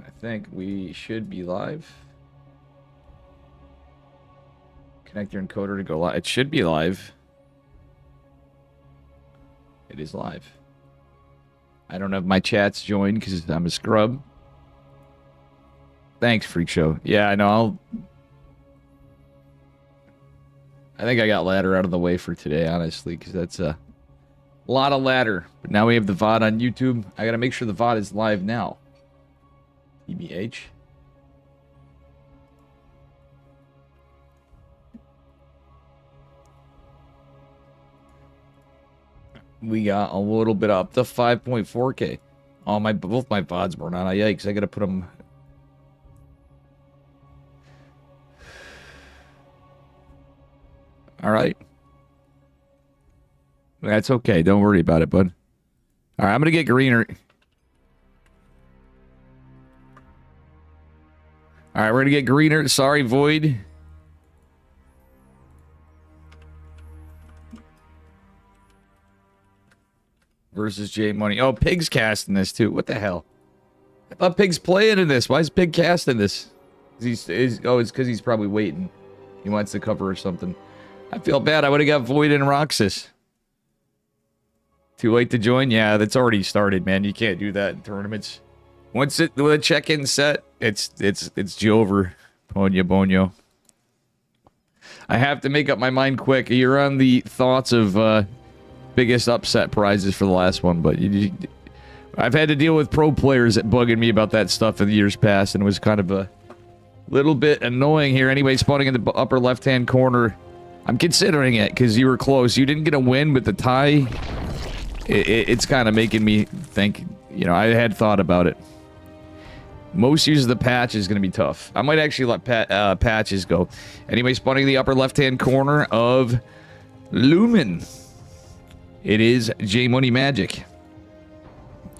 I think we should be live. Connect your encoder to go live. It should be live. It is live. I don't have my chats joined because I'm a scrub. Thanks, Freak Show. Yeah, I know. I think I got ladder out of the way for today, honestly, because that's a lot of ladder. But now we have the VOD on YouTube. I got to make sure the VOD is live now. TBH. We got a little bit up to 5.4K. Oh, both my VODs were not. Yikes, I got to put them... All right. That's okay. Don't worry about it, bud. All right, I'm going to get greener. All right, we're going to get greener. Sorry, Void. Versus J Money. Oh, Pig's casting this, too. What the hell? I thought Pig's playing in this. Why is Pig casting this? It's because he's probably waiting. He wants the cover or something. I feel bad. I would have got Void and Roxas. Too late to join? Yeah, that's already started, man. You can't do that in tournaments. Once the check-in set, it's over. Ponyo. I have to make up my mind quick. You're on the thoughts of biggest upset prizes for the last one, but I've had to deal with pro players that bugging me about that stuff in the years past, and it was kind of a little bit annoying here. Anyway, spawning in the upper left-hand corner. I'm considering it because you were close. You didn't get a win, but the tie, it's kind of making me think, you know, I had thought about it. Most use of the patch is going to be tough. I might actually let patches go. Anyway, spawning in the upper left-hand corner of Lumen. It is J Money Magic.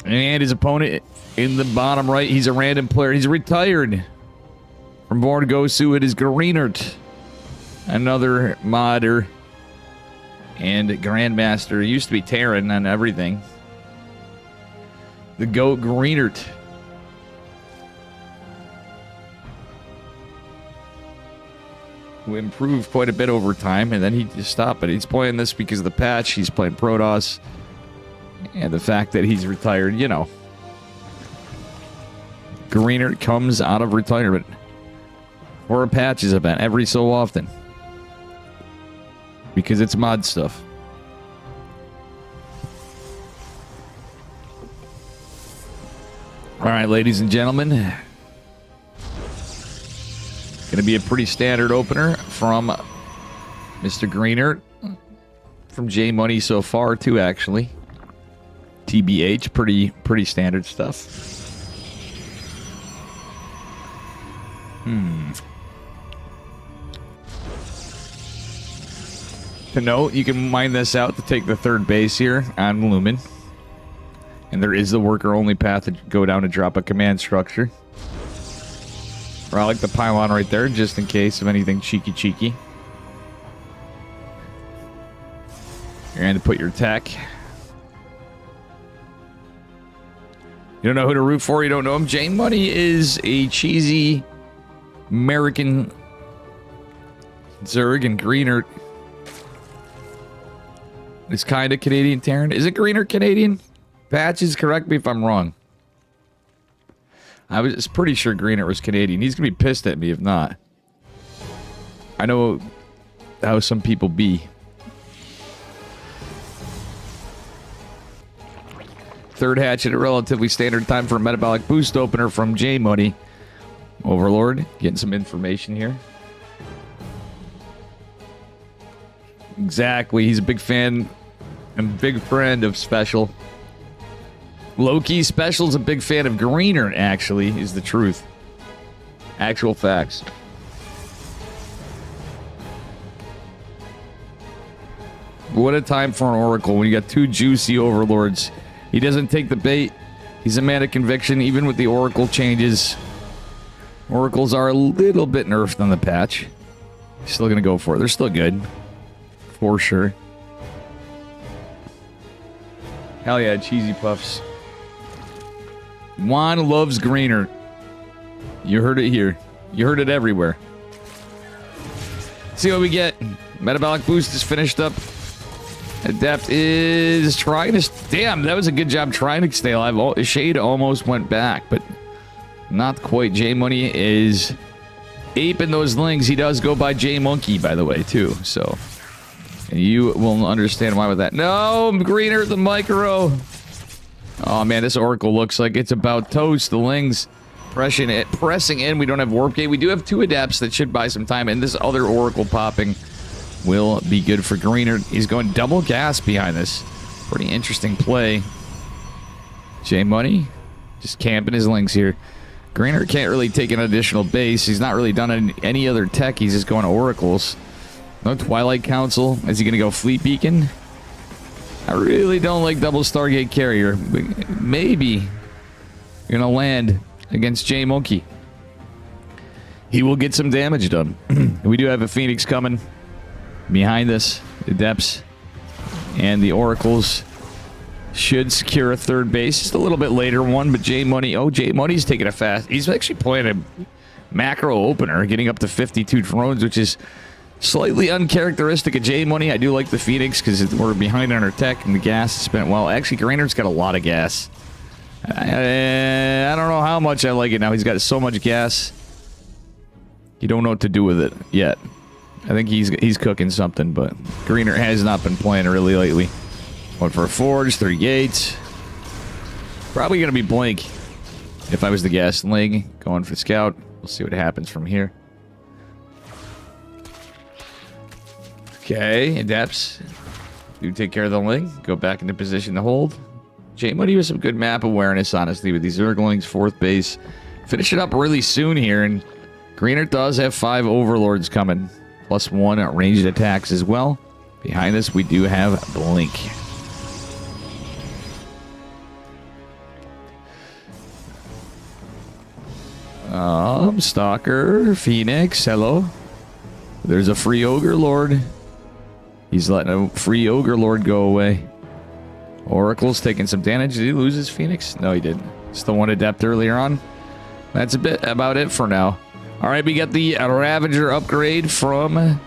And his opponent in the bottom right, he's a random player. He's retired from Born Gosu. It is Greenert. Another modder and Grandmaster. Used to be Terran and everything. The GOAT Greenert. Who improved quite a bit over time, and then he just stopped it. He's playing this because of the patch. He's playing Protoss. And the fact that he's retired, you know. Greenert comes out of retirement for a patches event every so often. Because it's mod stuff. Alright, ladies and gentlemen. Gonna be a pretty standard opener from Mr. Greenert. From J Money so far, too, actually. TBH, pretty standard stuff. To note, you can mine this out to take the third base here on Lumen. And there is the worker-only path to go down and drop a command structure. Or I like the pylon right there, just in case of anything cheeky. You're going to put your tech. You don't know who to root for, you don't know him. J Money is a cheesy American Zerg, and Greenert is kind of Canadian Terran. Is it Greenert Canadian? Patches, correct me if I'm wrong. I was pretty sure Greenert was Canadian. He's going to be pissed at me if not. I know how some people be. Third hatch at a relatively standard time for a metabolic boost opener from J Money. Overlord, getting some information here. Exactly, he's a big fan and big friend of Special. Low-key, Special's a big fan of Greener, actually, is the truth. Actual facts. What a time for an Oracle when you got two juicy Overlords. He doesn't take the bait. He's a man of conviction, even with the Oracle changes. Oracles are a little bit nerfed on the patch. Still going to go for it. They're still good. For sure. Hell yeah, cheesy puffs. Juan loves Greener. You heard it here. You heard it everywhere. See what we get. Metabolic boost is finished up. Adept is trying to... Damn, that was a good job trying to stay alive. Shade almost went back, but not quite. J-Money is aping those lings. He does go by J-Monkey, by the way, too. So, and you will understand why with that. No, Greener, the micro. Oh, man, this Oracle looks like it's about toast. The lings pressing in. We don't have Warp Gate. We do have 2 Adepts that should buy some time, and this other Oracle popping will be good for Greener. He's going double gas behind this. Pretty interesting play. J-Money just camping his links here. Greener can't really take an additional base. He's not really done any other tech. He's just going to Oracles. No Twilight Council. Is he going to go Fleet Beacon? I really don't like double Stargate Carrier. Maybe you're going to land against J-Monkey. He will get some damage done. We do have a Phoenix coming behind us. The Depths and the Oracles should secure a third base. Just a little bit later one, but J-Money... Oh, J-Money's taking a fast... He's actually playing a macro opener, getting up to 52 drones, which is slightly uncharacteristic of J-Money. I do like the Phoenix because we're behind on our tech and the gas is spent well. Actually, Grainer's got a lot of gas. I don't know how much I like it now. He's got so much gas. You don't know what to do with it yet. I think he's cooking something, but Greener has not been playing really lately. Went for a Forge, 3 gates. Probably going to be Blink if I was the gas ling. Going for Scout. We'll see what happens from here. Okay, Adepts. Do take care of the ling. Go back into position to hold. J-Money with some good map awareness, honestly, with these Zerglings, 4th base. Finish it up really soon here, and Greener does have 5 Overlords coming. +1 ranged attacks as well. Behind us, we do have Blink. Stalker, Phoenix, hello. There's a free Ogre Lord. He's letting a free Ogre Lord go away. Oracle's taking some damage. Did he lose his Phoenix? No, he didn't. Still 1 Adept earlier on. That's a bit about it for now. Alright, we got the Ravager upgrade from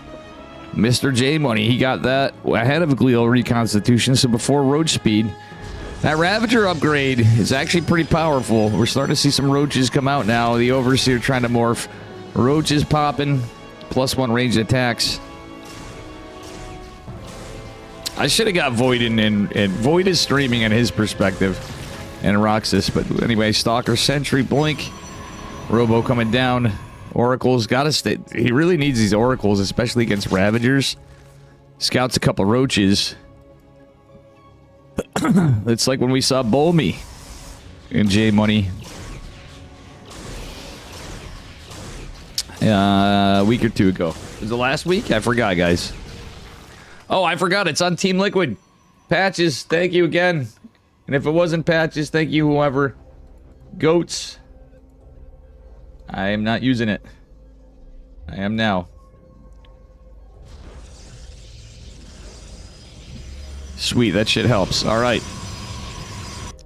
Mr. J-Money. He got that ahead of Glial Reconstitution, so before Roach Speed. That Ravager upgrade is actually pretty powerful. We're starting to see some Roaches come out now. The Overseer trying to morph. Roaches popping. +1 ranged attacks. I should have got Void in, and Void is streaming in his perspective. And Roxas. But anyway, Stalker, Sentry, Blink. Robo coming down. Oracle's got to stay. He really needs these Oracles, especially against Ravagers. Scouts a couple Roaches. It's like when we saw Bolmy in J-Money. A week or 2 ago. Was it last week? I forgot, guys. Oh, I forgot. It's on Team Liquid. Patches, thank you again. And if it wasn't Patches, thank you, whoever. Goats. I am not using it. I am now. Sweet, that shit helps. Alright.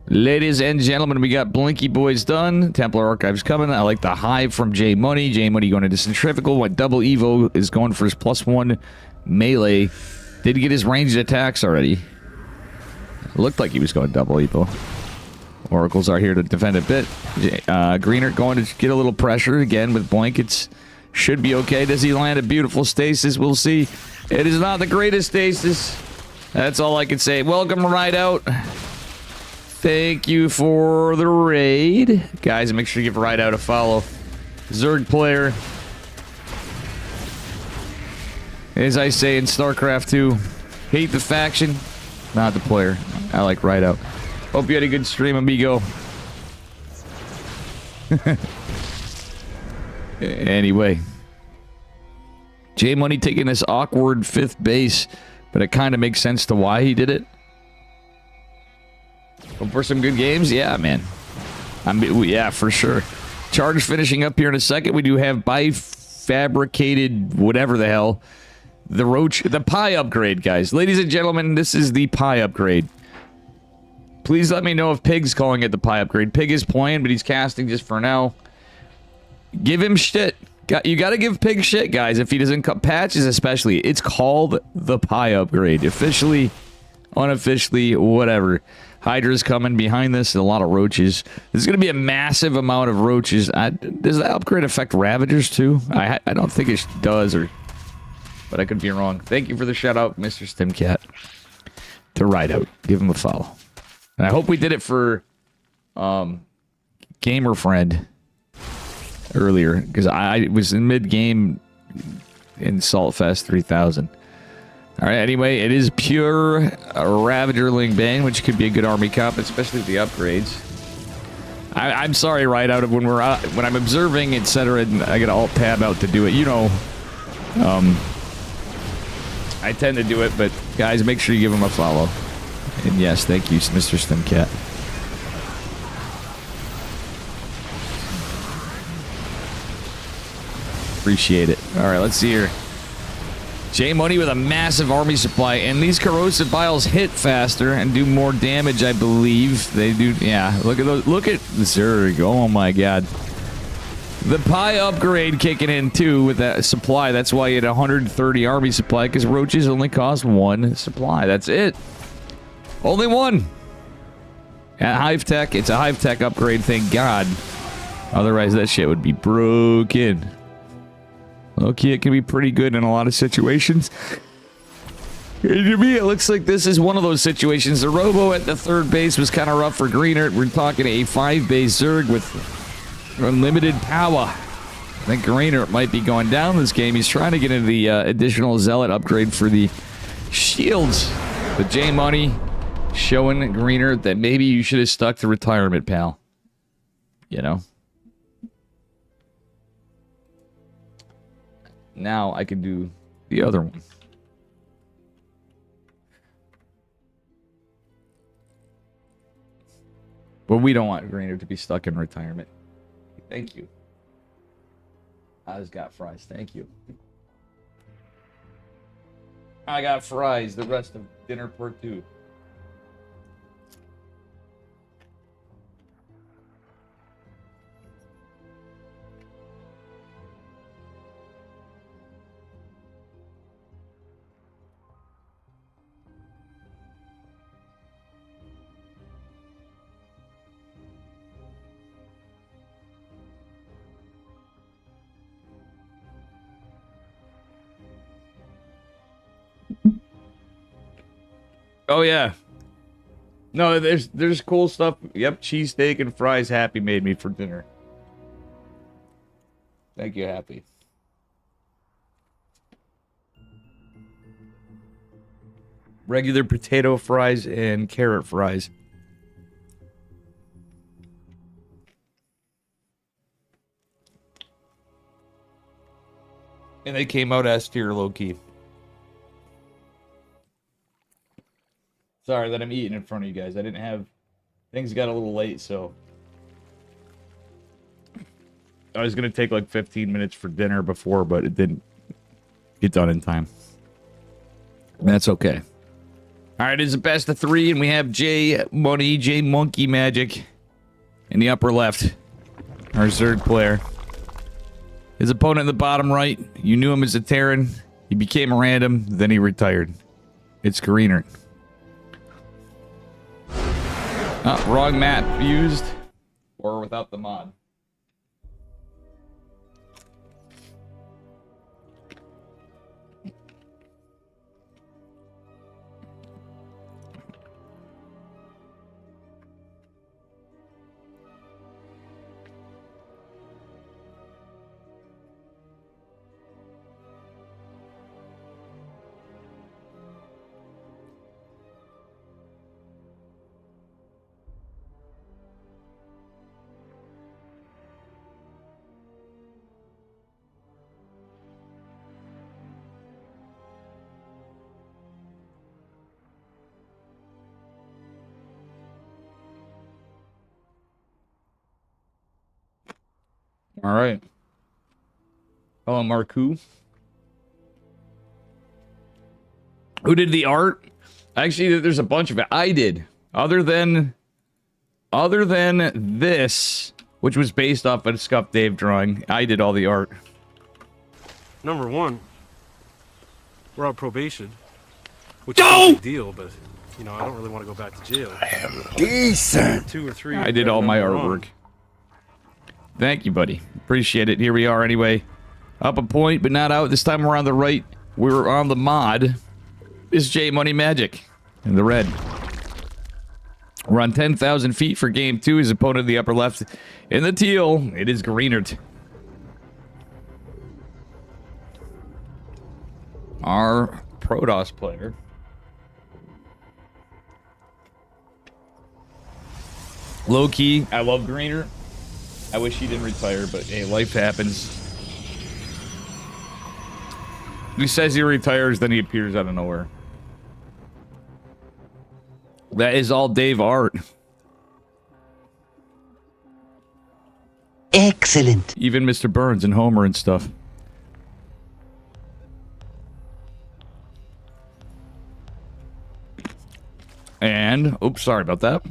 Ladies and gentlemen, we got Blinky Boys done. Templar Archives coming. I like the Hive from J-Money. J-Money going into Centrifugal. What double Evo is going for his +1 melee. Did get his ranged attacks already. Looked like he was going double Evo. Oracles are here to defend a bit. Greener going to get a little pressure again with blankets. Should be okay. Does he land a beautiful stasis? We'll see. It is not the greatest stasis. That's all I can say. Welcome right out. Thank you for the raid. Guys, make sure you give Ride Out a follow. Zerg player. As I say in Starcraft 2, hate the faction, not the player. I like Ride Out. Hope you had a good stream, amigo. Anyway. J-Money taking this awkward 5th base, but it kind of makes sense to why he did it. Hope for some good games? Yeah, man. Yeah, for sure. Charge finishing up here in a second. We do have bifabricated whatever the hell. The Roach, the Pi upgrade, guys. Ladies and gentlemen, this is the Pi upgrade. Please let me know if Pig's calling it the Pi upgrade. Pig is playing, but he's casting just for now. Give him shit. You got to give Pig shit, guys, if he doesn't cut patches, especially. It's called the pie upgrade. Officially, unofficially, whatever. Hydra's coming behind this and a lot of roaches. There's going to be a massive amount of roaches. Does that upgrade affect Ravagers too? I don't think it does, but I could be wrong. Thank you for the shout out, Mr. Stimcat. To ride out. Give him a follow. And I hope we did it for Gamer Friend earlier, because I was in mid-game in Saltfest 3000. All right, anyway, it is pure Ravagerling Bane, which could be a good army comp, especially with the upgrades. I'm sorry, right out of when I'm observing, etc., and I got alt tab out to do it. You know, I tend to do it, but guys, make sure you give him a follow. And yes, thank you, Mr. Stimcat. Appreciate it. All right, let's see here. J Money with a massive army supply, and these corrosive vials hit faster and do more damage, I believe. They do, yeah. Look at those. Look at Zerg. Oh my god. The pie upgrade kicking in too with that supply. That's why you had 130 army supply, because roaches only cost 1 supply. That's it. Only 1. At Hive Tech, it's a Hive Tech upgrade, thank God. Otherwise, that shit would be broken. Okay, it can be pretty good in a lot of situations. And to me, it looks like this is one of those situations. The Robo at the 3rd base was kind of rough for Greenert. We're talking a 5-base Zerg with unlimited power. I think Greenert might be going down this game. He's trying to get into the additional Zealot upgrade for the shields. But J Money showing Greenert that maybe you should have stuck to retirement, pal. You know? Now I can do the other one. But we don't want Greener to be stuck in retirement. Thank you. I just got fries. Thank you. I got fries. The rest of dinner part 2. Oh yeah. No, there's cool stuff. Yep, cheesesteak and fries Happy made me for dinner. Thank you, Happy. Regular potato fries and carrot fries. And they came out S tier low-key. Sorry that I'm eating in front of you guys. I didn't have... Things got a little late, so... I was going to take like 15 minutes for dinner before, but it didn't get done in time. That's okay. Alright, it's a best of 3, and we have J Money, J Monkey Magic in the upper left. Our Zerg player. His opponent in the bottom right, you knew him as a Terran. He became a random, then he retired. It's Greener. Wrong map used, or without the mod. All right. Hello, Marku. Who did the art? Actually, there's a bunch of it. I did. Other than this, which was based off of a Scuff Dave drawing. I did all the art. Number 1, we're on probation, which is a big deal, but you know I don't really want to go back to jail. I am decent. 2 or 3. I did all my artwork. Thank you, buddy. Appreciate it. Here we are anyway. Up a point, but not out. This time we're on the right. We're on the mod. It's J Money Magic in the red. We're on 10,000 feet for game 2. His opponent in the upper left. In the teal, it is Greenert. Our Protoss player. Low key, I love Greener. I wish he didn't retire, but hey, life happens. He says he retires, then he appears out of nowhere. That is all Dave art. Excellent. Even Mr. Burns and Homer and stuff. And, oops, sorry about that.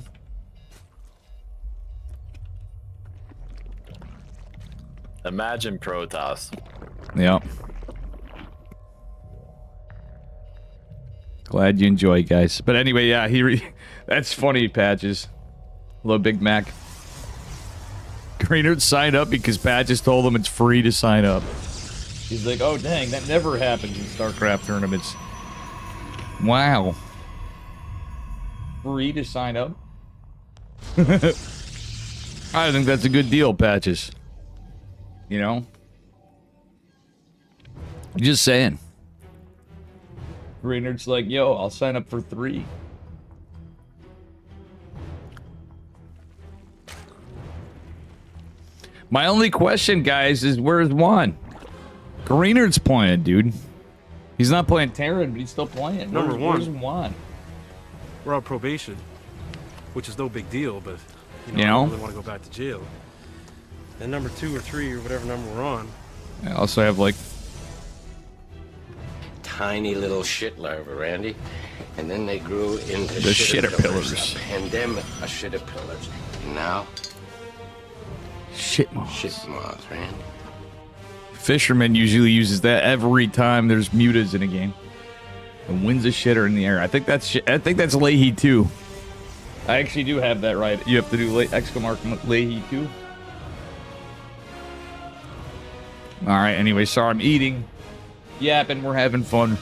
Imagine Protoss. Yep. Glad you enjoy, guys. But anyway, yeah, that's funny, Patches. Hello, Big Mac. Greenert signed up because Patches told him it's free to sign up. He's like, oh, dang, that never happens in Starcraft tournaments. Wow. Free to sign up? I think that's a good deal, Patches. You know? Just saying. Greenert's like, yo, I'll sign up for 3. My only question, guys, is where's Juan? Greenert's playing, dude. He's not playing Terran, but he's still playing. Number 1, where's Juan? we're on probation, which is no big deal, but You I know? don't really want to go back to jail. And number 2 or 3 or whatever number we're on. I also have, like... Tiny little shit larvae, Randy. And then they grew into The shitterpillars. A pandemic of shitterpillars. And now, Shit moths. shit moths, Randy. Fisherman usually uses that every time there's mutas in a game. And wins a shitter in the air. I think that's Leahy too. I actually do have that right. You have to do exclamation Leahy too. All right. Anyway, sorry, I'm eating, yapping. We're having fun.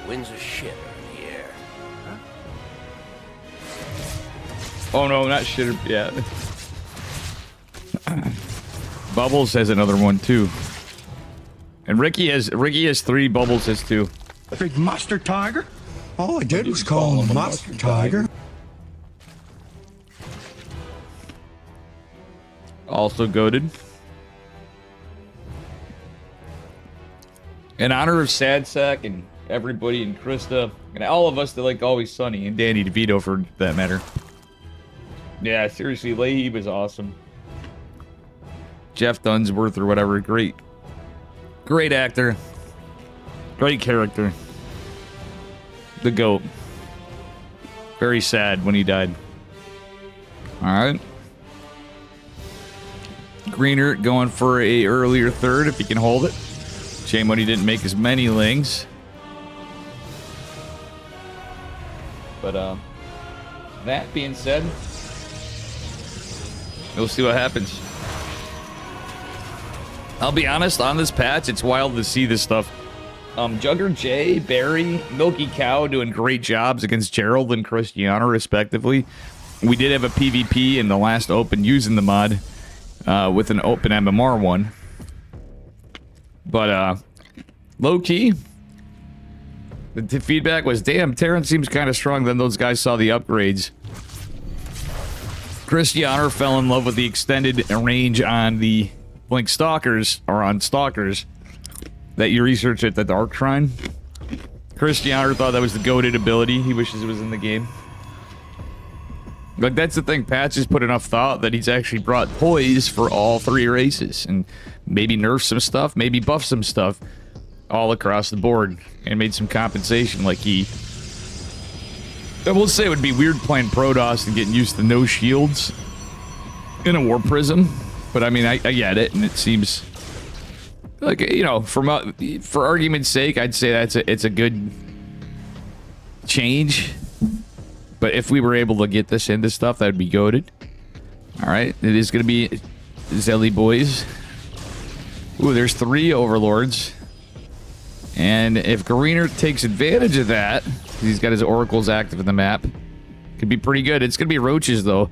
Wins a shitter in the air. Oh no, not shitter. Yeah. Bubbles has another one too. And Ricky has 3. Bubbles has 2. Big Monster Tiger? All I did was call him a Monster Tiger. Also goated. In honor of Sad Sack and everybody and Krista and all of us that like Always Sunny and Danny DeVito for that matter. Yeah, seriously, Leahy was awesome. Jeff Dunsworth or whatever, great actor, great character. The GOAT. Very sad when he died. All right. Greenert going for a earlier third if he can hold it. Shame when he didn't make as many lings. But that being said, we'll see what happens. I'll be honest, on this patch, it's wild to see this stuff. Jugger J, Barry, Milky Cow doing great jobs against Gerald and Cristiano, respectively. We did have a PvP in the last open using the mod with an open MMR one. But low-key, the feedback was, damn, Terran seems kind of strong. Then those guys saw the upgrades. Cristiano fell in love with the extended range on the Blink Stalkers, or on Stalkers, that you research at the Dark Shrine. Cristiano thought that was the goated ability. He wishes it was in the game. But that's the thing, Patch has put enough thought that he's actually brought toys for all 3 races. And maybe nerfed some stuff, maybe buffed some stuff all across the board. And made some compensation like he... I will say it would be weird playing Protoss and getting used to no shields. in a war prism. But I mean, I get it, and it seems like, you know, for argument's sake, I'd say it's a good change. But if we were able to get this into stuff, that would be goated. All right, it is going to be Zelly boys. Ooh, there's 3 overlords. And if Greener takes advantage of that, he's got his oracles active in the map. Could be pretty good. It's going to be roaches, though.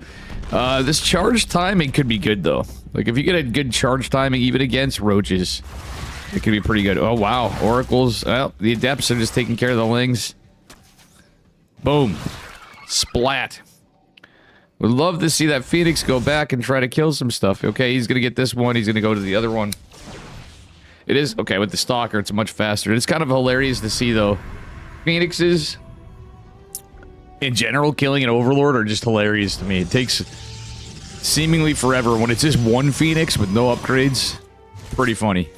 This charge timing could be good, though. Like, if you get a good charge timing, even against roaches, it could be pretty good. Oh, wow. Oracles. Well, the adepts are just taking care of the lings. Boom. Splat. Would love to see that Phoenix go back and try to kill some stuff. Okay, he's going to get this one. He's going to go to the other one. It is... Okay, with the Stalker, it's much faster. It's kind of hilarious to see, though. Phoenixes, in general, killing an Overlord are just hilarious to me. It takes seemingly forever when it's just one Phoenix with no upgrades. Pretty funny.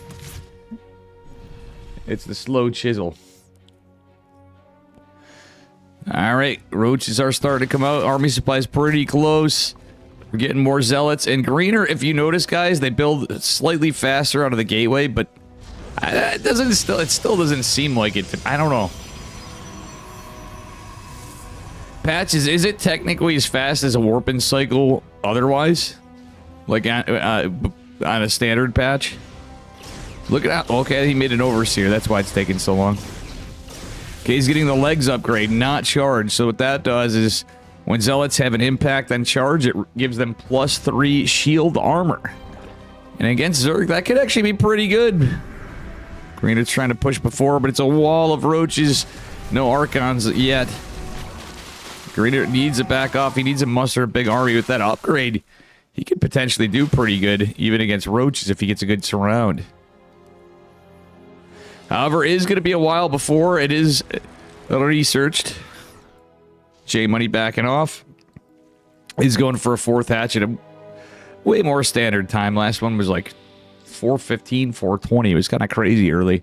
It's the slow chisel. Alright, roaches are starting to come out. Army supply's pretty close. We're getting more zealots. And Greener, if you notice, guys, they build slightly faster out of the gateway, but it still doesn't seem like it. I don't know. Patches, is it technically as fast as a warping cycle otherwise? Like on a standard patch? Look at that. Okay, he made an overseer. That's why it's taking so long. Okay, he's getting the legs upgrade, not charge. So what that does is when zealots have an impact on charge, it gives them +3 shield armor. And against Zerg, that could actually be pretty good. Greener's trying to push before, but it's a wall of roaches. No Archons yet. Greener needs to back off. He needs to muster a big army with that upgrade. He could potentially do pretty good, even against roaches, if he gets a good surround. However, it is going to be a while before it is researched. J Money backing off. He's going for a 4th hatch at a way more standard time. Last one was like 4:15, 4:20. It was kind of crazy early.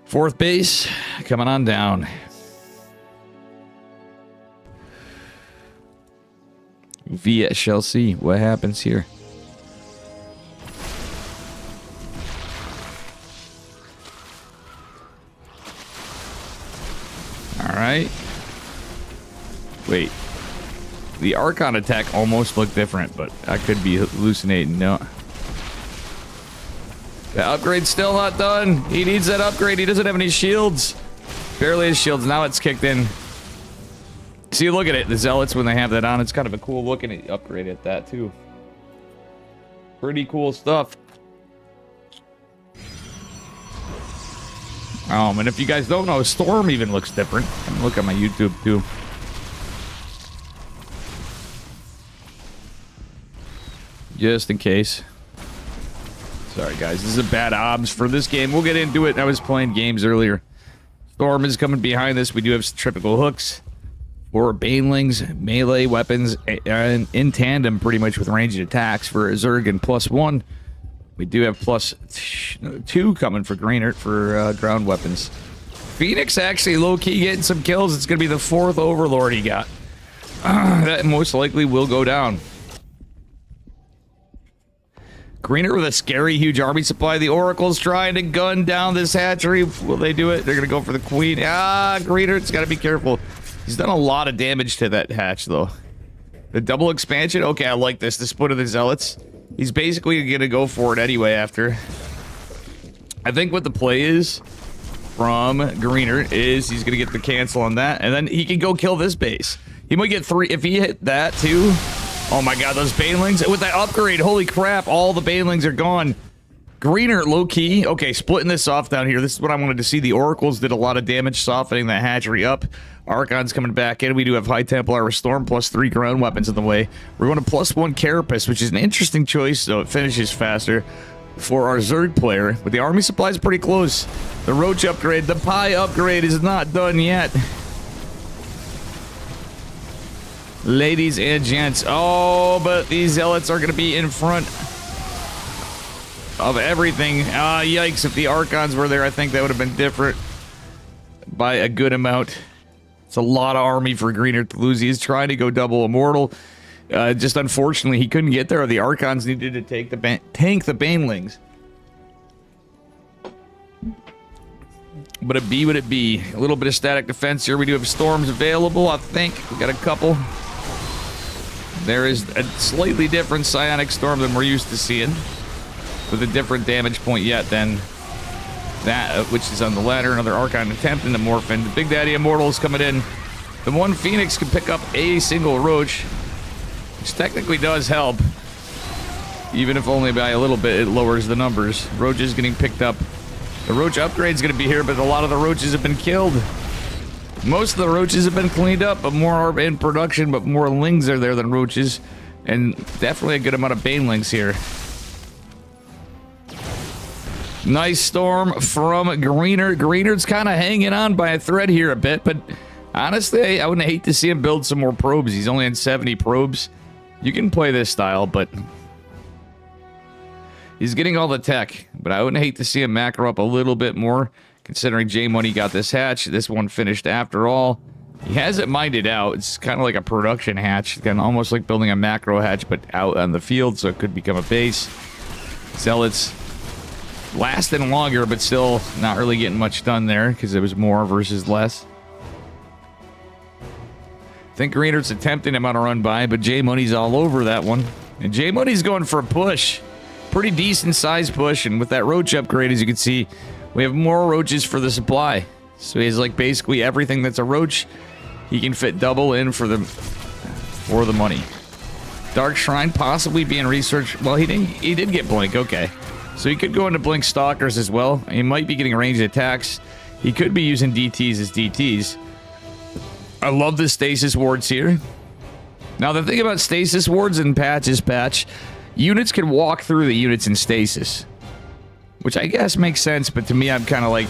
4th base coming on down. We shall see what happens here. Alright. Wait. The Archon attack almost looked different, but I could be hallucinating. No. The upgrade's still not done. He needs that upgrade. He doesn't have any shields. Barely has shields. Now it's kicked in. See, look at it. The Zealots, when they have that on, it's kind of a cool looking upgrade at that, too. Pretty cool stuff. And if you guys don't know, Storm even looks different. Look at my YouTube, too. Just in case. Sorry, guys. This is a bad obs for this game. We'll get into it. I was playing games earlier. Storm is coming behind this. We do have centrifugal hooks. 4 banelings, melee weapons, and in tandem pretty much with ranged attacks for Zerg and +1. We do have +2 coming for Greenert for ground weapons. Phoenix actually low-key getting some kills. It's going to be the 4th Overlord he got. That most likely will go down. Greener with a scary huge army supply. The Oracle's trying to gun down this hatchery. Will they do it? They're going to go for the Queen. Greener's got to be careful. He's done a lot of damage to that hatch, though. The double expansion? Okay, I like this. The split of the Zealots. He's basically going to go for it anyway after. I think what the play is from Greener is he's going to get the cancel on that, and then he can go kill this base. He might get 3. If he hit that, too... Oh my god, those banelings. With that upgrade, holy crap, all the banelings are gone. Greener, low-key. Okay, splitting this off down here. This is what I wanted to see. The Oracles did a lot of damage, softening that hatchery up. Archon's coming back in. We do have High Templar Storm, +3 ground weapons in the way. We're going to +1 Carapace, which is an interesting choice, so it finishes faster for our Zerg player. But the army supply is pretty close. The Roach upgrade, the Pie upgrade is not done yet. Ladies and gents. Oh, but these Zealots are going to be in front of everything. Yikes. If the Archons were there, I think that would have been different by a good amount. It's a lot of army for Greener to lose. He's trying to go double Immortal. Just unfortunately, he couldn't get there. The Archons needed to tank the Banelings. But a B would it be? A little bit of static defense here. We do have storms available, I think. We got a couple. There is a slightly different psionic storm than we're used to seeing, with a different damage point yet than that, which is on the ladder. Another Archon attempting to morph in. The Big Daddy Immortals coming in. The one Phoenix can pick up a single Roach, which technically does help. Even if only by a little bit, it lowers the numbers. Roaches getting picked up. The Roach upgrade's going to be here, but a lot of the Roaches have been killed. Most of the Roaches have been cleaned up, but more are in production, but more Lings are there than Roaches. And definitely a good amount of Banelings here. Nice storm from Greener. Greener's kind of hanging on by a thread here a bit, but honestly, I wouldn't hate to see him build some more probes. He's only on 70 probes. You can play this style, but he's getting all the tech. But I wouldn't hate to see him macro up a little bit more, considering J Money got this hatch. This one finished after all. He has it minded out. It's kind of like a production hatch, kind of almost like building a macro hatch, but out on the field, so it could become a base. Zealots lasting longer, but still not really getting much done there because it was more versus less. I think Greener's attempting him on a run by, but J Money's all over that one. And J Money's going for a push. Pretty decent size push, and with that Roach upgrade, as you can see, we have more Roaches for the supply. So he has like basically everything that's a Roach. He can fit double in for the money. Dark Shrine possibly being researched. Well, he did get Blink, okay. So he could go into Blink Stalkers as well. He might be getting ranged attacks. He could be using DTs as DTs. I love the stasis wards here. Now, the thing about stasis wards in Patches patch, units can walk through the units in stasis, which I guess makes sense, but to me, I'm kind of like,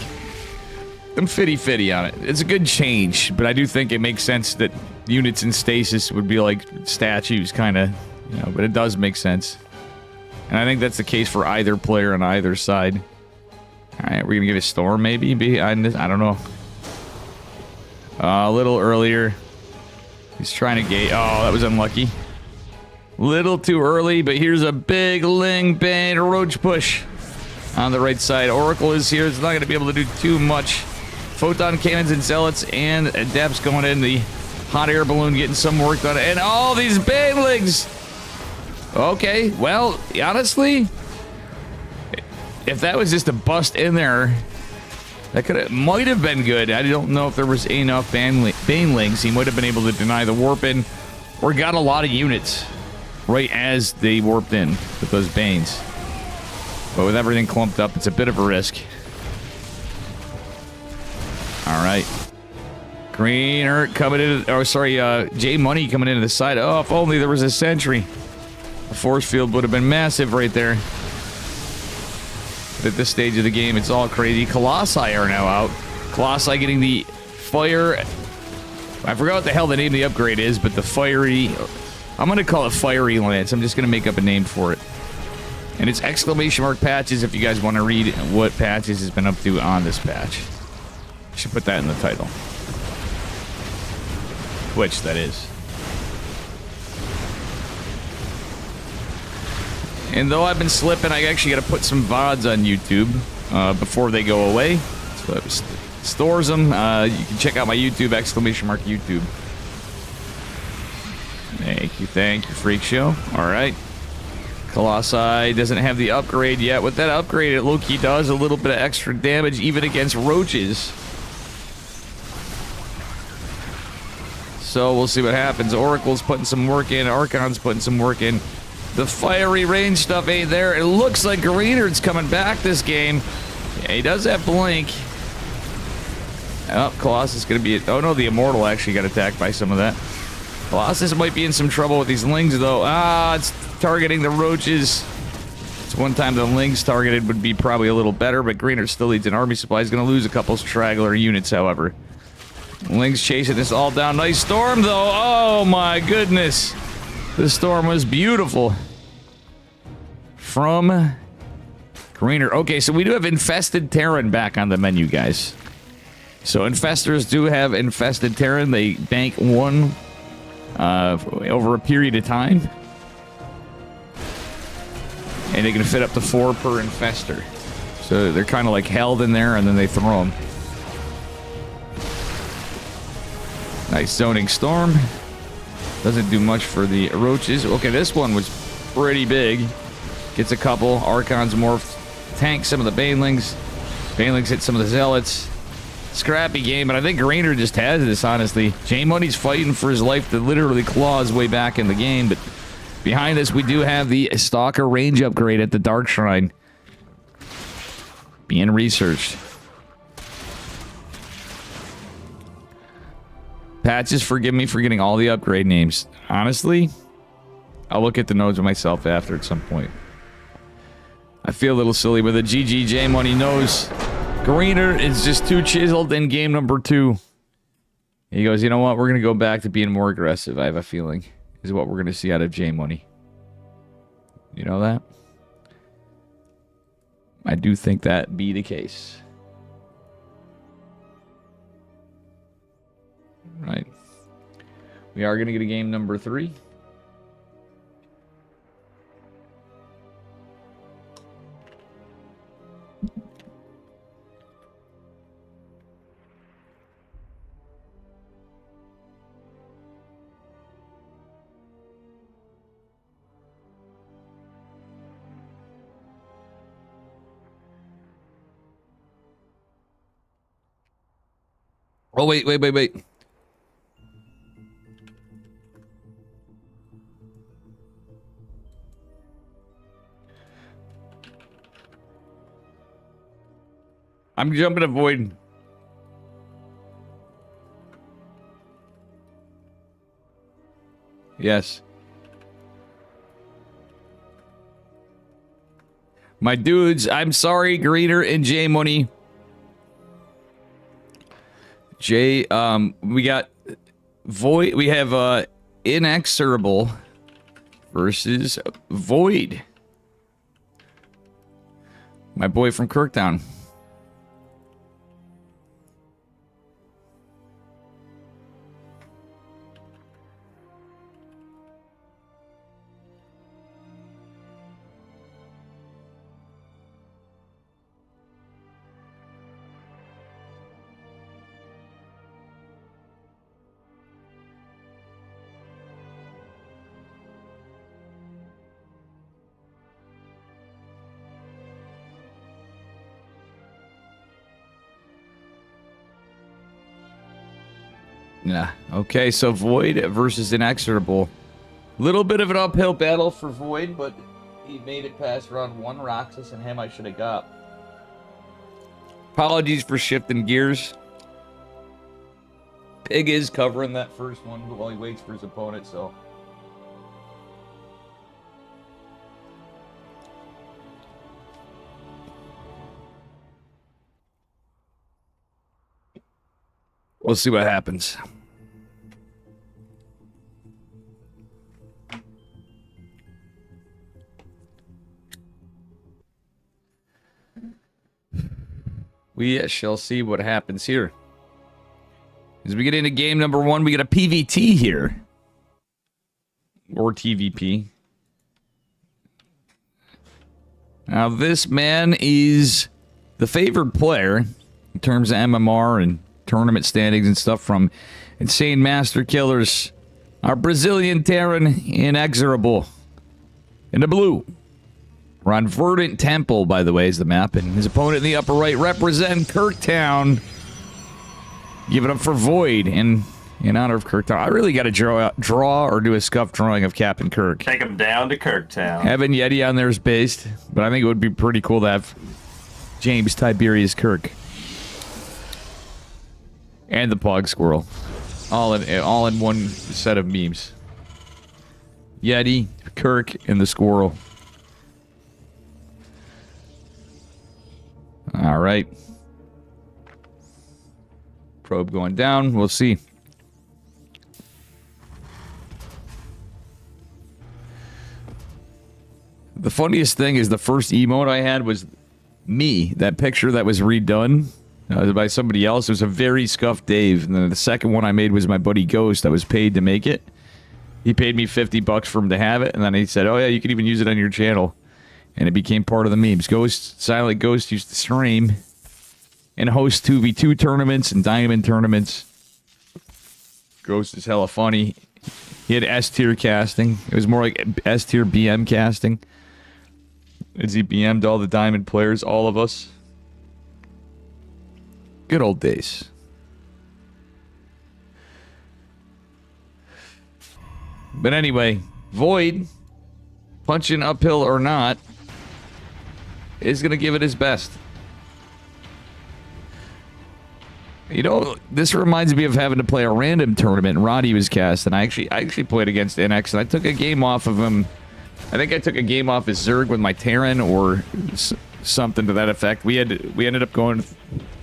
I'm fitty-fitty on it. It's a good change, but I do think it makes sense that units in stasis would be like statues, kind of, you know, but it does make sense. And I think that's the case for either player on either side. Alright, we're gonna get a storm maybe behind this. I don't know. A little earlier. He's trying to gate. Oh, that was unlucky. Little too early, but here's a big Ling Bane Roach push on the right side. Oracle is here. It's not going to be able to do too much. Photon Cannons and Zealots and Adepts going in. The hot air balloon getting some work done. And all these Banelings! Okay, well, honestly, if that was just a bust in there, that might have been good. I don't know if there was enough Banelings. He might have been able to deny the warp in, or got a lot of units right as they warped in with those Banes. But with everything clumped up, it's a bit of a risk. All right. Greener coming in. Oh, sorry, J Money coming into the side. Oh, if only there was a sentry. The force field would have been massive right there. But at this stage of the game, it's all crazy. Colossi are now out. Colossi getting the fire. I forgot what the hell the name of the upgrade is, but the fiery. I'm going to call it Fiery Lance. I'm just going to make up a name for it. And it's ! Patches if you guys want to read what Patches has been up to on this patch. I should put that in the title. Twitch, that is. And though I've been slipping, I actually got to put some VODs on YouTube before they go away. So it stores them. You can check out my YouTube, ! YouTube. Thank you, Freak Show. All right. Colossi doesn't have the upgrade yet. With that upgrade, it low-key does a little bit of extra damage, even against Roaches. So we'll see what happens. Oracle's putting some work in. Archon's putting some work in. The fiery range stuff ain't there. It looks like Greener's coming back this game. Yeah, he does have Blink. Oh, Colossus is going to be... Oh, no, the Immortal actually got attacked by some of that. Colossus might be in some trouble with these Lings, though. Ah, it's targeting the Roaches. It's one time the Lings targeted would be probably a little better, but Greener still leads an army supply. He's going to lose a couple straggler units, however. Lings chasing this all down. Nice storm, though. Oh, my goodness. This storm was beautiful. From Greener. Okay, so we do have Infested Terran back on the menu, guys. So Infestors do have Infested Terran. They bank 1 over a period of time. And they can fit up to 4 per infester. So they're kind of like held in there, and then they throw them. Nice zoning storm. Doesn't do much for the roaches. Okay, this one was pretty big. Gets a couple. Archons morph. Tank some of the banelings. Banelings hit some of the zealots. Scrappy game, but I think Grainer just has this, honestly. J-Money's fighting for his life to literally claw his way back in the game, but behind us, we do have the Stalker range upgrade at the Dark Shrine being researched. Patches, forgive me for getting all the upgrade names. Honestly, I'll look at the nodes myself after at some point. I feel a little silly with a GGJ Money knows. Greener is just too chiseled in game number 2. He goes, you know what? We're going to go back to being more aggressive, I have a feeling, is what we're going to see out of J Money. You know that? I do think that be the case. Right. We are going to get a game number 3. Oh, wait. I'm jumping to Void. Yes. My dudes, I'm sorry, Greener and J Money. Jay, we got Void. We have Inexorable versus Void. My boy from Kirktown. Nah. Okay, so Void versus Inexorable. Little bit of an uphill battle for Void, but he made it past round 1. Roxas and him I should have got. Apologies for shifting gears. Pig is covering that first one while he waits for his opponent, so... we'll see what happens. We shall see what happens here. As we get into game number 1, we get a PVT here. Or TVP. Now, this man is the favored player in terms of MMR and tournament standings and stuff from Insane Master Killers. Our Brazilian Terran, Inexorable. In the blue. We're on Verdant Temple, by the way, is the map. And his opponent in the upper right represent Kirktown. Give it up for Void in honor of Kirktown. I really got to draw or do a scuff drawing of Captain Kirk. Take him down to Kirktown. Heaven Yeti on there is based, but I think it would be pretty cool to have James Tiberius Kirk. And the Pog Squirrel. All in one set of memes. Yeti, Kirk, and the Squirrel. All right. Probe going down. We'll see. The funniest thing is the first emote I had was me. That picture that was redone by somebody else. It was a very scuffed Dave. And then the second one I made was my buddy Ghost. I was paid to make it. He paid me $50 for him to have it, and then he said, "Oh yeah, you can even use it on your channel," and it became part of the memes. Silent Ghost used to stream and host 2v2 tournaments and diamond tournaments. Ghost is hella funny. He had S tier casting. It was more like S tier BM casting. As he BM'd all the diamond players, all of us. Good old days. But anyway, Void, punching uphill or not, is going to give it his best. You know, this reminds me of having to play a random tournament. Roddy was cast, and I actually played against NX, and I took a game off of him. I think I took a game off his Zerg with my Terran or something to that effect. We ended up going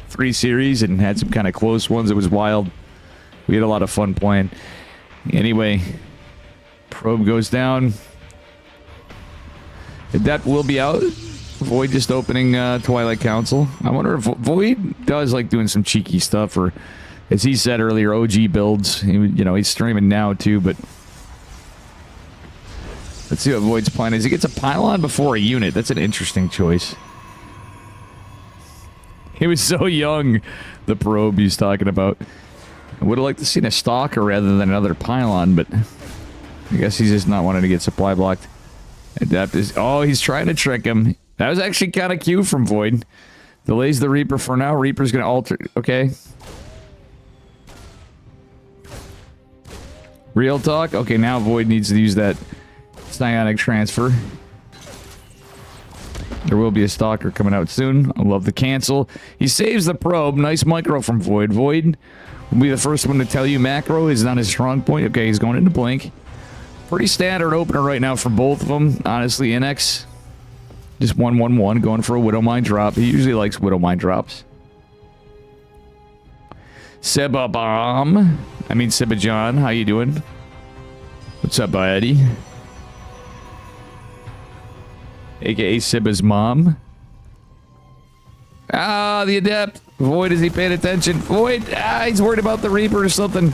3 series and had some kind of close ones. It was wild. We had a lot of fun playing. Anyway, probe goes down. That will be out. Void just opening Twilight Council. I wonder if Void does like doing some cheeky stuff, or as he said earlier, OG builds. He's streaming now too, but let's see what Void's plan is. He gets a pylon before a unit. That's an interesting choice. He was so young, the probe he's talking about. I would have liked to see a stalker rather than another pylon, but I guess he's just not wanting to get supply blocked. Adapt is. Oh, he's trying to trick him. That was actually kind of cute from Void. Delays the Reaper for now. Reaper's going to alter. Okay. Real talk. Okay, now Void needs to use that psionic transfer. There will be a stalker coming out soon. I love the cancel. He saves the probe. Nice micro from Void. Void will be the first one to tell you macro is not his strong point. Okay, he's going into blink. Pretty standard opener right now for both of them. Honestly, NX. Just 1-1-1, going for a Widow Mine drop. He usually likes Widow Mine drops. Sebajan, how you doing? What's up, Eddie? AKA Siba's mom. Ah, the Adept. Void, is he paying attention? Void, he's worried about the Reaper or something.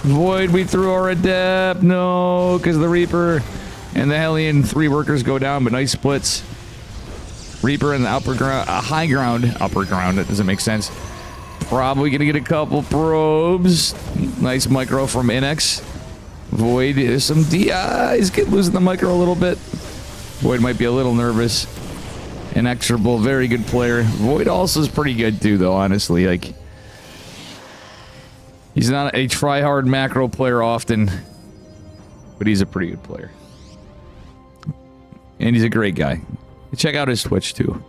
Void, we threw our Adept. No, because the Reaper and the Hellion 3 workers go down, but nice splits. Reaper in the upper ground, high ground, upper ground, that doesn't make sense. Probably gonna get a couple probes. Nice micro from NX. Void is some DI. He's losing the micro a little bit. Void might be a little nervous. Inexorable, very good player. Void also is pretty good too, though, honestly. Like, he's not a try-hard macro player often, but he's a pretty good player. And he's a great guy. Check out his Twitch, too.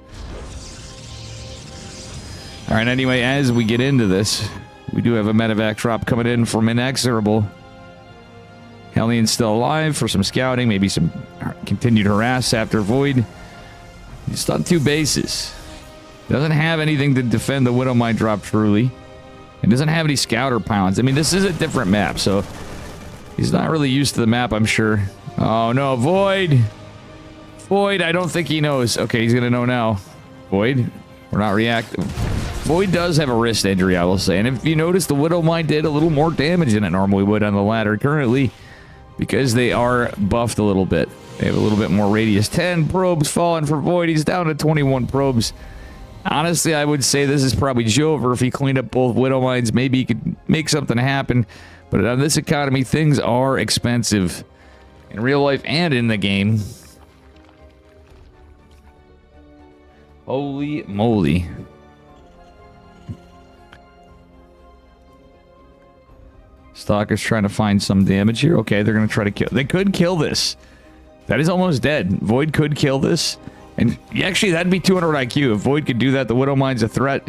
Alright, anyway, as we get into this, we do have a medevac drop coming in from Inexorable. Hellion's still alive for some scouting, maybe some continued harass after Void. He's on 2 bases. Doesn't have anything to defend the Widow Mine drop truly. And doesn't have any scouter pylons. I mean, this is a different map, so he's not really used to the map, I'm sure. Oh, no, Void! Void, I don't think he knows. Okay, he's gonna know now. Void, we're not reacting. Void does have a wrist injury, I will say. And if you notice, the Widow Mine did a little more damage than it normally would on the ladder currently, because they are buffed a little bit. They have a little bit more radius. 10 probes falling for Void. He's down to 21 probes. Honestly, I would say this is probably Jover. If he cleaned up both Widow Mines, maybe he could make something happen. But on this economy, things are expensive. In real life and in the game. Holy moly. Stalker's trying to find some damage here. Okay, they're going to try to kill. They could kill this. That is almost dead. Void could kill this. And actually, that'd be 200 IQ. If Void could do that, the Widow Mine's a threat.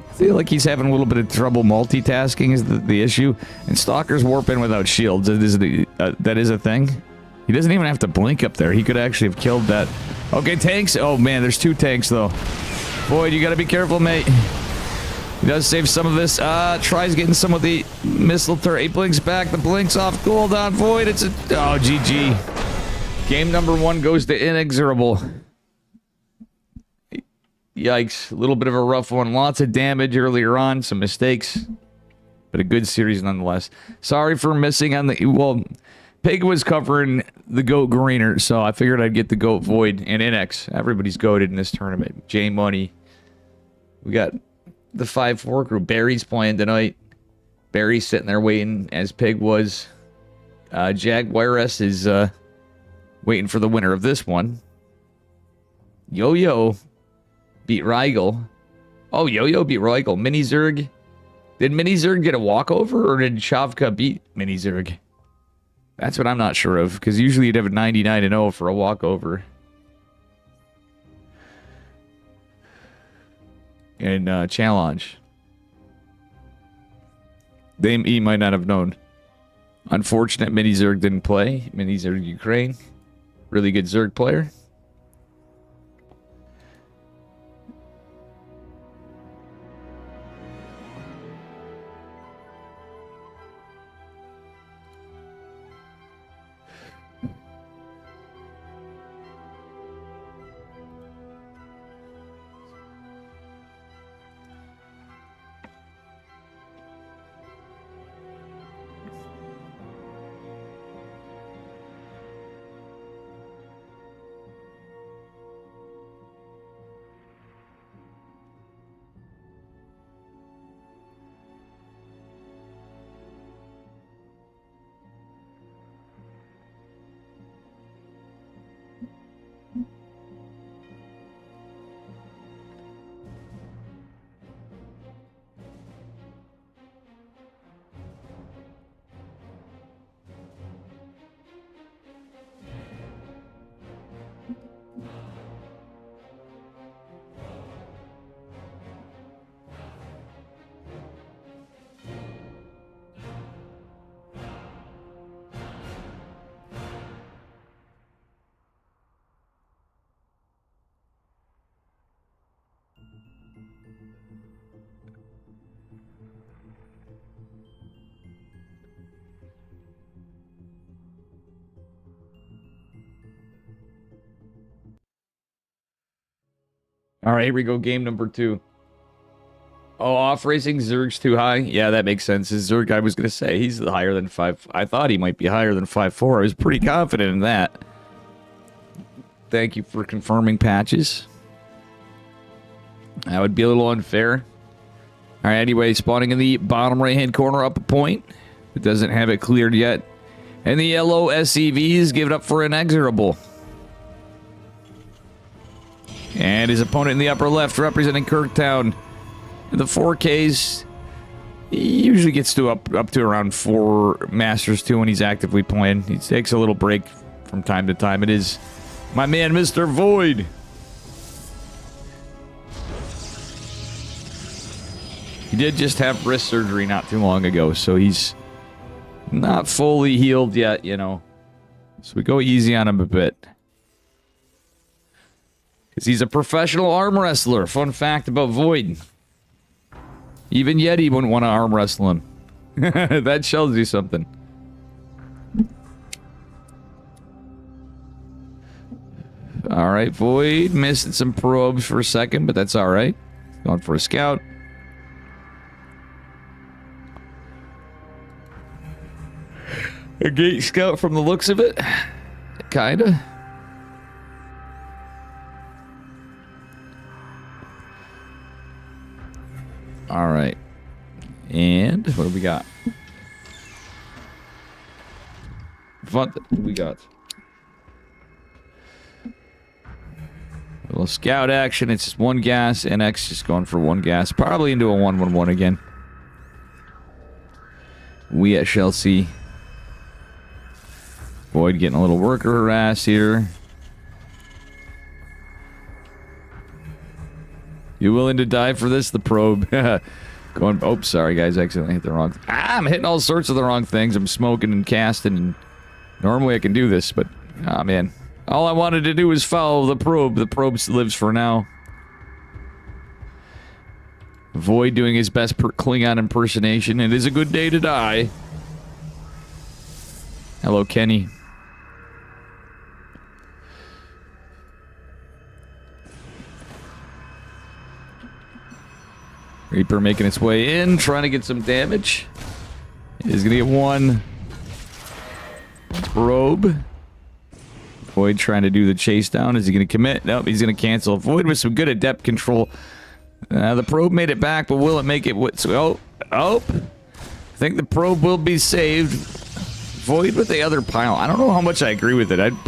I feel like he's having a little bit of trouble multitasking is the issue. And Stalker's warp in without shields. That is a thing. He doesn't even have to blink up there. He could actually have killed that. Okay, tanks. Oh, man, there's 2 tanks, though. Void, you gotta be careful, mate. He does save some of this. Tries getting some of the missile turret. He blinks back. The blink's off. Cooldown. Void. It's a... Oh, GG. Game number 1 goes to Inexorable. Yikes. A little bit of a rough one. Lots of damage earlier on. Some mistakes. But a good series nonetheless. Sorry for missing on the... Well... Pig was covering the GOAT Greener, so I figured I'd get the GOAT Void and NX. Everybody's goated in this tournament. J Money. We got the 5-4 crew. Barry's playing tonight. Barry's sitting there waiting, as Pig was. Jaguaress is waiting for the winner of this one. Yo-Yo beat Rigel. Oh, Yo-Yo beat Rigel. Mini Zerg. Did Mini Zerg get a walkover, or did Shavka beat Mini Zerg? That's what I'm not sure of, because usually you'd have a 99-0 for a walkover. And challenge. He might not have known. Unfortunate Mini Zerg didn't play. Mini Zerg Ukraine. Really good Zerg player. All right, here we go. Game number 2. Oh, off racing. Zerg's too high. Yeah, that makes sense. His Zerg, I was going to say, he's higher than 5. I thought he might be higher than 5-4. I was pretty confident in that. Thank you for confirming, Patches. That would be a little unfair. All right, anyway, spawning in the bottom right-hand corner, up a point. It doesn't have it cleared yet. And the yellow SCVs give it up for inexorable. And his opponent in the upper left, representing Kirktown. In the 4Ks, he usually gets to up to around 4 Masters 2 when he's actively playing. He takes a little break from time to time. It is my man, Mr. Void. He did just have wrist surgery not too long ago, so he's not fully healed yet, you know. So we go easy on him a bit. Because he's a professional arm wrestler. Fun fact about Void. Even Yeti wouldn't want to arm wrestle him. That shows you something. Alright, Void missing some probes for a second, but that's alright. Going for a scout. A gate scout from the looks of it. Kinda. Alright. And what do we got? What do we got? A little scout action. It's just 1 gas. NX just going for 1 gas. Probably into a 1-1-1 again. We shall see. Void getting a little worker harass here. You willing to die for this? The probe. Going. Oh, sorry, guys. I accidentally hit the wrong. I'm hitting all sorts of the wrong things. I'm smoking and casting. And normally I can do this, but man. All I wanted to do was follow the probe. The probe lives for now. Void doing his best Klingon impersonation. It is a good day to die. Hello, Kenny. Reaper making its way in, trying to get some damage. He's gonna get 1. probe. Void trying to do the chase down. Is he going to commit? Nope, he's going to cancel. Void with some good adept control. The probe made it back, but will it make it? Oh. I think the probe will be saved. Void with the other pile. I don't know how much I agree with it. I'd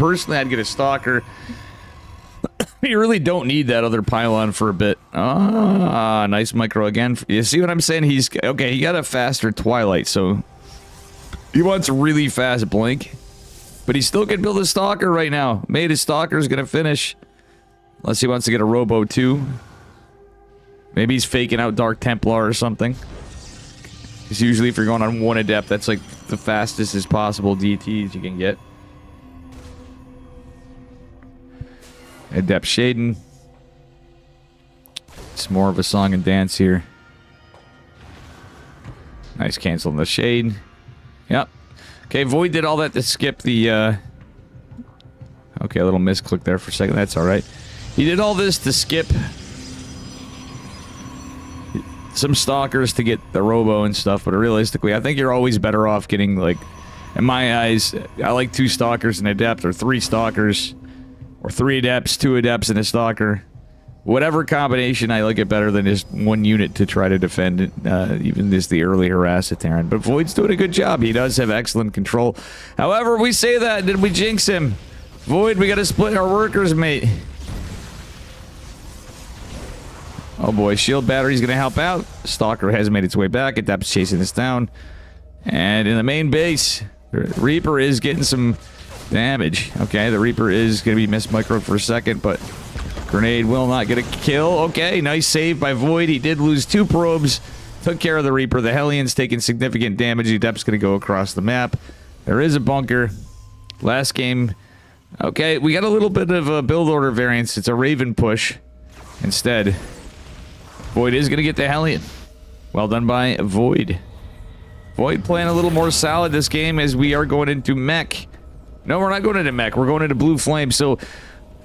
get a stalker. You really don't need that other pylon for a bit. Ah, nice micro again. You see what I'm saying? He got a faster Twilight, so he wants a really fast blink. But he still can build a stalker right now. Made his stalker's gonna finish. Unless he wants to get a Robo too. Maybe he's faking out Dark Templar or something. Because usually if you're going on one adept, that's like the fastest as possible DTs you can get. Adept Shaden. It's more of a song and dance here. Nice canceling the shade. Yep. Okay, Void did all that to skip the, okay, a little misclick there for a second. That's alright. He did all this to skip some stalkers to get the Robo and stuff, but realistically, I think you're always better off getting, like, in my eyes, I like 2 stalkers and adept, or 3 stalkers, or 3 adepts, 2 adepts, and a stalker. Whatever combination, I like it better than just 1 unit to try to defend it, even this the early harass at Terran. But Void's doing a good job. He does have excellent control. However, we say that, did we jinx him? Void, we gotta split our workers, mate. Oh boy, shield battery's gonna help out. Stalker has made its way back. Adept's chasing this down. And in the main base, Reaper is getting some damage. Okay, the Reaper is gonna be microed for a second, but grenade will not get a kill. Okay, nice save by Void. He did lose 2 probes. Took care of the Reaper. The Hellions taking significant damage. The Adept's gonna go across the map. There is a bunker. Last game. Okay, we got a little bit of a build order variance. It's a Raven push instead. Void is going to get the Hellion. Well done by Void. Void playing a little more solid this game as we are going into mech. No, we're not going into mech. We're going into Blue Flame. So,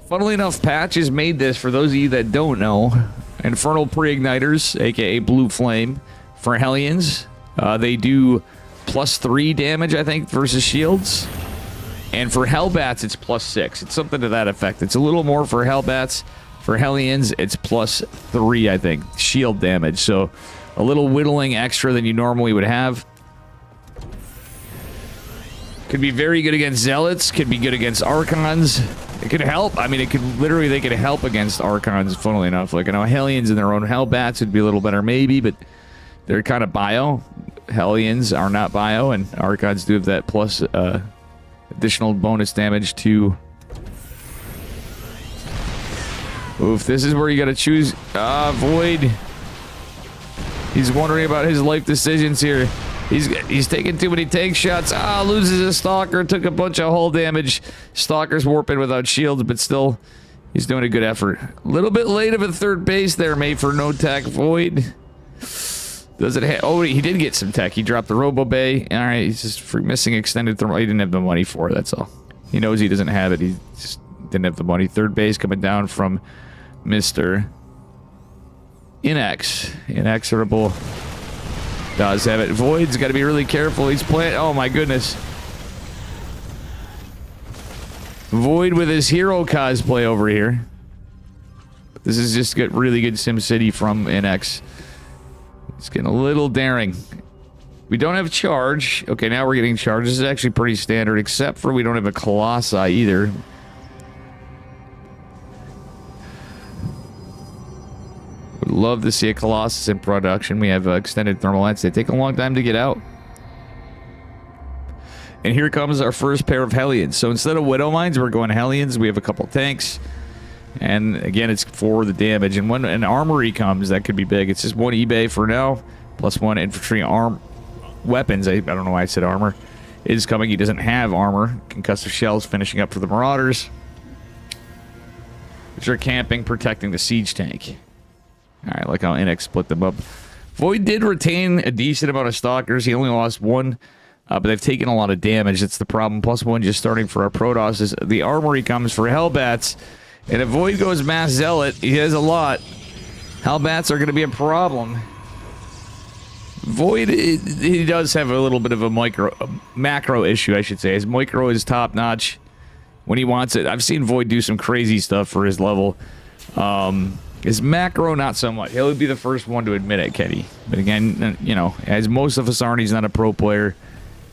funnily enough, Patches made this, for those of you that don't know, Infernal Pre-Igniters, aka Blue Flame, for Hellions. They do +3 damage, I think, versus shields. And for Hellbats, it's +6. It's something to that effect. It's a little more for Hellbats. For Hellions, it's +3, I think, shield damage. So, a little whittling extra than you normally would have. Could be very good against Zealots. Could be good against Archons. It could help. I mean, it could literally, they could help against Archons, funnily enough. Like, I know Hellions and their own Hellbats would be a little better, maybe, but they're kind of bio. Hellions are not bio, and Archons do have that plus additional bonus damage to... Oof, this is where you gotta choose. Void. He's wondering about his life decisions here. He's taking too many tank shots. Loses a Stalker. Took a bunch of hull damage. Stalker's warping without shields, but still, he's doing a good effort. A little bit late of a third base there, mate, for no tech. Void. Does it oh, he did get some tech. He dropped the Robo Bay. Alright, he's just missing extended thermal. He didn't have the money for it, that's all. He knows he doesn't have it. He just didn't have the money. Third base coming down from Mr. Inexorable does have it. Void's got to be really careful. He's playing. Oh my goodness. Void with his hero cosplay over here. This is just good, really good SimCity from Inex. It's getting a little daring. We don't have charge. Okay, now we're getting charge. This is actually pretty standard, except for we don't have a Colossi either. Would love to see a Colossus in production. We have extended thermal lens. They take a long time to get out. And here comes our first pair of Hellions. So instead of Widow Mines, we're going Hellions. We have a couple tanks. And again, it's for the damage. And when an armory comes, that could be big. It's just 1 eBay for now, plus 1 infantry weapons. I don't know why I said armor. Is coming. He doesn't have armor. Concussive shells finishing up for the Marauders, which are camping, protecting the siege tank. Alright, look how Inex split them up. Void did retain a decent amount of Stalkers. He only lost 1, but they've taken a lot of damage. That's the problem. Plus 1 just starting for our Protoss. Is the armory comes for Hellbats. And if Void goes Mass Zealot, he has a lot. Hellbats are going to be a problem. Void, he does have a little bit of a macro issue, I should say. His micro is top notch when he wants it. I've seen Void do some crazy stuff for his level. His macro, not so much. He'll be the first one to admit it, Kenny. But again, you know, as most of us aren't, he's not a pro player.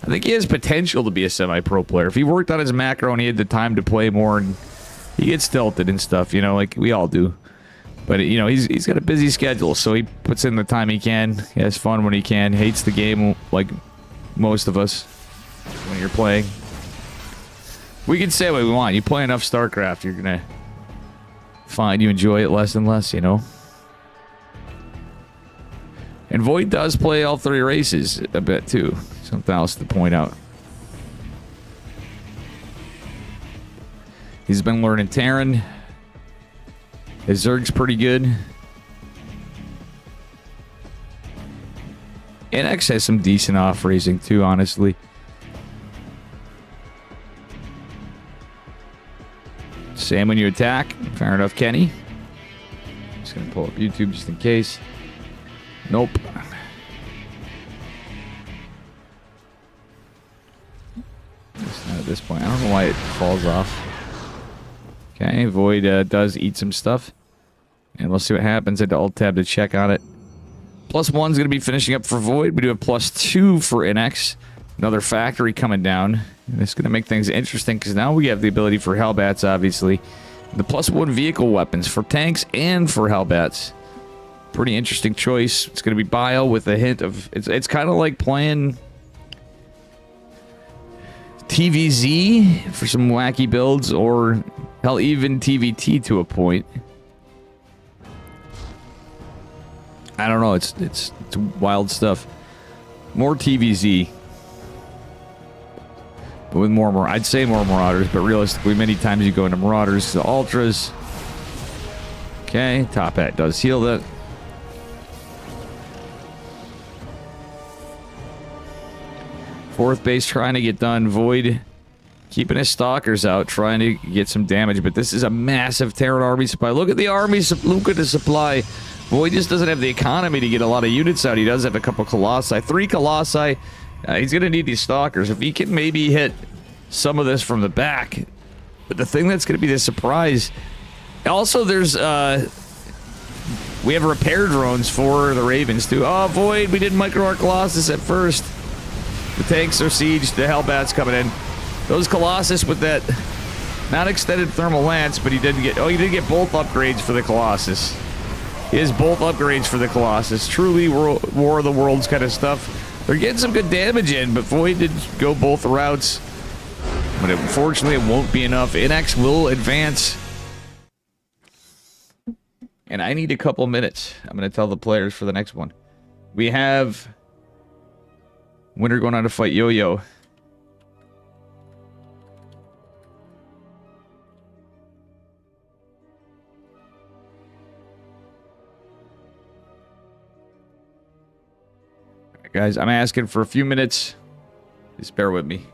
I think he has potential to be a semi-pro player. If he worked on his macro and he had the time to play more, and he gets tilted and stuff, you know, like we all do. But, you know, he's got a busy schedule, so he puts in the time he can. He has fun when he can. Hates the game like most of us when you're playing. We can say what we want. You play enough Starcraft, you're going to find you enjoy it less and less, you know. And Void does play all 3 races a bit, too. Something else to point out. He's been learning Terran. His Zerg's pretty good. NX has some decent off-racing, too, honestly. Same when you attack. Fair enough, Kenny. Just gonna pull up YouTube just in case. Nope. Just not at this point. I don't know why it falls off. Okay, Void does eat some stuff. And we'll see what happens. I had to alt-tab to check on it. +1's going to be finishing up for Void. We do have +2 for NX. Another factory coming down. And it's going to make things interesting because now we have the ability for Hellbats, obviously. The +1 vehicle weapons for tanks and for Hellbats. Pretty interesting choice. It's going to be bio with a hint of... It's kind of like playing TVZ for some wacky builds, or hell, even TVT to a point. I don't know. It's wild stuff. More TVZ, but with more. I'd say more Marauders, but realistically, many times you go into Marauders to Ultras. Okay, top hat does heal that. Fourth base trying to get done. Void keeping his stalkers out, trying to get some damage, but this is a massive Terran army supply. Look at the army. Look at the supply. Void just doesn't have the economy to get a lot of units out. He does have a couple Colossi. 3 Colossi. He's going to need these stalkers. If he can maybe hit some of this from the back. But the thing that's going to be the surprise... Also, there's... we have repair drones for the Ravens, too. Oh, Void, we did micro our Colossus at first. The tanks are sieged. The Hellbats coming in. Those Colossus with that... Not extended thermal lance, but he did get... Oh, he did get both upgrades for the Colossus. He has both upgrades for the Colossus. Truly War of the Worlds kind of stuff. They're getting some good damage in, but Void did go both routes. But unfortunately, it won't be enough. NX will advance. And I need a couple minutes. I'm going to tell the players for the next one. We have... Winter going on to fight Yo-Yo. Guys, I'm asking for a few minutes. Just bear with me.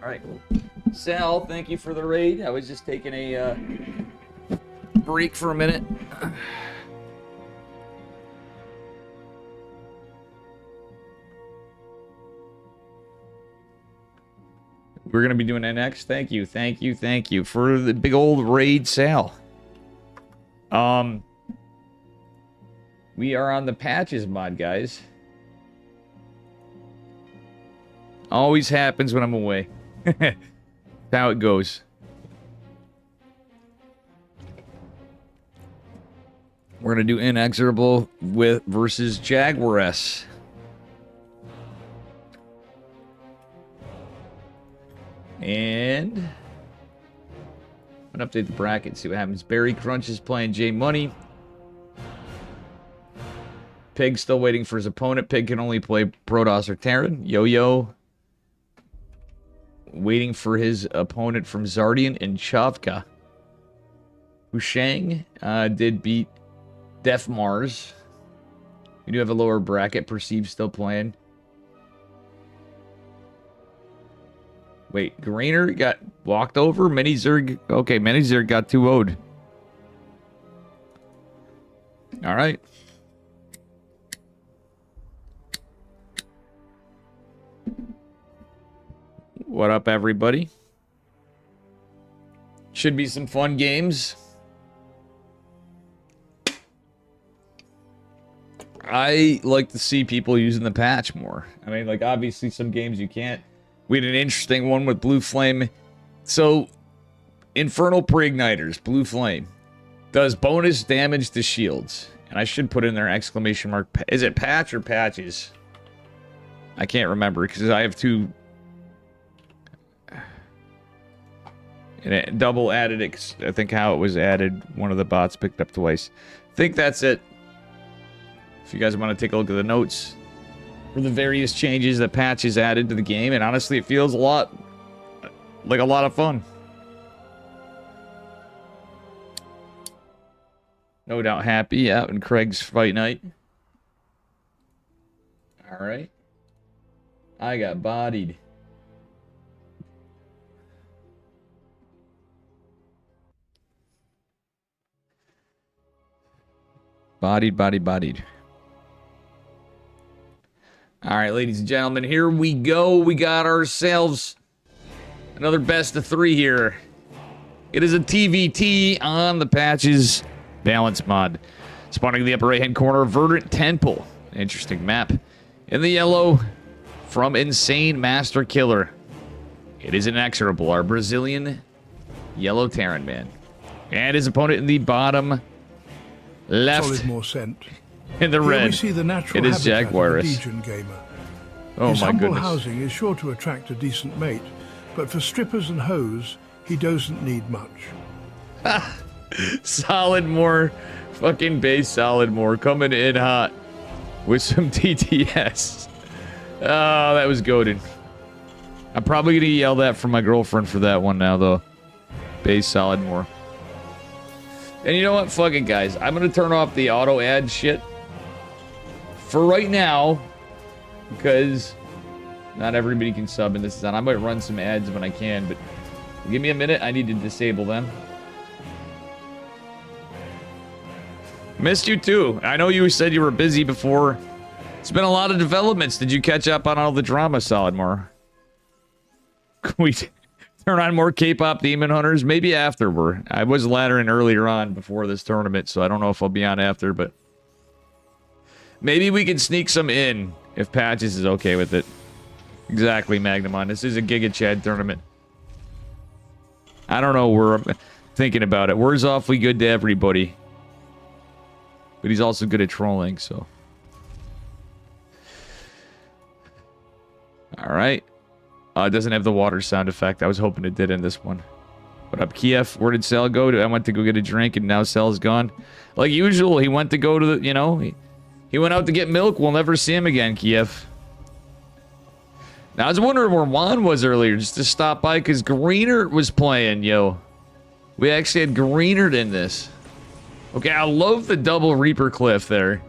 Alright. Sal, thank you for the raid. I was just taking a break for a minute. We're going to be doing NX. Thank you, thank you, thank you for the big old raid, Sal. We are on the Patches mod, guys. Always happens when I'm away. That's how it goes. We're going to do Inexorable versus Jaguar S. And I'm going to update the bracket, see what happens. Barry Crunch is playing J Money. Pig still waiting for his opponent. Pig can only play Protoss or Terran. Yo-Yo waiting for his opponent from Zardian and Chavka. Hushang did beat Def Mars. We do have a lower bracket. Perceive still playing. Wait, Grainer got walked over? Minizerg. Okay, Minizerg got 2-0'd. Alright. What up, everybody? Should be some fun games. I like to see people using the patch more. I mean, like, obviously some games you can't. We had an interesting one with Blue Flame. So, Infernal Pre-Igniters, Blue Flame, does bonus damage to shields. And I should put in there exclamation mark. Is it patch or patches? I can't remember because I have two. And it double added it. I think how it was added, one of the bots picked up twice. I think that's it. If you guys want to take a look at the notes for the various changes that Patches added to the game, and honestly, it feels a lot like a lot of fun. No doubt happy out in Craig's fight night. All right. I got bodied. Bodied. All right, ladies and gentlemen, here we go. We got ourselves another best of 3 here. It is a TVT on the Patches Balance mod. Spawning in the upper right-hand corner, Verdant Temple. Interesting map. In the yellow, from Insane Master Killer. It is Inexorable, our Brazilian yellow Terran man. And his opponent in the bottom left. Solid more scent. In the red, we see the natural it is Jaguaris. Gamer. Oh His my humble goodness. housing is sure to attract a decent mate, but for strippers and hoes, he doesn't need much. Solid more, fucking base solid more coming in hot with some TTS. Oh, that was goated. I'm probably gonna yell that from my girlfriend for that one now, though. Base solid more. And you know what? Fuck it, guys. I'm gonna turn off the auto ad shit for right now because not everybody can sub in this is on. I might run some ads when I can, but give me a minute. I need to disable them. Missed you too. I know you said you were busy before. It's been a lot of developments. Did you catch up on all the drama, Solidmore? Can we turn on more K-pop Demon Hunters? Maybe afterward. I was laddering earlier on before this tournament, so I don't know if I'll be on after, but maybe we can sneak some in if Patches is okay with it. Exactly, Magnamon. This is a Giga Chad tournament. I don't know. We're thinking about it. Word's awfully good to everybody. But he's also good at trolling, so. Alright. It doesn't have the water sound effect. I was hoping it did in this one. What up, Kiev? Where did Sal go? I went to go get a drink, and now Sal's gone. Like usual, he went to go to the, you know, he went out to get milk. We'll never see him again, Kiev. Now, I was wondering where Juan was earlier, just to stop by, because Greenert was playing, yo. We actually had Greenert in this. Okay, I love the double Reaper Cliff there.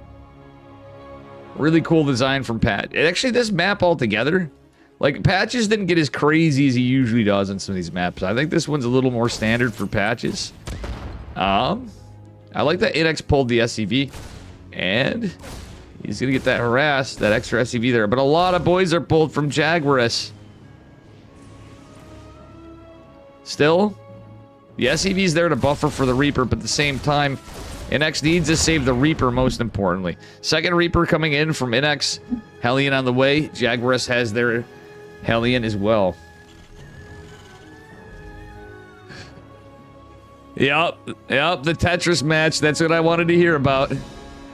Really cool design from Pat. Actually, this map altogether, Like, Patches didn't get as crazy as he usually does on some of these maps. I think this one's a little more standard for Patches. I like that NX pulled the SCV. And he's going to get that harass, that extra SCV there. But a lot of boys are pulled from Jaguarus. Still, the SCV's there to buffer for the Reaper, but at the same time, NX needs to save the Reaper most importantly. Second Reaper coming in from NX. Hellion on the way. Jaguarus has their Hellion as well. Yep, the Tetris match. That's what I wanted to hear about.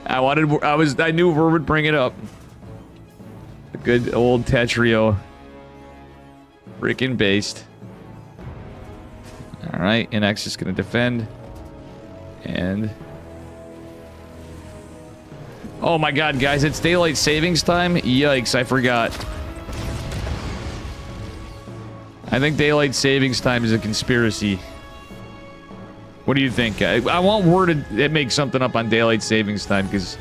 I knew we would bring it up. A good old Tetrio. Freaking based. Alright, NX is gonna defend. And oh my god, guys, it's daylight savings time? Yikes, I forgot. I think daylight savings time is a conspiracy. What do you think? I want word to make something up on daylight savings time, because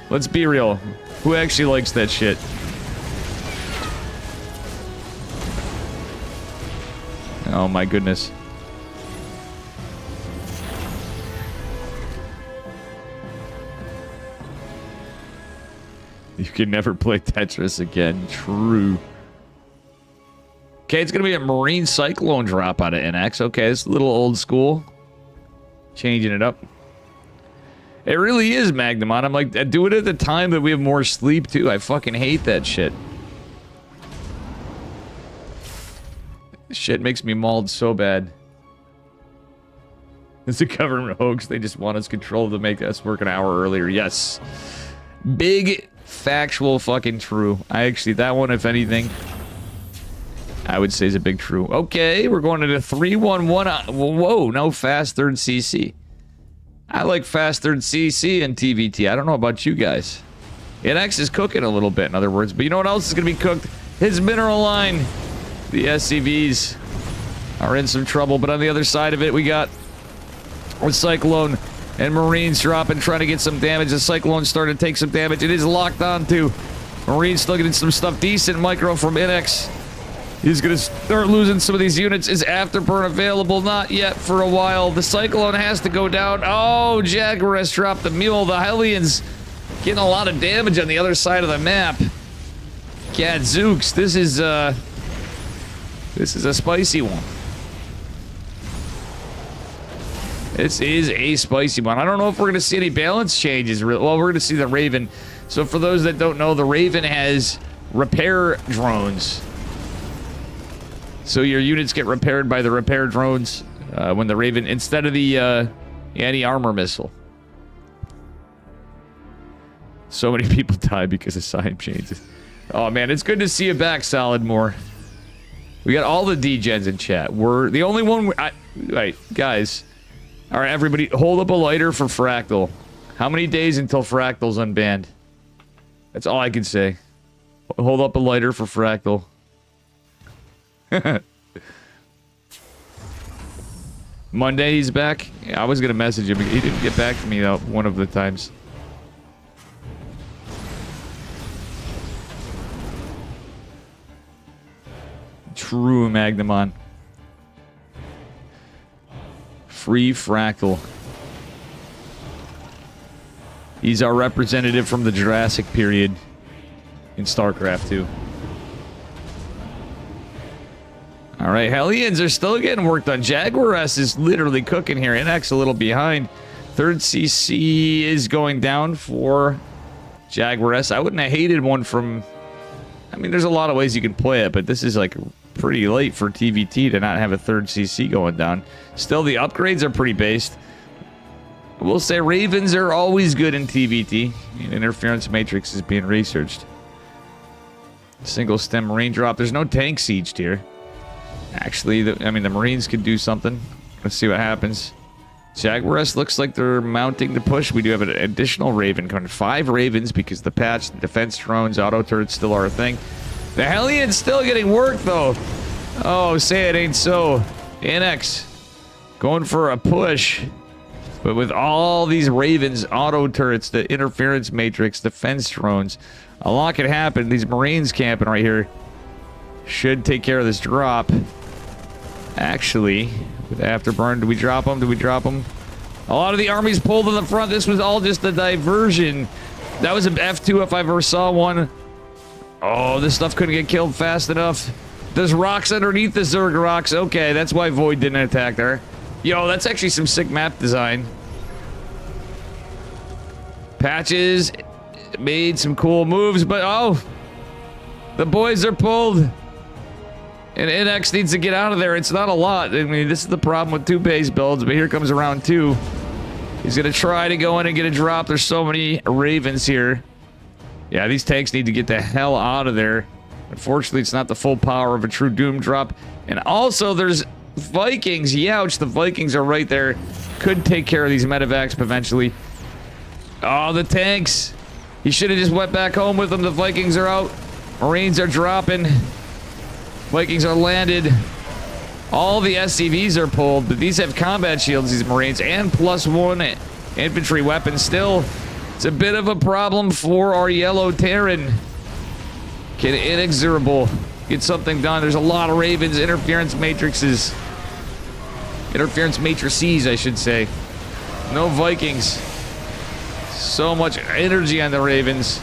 let's be real. Who actually likes that shit? Oh my goodness. You can never play Tetris again. True. Okay, it's going to be a Marine Cyclone drop out of NX. Okay, it's a little old school. Changing it up. It really is, Magnamon. I'm like, do it at the time that we have more sleep, too. I fucking hate that shit. This shit makes me mauled so bad. It's a government hoax. They just want us controlled to make us work an hour earlier. Yes. Big factual fucking true. I actually, that one, if anything, I would say is a big true. Okay, we're going into 3-1-1. Whoa, no fast third CC. I like fast third CC and TVT. I don't know about you guys. NX is cooking a little bit, in other words. But you know what else is going to be cooked? His mineral line. The SCVs are in some trouble. But on the other side of it, we got with Cyclone and Marines dropping, trying to get some damage. The Cyclone starting to take some damage. It is locked on to Marines still getting some stuff. Decent micro from NX. He's going to start losing some of these units. Is Afterburn available? Not yet for a while. The Cyclone has to go down. Oh, Jaguarus dropped the mule. The Hellions getting a lot of damage on the other side of the map. Gadzooks, this is a spicy one. This is a spicy one. I don't know if we're going to see any balance changes. Well, we're going to see the Raven. So for those that don't know, the Raven has repair drones. So your units get repaired by the repair drones when the Raven, instead of the anti-armor missile. So many people die because of sign changes. Oh man, it's good to see you back, Solid More. We got all the D-gens in chat. We're the only one... Right, guys. All right, everybody, hold up a lighter for Fractal. How many days until Fractal's unbanned? That's all I can say. Hold up a lighter for Fractal. Monday, he's back. Yeah, I was going to message him. He didn't get back to me one of the times. True, Magnamon. Free Fractal. He's our representative from the Jurassic period in Starcraft 2. Alright, Hellions are still getting work done. Jaguarus is literally cooking here. NX a little behind. Third CC is going down for Jaguarus. I wouldn't have hated one from... I mean, there's a lot of ways you can play it, but this is like pretty late for TVT to not have a third CC going down. Still, the upgrades are pretty based. We'll say Ravens are always good in TVT. Interference Matrix is being researched. Single stem Marine drop. There's no tank sieged here. Actually, the Marines could do something. Let's see what happens. Jaguarus looks like they're mounting the push. We do have an additional Raven coming. 5 Ravens because the patch, the defense drones, auto turrets still are a thing. The Hellions still getting work, though. Oh, say it ain't so. NX going for a push. But with all these Ravens, auto turrets, the interference matrix, defense drones, a lot could happen. These Marines camping right here. should take care of this drop. Actually, with Afterburn, do we drop them? Do we drop them? A lot of the armies pulled in the front. This was all just a diversion. That was an F2 if I ever saw one. Oh, this stuff couldn't get killed fast enough. There's rocks underneath the Zerg rocks. Okay, that's why Void didn't attack there. Yo, that's actually some sick map design. Patches made some cool moves, but oh, the boys are pulled. And NX needs to get out of there. It's not a lot. I mean, this is the problem with 2 base builds, but here comes round 2. He's going to try to go in and get a drop. There's so many Ravens here. Yeah, these tanks need to get the hell out of there. Unfortunately, it's not the full power of a true Doom drop. And also, there's Vikings. Youch, the Vikings are right there. Could take care of these medevacs eventually. Oh, the tanks. He should have just went back home with them. The Vikings are out. Marines are dropping. Vikings are landed. All the SCVs are pulled, but these have combat shields, these Marines, and +1 infantry weapons. Still, it's a bit of a problem for our yellow Terran. Can Inexorable get something done? There's a lot of Ravens, interference matrices. Interference matrices, I should say. No Vikings. So much energy on the Ravens.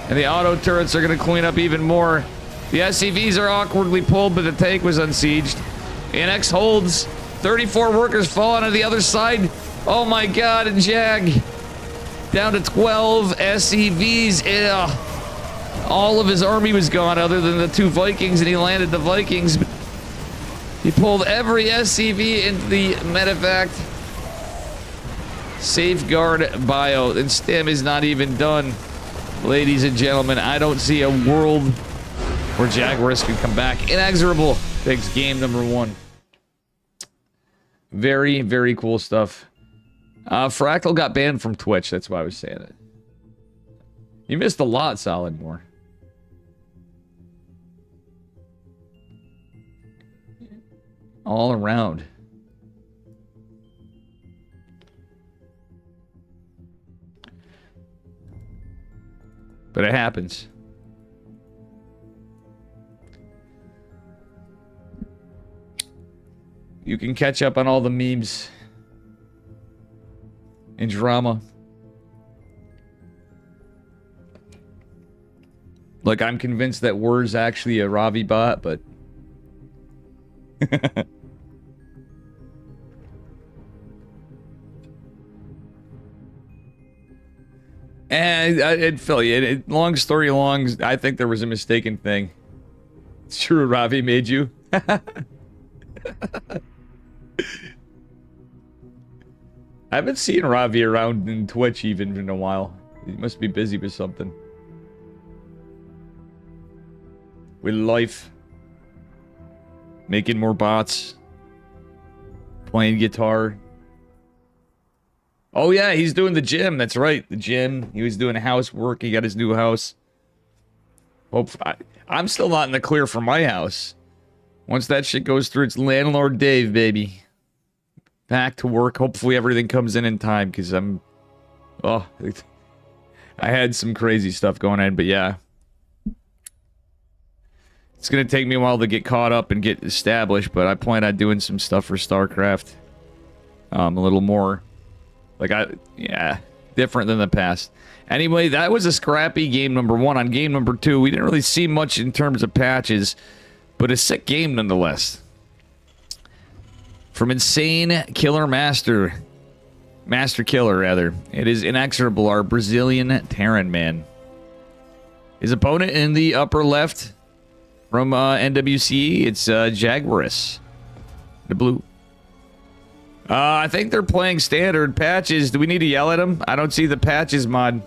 And the auto turrets are going to clean up even more. The SCVs are awkwardly pulled, but the tank was unsieged. NX holds. 34 workers fall onto the other side. Oh my god, and Jag. Down to 12 SCVs. Ugh. All of his army was gone other than the 2 Vikings, and he landed the Vikings. He pulled every SCV into the medevac. Safeguard bio. And STEM is not even done. Ladies and gentlemen, I don't see a world where Jaguars can come back. Inexorable takes game number 1. Very, very cool stuff. Fractal got banned from Twitch. That's why I was saying it. You missed a lot, Solidmore. All around. But it happens. You can catch up on all the memes and drama. Like, I'm convinced that Wur's actually a Ravi bot, but... And I'd fill you. Long story long, I think there was a mistaken thing. It's true, Ravi made you. I haven't seen Ravi around in Twitch even in a while. He must be busy with something. With life. Making more bots. Playing guitar. Oh yeah, he's doing the gym. That's right, the gym. He was doing housework. He got his new house. I'm still not in the clear for my house. Once that shit goes through, it's Landlord Dave, baby. Back to work. Hopefully everything comes in time, because I'm... Oh, I had some crazy stuff going on, but yeah. It's going to take me a while to get caught up and get established, but I plan on doing some stuff for Starcraft. A little more... yeah, different than the past. Anyway, that was a scrappy game number 1. On game number 2, we didn't really see much in terms of patches, but a sick game nonetheless. From Insane Killer Master Killer, rather. It is Inexorable, our Brazilian Terran man. His opponent in the upper left from NWC, it's Jaguarus. The blue. I think they're playing standard. Patches, do we need to yell at him? I don't see the Patches mod.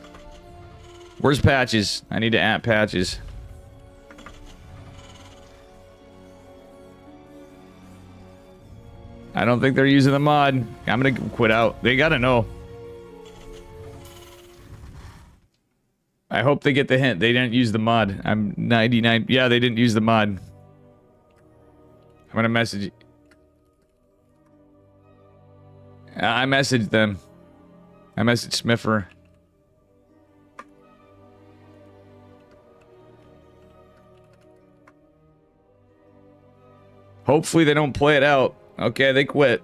Where's Patches? I need to add Patches. I don't think they're using the mod. I'm gonna quit out. They gotta know. I hope they get the hint. They didn't use the mod. I'm 99. Yeah, they didn't use the mod. I'm gonna message... I messaged them. I messaged Smiffer. Hopefully they don't play it out. Okay, they quit.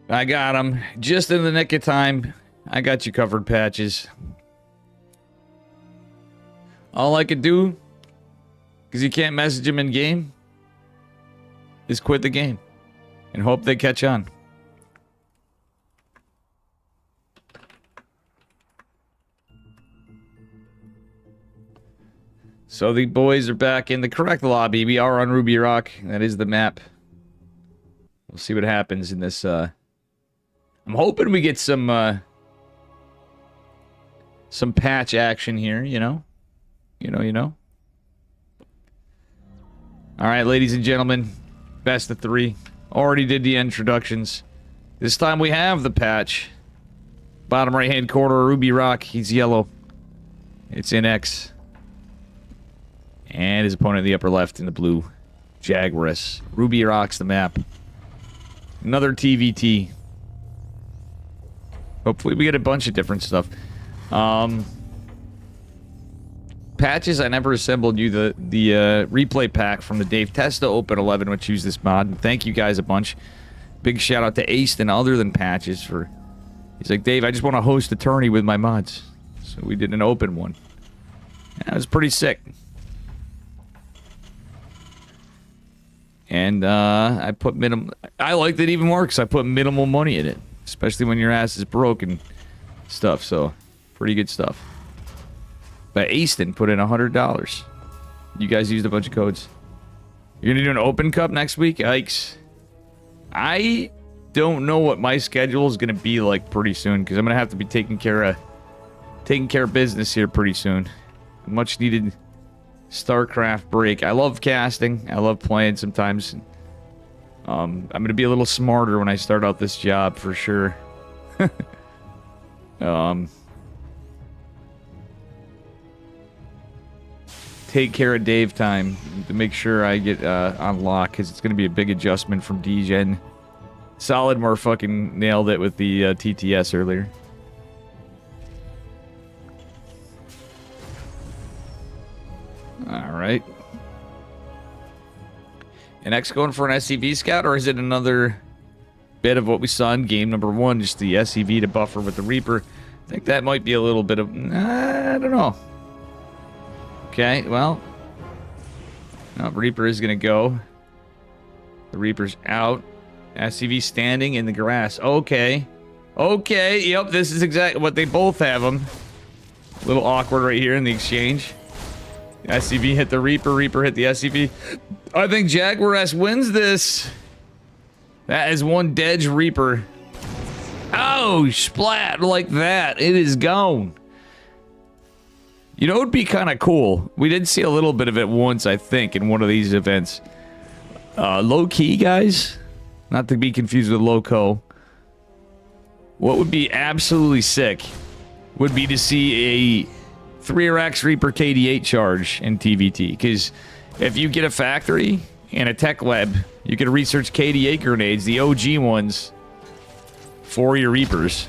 I got him. Just in the nick of time. I got you covered, Patches. All I could do, because you can't message him in game, is quit the game and hope they catch on. So the boys are back in the correct lobby. We are on Ruby Rock. That is the map. We'll see what happens in this. I'm hoping we get some patch action here, you know? You know. All right, ladies and gentlemen, best of 3. Already did the introductions. This time we have the patch. Bottom right-hand corner, Ruby Rock. He's yellow. It's in X. And his opponent in the upper left in the blue. Jaguarus. Ruby Rock's the map. Another TVT. Hopefully we get a bunch of different stuff. Patches, I never assembled you the replay pack from the Dave Testa Open 11, which used this mod. And thank you guys a bunch. Big shout out to Aston, other than Patches, for... He's like, Dave, I just want to host a tourney with my mods. So we did an open one. That was pretty sick. And I put I liked it even more because I put minimal money in it. Especially when your ass is broke and stuff. So, pretty good stuff. But Aston put in $100. You guys used a bunch of codes. You're going to do an open cup next week? Yikes. I don't know what my schedule is going to be like pretty soon. Because I'm going to have to be taking care of business here pretty soon. Much needed Starcraft break. I love casting. I love playing sometimes. I'm going to be a little smarter when I start out this job for sure. Take care of Dave time to make sure I get on lock, because it's going to be a big adjustment from DGen. Solidmore fucking nailed it with the TTS earlier. Alright. And X going for an SCV scout, or is it another bit of what we saw in game number 1, just the SCV to buffer with the Reaper? I think that might be a little bit of... I don't know. Okay, well... No, Reaper is going to go. The Reaper's out. SCV standing in the grass. Okay. Okay, yep, this is exactly what they both have them. A little awkward right here in the exchange. SCV hit the Reaper, Reaper hit the SCV. I think Jaguarus wins this. That is one Dedge Reaper. Oh, splat like that. It is gone. You know, it would be kind of cool. We did see a little bit of it once, I think, in one of these events. Low-key, guys. Not to be confused with low-co. What would be absolutely sick would be to see a 3RX Reaper KD8 charge in TVT. Because if you get a factory and a tech lab, you can research KD8 grenades, the OG ones, for your Reapers.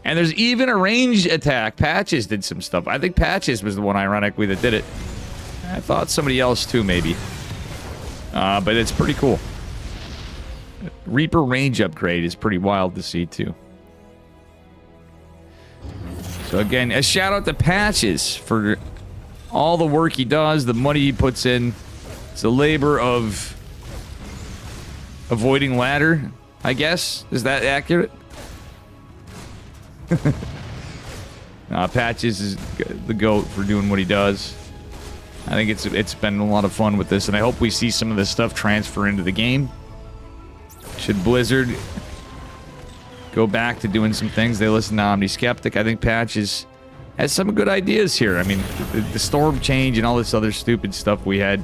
And there's even a ranged attack. Patches did some stuff. I think Patches was the one, ironically, that did it. I thought somebody else, too, maybe. But it's pretty cool. Reaper range upgrade is pretty wild to see, too. So, again, a shout-out to Patches for all the work he does, the money he puts in. It's the labor of avoiding ladder, I guess. Is that accurate? Patches is the GOAT for doing what he does. I think it's been a lot of fun with this, and I hope we see some of this stuff transfer into the game. Should Blizzard go back to doing some things, they listen to Omni Skeptic. I think Patches has some good ideas here. I mean, the storm change and all this other stupid stuff we had.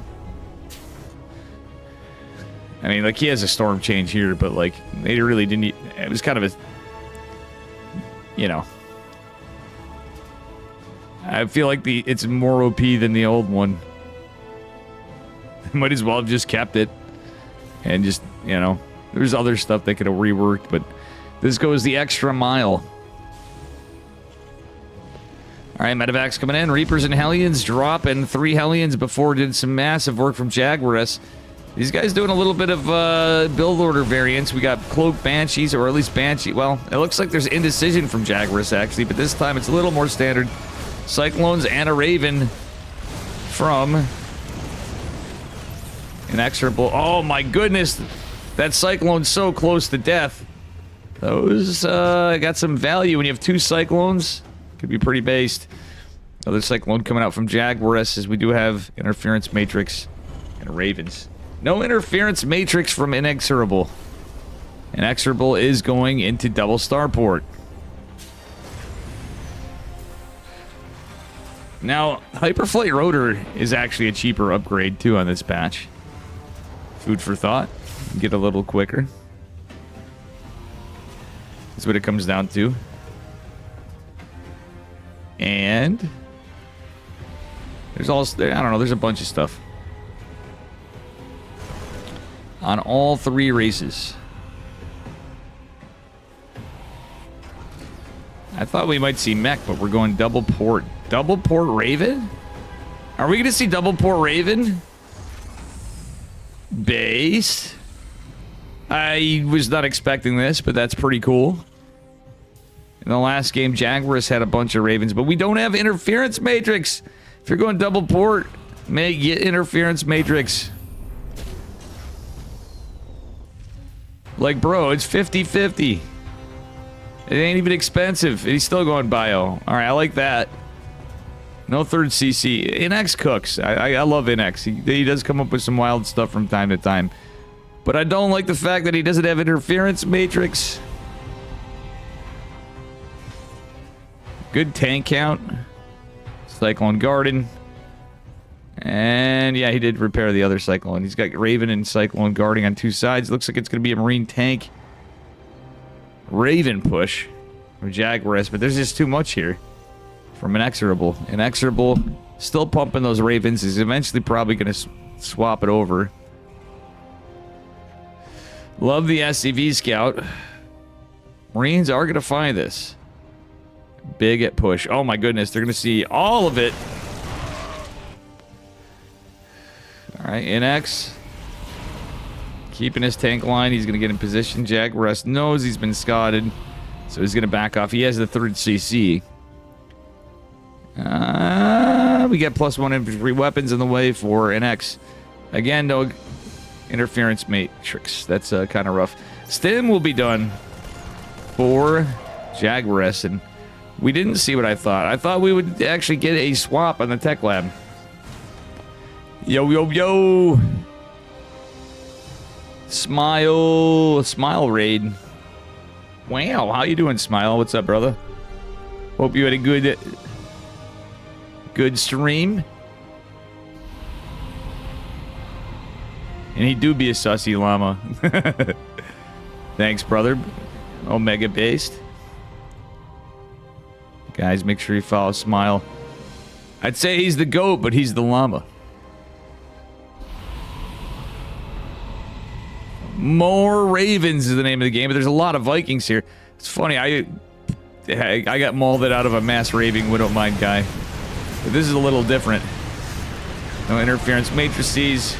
I mean, like, he has a storm change here, but, like, they really didn't... It was kind of a... You know. I feel like it's more OP than the old one. Might as well have just kept it. And just, you know, there's other stuff they could have reworked, but this goes the extra mile. All right, medevacs coming in. Reapers and Hellions dropping. 3 Hellions before did some massive work from Jaguarus. These guys doing a little bit of build order variance. We got Cloak Banshees, or at least Banshee. Well, it looks like there's indecision from Jaguarus, actually, but this time it's a little more standard. Cyclones and a Raven from Inexorable. Oh, my goodness. That Cyclone's so close to death. Those got some value when you have 2 Cyclones. Could be pretty based. Another Cyclone coming out from Jaguarus, as we do have Interference Matrix and Ravens. No Interference Matrix from Inexorable. Inexorable is going into double starport. Now, Hyperflight Rotor is actually a cheaper upgrade, too, on this patch. Food for thought. Get a little quicker. That's what it comes down to. And there's also, I don't know, there's a bunch of stuff on all 3 races. I thought we might see mech, but we're going double port. Double port Raven? Are we going to see double port Raven? Base? I was not expecting this, but that's pretty cool. In the last game, Jaguarus had a bunch of Ravens, but we don't have Interference Matrix. If you're going double port, get Interference Matrix. Like, bro, it's 50-50. It ain't even expensive. He's still going bio. All right, I like that. No third CC. Inex cooks. I love Inex. He does come up with some wild stuff from time to time. But I don't like the fact that he doesn't have Interference Matrix. Good tank count. Cyclone Garden. And yeah, he did repair the other Cyclone. He's got Raven and Cyclone guarding on 2 sides. Looks like it's going to be a Marine tank. Raven push from Jaguarus, but there's just too much here from Inexorable. Inexorable still pumping those Ravens. He's eventually probably going to swap it over. Love the SCV Scout. Marines are going to find this. Big at push. Oh my goodness, they're going to see all of it. All right, NX. Keeping his tank line. He's going to get in position. Jaguarus knows he's been scotted, so he's going to back off. He has the 3rd CC. We get +1 infantry weapons in the way for NX. Again, no Interference Matrix. That's kind of rough. Stim will be done for Jaguarus, and we didn't see what I thought. I thought we would actually get a swap on the tech lab. Yo, yo, yo. Smile raid. Wow, how you doing, Smile? What's up, brother? Hope you had a good stream. And he do be a sussy llama. Thanks, brother. Omega based. Guys, make sure you follow Smile. I'd say he's the GOAT, but he's the llama. More Ravens is the name of the game, but there's a lot of Vikings here. It's funny, I got molded out of a mass raving Widowmine guy. But this is a little different. No interference matrices.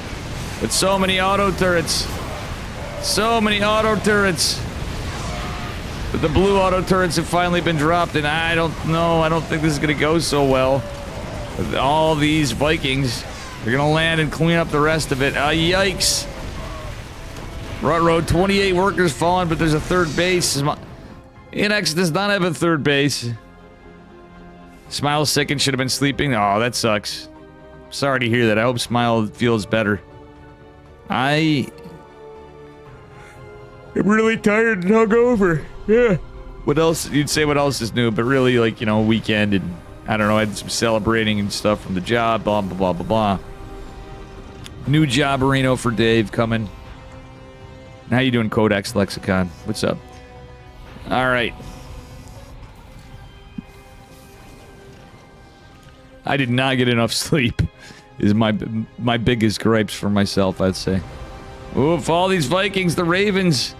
But so many auto turrets. So many auto turrets. But the blue auto turrets have finally been dropped, and I don't know. I don't think this is going to go so well. With all these Vikings, they're going to land and clean up the rest of it. Yikes. Rut Road, 28 workers fallen, but there's a 3rd base. NX does not have a 3rd base. Smile sick and should have been sleeping. Oh, that sucks. Sorry to hear that. I hope Smile feels better. I am really tired and hungover. Yeah. What else? You'd say what else is new, but really, like, you know, weekend and I don't know, I had some celebrating and stuff from the job, blah, blah, blah, blah, blah. New Jobberino for Dave coming. How you doing, Codex Lexicon? What's up? All right. I did not get enough sleep. is my biggest gripes for myself, I'd say. Oof, all these Vikings, the Ravens,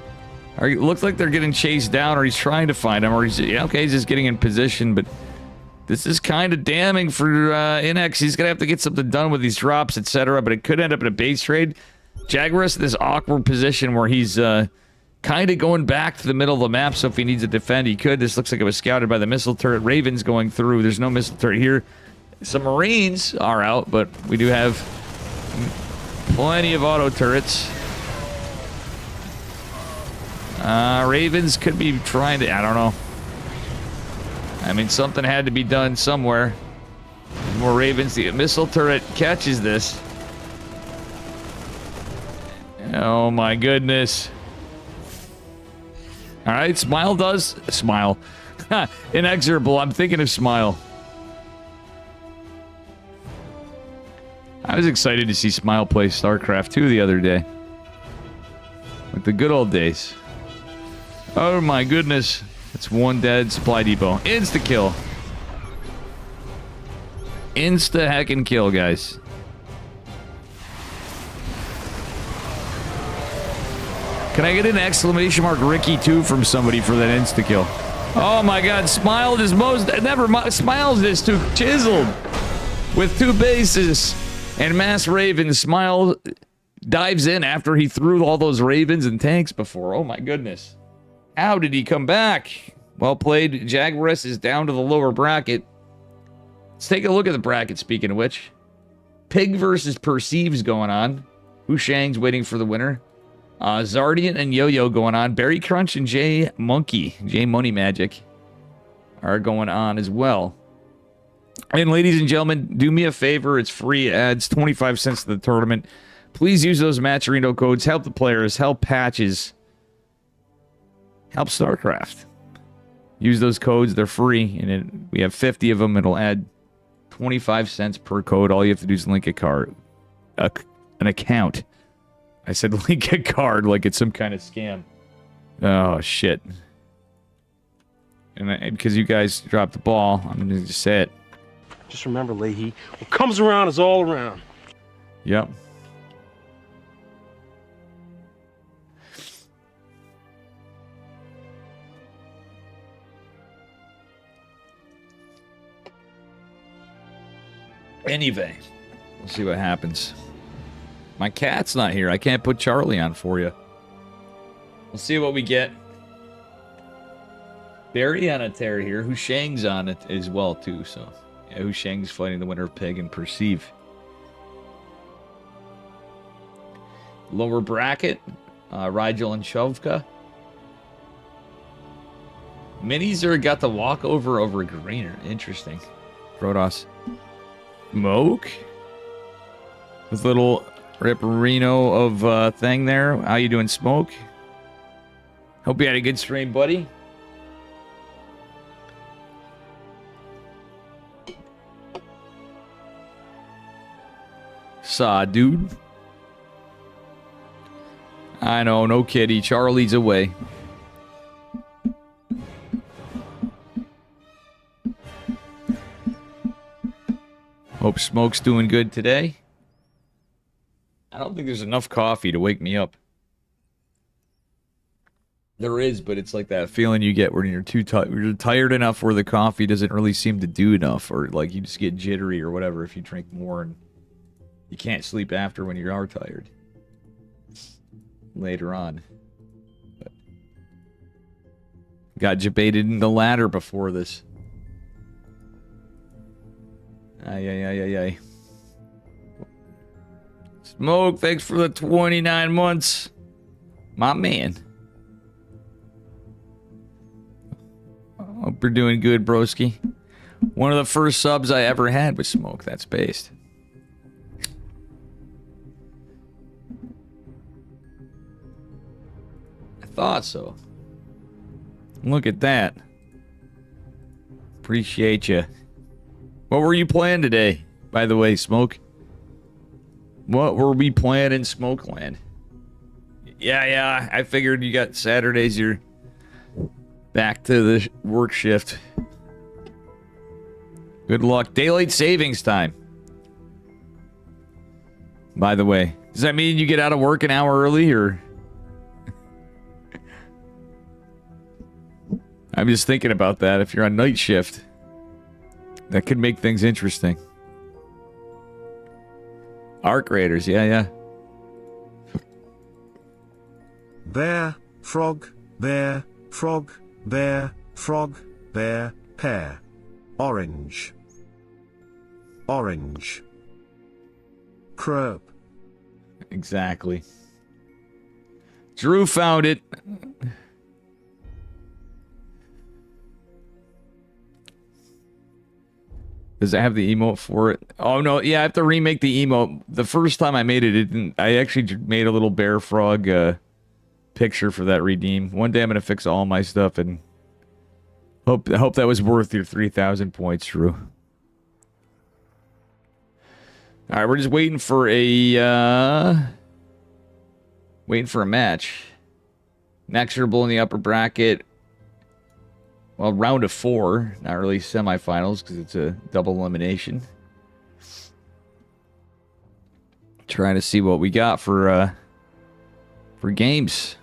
looks like they're getting chased down, or he's trying to find them, or he's just getting in position, but this is kind of damning for Inex. He's going to have to get something done with these drops, etc., but it could end up in a base trade. Jaguar's in this awkward position where he's kind of going back to the middle of the map, so if he needs to defend, he could. This looks like it was scouted by the missile turret. Ravens going through. There's no missile turret here. Some Marines are out, but we do have plenty of auto turrets. Ravens could be trying to... I don't know. I mean, something had to be done somewhere. More Ravens. The missile turret catches this. Oh, my goodness. All right, Smile does... Smile. Inexorable. I'm thinking of Smile. I was excited to see Smile play Starcraft 2 the other day. Like the good old days. Oh my goodness. It's one dead supply depot. Insta-kill. Insta-heckin' kill, guys. Can I get an exclamation mark Ricky 2 from somebody for that insta-kill? Oh my god, Smile is Smile's just too chiseled. With 2 bases and mass Ravens, Smile dives in after he threw all those Ravens and tanks before. Oh my goodness. How did he come back? Well played. Jaguarus is down to the lower bracket. Let's take a look at the bracket, speaking of which. Pig versus Perceives going on. Hu Shang's waiting for the winner. Zardian and Yo-Yo going on. Berry Crunch and J Money Magic are going on as well. And ladies and gentlemen, do me a favor. It's free. It adds 25 cents to the tournament. Please use those Matcherino codes. Help the players. Help Patches. Help StarCraft. Use those codes. They're free. And we have 50 of them. It'll add 25 cents per code. All you have to do is link a card. An account. I said link a card like it's some kind of scam. Oh, shit. And because you guys dropped the ball, I'm going to just say it. Just remember, Leahy, what comes around is all around. Yep. Anyway, we'll see what happens. My cat's not here. I can't put Charlie on for you. We'll see what we get. Barry on a tear here. Hu Shang's on it as well, too. So, yeah, Hu Shang's fighting the winner of Pig and Perceive. Lower bracket. Rigel and Shovka. Minis are got the walkover over Greener. Interesting. Protoss. Smoke. This little Ripperino of thing there. How you doing, Smoke? Hope you had a good stream, buddy. Saw, dude. I know, no kitty. Charlie's away. Hope Smoke's doing good today. I don't think there's enough coffee to wake me up. There is, but it's like that feeling you get when you're you're tired enough where the coffee doesn't really seem to do enough, or like you just get jittery or whatever if you drink more and you can't sleep after when you are tired. Later on. But got debated in the ladder before this. Ay. Smoke, thanks for the 29 months. My man. Hope you're doing good, broski. One of the first subs I ever had with Smoke. That's based. I thought so. Look at that. Appreciate you. What were you playing today, by the way, Smoke? What were we playing in Smokeland? Yeah, I figured you got Saturdays, you're back to the work shift. Good luck. Daylight savings time. By the way, does that mean you get out of work an hour early, or? I'm just thinking about that. If you're on night shift, that could make things interesting. Arc Raiders, yeah. Bear, frog, bear, frog, bear, frog, bear, pear. Orange. Orange. Crop. Exactly. Drew found it. Does it have the emote for it? Oh, no. Yeah, I have to remake the emote. The first time I made it, it didn't. I actually made a little bear frog picture for that redeem. One day I'm going to fix all my stuff and hope that was worth your 3,000 points, Drew. All right, we're just waiting for a match. Inexorable in the upper bracket. Well, round of 4, not really semifinals because it's a double elimination. Trying to see what we got for games.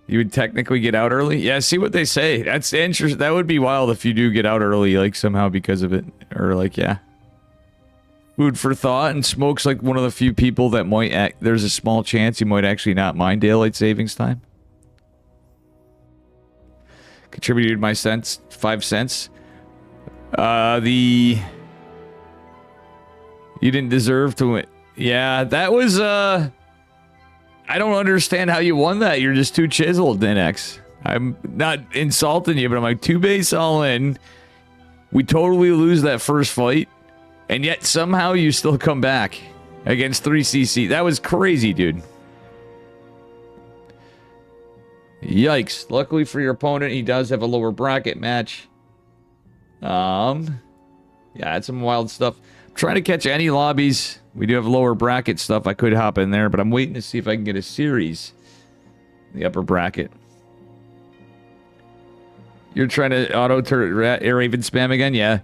You would technically get out early? Yeah, see what they say. That's interesting. That would be wild if you do get out early, like, somehow because of it. Or, like, yeah. Food for thought, and Smoke's like one of the few people that might there's a small chance he might actually not mind daylight savings time. Contributed my 5 cents. You didn't deserve to win. Yeah, that was I don't understand how you won that. You're just too chiseled, NX. I'm not insulting you, but I'm like 2 base all in. We totally lose that first fight. And yet, somehow, you still come back against 3CC. That was crazy, dude. Yikes. Luckily for your opponent, he does have a lower bracket match. Yeah, it's some wild stuff. I'm trying to catch any lobbies. We do have lower bracket stuff. I could hop in there, but I'm waiting to see if I can get a series in the upper bracket. You're trying to air Raven spam again? Yeah.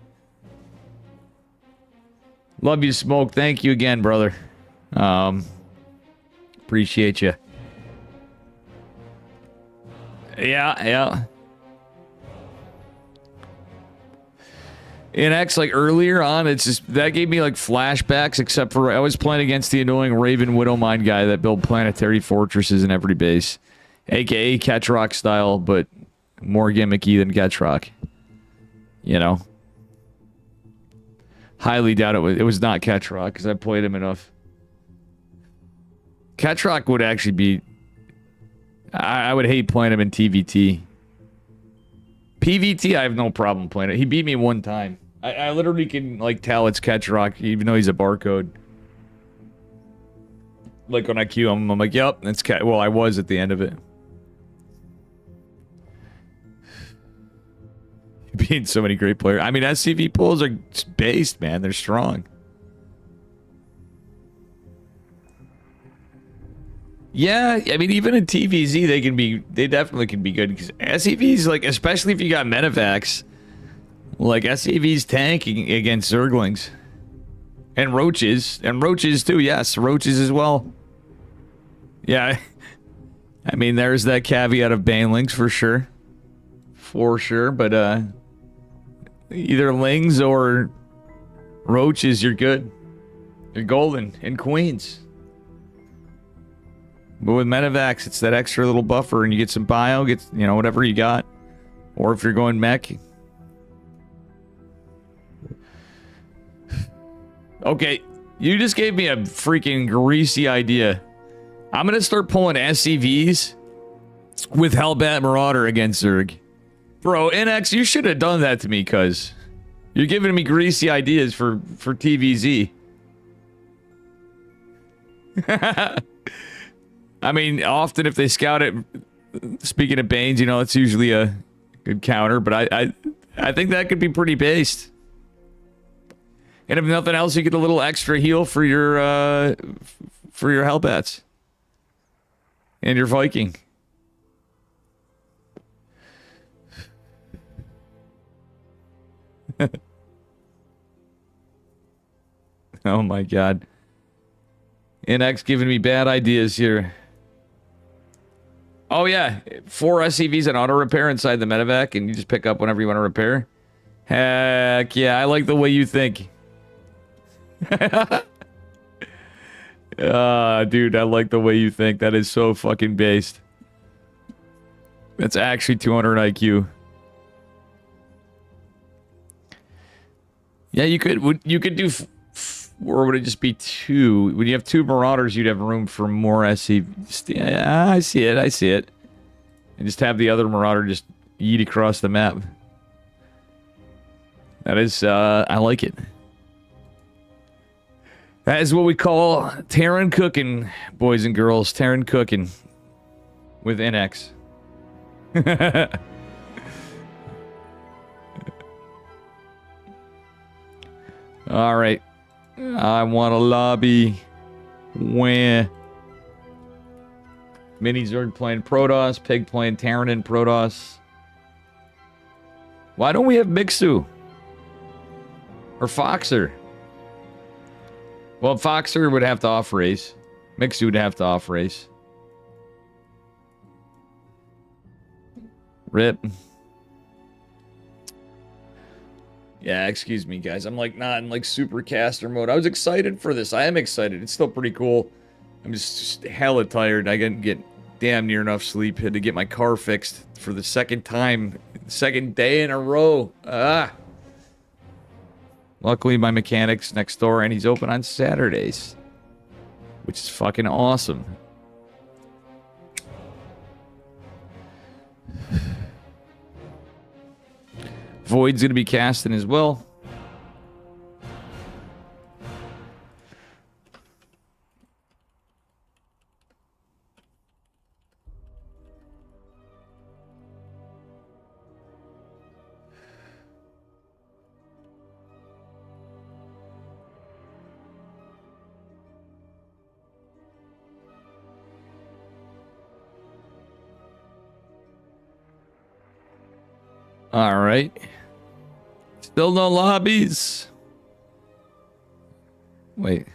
Love you, Smoke. Thank you again, brother. Appreciate you. Yeah. In X, like earlier on, it's just that gave me like flashbacks, except for I was playing against the annoying Raven Widowmine guy that built planetary fortresses in every base, aka Ketrock style, but more gimmicky than Ketrock. You know. Highly doubt it was not Ketrock, because I played him enough. Ketrock would actually be... I would hate playing him in TVT. PVT, I have no problem playing it. He beat me one time. I literally can, like, tell it's Ketrock, even though he's a barcode. Like, when I queue him, I'm like, yep, that's Ket... Well, I was at the end of it. Being so many great players. I mean, SCV pools are based, man. They're strong. Yeah, I mean, even in TVZ, they definitely can be good. Because SCVs, like, especially if you got Medivacs, like, SCVs tanking against Zerglings. And Roaches. And Roaches, too, yes. Roaches as well. Yeah. I mean, there's that caveat of Banelings for sure. For sure, but, either Lings or Roaches, you're good. You're golden. And Queens. But with Medivacs, it's that extra little buffer, and you get some bio, get, you know, whatever you got. Or if you're going mech. Okay, you just gave me a freaking greasy idea. I'm gonna start pulling SCVs with Hellbat Marauder against Zerg. Bro, NX, you should have done that to me, cuz you're giving me greasy ideas for TVZ. I mean, often if they scout it, speaking of Banes, you know, it's usually a good counter, but I think that could be pretty based. And if nothing else, you get a little extra heal for your Hellbats. And your Viking. Oh my god. NX giving me bad ideas here. Oh yeah, 4 SCVs and auto repair inside the medevac, and you just pick up whenever you want to repair. Heck yeah, I like the way you think. Dude, I like the way you think. That is so fucking based. That's actually 200 IQ. Yeah, you could do, or would it just be 2? When you have 2 Marauders, you'd have room for more SCVs. Yeah, I see it. I see it. And just have the other Marauder just yeet across the map. That is, I like it. That is what we call Terran cooking, boys and girls. Terran cooking with NX. All right. I want a lobby. Where? Mini Zord playing Protoss, Pig playing Terran and Protoss. Why don't we have Mixu? Or Foxer? Well, Foxer would have to off race. Mixu would have to off race. Rip. Yeah, excuse me, guys. I'm like not in like super caster mode. I was excited for this. I am excited. It's still pretty cool. I'm just hella tired. I didn't get damn near enough sleep. Had to get my car fixed for the second time, second day in a row. Luckily, my mechanic's next door, and he's open on Saturdays, which is fucking awesome. Void's gonna be casting as well. All right. Still no lobbies. Wait.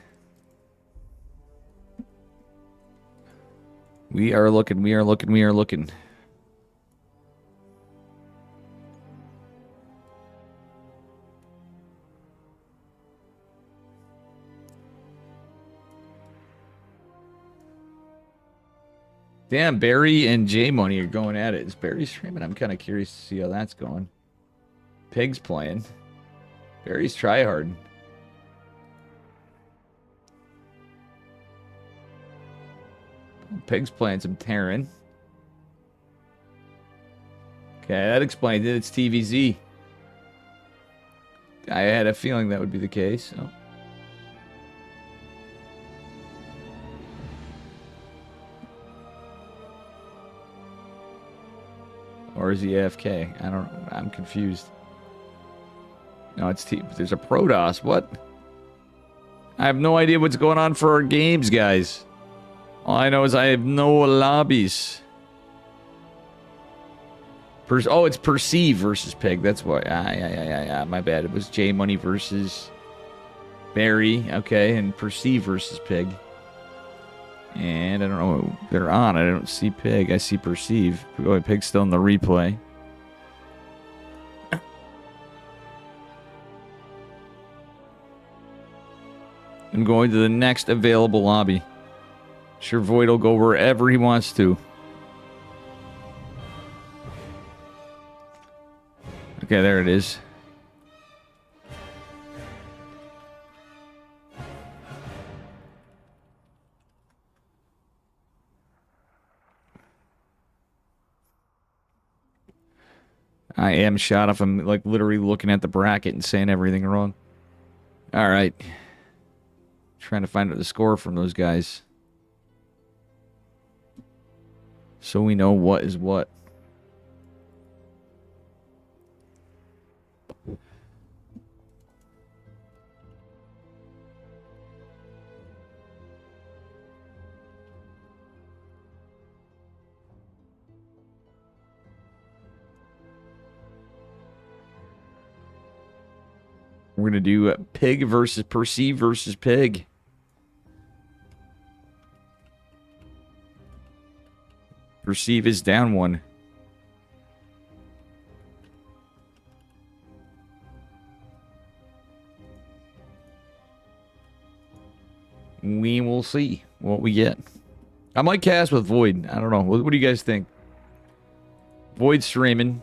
We are looking. Damn, Barry and J Money are going at it. Is Barry streaming? I'm kind of curious to see how that's going. Pig's playing. Barry's tryhard. Pig's playing some Terran. Okay, that explains it. It's TVZ. I had a feeling that would be the case, so. Or is he AFK? I don't know. I'm confused. No, it's there's a Protoss. What? I have no idea what's going on for our games, guys. All I know is I have no lobbies. Oh, it's Perceive versus Pig. That's why. Yeah. My bad. It was J Money versus Barry. Okay, and Perceive versus Pig. And I don't know what they're on. I don't see Pig. I see Perceive. Oh, Pig's still in the replay. I'm going to the next available lobby. Sure, Void will go wherever he wants to. Okay, there it is. I am shot if I'm like literally looking at the bracket and saying everything wrong. All right. Trying to find out the score from those guys. So we know what is what. We're going to do Pig versus Perceive versus Pig. Perceive is down one. We will see what we get. I might cast with Void. I don't know. What do you guys think? Void streaming.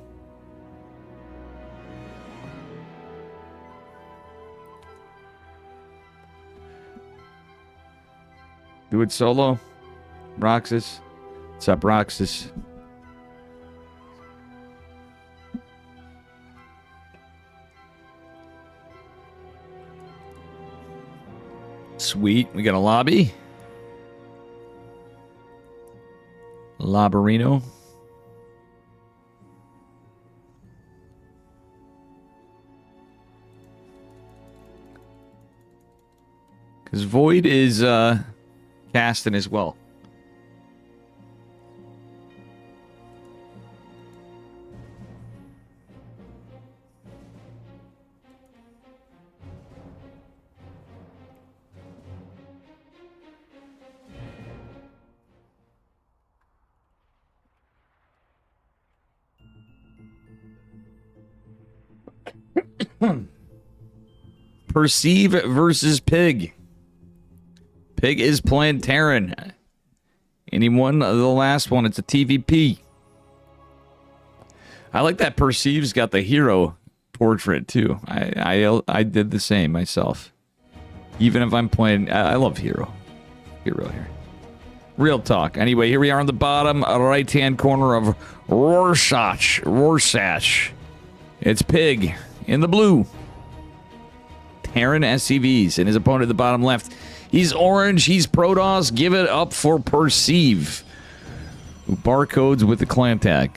Do it solo. Roxas. What's up, Roxas? Sweet. We got a lobby. Matcherino. Because Void is casting as well. Perceive versus Pig. Pig is playing Terran. And he won the last one. It's a TVP. I like that Perceive's got the hero portrait too. I did the same myself. Even if I'm playing, I love hero. Hero here. Real talk. Anyway, here we are on the bottom right-hand corner of Rorschach. It's Pig in the blue. Terran SCVs. And his opponent at the bottom left. He's orange. He's Protoss. Give it up for Perceive. Barcodes with the clan tag.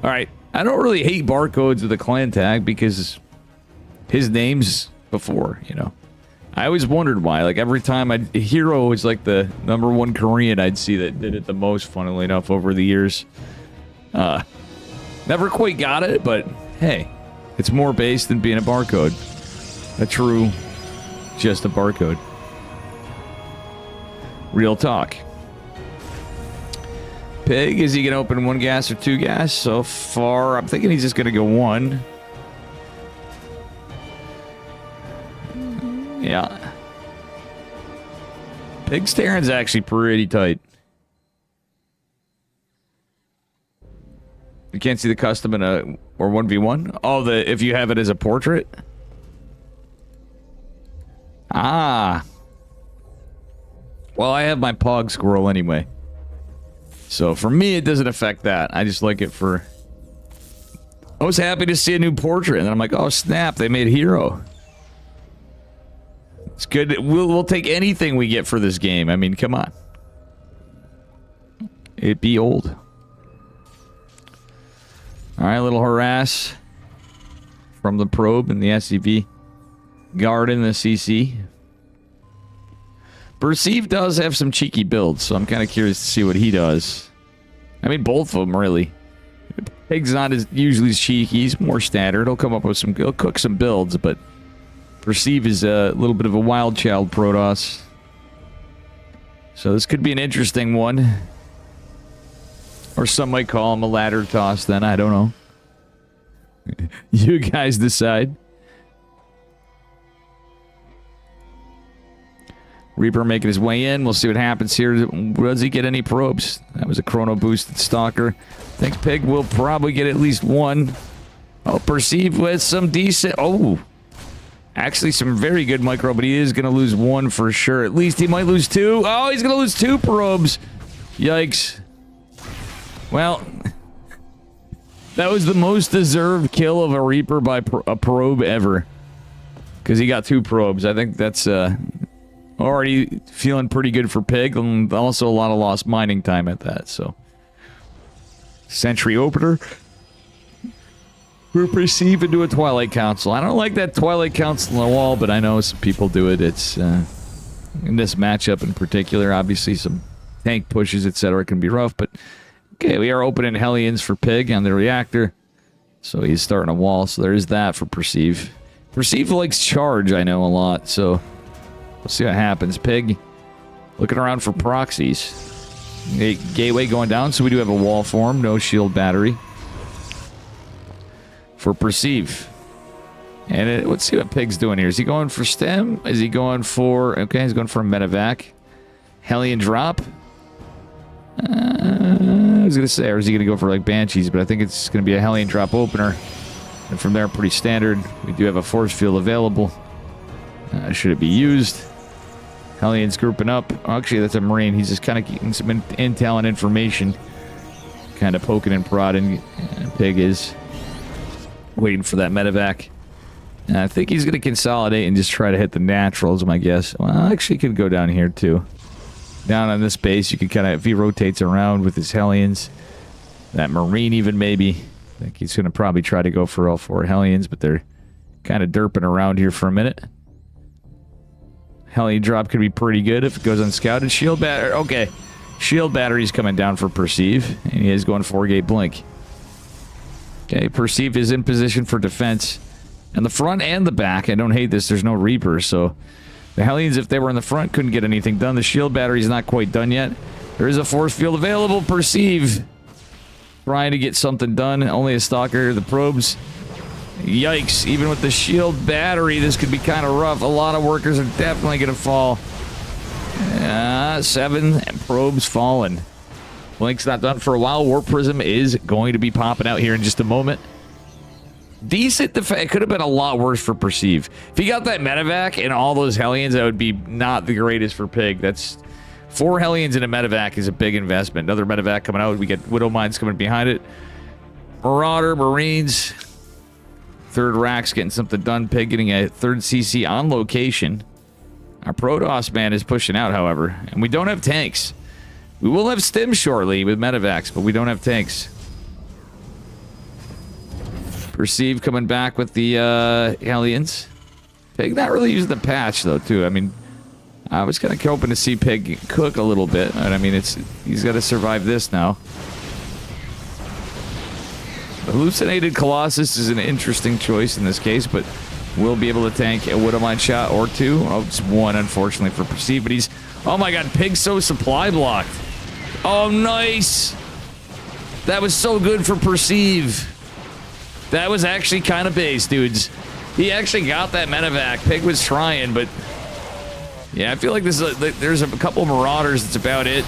All right. I don't really hate barcodes with the clan tag because his name's before, you know. I always wondered why. Like, every time Hero was like the #1 Korean I'd see that did it the most, funnily enough, over the years. Never quite got it, but hey, it's more base than being a barcode. Just a barcode. Real talk. Pig, is he going to open 1 gas or 2 gas? So far, I'm thinking he's just going to go 1. Yeah. Pig's Terran's actually pretty tight. You can't see the custom in a or 1v1? Oh, if you have it as a portrait? Ah. Well, I have my Pog Squirrel anyway. So for me, it doesn't affect that. I just like it for... I was happy to see a new portrait, and then I'm like, oh snap, they made Hero. It's good. We'll take anything we get for this game. I mean, come on. It'd be old. Alright, little harass from the probe and the SCV. Guard in the CC. Perceive does have some cheeky builds, so I'm kind of curious to see what he does. I mean, both of them, really. Pig's not as usually as cheeky. He's more standard. He'll come up with some... He'll cook some builds, but... Perceive is a little bit of a wild child Protoss. So this could be an interesting one. Or some might call him a ladder toss then. I don't know. You guys decide. Reaper making his way in. We'll see what happens here. Does he get any probes? That was a chrono boosted stalker. Thanks, Pig. We'll probably get at least 1. Oh, Perceive with some decent... Oh! Actually, some very good micro, but he is going to lose 1 for sure. At least he might lose 2. Oh, he's going to lose 2 probes. Yikes. Well, that was the most deserved kill of a Reaper by a probe ever. Because he got 2 probes. I think that's already feeling pretty good for Pig. And also a lot of lost mining time at that, so. Sentry opener. We're Perceive into a Twilight Council. I don't like that Twilight Council on the wall, but I know some people do it. It's, in this matchup in particular, obviously some tank pushes, etc. can be rough, but okay, we are opening Hellions for Pig on the reactor. So he's starting a wall, so there's that for Perceive. Perceive likes charge, I know, a lot, so we'll see what happens. Pig looking around for proxies. Gateway going down, so we do have a wall form. No shield battery for Perceive. And let's see what Pig's doing here. Is he going for stem? Is he going for... Okay, he's going for a medevac. Hellion drop. I was going to say, or is he going to go for like Banshees? But I think it's going to be a Hellion drop opener. And from there, pretty standard. We do have a force field available. Should it be used? Hellion's grouping up. Oh, actually, that's a Marine. He's just kind of getting some intel and information. Kind of poking and prodding. Pig is waiting for that medevac. I think he's going to consolidate and just try to hit the naturals, my guess. Well, actually, he could go down here, too. Down on this base, you can kind of, if he rotates around with his Hellions, that Marine even maybe. I think he's going to probably try to go for all 4 Hellions, but they're kind of derping around here for a minute. Hellion drop could be pretty good if it goes unscouted. Shield battery, okay. Shield battery's coming down for Perceive, and he is going 4-gate blink. Okay, Perceive is in position for defense. And the front and the back, I don't hate this, there's no Reapers, so the Hellions, if they were in the front, couldn't get anything done. The shield battery's not quite done yet. There is a force field available. Perceive trying to get something done. Only a Stalker. The probes. Yikes. Even with the shield battery, this could be kind of rough. A lot of workers are definitely going to fall. 7 and probes fallen. Blink's not done for a while. Warp Prism is going to be popping out here in just a moment. Decent defense. It could have been a lot worse for Perceive. If he got that medevac and all those Hellions, that would be not the greatest for Pig. That's 4 Hellions in a medevac is a big investment. Another medevac coming out. We get Widow Mines coming behind it. Marauder, Marines. 3rd Rack's getting something done. Pig getting a 3rd CC on location. Our Protoss man is pushing out, however. And we don't have tanks. We will have Stim shortly with medevacs, but we don't have tanks. Perceive coming back with the Hellions. Pig not really using the patch, though, too. I mean, I was kind of hoping to see Pig cook a little bit. And I mean, he's got to survive this now. The Hallucinated Colossus is an interesting choice in this case, but we'll be able to tank a Widowmine shot or 2. Oh, it's 1, unfortunately, for Perceive, but he's... Oh my god, Pig's so supply blocked. Oh, nice! That was so good for Perceive. That was actually kind of base, dudes. He actually got that medevac. Pig was trying, but... Yeah, I feel like this is there's a couple Marauders, that's about it.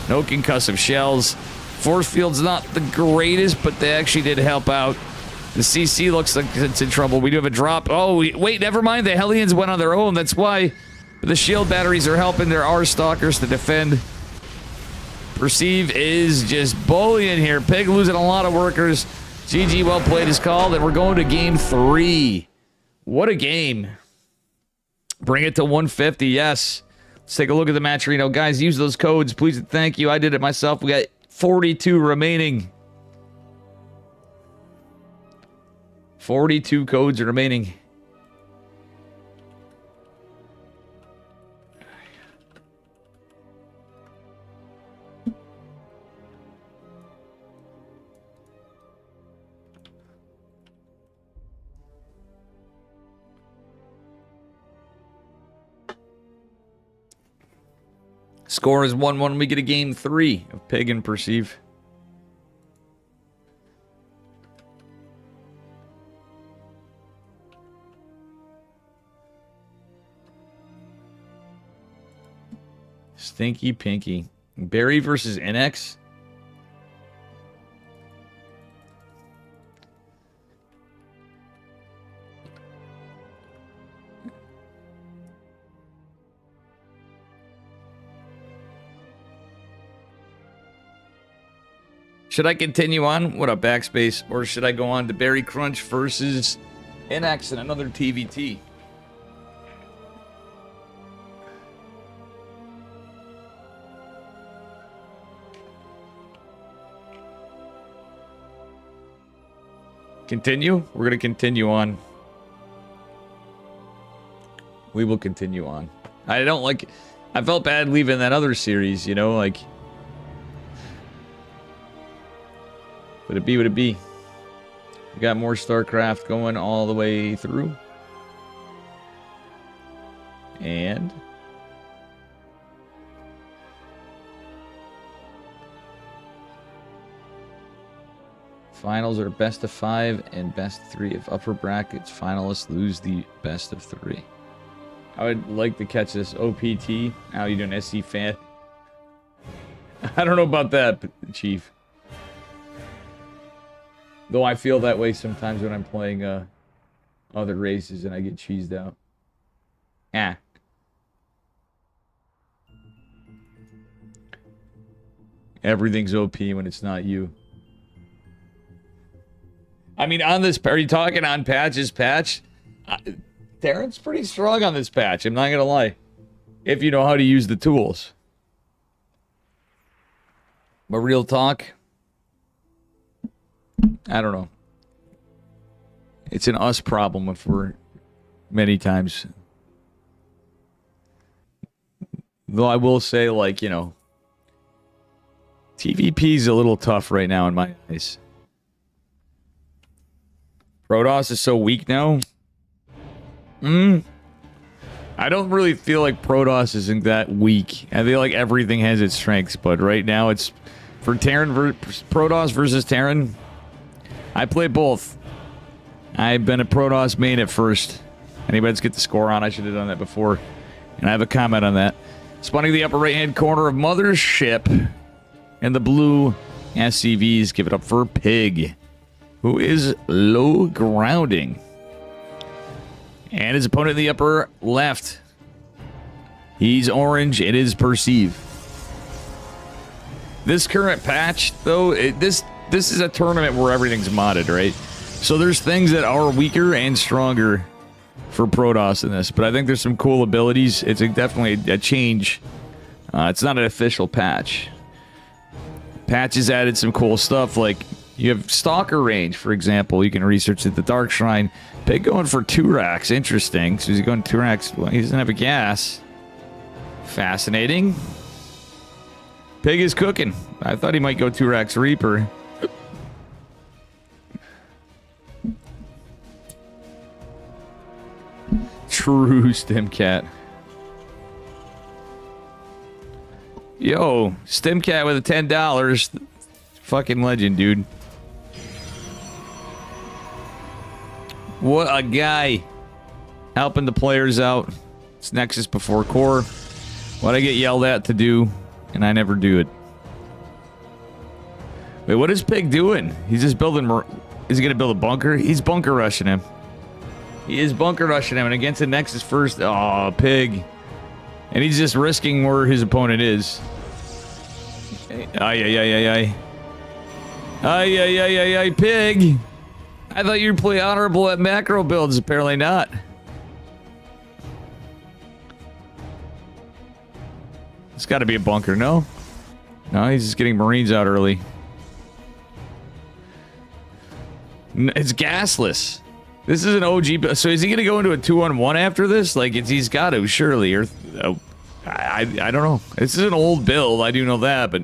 No concussive shells. Force field's not the greatest, but they actually did help out. The CC looks like it's in trouble. We do have a drop. Oh, wait, never mind. The Hellions went on their own. That's why. But the shield batteries are helping. There are Stalkers to defend. Perceive is just bullying here. Pig losing a lot of workers. GG, well played is called, and we're going to game 3. What a game. Bring it to 150, yes. Let's take a look at the Matcherino. Guys, use those codes, please and thank you. I did it myself. We got 42 remaining. 42 codes are remaining. Score is 1-1. We get a game 3 of Pig and Perceive. Stinky Pinky. Barry versus NX. Should I continue on? What up, Backspace? Or should I go on to Barry Crunch versus NX and another TVT? Continue? We're going to continue on. We will continue on. I don't like... I felt bad leaving that other series, you know, like... Would it be, would it be? We got more StarCraft going all the way through. And finals are best of 5 and best of 3. If upper brackets finalists lose the best of 3. I would like to catch this OPT. How you doing, SC fan? I don't know about that, Chief. Though I feel that way sometimes when I'm playing other races and I get cheesed out. Ah. Everything's OP when it's not you. I mean, on this, are you talking on Patch's patch? Darren's pretty strong on this patch, I'm not gonna lie. If you know how to use the tools. But real talk, I don't know. It's an us problem if we're many times. Though I will say, like, you know, TVP's a little tough right now in my eyes. Protoss is so weak now. I don't really feel like Protoss isn't that weak. I feel like everything has its strengths, but right now it's for Terran Protoss versus Terran. I play both. I've been a Protoss main at first. Anybody's get the score on. I should have done that before. And I have a comment on that. Spawning the upper right-hand corner of Mothership. And the blue SCVs. Give it up for Pig, who is low grounding. And his opponent in the upper left. He's orange. It is Perceive. This current patch, though, this is a tournament where everything's modded, right? So there's things that are weaker and stronger for Protoss in this. But I think there's some cool abilities. It's definitely a change. It's not an official patch. Patch has added some cool stuff, like you have Stalker range, for example. You can research at the Dark Shrine. Pig going for 2 racks. Interesting. So he's going 2 racks. Well, he doesn't have a gas. Fascinating. Pig is cooking. I thought he might go 2 racks Reaper. True Stemcat. Yo, Stemcat with a $10. Fucking legend, dude. What a guy. Helping the players out. It's Nexus before Core. What I get yelled at to do, and I never do it. Wait, what is Pig doing? He's just building... Is he going to build a bunker? He's bunker rushing him. He is bunker rushing him, and against the Nexus first... Oh, Pig. And he's just risking where his opponent is. Ay, Pig. I thought you'd play honorable at macro builds. Apparently not. It's got to be a bunker, no? No, he's just getting Marines out early. It's gasless. This is an OG. So is he going to go into a 2-on-1 after this? Like, he's got to, surely. Or, I don't know. This is an old build. I do know that, but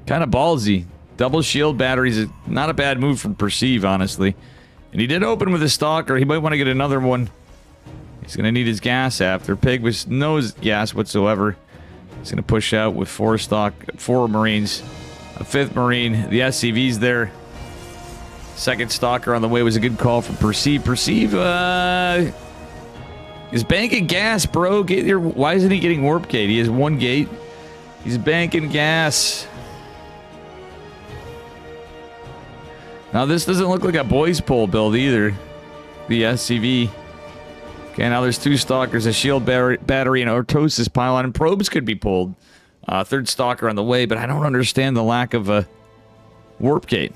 kind of ballsy. Double shield batteries is not a bad move from Perceive, honestly. And he did open with a Stalker. He might want to get another one. He's going to need his gas after. Pig with no gas whatsoever. He's going to push out with 4 Marines. A 5th Marine. The SCV's there. Second Stalker on the way was a good call from Perceive. Perceive, is banking gas, bro. Why isn't he getting Warp Gate? He has 1 gate. He's banking gas. Now, this doesn't look like a boys' pole build either. The SCV. Okay, now there's 2 Stalkers, a shield battery, and Ortosis pylon, and probes could be pulled. 3rd Stalker on the way, but I don't understand the lack of a Warp Gate.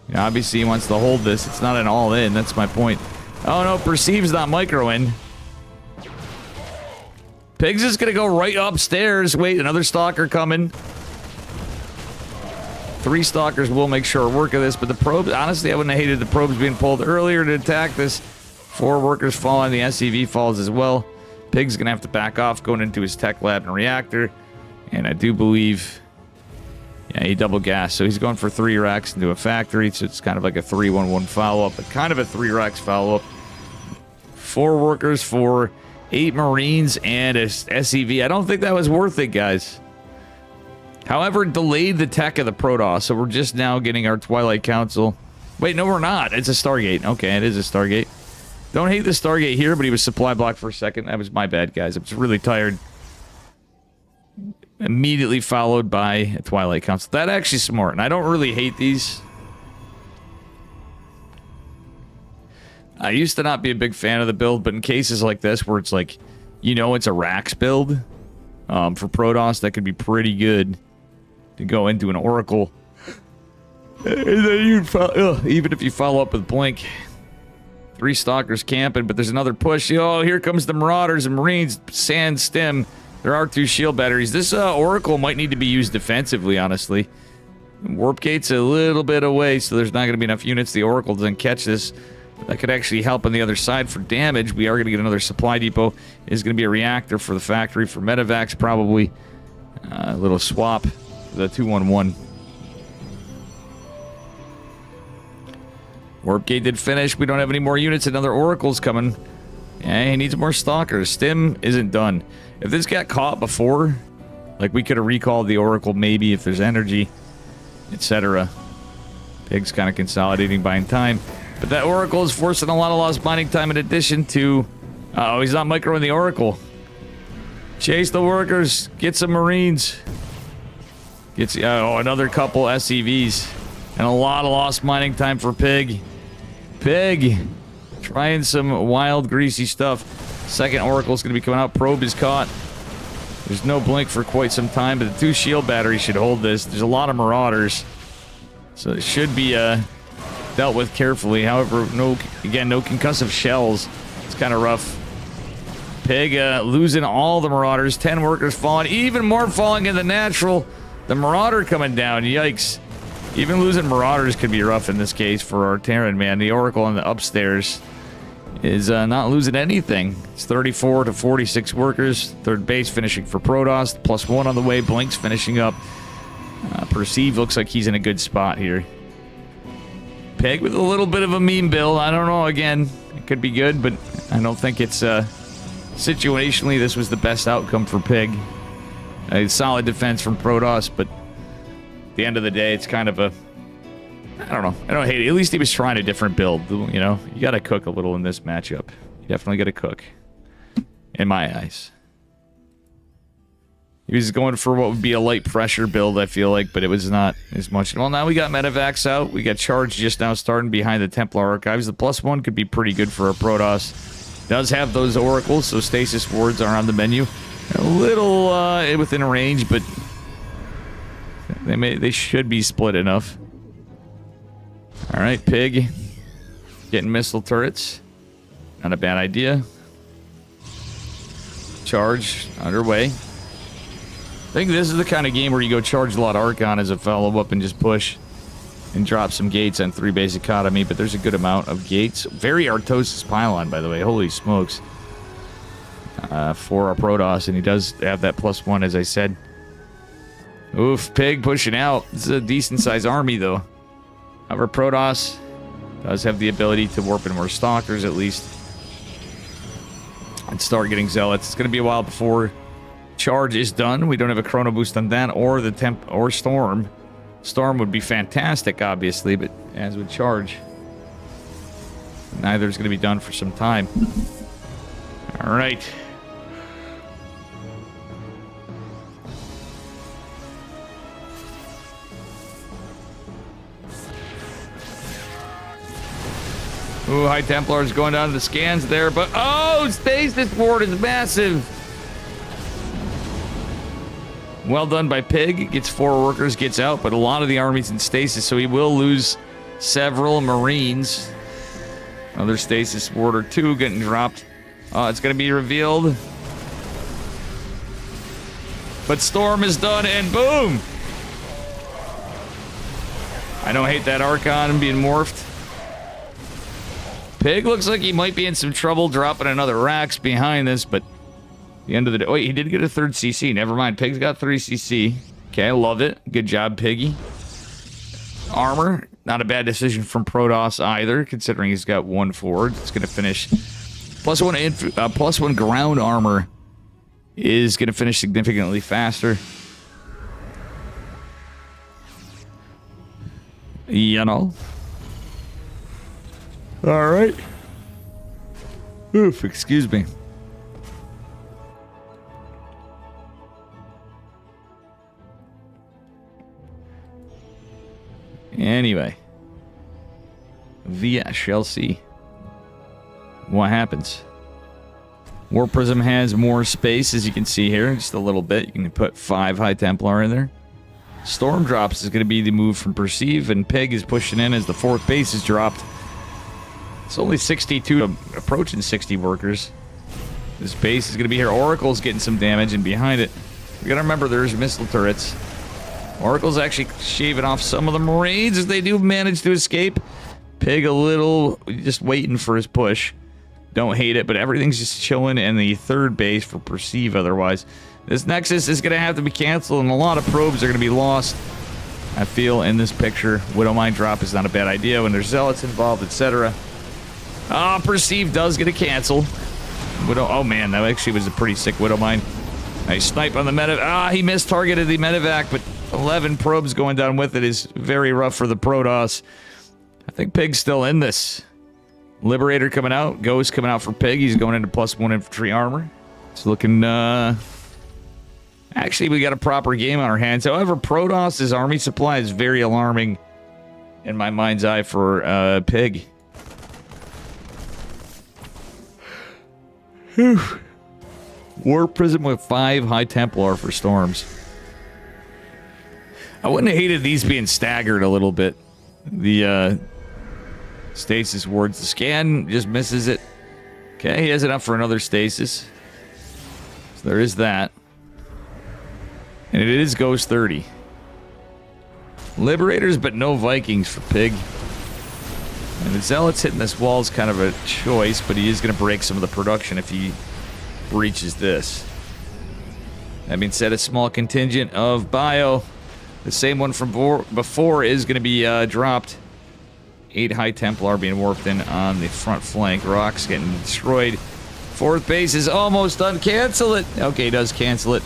You know, obviously, he wants to hold this. It's not an all-in. That's my point. Oh, no. Perceive's not micro-in. Pig's just going to go right upstairs. Wait, another Stalker coming. 3 Stalkers will make short work of this, but the probes... Honestly, I wouldn't have hated the probes being pulled earlier to attack this. 4 workers fall, and the SCV falls as well. Pig's going to have to back off, going into his tech lab and reactor. And I do believe... Yeah, he double gas, so he's going for 3 racks into a factory, so it's kind of like a 3-1-1 follow-up, but kind of a 3 racks follow-up. 4 workers for 8 Marines and a SEV. I don't think that was worth it, guys. However, it delayed the tech of the Protoss, so we're just now getting our Twilight Council. Wait, no, we're not. It's a Stargate. Okay, it is a Stargate. Don't hate the Stargate here, but he was supply blocked for a second. That was my bad, guys. I was really tired. Immediately followed by a Twilight Council. That actually smart, and I don't really hate these. I used to not be a big fan of the build, but in cases like this where it's like, you know, it's a Rax build for Protoss, that could be pretty good to go into an Oracle. And then even if you follow up with Blink. 3 Stalkers camping, but there's another push. Oh, here comes the Marauders and Marines. Sand stem. There are 2 shield batteries. This Oracle might need to be used defensively, honestly. Warp gate's a little bit away, so there's not going to be enough units. The Oracle doesn't catch this. That could actually help on the other side for damage. We are going to get another supply depot. Is going to be a reactor for the factory for medevacs, probably. A little swap for the 211. Warp gate did finish. We don't have any more units. Another Oracle's coming. Yeah, he needs more Stalkers. Stim isn't done. If this got caught before, like we could have recalled the Oracle maybe if there's energy, etc. Pig's kind of consolidating, buying time. But that Oracle is forcing a lot of lost mining time in addition to... oh, he's not microing the Oracle. Chase the workers. Get some Marines. Gets another couple SCVs. And a lot of lost mining time for Pig. Pig. Trying some wild, greasy stuff. Second Oracle's going to be coming out. Probe is caught. There's no blink for quite some time, but the 2 shield batteries should hold this. There's a lot of Marauders. So it should be dealt with carefully. However, no concussive shells. It's kind of rough. Pig losing all the Marauders. 10 workers falling. Even more falling in the natural. The Marauder coming down. Yikes. Even losing Marauders could be rough in this case for our Terran, man. The Oracle on the upstairs is not losing anything. It's 34 to 46 workers. Third base finishing for Protoss. +1 on the way. Blink's finishing up. Perceive looks like he's in a good spot here. Peg with a little bit of a meme build. I don't know, again, it could be good, but I don't think it's situationally this was the best outcome for Pig. A solid defense from Protoss, but at the end of the day, it's kind of a... I don't know. I don't hate it. At least he was trying a different build, you know? You gotta cook a little in this matchup. You definitely gotta cook. In my eyes. He was going for what would be a light pressure build, I feel like, but it was not as much. Well, now we got medevacs out. We got charge just now starting behind the Templar Archives. The +1 could be pretty good for our Protoss. Does have those Oracles, so stasis wards are on the menu. A little within range, but they should be split enough. All right, Pig getting missile turrets. Not a bad idea. Charge underway. I think this is the kind of game where you go charge a lot of Archon as a follow-up and just push and drop some gates on 3 base economy, but there's a good amount of gates. Very Artosis pylon, by the way. Holy smokes. For our Protoss, and he does have that +1, as I said. Oof, Pig pushing out. This is a decent-sized army, though. However, Protoss does have the ability to warp in more Stalkers, at least. And start getting Zealots. It's going to be a while before charge is done. We don't have a chrono boost on that, or the temp, or Storm. Storm would be fantastic, obviously, but as with charge, neither is going to be done for some time. All right. Ooh, High Templars going down to the scans there, but oh, stasis board is massive. Well done by Pig. Gets 4 workers, gets out, but a lot of the army's in stasis, so he will lose several Marines. Another stasis ward or 2 getting dropped. It's going to be revealed. But Storm is done, and boom! I don't hate that Archon being morphed. Pig looks like he might be in some trouble dropping another Rax behind this, but at the end of the day... Wait, he did get a 3rd CC. Never mind. Pig's got 3 CC. Okay, I love it. Good job, Piggy. Armor. Not a bad decision from Protoss either, considering he's got 1 forward. It's going to finish Plus one ground armor is going to finish significantly faster. You know. All right. Oof, excuse me. Anyway. We shall see what happens. War Prism has more space, as you can see here, just a little bit. You can put 5 High Templar in there. Storm Drops is going to be the move from Perceive, and Pig is pushing in as the 4th base is dropped. It's only 62, approaching 60 workers. This base is going to be here. Oracle's getting some damage, and behind it, we got to remember there's missile turrets. Oracle's actually shaving off some of the Marines as they do manage to escape. Pig a little, just waiting for his push. Don't hate it, but everything's just chilling in the 3rd base for Perceive otherwise. This Nexus is going to have to be canceled, and a lot of probes are going to be lost. I feel in this picture, Widowmine drop is not a bad idea when there's Zealots involved, etc. Perceive does get a cancel. Oh man, that actually was a pretty sick Widowmine. Nice snipe on the medevac. He missed-targeted the medevac, but 11 probes going down with it is very rough for the Protoss. I think Pig's still in this. Liberator coming out. Ghost coming out for Pig. He's going into +1 infantry armor. It's looking, Actually, we got a proper game on our hands. However, Protoss's army supply is very alarming in my mind's eye for, Pig. Whew. War Prism with 5 High Templar for Storms. I wouldn't have hated these being staggered a little bit. The, Stasis wards. The scan just misses it. Okay, he has enough for another stasis. So there is that. And it is Ghost 30. Liberators, but no Vikings for Pig. And the Zealots hitting this wall is kind of a choice, but he is going to break some of the production if he breaches this. That being said, a small contingent of Bio, the same one from before, is going to be dropped. 8 High Templar being warped in on the front flank. Rock's getting destroyed. 4th base is almost done. Cancel it. Okay, he does cancel it.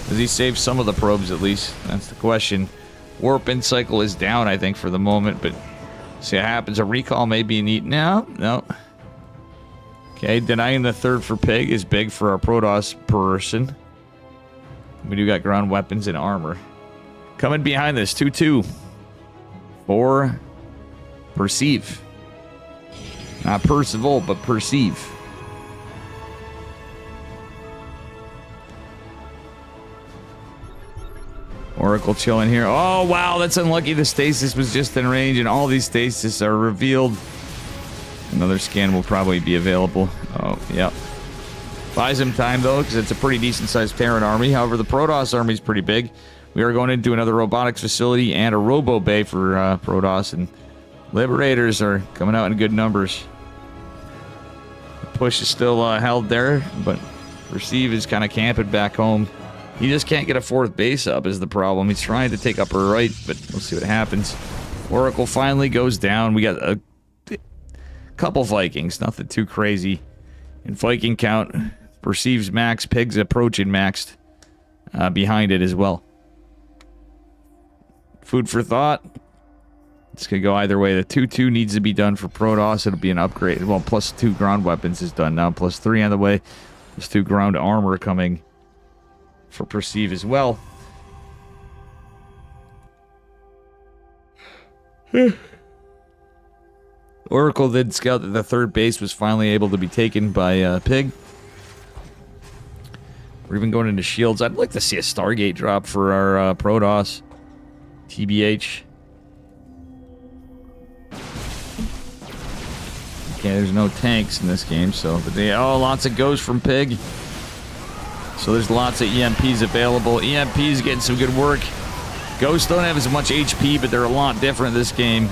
Does he save some of the probes at least? That's the question. Warp in cycle is down, I think, for the moment, but see what happens. A recall may be neat. No. Okay, denying the 3rd for Pig is big for our Protoss person. We do got ground weapons and armor. Coming behind this, 2-2. 4 Perceive. Not Percival, but Perceive. Oracle chilling here. Oh, wow, that's unlucky. The stasis was just in range, and all these stasis are revealed. Another scan will probably be available. Oh, yep. Buys him time, though, because it's a pretty decent-sized Terran army. However, the Protoss army is pretty big. We are going into another robotics facility and a robo bay for Protoss, and Liberators are coming out in good numbers. The push is still held there, but Perceive is kind of camping back home. He just can't get a 4th base up is the problem. He's trying to take upper right, but we'll see what happens. Oracle finally goes down. We got a couple Vikings, nothing too crazy. In Viking count, Perceive's max, Pig's approaching maxed behind it as well. Food for thought. It's going to go either way. The 2-2 needs to be done for Protoss. It'll be an upgrade. Well, +2 ground weapons is done now. +3 on the way. +2 ground armor coming for Perceive as well. Oracle did scout that the 3rd base was finally able to be taken by Pig. We're even going into shields. I'd like to see a Stargate drop for our Protoss. TBH. Okay, there's no tanks in this game, so lots of Ghosts from Pig. So there's lots of EMPs available. EMPs getting some good work. Ghosts don't have as much HP, but they're a lot different this game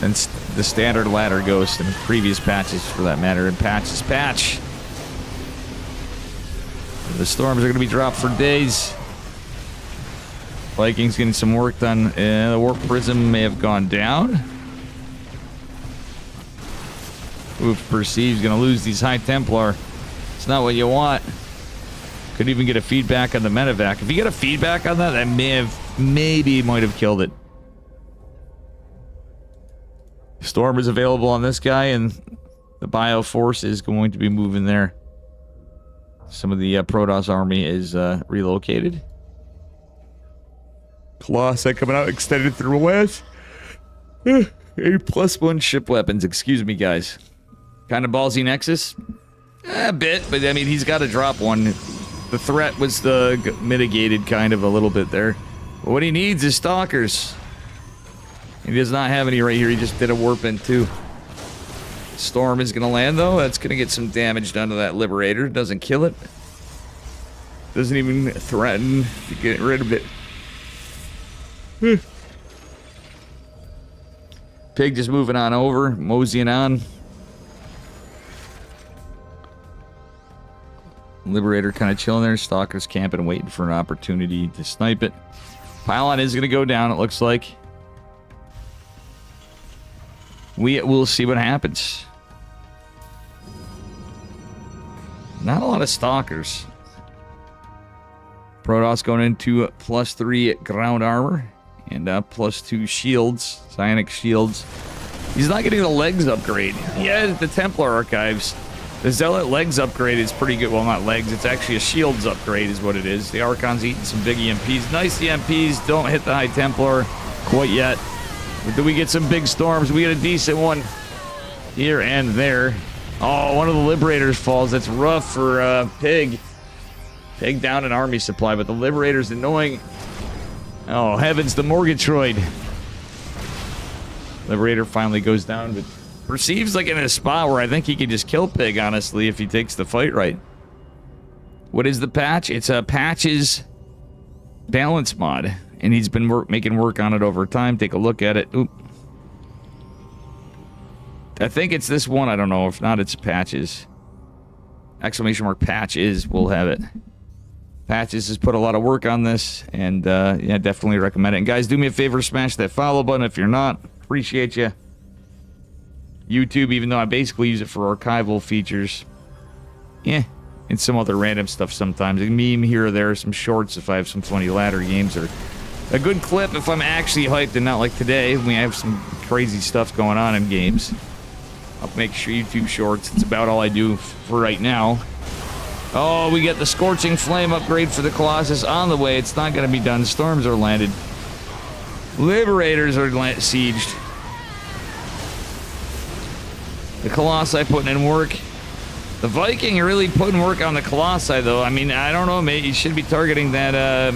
than the standard ladder Ghost and previous patches, for that matter, and Patches patch. The storms are going to be dropped for days. Vikings getting some work done. The Warp Prism may have gone down. Oof, Perceive's gonna lose these High Templar. It's not what you want. Could even get a feedback on the medevac. If you get a feedback on that, that maybe might have killed it. Storm is available on this guy, and the Bioforce is going to be moving there. Some of the Protoss army is relocated. Colossi coming out, extended through west. A+1 ship weapons, excuse me, guys. Kind of ballsy Nexus? A bit, but I mean, he's got to drop one. The threat was mitigated kind of a little bit there. But what he needs is Stalkers. He does not have any right here. He just did a warp in too. Storm is going to land, though. That's going to get some damage done to that Liberator. Doesn't kill it. Doesn't even threaten to get rid of it. Pig just moving on over, moseying on. Liberator kind of chilling there. Stalker's camping, waiting for an opportunity to snipe it. Pylon is going to go down, it looks like. We will see what happens. Not a lot of Stalkers. Protoss going into +3 ground armor and +2 shields, psionic shields. He's not getting the legs upgrade. Yeah, the Templar archives. The Zealot legs upgrade is pretty good. Well, not legs, it's actually a shields upgrade is what it is. The Archon's eating some big EMPs. Nice EMPs, don't hit the High Templar quite yet. But do we get some big storms? We get a decent one here and there. Oh, one of the Liberators falls. That's rough for Pig. Pig down an army supply, but the Liberator's annoying. Oh, heavens, the Morgatroyd. Liberator finally goes down, but Perceives like in a spot where I think he could just kill Pig, honestly, if he takes the fight right. What is the patch? It's a Patches balance mod, and he's been making work on it over time. Take a look at it. Oop. I think it's this one. I don't know. If not, it's Patches. Exclamation mark Patches. We'll have it. Patches has put a lot of work on this, and yeah, definitely recommend it. And guys, do me a favor, smash that follow button if you're not. Appreciate you. YouTube, even though I basically use it for archival features. Yeah, and some other random stuff sometimes. A meme here or there, some shorts if I have some funny ladder games, or a good clip if I'm actually hyped and not like today. We have some crazy stuff going on in games. I'll make sure YouTube shorts. It's about all I do for right now. Oh, we get the Scorching Flame upgrade for the Colossus on the way. It's not going to be done. Storms are landed. Liberators are sieged. The Colossi putting in work. The Viking are really putting work on the Colossi, though. I mean, I don't know, mate. You should be targeting that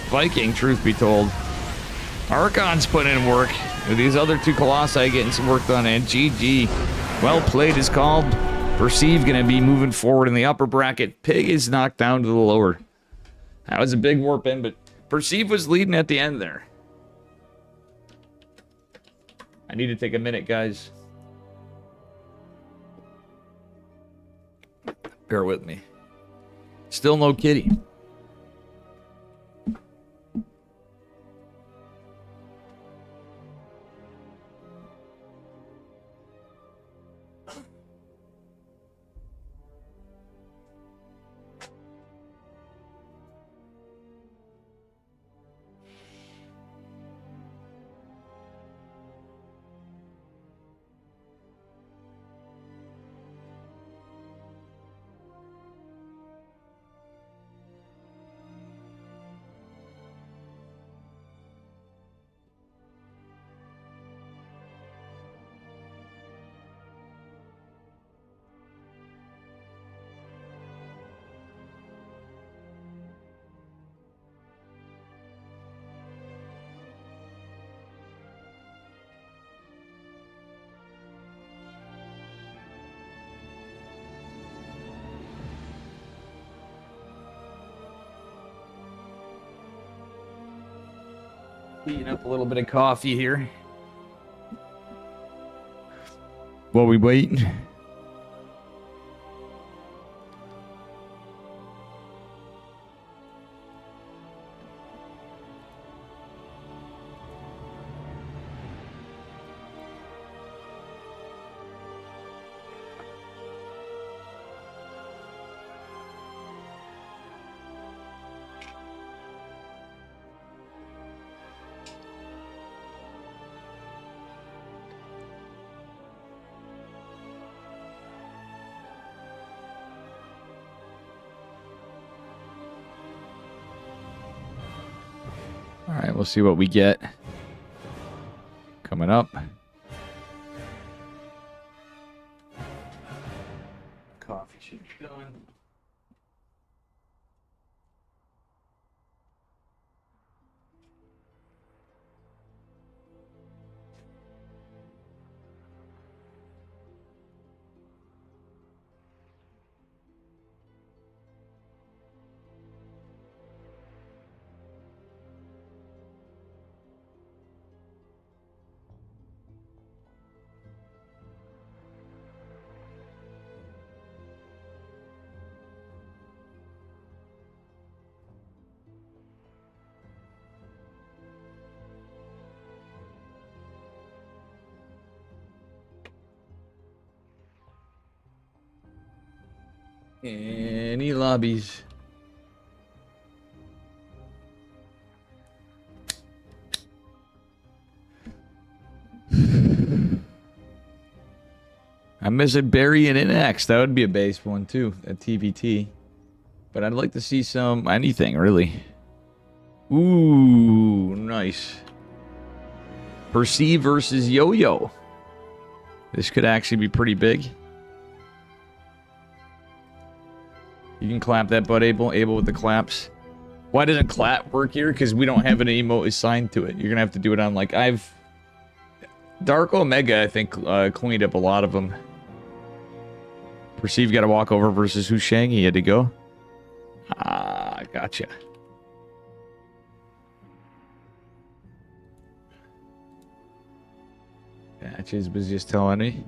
Viking, truth be told. Archon's putting in work. These other two Colossi getting some work done. And GG. Well played is called. Perceive going to be moving forward in the upper bracket. Pig is knocked down to the lower. That was a big warp in, but Perceive was leading at the end there. I need to take a minute, guys. Bear with me. Still no kitty. Heating up a little bit of coffee here while we wait. Alright, we'll see what we get. Coming up. Coffee should be done. Any lobbies? I'm missing Barry and NX. That would be a base one too, a TVT. But I'd like to see some anything really. Ooh, nice. Perceive versus Yo-Yo. This could actually be pretty big. You can clap that butt, Abel with the claps. Why doesn't clap work here? Because we don't have an emote assigned to it. You're gonna have to do it on like Dark Omega, I think, cleaned up a lot of them. Perceive got to walk over versus Hushang. He had to go. Ah, gotcha. Patches was just telling me.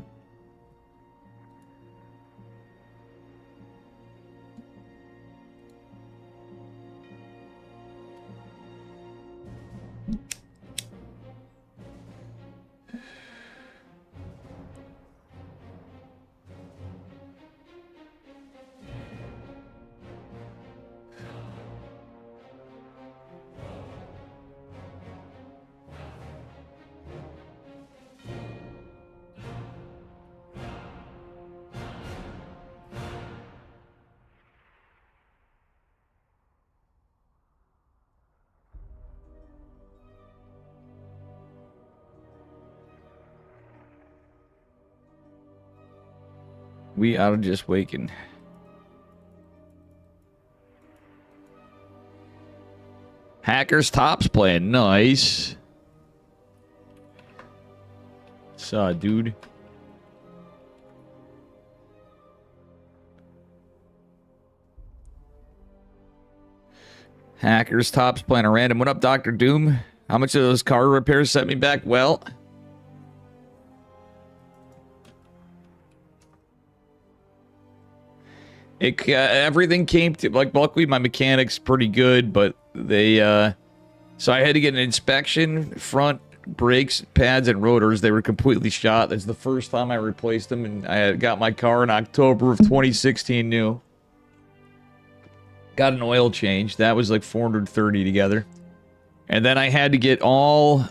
We are just waking. Hackers Top's playing nice. Saw, dude. Hackers Top's playing a random. What up, Dr. Doom? How much of those car repairs set me back? Well, everything came to, like, luckily my mechanic's pretty good, but they, so I had to get an inspection, front brakes, pads, and rotors. They were completely shot. That's the first time I replaced them, and I got my car in October of 2016 new. Got an oil change. That was like $430 together. And then I had to get a whole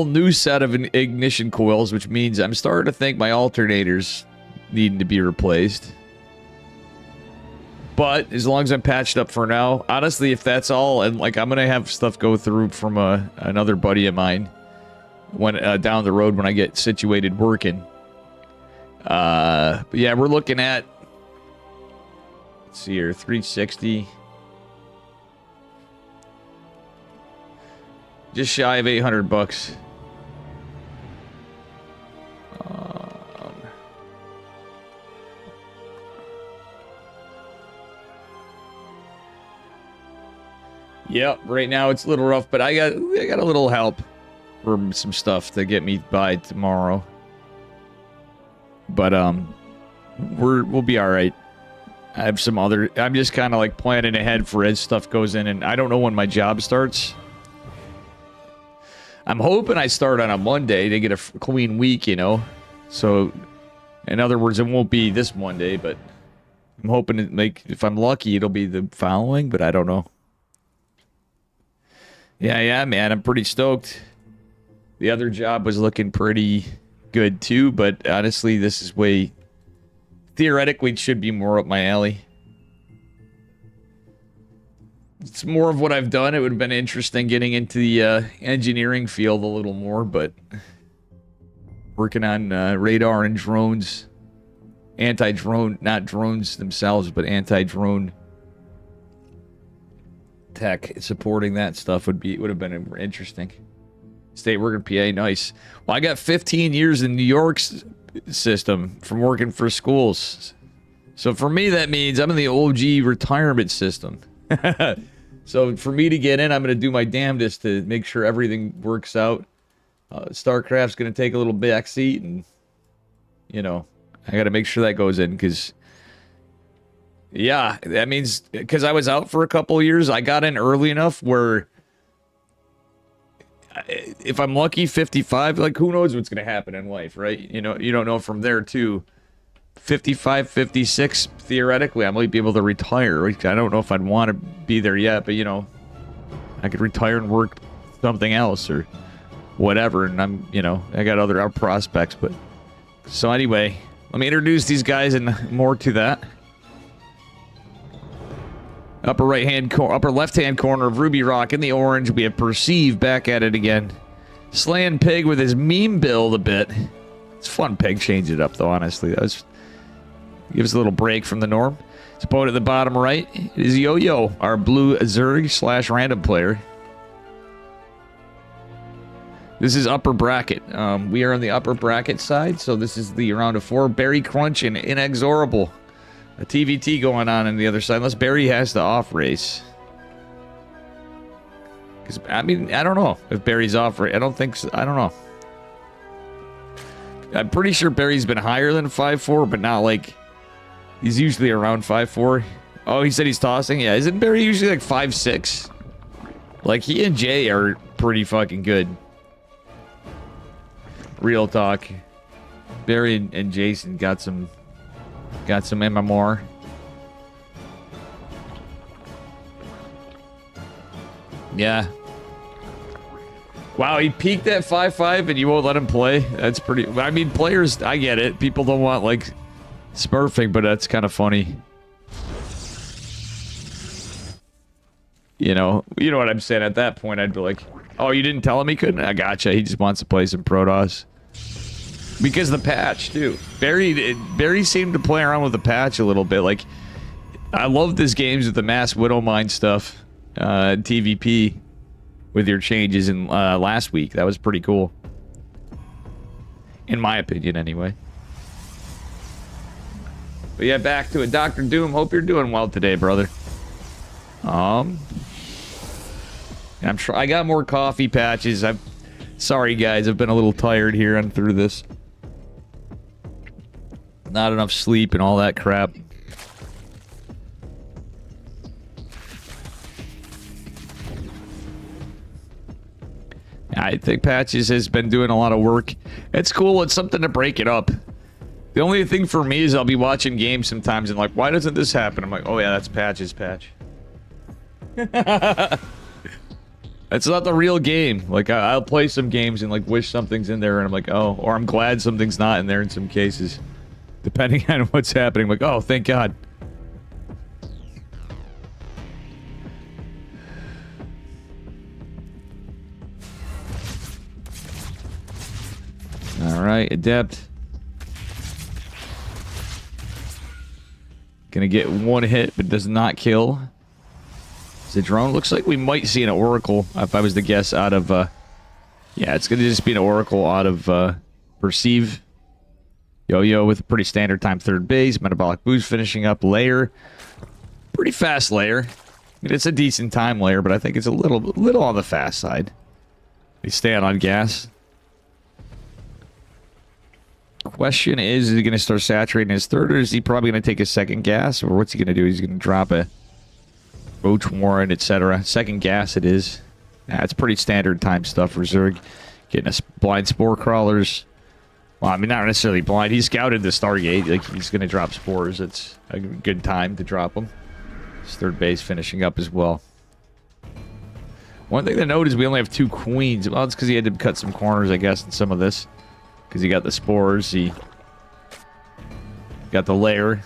new set of ignition coils, which means I'm starting to think my alternators needing to be replaced. But as long as I'm patched up for now, honestly, if that's all, and like I'm gonna have stuff go through from another buddy of mine when down the road when I get situated working. But yeah, we're looking at, let's see here, 360, just shy of $800. Yep, right now it's a little rough, but I got a little help from some stuff to get me by tomorrow. But we'll be all right. I have some other. I'm just kind of like planning ahead for as stuff goes in, and I don't know when my job starts. I'm hoping I start on a Monday to get a clean week, you know. So, in other words, it won't be this Monday, but I'm hoping to make. If I'm lucky, it'll be the following, but I don't know. Yeah, man, I'm pretty stoked. The other job was looking pretty good too, but honestly, this is way... Theoretically, it should be more up my alley. it's more of what I've done. It would have been interesting getting into the engineering field a little more, but working on radar and drones, anti-drone, not drones themselves, but anti-drone tech, supporting that stuff would have been interesting. State working PA, nice. Well, I got 15 years in New York's system from working for schools. So for me, that means I'm in the OG retirement system. So for me to get in, I'm going to do my damnedest to make sure everything works out. Starcraft's going to take a little back seat, and, you know, I got to make sure that goes in, because, yeah, that means, because I was out for a couple of years, I got in early enough where, if I'm lucky, 55, like, who knows what's going to happen in life, right? You know, you don't know from there, too. 55, 56, theoretically, I might be able to retire. I don't know if I'd want to be there yet, but, you know, I could retire and work something else or whatever, and I'm, you know, I got other prospects, but... So anyway, let me introduce these guys and more to that. Upper left-hand corner of Ruby Rock in the orange, we have Perceive back at it again. Slaying Pig with his meme build a bit. It's fun, Pig. Change it up, though, honestly. That was... Gives a little break from the norm. His opponent at the bottom right is Yo-Yo, our blue Zerg / random player. This is upper bracket. We are on the upper bracket side, so this is the round of 4. Berry Crunch and Inexorable. A TVT going on the other side, unless Barry has the off race. Because, I mean, I don't know if Barry's off race. I don't think so. I don't know. I'm pretty sure Barry's been higher than 5'4", but not like... He's usually around 5'4". Oh, he said he's tossing? Yeah, isn't Barry usually like 5'6"? Like, he and Jay are pretty fucking good. Real talk. Barry and Jason got some MMR. Yeah. Wow, he peaked at 5'5" and you won't let him play? That's pretty... I mean, players, I get it. People don't want, like, smurfing, but that's kind of funny. You know what I'm saying? At that point, I'd be like, oh, you didn't tell him he couldn't? I gotcha. He just wants to play some Protoss. Because the patch, too. Barry seemed to play around with the patch a little bit. Like, I love this games with the Mass Widowmine stuff. TVP. With your changes in last week. That was pretty cool. In my opinion, anyway. But yeah, back to it. Dr. Doom, hope you're doing well today, brother. I got more coffee patches. Sorry, guys. I've been a little tired here and through this. Not enough sleep and all that crap. I think Patches has been doing a lot of work. It's cool. It's something to break it up. The only thing for me is I'll be watching games sometimes and like, why doesn't this happen? I'm like, oh yeah, that's Patches patch. It's not the real game. Like, I'll play some games and like wish something's in there and I'm like, oh, or I'm glad something's not in there in some cases. Depending on what's happening. I'm like, oh, thank God. Alright, Adept. Gonna get one hit, but does not kill. Is it drone? Looks like we might see an Oracle, if I was to guess, out of, yeah, it's gonna just be an Oracle out of, Perceive. Yo-Yo with a pretty standard time third base. Metabolic Boost finishing up. Layer. Pretty fast layer. I mean, it's a decent time layer, but I think it's a little on the fast side. They stand on gas. Question is he going to start saturating his third, or is he probably going to take a second gas, or what's he going to do? He's going to drop a Roach Warren, etc. Second gas it is. Yeah, it's pretty standard time stuff for Zerg. Getting a blind Spore Crawlers. Well, I mean, not necessarily blind. He scouted the Stargate. Like, he's going to drop Spores. It's a good time to drop them. His third base finishing up as well. One thing to note is we only have 2 Queens. Well, it's because he had to cut some corners, I guess, in some of this. Because he got the Spores, he got the Lair.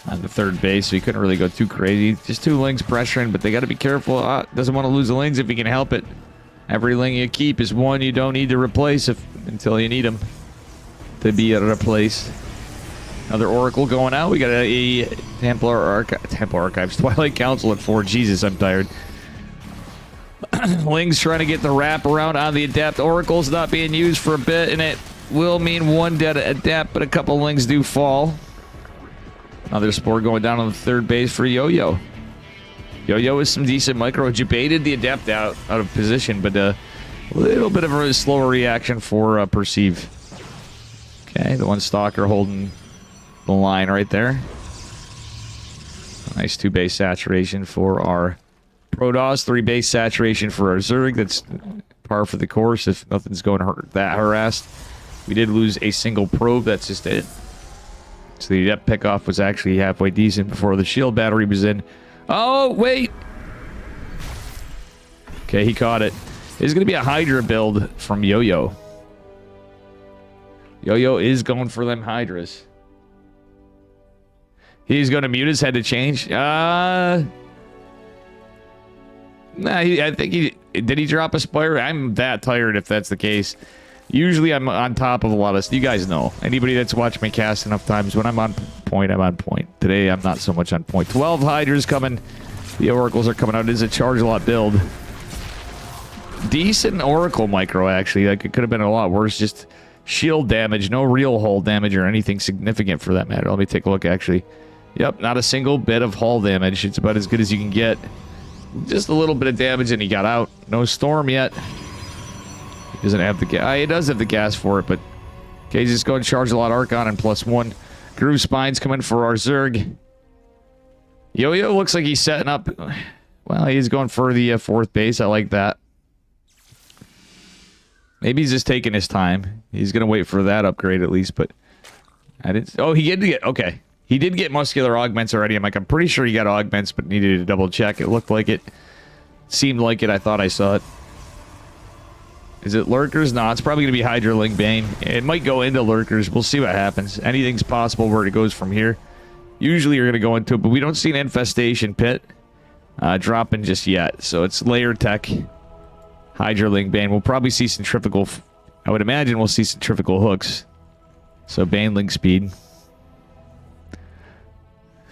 on the third base, so he couldn't really go too crazy. Just 2 lings pressuring, but they got to be careful. Doesn't want to lose the lings if he can help it. Every ling you keep is one you don't need to replace until you need them to be replaced. Another Oracle going out. We got a Templar Archives, Twilight Council at 4. Jesus, I'm tired. Lings trying to get the wrap around on the Adept. Oracle's not being used for a bit, and it will mean 1 dead Adept, but a couple lings do fall. Another Spore going down on the third base for Yo-Yo. Yo-Yo with some decent micro. Baited the Adept out of position, but a little bit of a slower reaction for Perceive. Okay, the one Stalker holding the line right there. Nice 2 base saturation for our Protoss. 3 base saturation for our Zerg. That's par for the course if nothing's going to hurt that harassed. We did lose a single probe. That's just it. So the Adept pickoff was actually halfway decent before the shield battery was in. Oh, wait! Okay, he caught it. It's going to be a Hydra build from Yo-Yo. Yo-Yo is going for them Hydras. He's going to mute his head to change. Nah, I think he... Did he drop a Spire? I'm that tired if that's the case. Usually I'm on top of a lot of... You guys know. Anybody that's watched me cast enough times, when I'm on point, I'm on point. Today, I'm not so much on point. 12 Hydras coming. The Oracles are coming out. It is a charge lot build. Decent Oracle micro, actually. Like, it could have been a lot worse. Just shield damage. No real hull damage or anything significant for that matter. Let me take a look, actually. Yep, not a single bit of hull damage. It's about as good as you can get. Just a little bit of damage and he got out. No storm yet. He doesn't have the gas. He does have the gas for it, but... Okay, he's just going to charge a lot Archon and +1. Groove Spine's coming for our Zerg. Yo-Yo looks like he's setting up... Well, he's going for the 4th base. I like that. Maybe he's just taking his time. He's going to wait for that upgrade at least, but... I didn't... Oh, he did get... Okay. He did get muscular augments already. I'm pretty sure he got augments, but needed to double check. It looked like it. Seemed like it. I thought I saw it. Is it Lurkers? No, it's probably going to be Hydraling Bane. It might go into Lurkers. We'll see what happens. Anything's possible where it goes from here. Usually you're going to go into it, but we don't see an Infestation Pit dropping just yet. So it's Layer Tech, Hydraling Bane. We'll probably see Centrifugal... I would imagine we'll see Centrifugal Hooks. So Baneling Speed.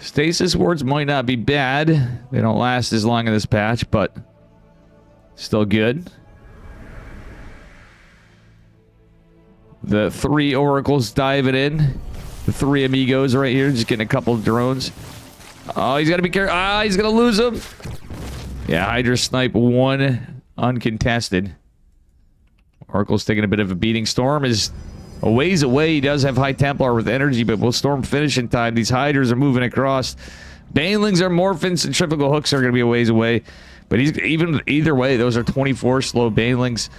Stasis wards might not be bad. They don't last as long in this patch, but still good. The 3 Oracles diving in. The 3 Amigos right here, just getting a couple of drones. Oh, he's got to be careful. Ah, he's going to lose them. Yeah, Hydra Snipe 1 uncontested. Oracle's taking a bit of a beating. Storm is... a ways away. He does have High Templar with energy, but will Storm finish in time? These Hydras are moving across. Banelings are morphing. Centrifugal Hooks are going to be a ways away. But he's even either way, those are 24 slow Banelings.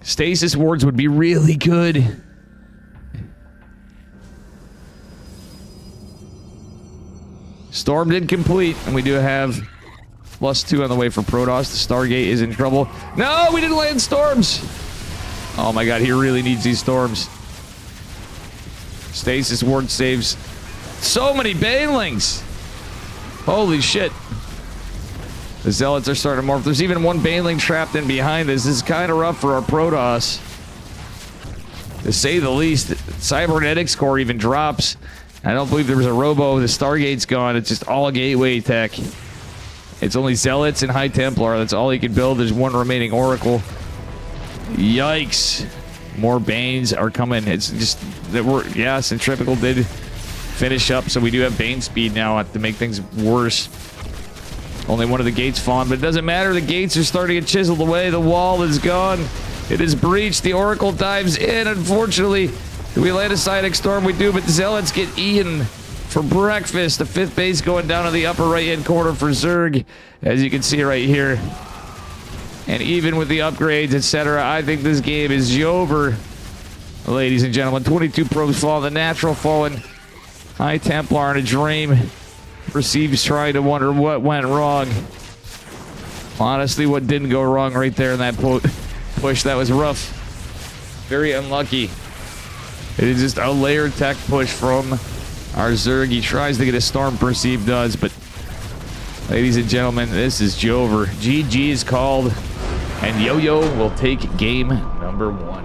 Stasis wards would be really good. Storm did complete, and we do have +2 on the way for Protoss. The Stargate is in trouble. No, we didn't land storms. Oh my god, he really needs these storms. Stasis ward saves so many Banelings. Holy shit. The Zealots are starting to morph. There's even one Baneling trapped in behind this. This is kind of rough for our Protoss, to say the least. Cybernetics core even drops. I don't believe there was a Robo. The Stargate's gone. It's just all gateway tech. It's only Zealots and High Templar. That's all he can build. There's one remaining Oracle. Yikes. More Banes are coming. It's just that we're... Yeah, Centrifugal did finish up, so we do have Bane speed now to make things worse. Only one of the gates fallen, but it doesn't matter. The gates are starting to get chiseled away. The wall is gone. It is breached. The Oracle dives in, unfortunately. Do we land a Cynic Storm? We do, but the Zealots get eaten for breakfast. The 5th base going down to the upper right-hand corner for Zerg, as you can see right here. And even with the upgrades, etc., I think this game is over. Ladies and gentlemen, 22 probes fall. The natural fallen. High Templar in a dream. Perceives trying to wonder what went wrong. Honestly, what didn't go wrong right there in that push? That was rough. Very unlucky. It is just a layer tech push from Our Zerg, he tries to get a storm, Perceive does, but ladies and gentlemen, this is Jover. GG is called, and Yo-Yo will take game number 1.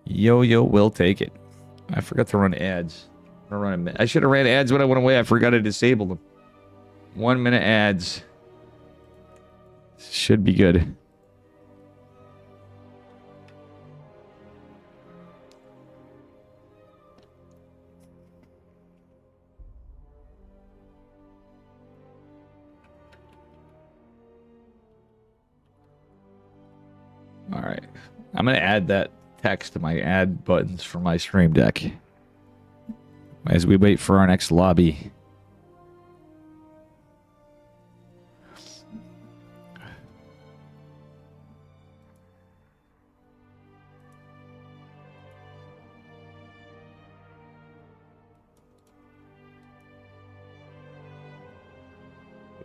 Yo-Yo will take it. I forgot to run ads. I should have ran ads when I went away. I forgot to disable them. 1 minute ads. Should be good. All right. I'm going to add that text to my ad buttons for my stream deck as we wait for our next lobby.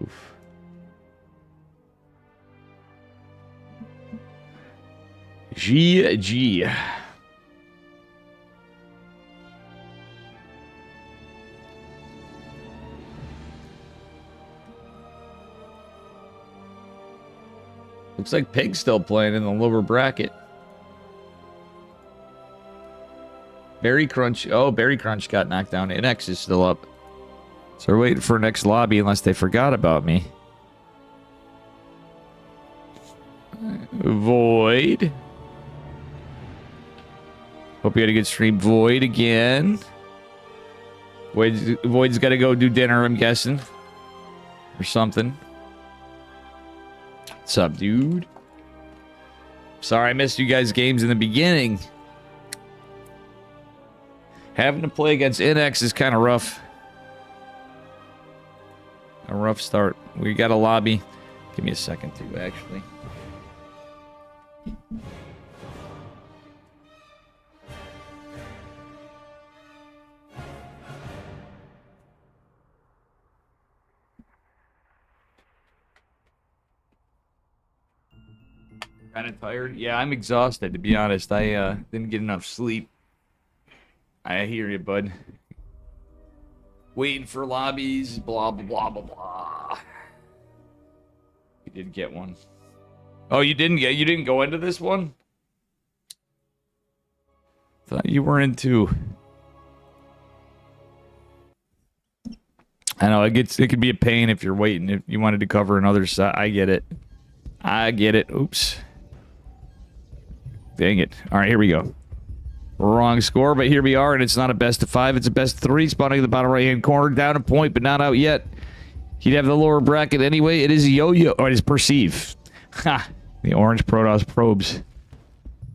Oof. GG. Looks like Pig's still playing in the lower bracket. Berry Crunch. Oh, Berry Crunch got knocked down. NX is still up. So we're waiting for next lobby unless they forgot about me. Void. Hope you had a good stream. Void again. Void's got to go do dinner, I'm guessing. Or something. What's up, dude? Sorry I missed you guys' games in the beginning. Having to play against NX is kind of rough. A rough start. We got a lobby. Give me a second, too, actually. Kind of tired. Yeah, I'm exhausted, to be honest. I didn't get enough sleep. I hear you, bud. Waiting for lobbies, blah, blah, blah, blah, blah. You did get one. Oh, you didn't go into this one? Thought you were into. I know, it could be a pain if you're waiting. If you wanted to cover another side, I get it. I get it. Oops. Dang it. All right, here we go. Wrong score, but here we are, and it's not a best of 5. It's a best of 3. Spawning in the bottom right-hand corner. Down a point, but not out yet. He'd have the lower bracket anyway. It is Yo-Yo. Or it is Perceive. Ha! The orange Protoss probes.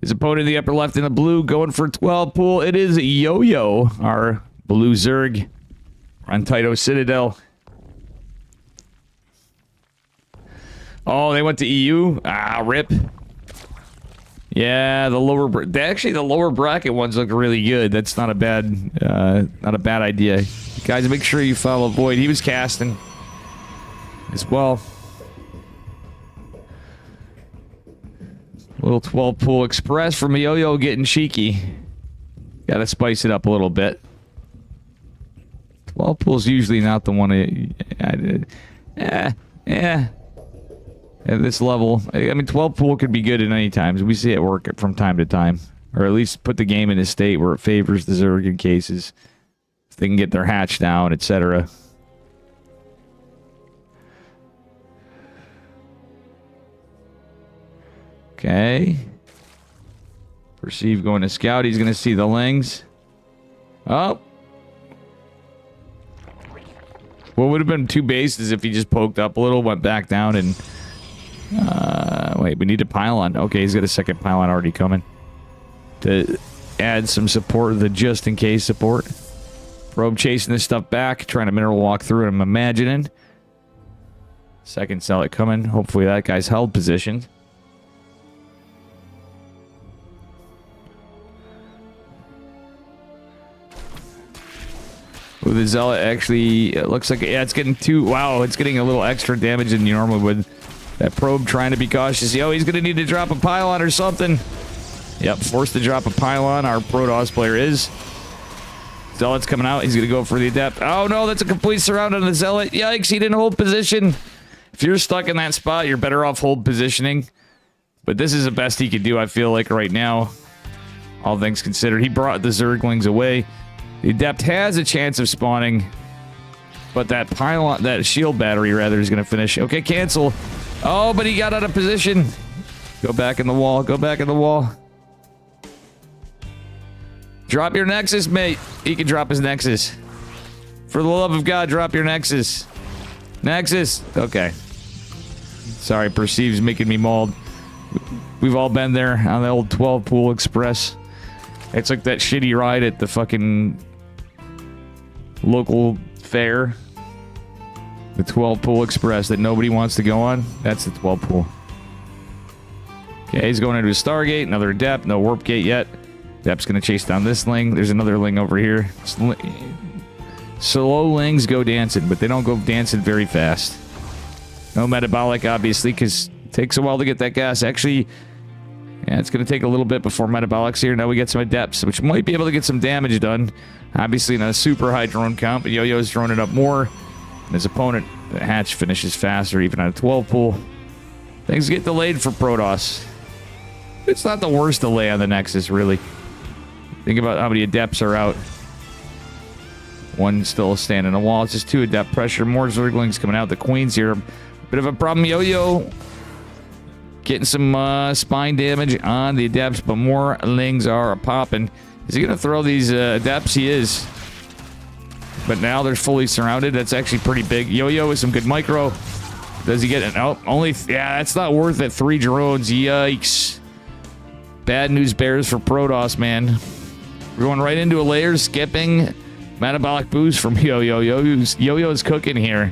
His opponent in the upper left in the blue going for 12 pool. It is Yo-Yo, our blue Zerg. On Taito Citadel. Oh, they went to EU? Ah, rip. Yeah, the lower bracket ones look really good. That's not a bad idea. Guys, make sure you follow Void. He was casting as well. Little 12 pool express from Yo-Yo getting cheeky. Gotta spice it up a little bit. 12 pool's usually not the one. At this level, I mean, 12 pool could be good at any times. We see it work from time to time. Or at least put the game in a state where it favors the Zerg in cases. If they can get their hatch down, etc. Okay. Perceive going to scout. He's going to see the Lings. Oh. What would have been 2 bases if he just poked up a little, went back down, and... wait, we need a pylon. Okay, he's got a second pylon already coming. To add some support, the just-in-case support. Probe chasing this stuff back, trying to mineral walk through it, I'm imagining. Second zealot coming. Hopefully that guy's held position. Ooh, the zealot actually, it looks like, yeah, it's getting too, wow, it's getting a little extra damage than you normally would. That probe trying to be cautious. Yo, he's going to need to drop a pylon or something. Yep, forced to drop a pylon. Our Protoss player is. Zealot's coming out. He's going to go for the Adept. Oh, no, that's a complete surround on the Zealot. Yikes, he didn't hold position. If you're stuck in that spot, you're better off hold positioning. But this is the best he could do, I feel like, right now. All things considered. He brought the Zerglings away. The Adept has a chance of spawning. But that pylon, that shield battery, rather, is going to finish. Okay, cancel. Oh, but he got out of position. Go back in the wall. Go back in the wall. Drop your Nexus, mate. He can drop his Nexus. For the love of God, drop your Nexus. Nexus. Okay. Sorry, Perceive's making me mauled. We've all been there on the old 12 Pool Express. It's like that shitty ride at the fucking local fair. The 12 Pool Express that nobody wants to go on. That's the 12 Pool. Okay, he's going into a Stargate. Another Adept. No Warp Gate yet. Adept's going to chase down this Ling. There's another Ling over here. Slow Lings go dancing, but they don't go dancing very fast. No metabolic, obviously, because it takes a while to get that gas. Actually, yeah, it's going to take a little bit before metabolics here. Now we get some Adepts, which might be able to get some damage done. Obviously, not a super high drone count, but Yo-Yo's droning up more. And his opponent, the Hatch, finishes faster, even on a 12 pool. Things get delayed for Protoss. It's not the worst delay on the Nexus, really. Think about how many Adepts are out. One still standing on the wall. It's just 2 Adept pressure. More Zerglings coming out. The Queen's here. Bit of a problem. Yo-Yo getting some spine damage on the Adepts, but more Lings are popping. Is he going to throw these Adepts? He is. But now they're fully surrounded. That's actually pretty big. Yo-Yo with some good micro. Does he get it? Oh, only... Yeah, that's not worth it. 3 drones. Yikes. Bad news bears for Protoss, man. We're going right into a layer, skipping metabolic boost from Yo-Yo. Yo-Yo's cooking here.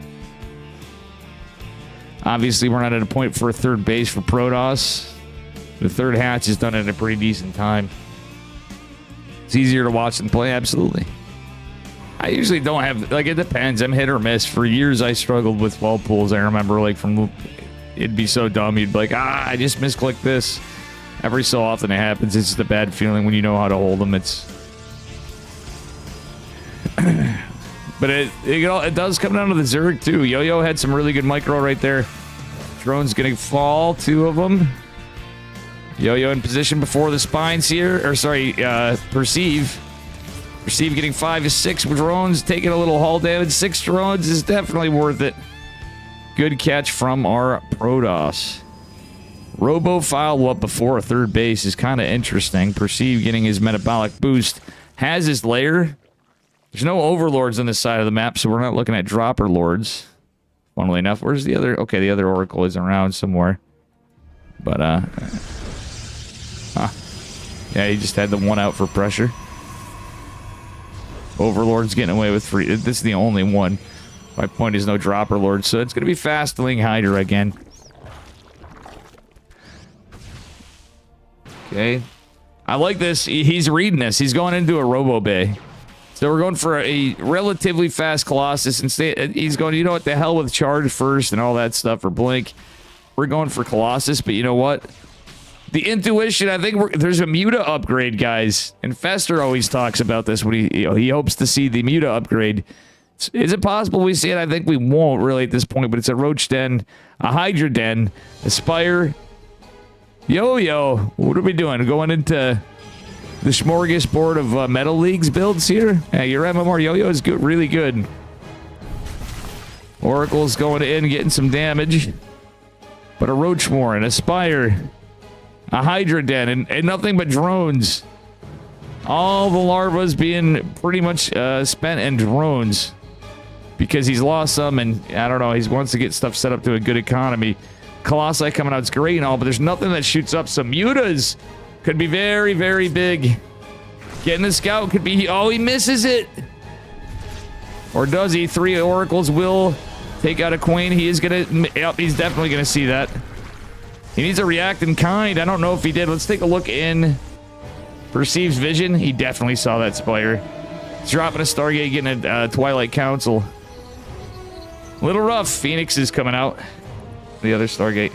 Obviously, we're not at a point for a third base for Protoss. The third hatch is done at a pretty decent time. It's easier to watch than play, absolutely. I usually don't have... Like, it depends. I'm hit or miss. For years, I struggled with wall pools. I remember, like, from... It'd be so dumb. You'd be like, I just misclicked this. Every so often it happens. It's just a bad feeling when you know how to hold them. It's... But it does come down to the Zerg, too. Yo-Yo had some really good micro right there. Drone's gonna fall. 2 of them. Yo-Yo in position before the spines here. Or, sorry, Perceive. Perceive getting 5 to 6 drones. Taking a little hull damage. 6 drones is definitely worth it. Good catch from our Protoss. Robo follow up before a third base is kind of interesting. Perceive getting his metabolic boost. Has his lair. There's no overlords on this side of the map, so we're not looking at dropper lords. Funnily enough, where's the other? Okay, the other Oracle is around somewhere. But, yeah, he just had the 1 out for pressure. Overlord's getting away with 3. This is the only one. My point is no dropper lord, so it's going to be fast Ling Hydra again. Okay. I like this. He's reading this. He's going into a Robo Bay. So we're going for a relatively fast Colossus. Instead, he's going, you know what, the hell with charge first and all that stuff for Blink. We're going for Colossus, but you know what? The intuition, I think there's a Muta upgrade, guys. And Fester always talks about this when he hopes to see the Muta upgrade. Is it possible we see it? I think we won't really at this point, but it's a Roach Den, a Hydra Den, a Spire. Yo-Yo, what are we doing? Going into the smorgasbord of Metal Leagues builds here? Yeah, your MMR Yo-Yo is good, really good. Oracle's going in, getting some damage. But a Roachmore and a Spire. A Hydra Den and nothing but drones. All the larvas being pretty much spent in drones. Because he's lost some and, I don't know, he wants to get stuff set up to a good economy. Colossi coming out, it's great and all, but there's nothing that shoots up. Some Mutas could be very, very big. Getting the scout could be... Oh, he misses it! Or does he? 3 Oracles will take out a Queen. He is gonna... Yep, he's definitely gonna see that. He needs to react in kind. I don't know if he did. Let's take a look in Perceives Vision. He definitely saw that Spire. He's dropping a Stargate, getting a Twilight Council. A little rough. Phoenix is coming out. the other Stargate.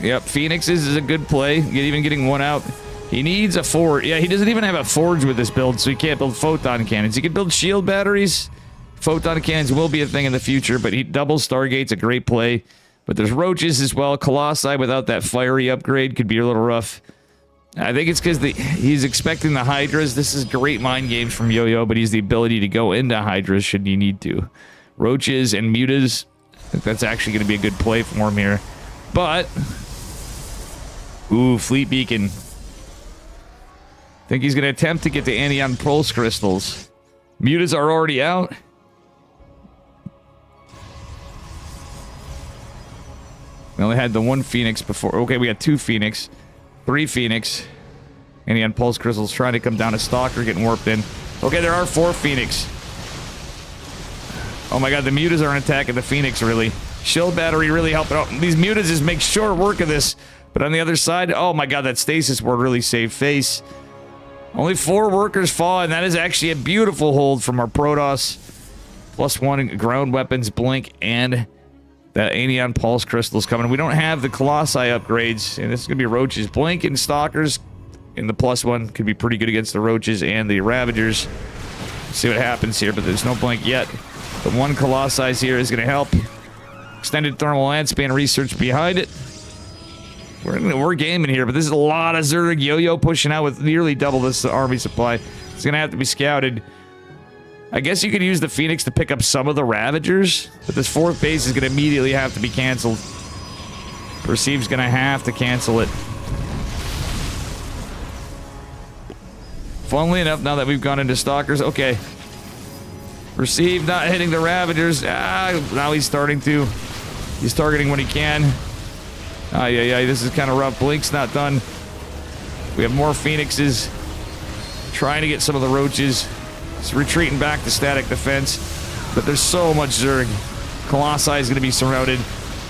Yep, Phoenixes is a good play. Even getting one out. He needs a forge. Yeah, he doesn't even have a forge with this build, so he can't build photon cannons. He can build shield batteries. Photon cannons will be a thing in the future, but he double Stargate's a great play. But there's roaches as well. Colossi without that fiery upgrade could be a little rough. I think it's because he's expecting the Hydras. This is great mind games from Yo-Yo, but he's the ability to go into Hydras should he need to. Roaches and Mutas, I think that's actually going to be a good play for him here. But, ooh, Fleet Beacon. I think he's going to attempt to get the Anion Pulse Crystals. Mutas are already out. We only had the one Phoenix before. Okay, we got 2 Phoenix. 3 Phoenix. Anion Pulse Crystals trying to come down a Stalker, getting warped in. Okay, there are 4 Phoenix. Oh my god, the Mutas aren't attacking the Phoenix, really. Shield Battery really helping out. These Mutas just make short work of this. But on the other side, oh my god, that Stasis Ward really saved face. Only 4 workers fall, and that is actually a beautiful hold from our Protoss. +1 ground weapons, blink, and that Anion Pulse Crystals coming. We don't have the Colossi upgrades, and this is going to be Roaches. Blink and Stalkers in the +1 could be pretty good against the Roaches and the Ravagers. See what happens here, but there's no blink yet. The 1 Colossi here is going to help. Extended thermal land span research behind it. We're gaming here, but this is a lot of Zerg. Yo-Yo pushing out with nearly double this army supply. It's going to have to be scouted. I guess you could use the Phoenix to pick up some of the Ravagers, but this 4th base is going to immediately have to be canceled. Perceive's going to have to cancel it. Funnily enough, now that we've gone into Stalkers, okay. Perceive not hitting the Ravagers. Now he's starting to. He's targeting when he can. Yeah, this is kind of rough. Blink's not done. We have more Phoenixes. Trying to get some of the Roaches. It's retreating back to static defense. But there's so much Zerg. Colossi is going to be surrounded.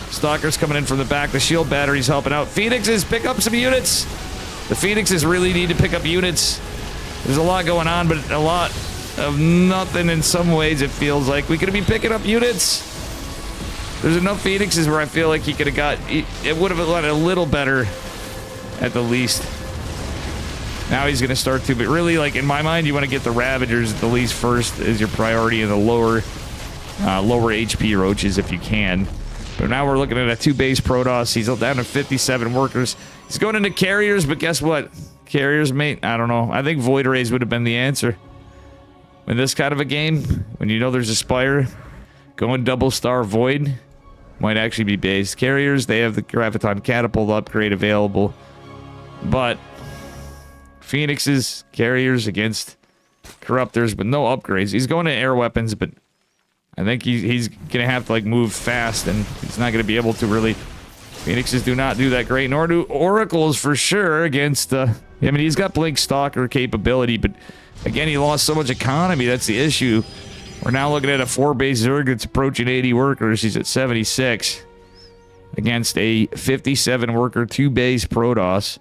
Stalkers coming in from the back. The shield battery's helping out. Phoenixes, pick up some units. The Phoenixes really need to pick up units. There's a lot going on, but a lot of nothing in some ways, it feels like. We could be picking up units. There's enough Phoenixes where I feel like he could have got... It would have let a little better, at the least. Now he's going to start to... But really, like, in my mind, you want to get the Ravagers at the least first as your priority, and the lower HP Roaches if you can. But now we're looking at a 2-base Protoss. He's down to 57 workers. He's going into Carriers, but guess what? Carriers, mate, I don't know. I think Void Rays would have been the answer. In this kind of a game, when you know there's a Spire, going double star Void might actually be based. Carriers, they have the Graviton Catapult upgrade available. But Phoenixes, Carriers against Corruptors, but no upgrades. He's going to air weapons, but I think he's going to have to, like, move fast, and he's not going to be able to really... Phoenixes do not do that great, nor do Oracles for sure against... I mean, he's got Blink Stalker capability, but again, he lost so much economy. That's the issue. We're now looking at a 4-base Zerg that's approaching 80 workers. He's at 76 against a 57-worker 2-base Protoss.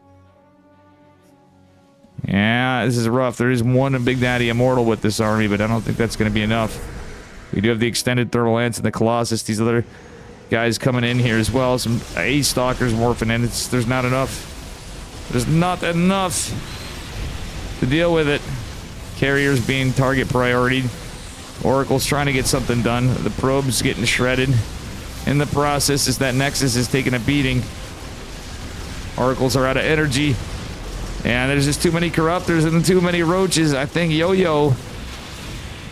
Yeah, this is rough. There is one Big Daddy Immortal with this army, but I don't think that's going to be enough. We do have the extended thermal lance and the Colossus. These other guys coming in here as well. Some Ace Stalkers morphing in. There's not enough. There's not enough to deal with it. Carriers being target priority. Oracle's trying to get something done. The probe's getting shredded. In the process, is that Nexus is taking a beating. Oracles are out of energy. And there's just too many Corruptors and too many Roaches. I think Yo-Yo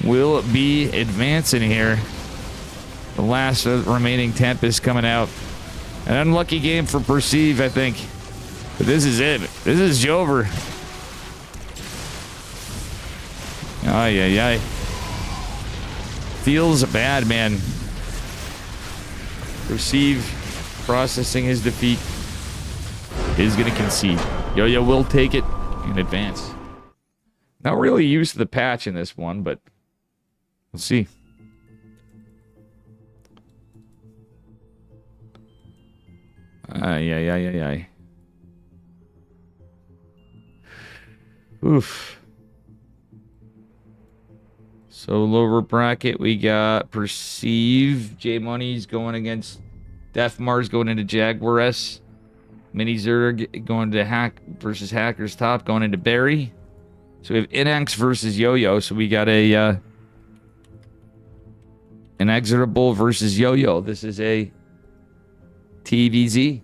will be advancing here. The last remaining Tempest coming out. An unlucky game for Perceive, I think. But this is it. This is Jover. Ay. Feels bad, man. Perceive, processing his defeat, is going to concede. Yo-Yo will take it in advance. Not really used to the patch in this one, but we'll see. Ay. Oof. So lower bracket, we got Perceive. J Money's going against Def Mars, going into Jaguar S. Mini Zerg going to Hack versus Hackers Top, going into Barry. So we have Inex versus Yo-Yo. So we got a Inexorable versus Yo-Yo. This is a TVZ.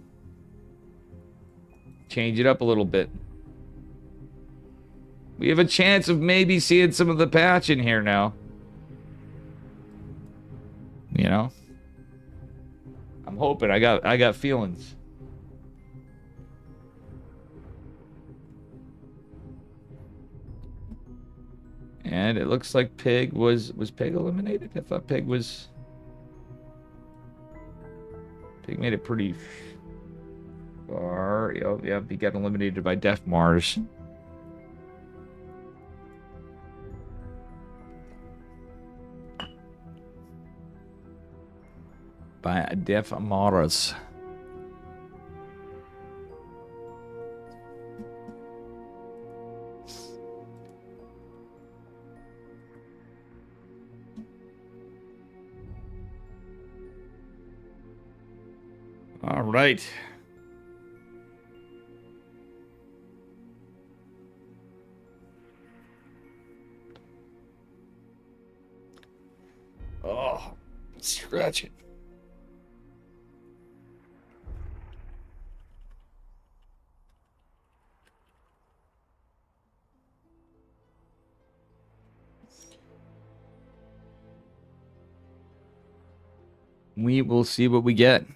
Change it up a little bit. We have a chance of maybe seeing some of the patch in here now. You know? I'm hoping. I got feelings. And it looks like Pig was Pig eliminated? I thought Pig was... Pig made it pretty far. Yep, he got eliminated by Def Mars. By Def Mars. All right. Oh, scratch it. We will see what we get.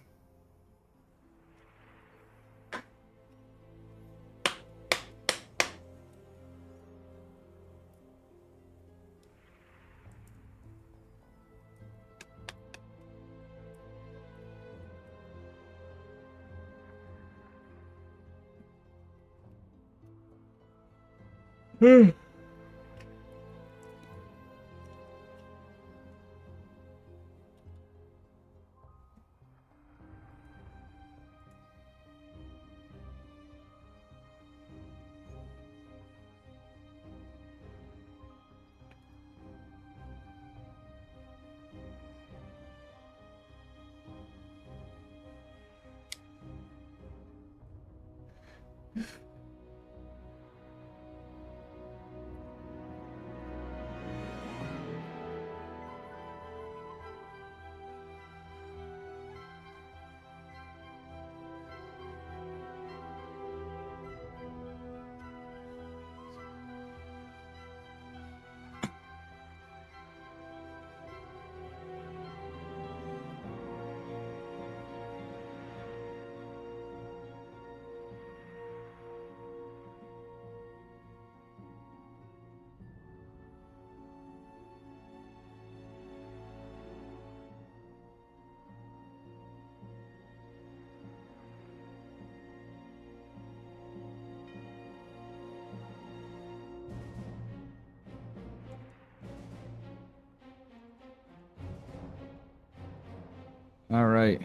All right.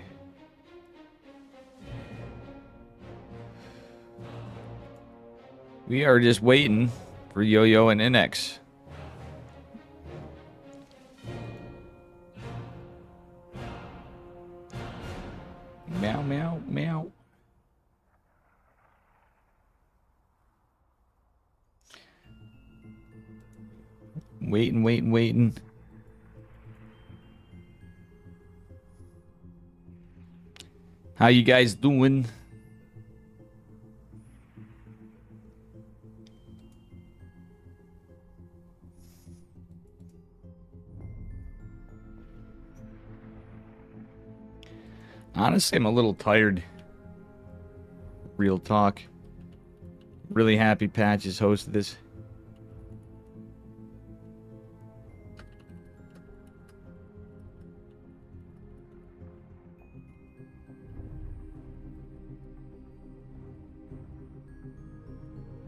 We are just waiting for Yo-Yo and NX. Meow, meow, meow. Waiting. How you guys doing? Honestly, I'm a little tired. Real talk. Really happy Patches hosted this.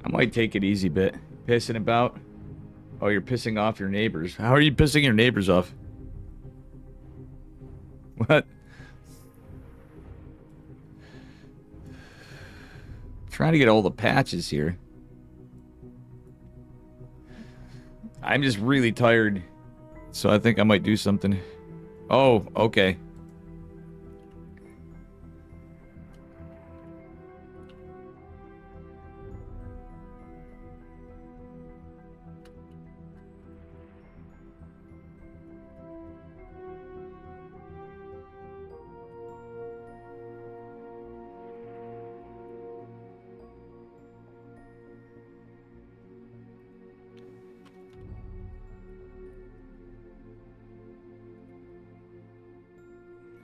I might take it easy bit. Pissing about. Oh, you're pissing off your neighbors. How are you pissing your neighbors off? What? Trying to get all the patches here. I'm just really tired So I think I might do something. Oh, okay.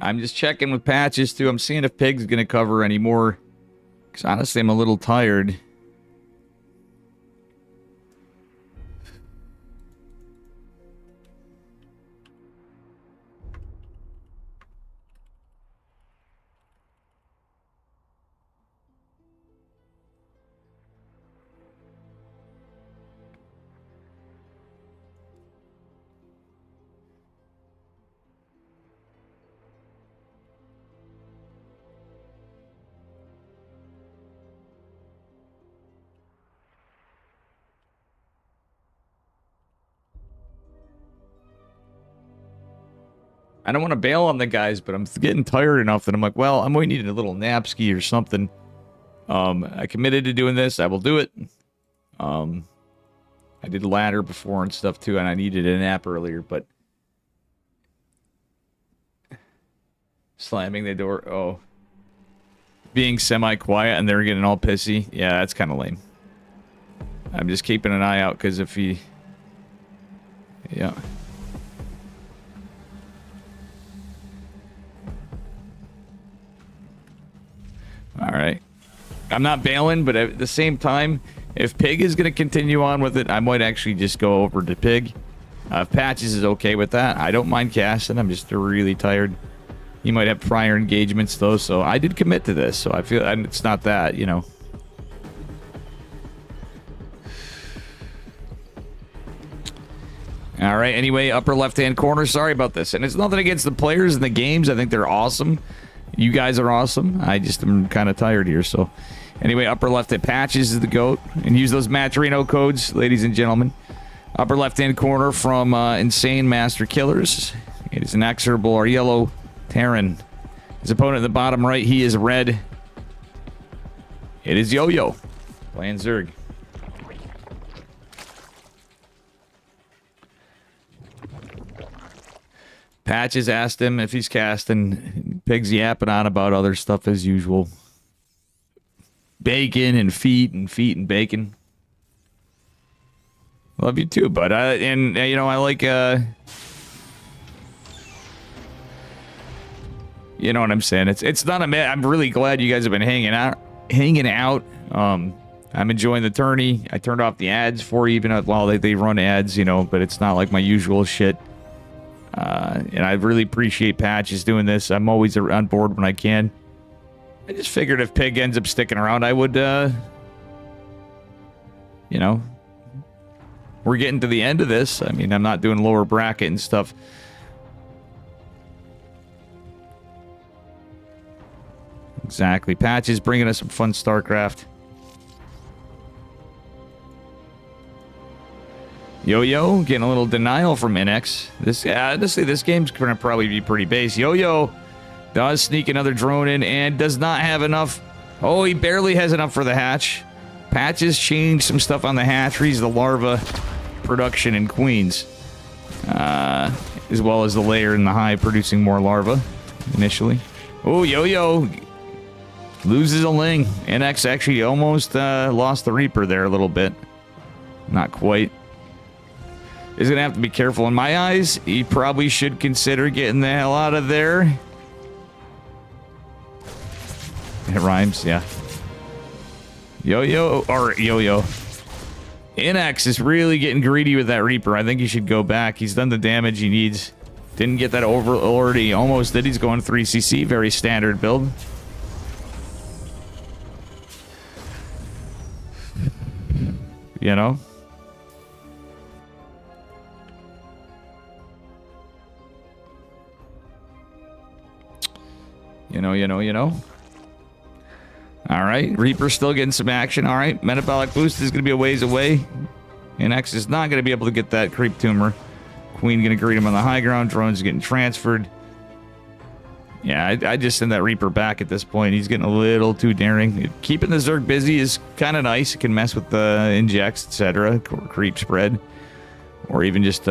I'm just checking with Patches, too. I'm seeing if Pig's going to cover anymore. Because honestly, I'm a little tired. I don't want to bail on the guys, but I'm getting tired enough that I'm like, well, I'm going to need a little nap ski or something. I committed to doing this. I will do it. I did ladder before and stuff too, and I needed a nap earlier, but slamming the door. Oh, being semi-quiet and they're getting all pissy. Yeah, that's kind of lame. I'm just keeping an eye out because if he, yeah. All right. I'm not bailing, but at the same time, if Pig is going to continue on with it, I might actually just go over to Pig. If Patches is okay with that, I don't mind casting. I'm just really tired. He might have prior engagements, though, so I did commit to this, so I feel it's not that, you know. All right, anyway, upper left-hand corner. Sorry about this. And it's nothing against the players in the games. I think they're awesome. You guys are awesome. I just am kind of tired here, so... Anyway, upper left-hand Patches is the GOAT. And use those Matcherino codes, ladies and gentlemen. Upper left-hand corner from Insane Master Killers. It is an exorable or yellow Terran. His opponent in the bottom right, he is red. It is Yo-Yo. Playing Zerg. Patches asked him if he's casting. Pig's yapping on about other stuff as usual. Bacon and feet and bacon. Love you too, bud. And you know, I like you know what I'm saying? It's not a I'm really glad you guys have been hanging out. I'm enjoying the tourney. I turned off the ads for you, even while they run ads, you know, but it's not like my usual shit. And I really appreciate Patches doing this. I'm always on board when I can. I just figured if Pig ends up sticking around, I would, you know, we're getting to the end of this. I mean, I'm not doing lower bracket and stuff. Exactly. Patches bringing us some fun Starcraft. Yo-Yo getting a little denial from NX. Honestly, this game's gonna probably be pretty base. Yo-Yo does sneak another drone in and does not have enough. Oh, he barely has enough for the hatch. Patches changed some stuff on the hatcheries, the larva production in Queens, as well as the layer in the hive producing more larva initially. Oh, Yo-Yo loses a Ling. NX actually almost lost the Reaper there a little bit. Not quite. He's going to have to be careful. In my eyes, he probably should consider getting the hell out of there. It rhymes, yeah. Yo-Yo, or Yo-Yo. NX is really getting greedy with that Reaper. I think he should go back. He's done the damage he needs. Didn't get that overlord. He almost did. He's going 3cc. Very standard build. You know? You know. All right, Reaper's still getting some action. All right, Metabolic Boost is going to be a ways away. NX is not going to be able to get that Creep Tumor Queen going to greet him on the high ground. Drone's getting transferred. Yeah, I just send that Reaper back at this point. He's getting a little too daring. Keeping the Zerg busy is kind of nice. It can mess with the injects, etc. Creep spread. Or even just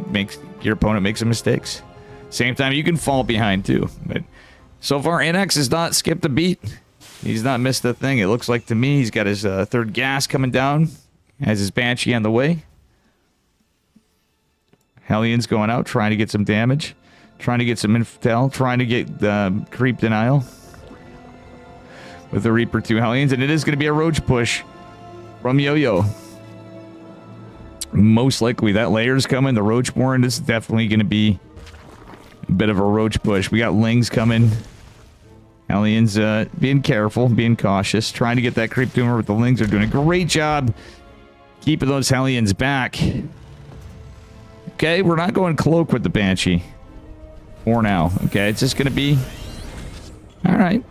makes your opponent make some mistakes. Same time, you can fall behind too. But so far, NX has not skipped a beat. He's not missed a thing. It looks like to me he's got his third gas coming down. Has his Banshee on the way. Hellions going out, trying to get some damage. Trying to get some intel. Trying to get creep denial. With the Reaper 2 Hellions. And it is going to be a roach push from Yo-Yo. Most likely that layer's coming. The Roach Warren is definitely going to be a bit of a roach push. We got Lings coming. Hellions being careful, being cautious. Trying to get that creep tumor, but the Lings are doing a great job keeping those Hellions back. Okay, we're not going cloak with the Banshee. For now. Okay, it's just going to be... Alright.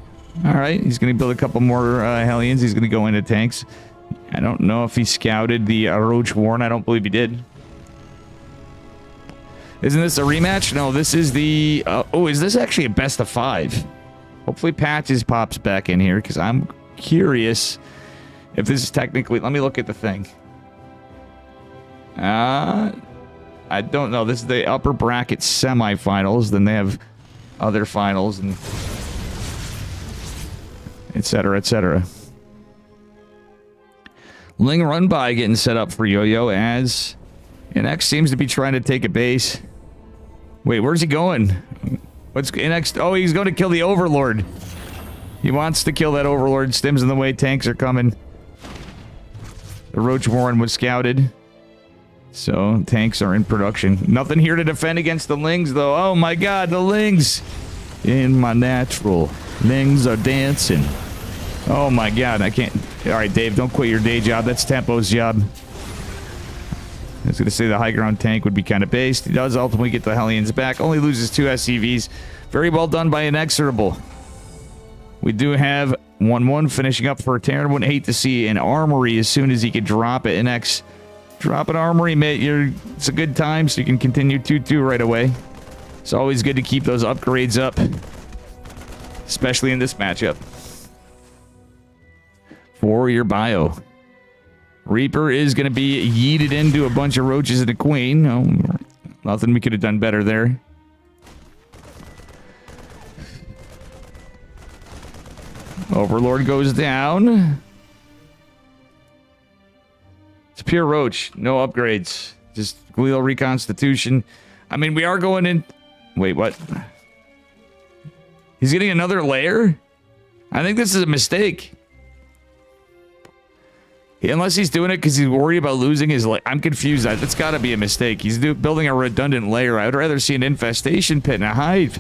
Alright, he's going to build a couple more Hellions. He's going to go into tanks. I don't know if he scouted the Roach Warren. I don't believe he did. Isn't this a rematch? No, this is the... oh, is this actually a best of 5? Hopefully Patches pops back in here, because I'm curious if this is technically... Let me look at the thing. I don't know. This is the upper bracket semifinals. Then they have other finals and etc. etc. Ling run by getting set up for Yo-Yo as NX seems to be trying to take a base. Wait, where's he going? What's NX? Oh, he's going to kill the Overlord. He wants to kill that Overlord. Stim's in the way. Tanks are coming. The Roach Warren was scouted. So, tanks are in production. Nothing here to defend against the Lings, though. Oh my god, the Lings! In my natural. Lings are dancing. Oh my god, I can't... Alright, Dave, don't quit your day job. That's Tempo's job. I was going to say the high ground tank would be kind of based. He does ultimately get the Hellions back. Only loses 2 SCVs. Very well done by Inexorable. We do have 1-1 finishing up for Terran. Wouldn't hate to see an armory as soon as he could drop it. NX... Drop an armory, mate. It's a good time, so you can continue 2-2 right away. It's always good to keep those upgrades up. Especially in this matchup. For your bio. Reaper is going to be yeeted into a bunch of roaches and a queen. Oh, nothing we could have done better there. Overlord goes down. It's pure roach. No upgrades. Just glial reconstitution. I mean, we are going in... Wait, what? He's getting another layer? I think this is a mistake. Unless he's doing it because he's worried about losing his... I'm confused. That's got to be a mistake. He's building a redundant layer. I'd rather see an infestation pit and a hive.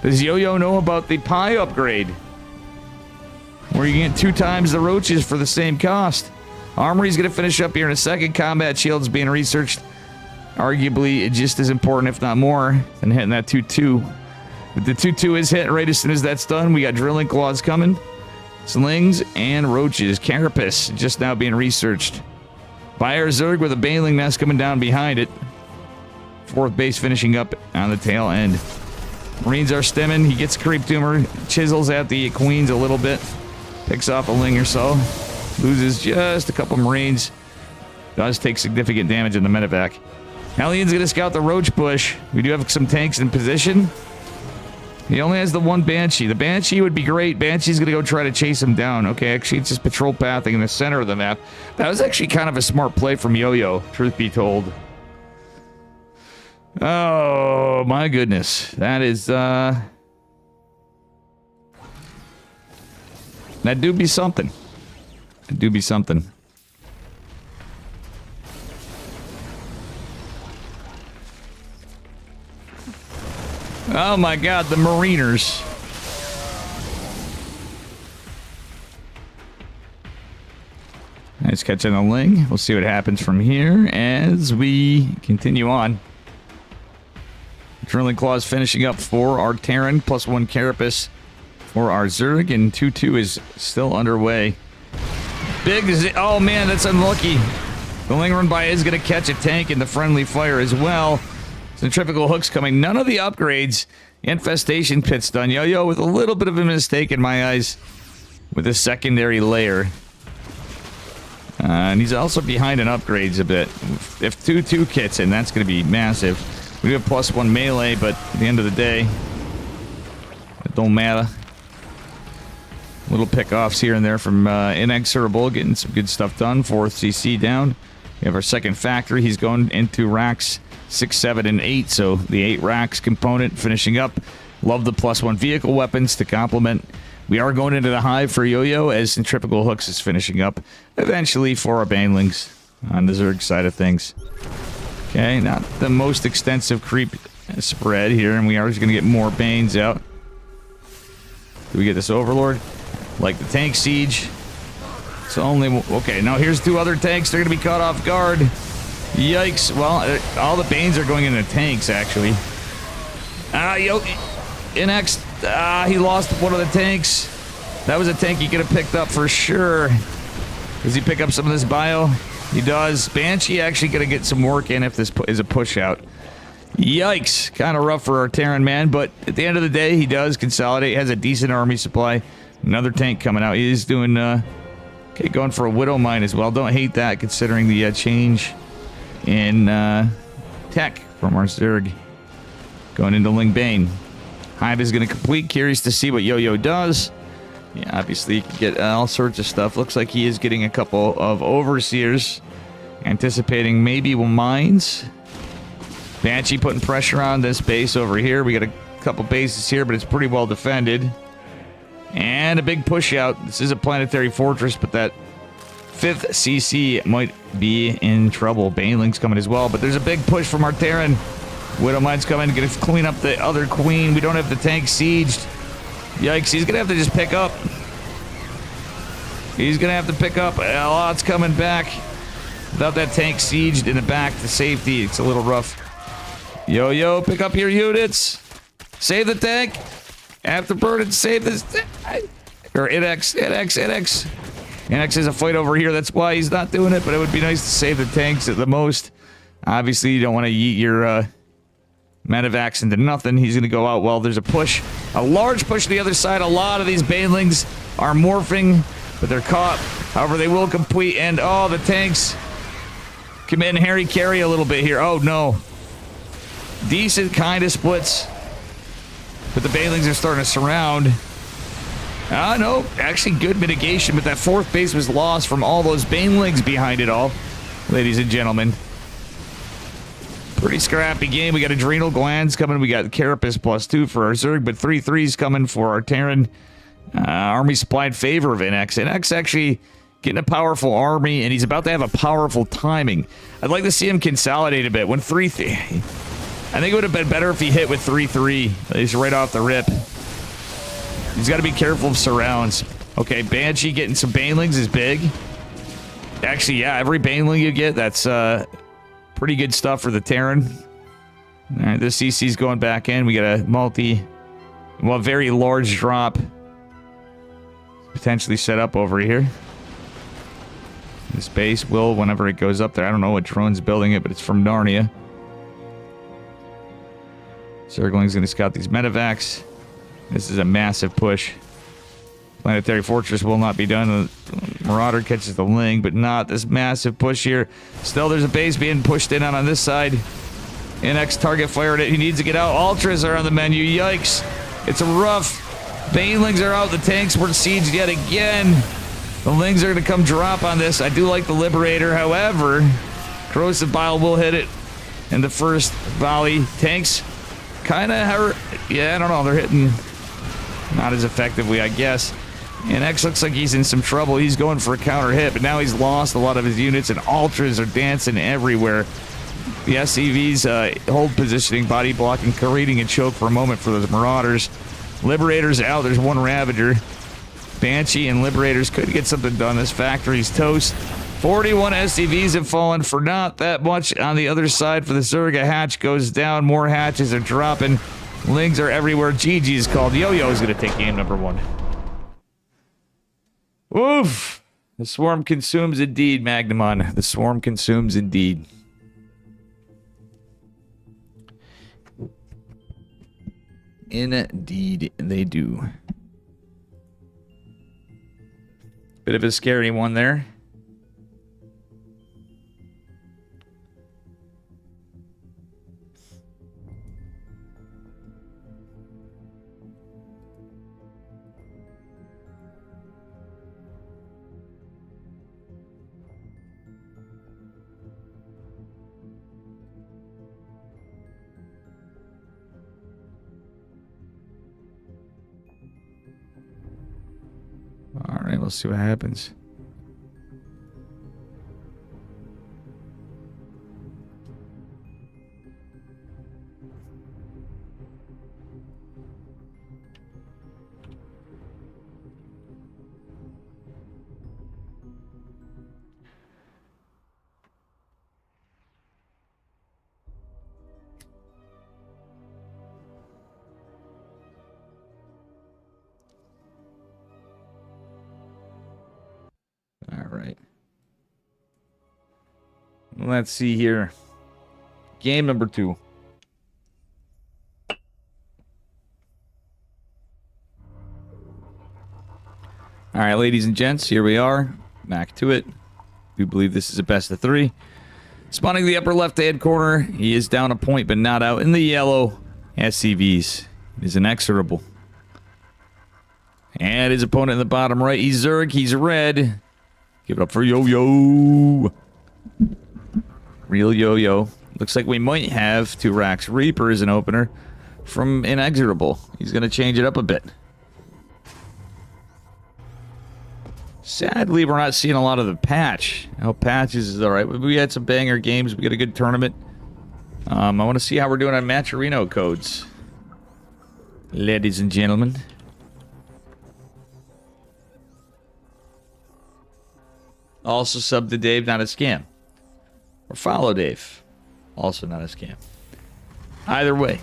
Does Yo-Yo know about the pie upgrade? Where you get 2 times the roaches for the same cost. Armory's going to finish up here in a second. Combat shield's being researched. Arguably just as important, if not more, than hitting that 2-2. But the 2-2 is hit right as soon as that's done. We got drilling claws coming. Slings and roaches. Carapace just now being researched. Buyer Zerg with a Baneling Nest coming down behind it. 4th base finishing up on the tail end. Marines are stemming. He gets Creep Tumor. Chisels at the Queens a little bit. Picks off a Ling or so. Loses just a couple Marines. Does take significant damage in the medevac. Hellions going to scout the Roach Bush. We do have some tanks in position. He only has the 1 Banshee. The Banshee would be great. Banshee's going to go try to chase him down. Okay, actually, it's just patrol pathing in the center of the map. That was actually kind of a smart play from Yo-Yo, truth be told. Oh, my goodness. That is, that do be something. That do be something. Oh my god, the Mariners. Nice catch on the Ling. We'll see what happens from here as we continue on. Drilling Claws finishing up for our Terran, +1 Carapace for our Zerg, and 2-2 is still underway. Oh man, that's unlucky. The Ling run by is going to catch a tank in the friendly fire as well. Centrifugal hooks coming. None of the upgrades. Infestation pit's done. Yo-Yo with a little bit of a mistake in my eyes with a secondary layer. And he's also behind in upgrades a bit. If 2-2 kits in, that's going to be massive. We do have +1 melee, but at the end of the day, it don't matter. Little pickoffs here and there from Inexorable, getting some good stuff done. 4th CC down. We have our second factory. He's going into racks 6, 7, and 8, so the 8 racks component finishing up. Love the +1 vehicle weapons to complement. We are going into the hive for Yo-Yo as Centrifugal Hooks is finishing up. Eventually for our banelings on the Zerg side of things. Okay, not the most extensive creep spread here, and we are just going to get more Banes out. Do we get this Overlord? Like the tank siege. It's only... Okay, now here's 2 other tanks. They're going to be caught off guard. Yikes. Well, all the Banes are going into tanks, actually. Inex... he lost one of the tanks. That was a tank he could have picked up for sure. Does he pick up some of this bio? He does. Banshee actually going to get some work in if this is a push out. Yikes. Kind of rough for our Terran man, but at the end of the day, he does consolidate. Has a decent army supply. Another tank coming out. He is doing... okay, going for a Widow Mine as well. Don't hate that considering the change in tech from our Zerg. Going into Ling Bane. Hive is going to complete. Curious to see what Yo-Yo does. Yeah, obviously you can get all sorts of stuff. Looks like he is getting a couple of Overseers. Anticipating maybe mines. Banshee putting pressure on this base over here. We got a couple bases here, but it's pretty well defended. And a big push out. This is a planetary fortress, but that 5th CC might be in trouble. Baneling's coming as well, but there's a big push from our Terran. Widow Mine's coming, gonna clean up the other queen. We don't have the tank sieged. Yikes, he's gonna have to just pick up. He's gonna have to pick up. A lot's coming back. Without that tank sieged in the back to safety, it's a little rough. Yo-Yo, pick up your units. Save the tank. Afterburden, save this. Or Inex. Inex has a fight over here, that's why he's not doing it, but it would be nice to save the tanks at the most. Obviously, you don't want to yeet your Medivacs into nothing. He's going to go out. Well, there's a push. A large push to the other side. A lot of these Banelings are morphing, but they're caught. However, they will complete. And, oh, the tanks come in. Harry carry a little bit here. Oh, no. Decent kind of splits. But the Banelings are starting to surround. No. Actually, good mitigation. But that 4th base was lost from all those Banelings behind it all. Ladies and gentlemen. Pretty scrappy game. We got Adrenal Glands coming. We got Carapace +2 for our Zerg, but 3 3s coming for our Terran. Army supplied favor of Inex. Inex actually getting a powerful army, and he's about to have a powerful timing. I'd like to see him consolidate a bit. When 3 3... I think it would have been better if he hit with 3 3. At least right off the rip. He's got to be careful of surrounds. Okay, Banshee getting some Banelings is big. Actually, yeah, every Baneling you get, that's... pretty good stuff for the Terran. All right, this CC's going back in. We got a very large drop potentially set up over here. This base will, whenever it goes up there, I don't know what drone's building it, but it's from Narnia. Zergling's going to scout these Medivacs. This is a massive push. Planetary Fortress will not be done. Marauder catches the Ling, but not this massive push here. Still, there's a base being pushed in on this side. Inex target fired it. He needs to get out. Ultras are on the menu. Yikes. It's a rough. Banelings are out. The tanks were sieged yet again. The Lings are going to come drop on this. I do like the Liberator. However, Corrosive Bile will hit it in the first volley. Tanks kind of hurt. Yeah, I don't know. They're hitting not as effectively, I guess. And X looks like he's in some trouble. He's going for a counter hit, but now he's lost a lot of his units, and Ultras are dancing everywhere. The SCVs hold positioning, body blocking, creating a choke for a moment for those Marauders. Liberators out. There's one Ravager. Banshee and Liberators could get something done. This factory's toast. 41 SCVs have fallen for not that much. On the other side for the Zerg, a hatch goes down. More hatches are dropping. Lings are everywhere. GG is called. Yo-Yo is going to take game number 1. Oof. The swarm consumes indeed, Magnamon. The swarm consumes indeed. Indeed, they do. Bit of a scary one there. All right, let's see what happens. All right. Let's see here. Game number 2. All right, ladies and gents, here we are. Back to it. We believe this is a best of 3. Spawning the upper left-hand corner. He is down a point, but not out. In the yellow, SCVs. It is inexorable. And his opponent in the bottom right, he's Zerg. He's red. Give it up for Yo-Yo. Real Yo-Yo. Looks like we might have 2 Rax Reaper as an opener from Inexorable. He's going to change it up a bit. Sadly, we're not seeing a lot of the patch. I hope Patches is alright. We had some banger games. We got a good tournament. I want to see how we're doing on Matcherino codes. Ladies and gentlemen. Also sub to Dave, not a scam. Or follow Dave. Also not a scam. Either way.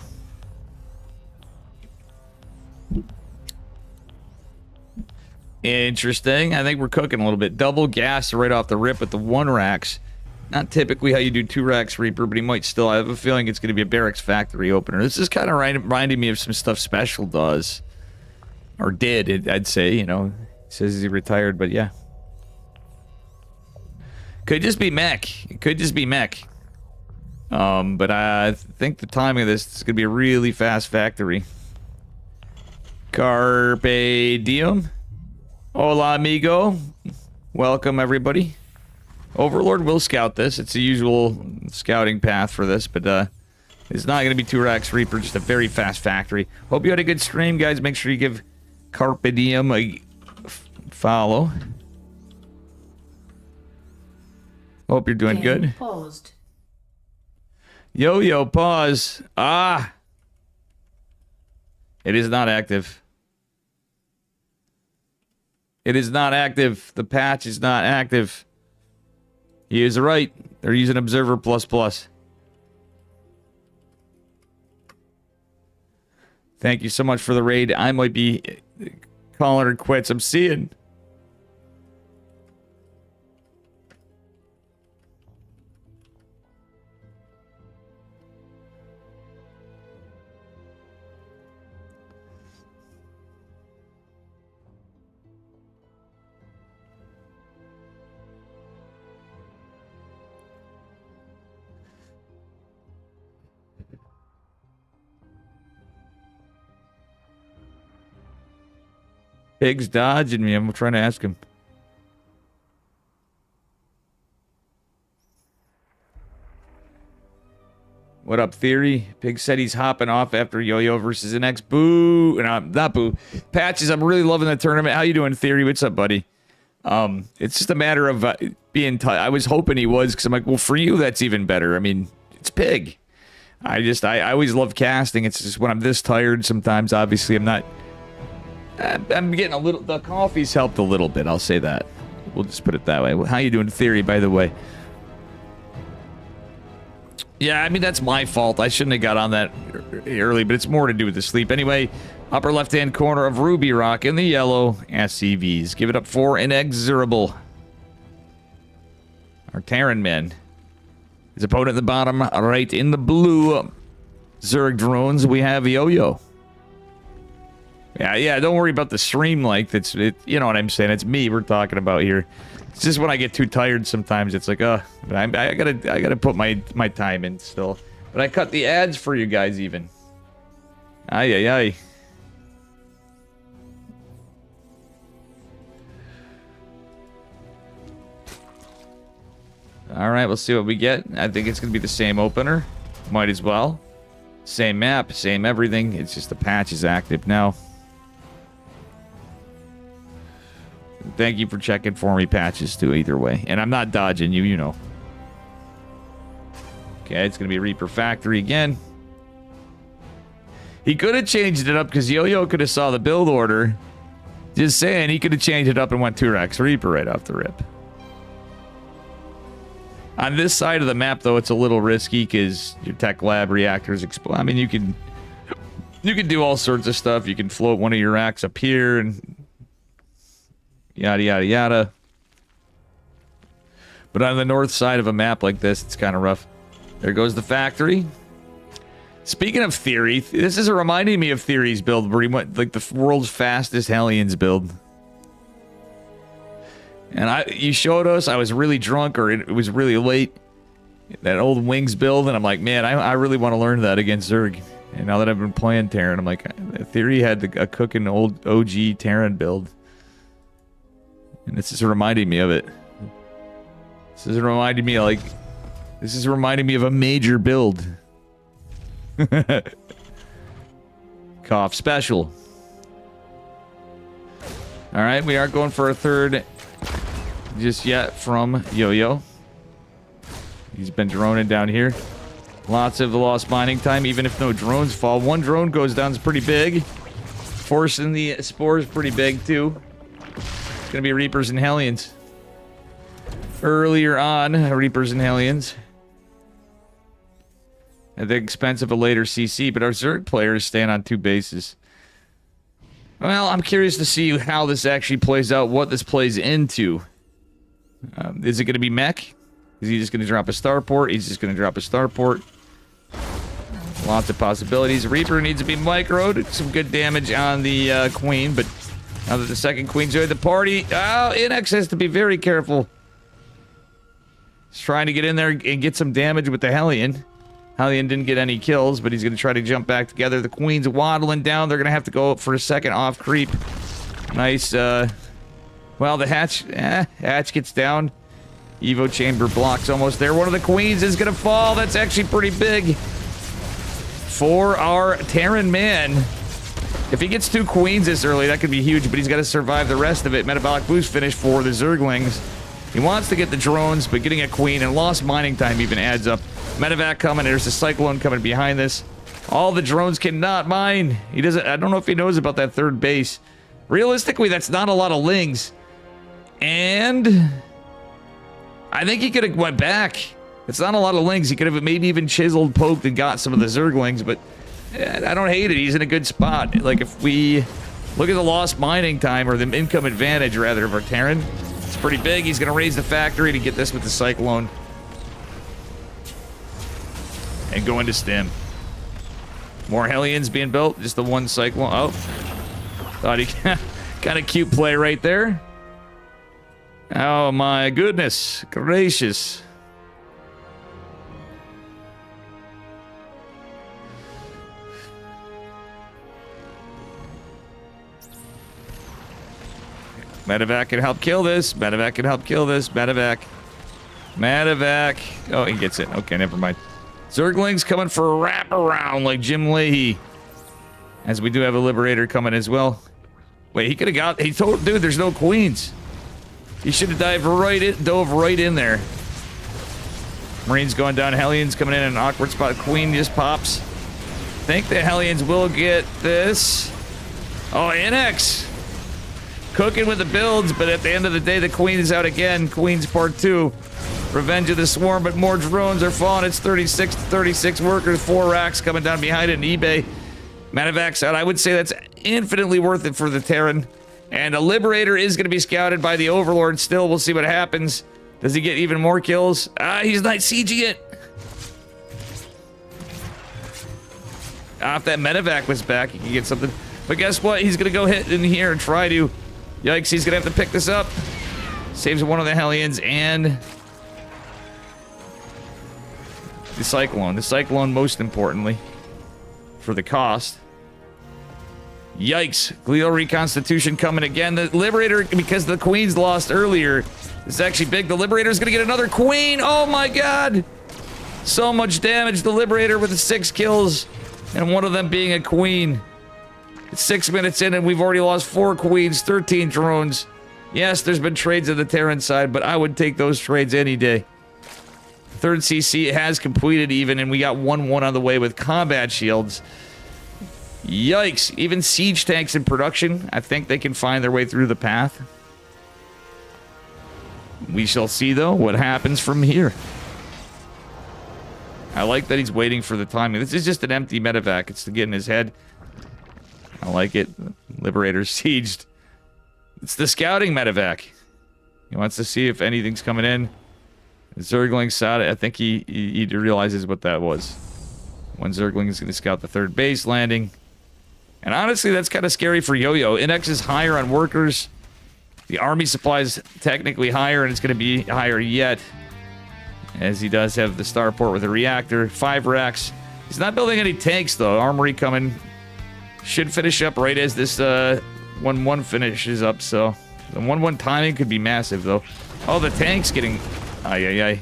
Interesting. I think we're cooking a little bit. Double gas right off the rip with the 1 Rax. Not typically how you do 2 Rax Reaper, but he might still. I have a feeling it's going to be a Barracks Factory opener. This is kind of reminding me of some stuff Special does. Or did, I'd say, you know. He says he retired, but yeah. Could just be mech. It could just be mech. But I think the timing of this is going to be a really fast factory. Carpe diem. Hola, amigo. Welcome, everybody. Overlord will scout this. It's the usual scouting path for this, but it's not going to be 2 Rax Reaper, just a very fast factory. Hope you had a good stream, guys. Make sure you give Carpe diem a follow. Hope you're doing good. Paused. Yo-Yo, pause. Ah! It is not active. It is not active. The patch is not active. He is right. They're using Observer++. Thank you so much for the raid. I might be calling her quits. I'm seeing... Pig's dodging me. I'm trying to ask him. What up, Theory? Pig said he's hopping off after Yo-Yo versus an X. Boo! No, not boo. Patches, I'm really loving the tournament. How you doing, Theory? What's up, buddy? It's just a matter of being tight. I was hoping he was, because I'm like, well, for you, that's even better. I mean, it's Pig. I always love casting. It's just when I'm this tired, sometimes, obviously, I'm not... I'm getting a little... The coffee's helped a little bit, I'll say that. We'll just put it that way. How you doing, Theory, by the way? Yeah, I mean, that's my fault. I shouldn't have got on that early, but it's more to do with the sleep. Anyway, upper left-hand corner of Ruby Rock in the yellow SCVs. Give it up for Inexorable. Our Terran men. His opponent at the bottom, right in the blue Zerg drones, we have Yo-Yo. Yeah, don't worry about the stream length. You know what I'm saying. It's me we're talking about here. It's just when I get too tired sometimes, it's like, I gotta put my time in still. But I cut the ads for you guys even. Ay. All right, we'll see what we get. I think it's gonna be the same opener. Might as well. Same map, same everything. It's just the patch is active now. Thank you for checking for me, Patches, too, either way. And I'm not dodging you, you know. Okay, it's going to be Reaper Factory again. He could have changed it up because Yo-Yo could have saw the build order. Just saying, he could have changed it up and went 2-Rex Reaper right off the rip. On this side of the map, though, it's a little risky because your tech lab reactors explode. I mean, you can do all sorts of stuff. You can float one of your racks up here and yada, yada, yada. But on the north side of a map like this, it's kind of rough. There goes the factory. Speaking of Theory, this is reminding me of Theory's build, where he went like the world's fastest Hellions build. And you showed us, I was really drunk, or it was really late. That old Wings build, and I'm like, man, I really want to learn that against Zerg. And now that I've been playing Terran, I'm like, Theory had a cooking old OG Terran build. And this is reminding me of it. This is reminding me of a major build. Cough special. Alright, we aren't going for a third just yet from Yo-Yo. He's been droning down here. Lots of lost mining time, even if no drones fall. One drone goes down, is pretty big. Forcing the spores pretty big too. It's gonna be Reapers and Hellions. Earlier on, Reapers and Hellions. At the expense of a later CC, but our Zerg players stand on 2 bases. Well, I'm curious to see how this actually plays out, what this plays into. Is it going to be mech? Is he just going to drop a starport? He's just going to drop a starport. Lots of possibilities. Reaper needs to be microed. Some good damage on the queen, but now that the second queen joined the party, Inex has to be very careful. He's trying to get in there and get some damage with the Hellion. Hellion didn't get any kills, but he's going to try to jump back together. The queen's waddling down. They're going to have to go up for a second off creep. Nice, well, the hatch gets down. Evo chamber blocks almost there. One of the queens is going to fall. That's actually pretty big for our Terran man. If he gets 2 queens this early, that could be huge, but he's got to survive the rest of it. Metabolic boost finish for the Zerglings. He wants to get the drones, but getting a queen and lost mining time even adds up. Medevac coming. There's a Cyclone coming behind this. All the drones cannot mine. He doesn't. I don't know if he knows about that third base. Realistically, that's not a lot of lings. And I think he could have went back. It's not a lot of lings. He could have maybe even chiseled, poked, and got some of the Zerglings, but I don't hate it. He's in a good spot. Like, if we look at the lost mining time, or the income advantage, rather, of our Terran, it's pretty big. He's going to raise the factory to get this with the Cyclone. And go into stim. More Hellions being built. Just the one Cyclone. Oh. Thought he... kind of cute play right there. Oh my goodness gracious. Medevac can help kill this. Medevac can help kill this. Medevac. Medevac. Oh, he gets it. Okay, never mind. Zerglings coming for a wraparound like Jim Leahy. As we do have a Liberator coming as well. Wait, he could have got... He told... Dude, there's no queens. He should have dove right in there. Marines going down. Hellions coming in an awkward spot. Queen just pops. Think the Hellions will get this. Oh, Inex. Cooking with the builds, but at the end of the day, the Queen is out again. Queen's part 2. Revenge of the Swarm, but more drones are falling. It's 36 to 36 workers. 4 racks coming down behind it in eBay. Manivac's out. I would say that's infinitely worth it for the Terran. And a Liberator is going to be scouted by the Overlord still. We'll see what happens. Does he get even more kills? He's not sieging it. If that Medevac was back, he could get something. But guess what? He's going to go hit in here and try to... Yikes, he's going to have to pick this up. Saves one of the Hellions and... the Cyclone. The Cyclone, most importantly, for the cost. Yikes. Glial Reconstitution coming again. The Liberator, because the Queens lost earlier, is actually big. The Liberator's going to get another Queen. Oh my god. So much damage. The Liberator with 6 kills, and one of them being a Queen. It's 6 minutes in, and we've already lost 4 Queens, 13 drones. Yes, there's been trades on the Terran side, but I would take those trades any day. Third CC has completed even, and we got 1-1 on the way with combat shields. Yikes. Even siege tanks in production. I think they can find their way through the path. We shall see, though, what happens from here. I like that he's waiting for the timing. This is just an empty medevac. It's to get in his head. I like it. Liberator sieged. It's the scouting medevac. He wants to see if anything's coming in. Zergling saw it. I think he realizes what that was. One Zergling is going to scout the third base landing. And honestly, that's kind of scary for Yo-Yo. Index is higher on workers. The army supply is technically higher, and it's going to be higher yet. As he does have the starport with a reactor. 5 racks. He's not building any tanks, though. Armory coming. Should finish up right as this 1-1 finishes up, so... the 1-1 timing could be massive, though. Oh, the tank's getting... ay.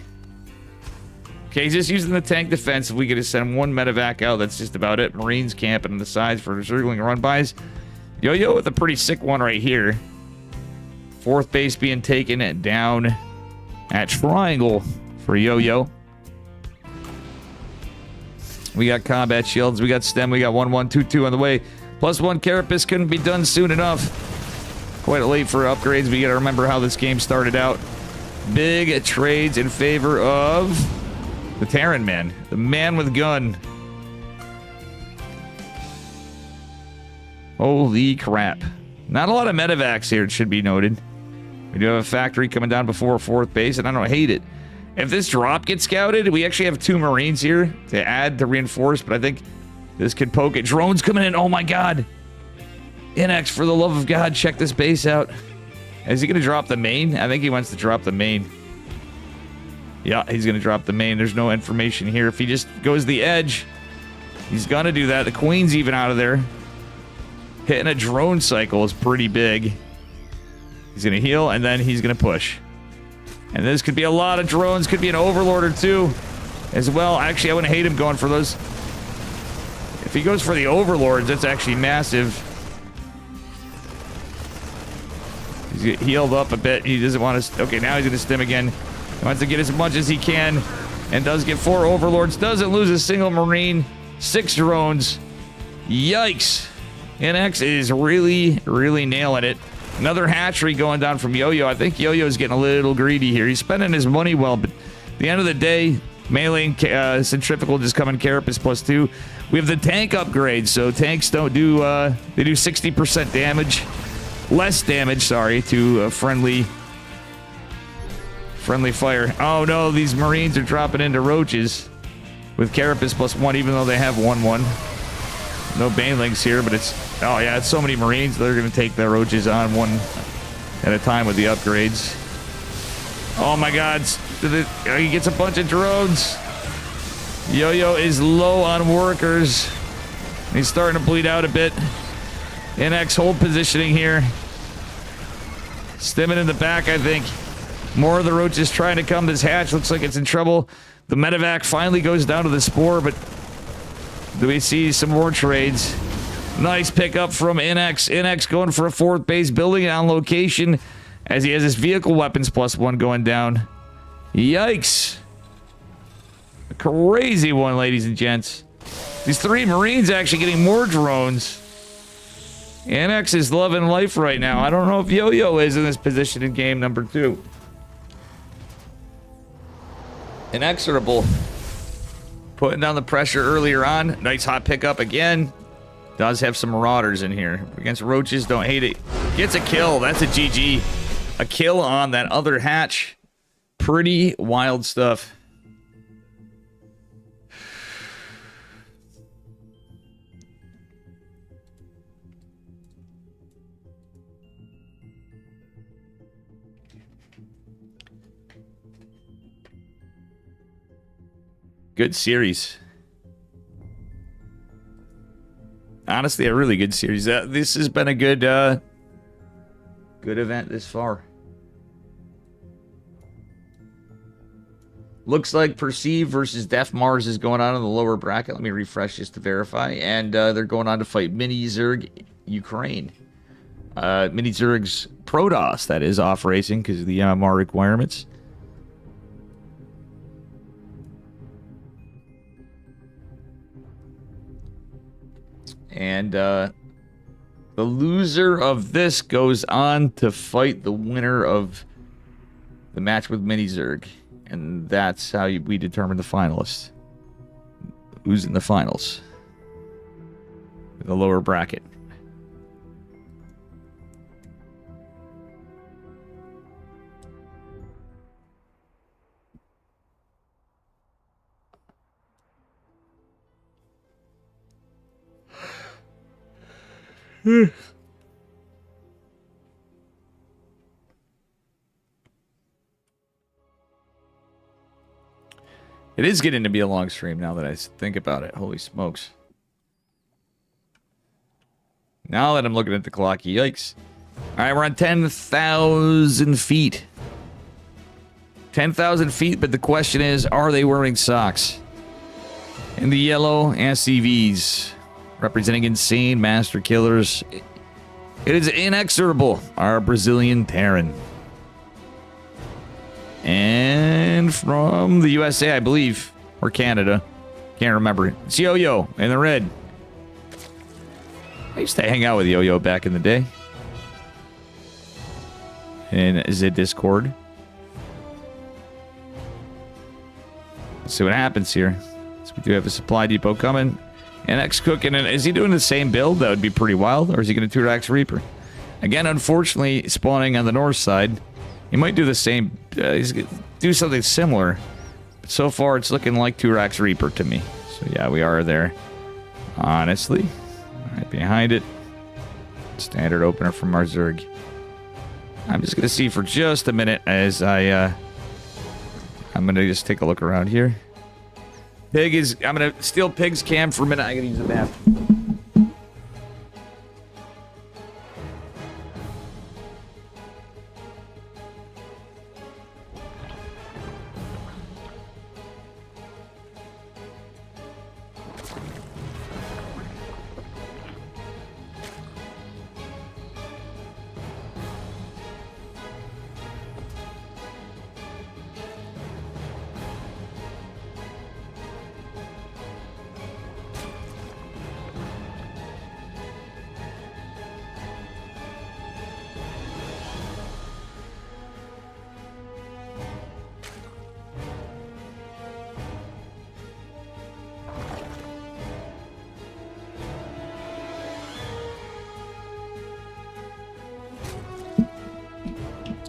Okay, he's just using the tank defense. If we could just send 1 medevac out, that's just about it. Marines camping on the sides for Zergling run-bys. Yo-Yo with a pretty sick one right here. 4th base being taken down at Triangle for Yo-Yo. We got combat shields, we got stem, we got 1-1, 2-2 on the way. +1 Carapace couldn't be done soon enough. Quite late for upgrades, but you gotta remember how this game started out. Big trades in favor of the Terran man, the man with gun. Holy crap. Not a lot of medevacs here, it should be noted. We do have a factory coming down before 4th base, and I don't hate it. If this drop gets scouted, we actually have 2 Marines here to add to reinforce, but I think this could poke it. Drones coming in. Oh my god. Inex, for the love of God, check this base out. Is he going to drop the main? I think he wants to drop the main. Yeah, he's going to drop the main. There's no information here. If he just goes the edge, he's going to do that. The Queen's even out of there. Hitting a drone cycle is pretty big. He's going to heal, and then he's going to push. And this could be a lot of drones. Could be an Overlord or 2 as well. Actually, I wouldn't hate him going for those. If he goes for the Overlords, that's actually massive. He's healed up a bit. He doesn't want to... okay, now he's going to stim again. He wants to get as much as he can. And does get 4 Overlords. Doesn't lose a single Marine. 6 drones. Yikes. NX is really, really nailing it. Another hatchery going down from Yo-Yo. I think Yo-Yo's getting a little greedy here. He's spending his money well, but at the end of the day, melee centrifugal just coming Carapace +2. We have the tank upgrade, so tanks don't do... they do 60% damage. Less damage, sorry, to friendly fire. Oh no, these Marines are dropping into roaches with Carapace +1, even though they have 1-1. No banelings here, but it's... oh yeah, it's so many Marines. They're going to take their roaches on one at a time with the upgrades. Oh my god. He gets a bunch of drones. Yo-Yo is low on workers. He's starting to bleed out a bit. NX hold positioning here. Stimming in the back, I think. More of the roaches trying to come. This hatch looks like it's in trouble. The medevac finally goes down to the spore, but do we see some more trades? Nice pickup from NX. NX going for a 4th base, building it on location as he has his vehicle weapons +1 going down. Yikes. A crazy one, ladies and gents. These 3 Marines actually getting more drones. NX is loving life right now. I don't know if Yo-Yo is in this position in game number 2. Inexorable. Putting down the pressure earlier on. Nice hot pickup again. Does have some marauders in here. Against roaches, don't hate it. Gets a kill. That's a GG. A kill on that other hatch. Pretty wild stuff. Good series. Honestly, a really good series. This has been a good good event this far. Looks like Perceive versus Def Mars is going on in the lower bracket. Let me refresh just to verify. And they're going on to fight Mini Zerg Ukraine. Mini Zerg's Protoss, that is, off racing because of the MMR requirements. And the loser of this goes on to fight the winner of the match with Mini Zerg. And that's how we determine the finalists. Who's in the finals? The lower bracket. It is getting to be a long stream now that I think about it. Holy smokes. Now that I'm looking at the clock, yikes. Alright, we're on 10,000 feet. 10,000 feet, but the question is, are they wearing socks? In the yellow SCVs, representing insane master killers, it is inexorable, our Brazilian Terran. And from the USA, I believe, or Canada, can't remember. It's Yo-Yo in the red. I used to hang out with Yo-Yo back in the day. And is it Discord? Let's see what happens here. So we do have a supply depot coming. And X cooking. And is he doing the same build? That would be pretty wild. Or is he going to 2-Rax Reaper? Again, unfortunately, spawning on the north side. He might do the same. He's gonna do something similar. But so far, it's looking like 2-Rax Reaper to me. So yeah, we are there. Honestly. Right behind it. Standard opener from our Zerg. I'm just going to see for just a minute as I'm going to just take a look around here. Pig is... I'm going to steal Pig's cam for a minute. I'm going to use the bathroom.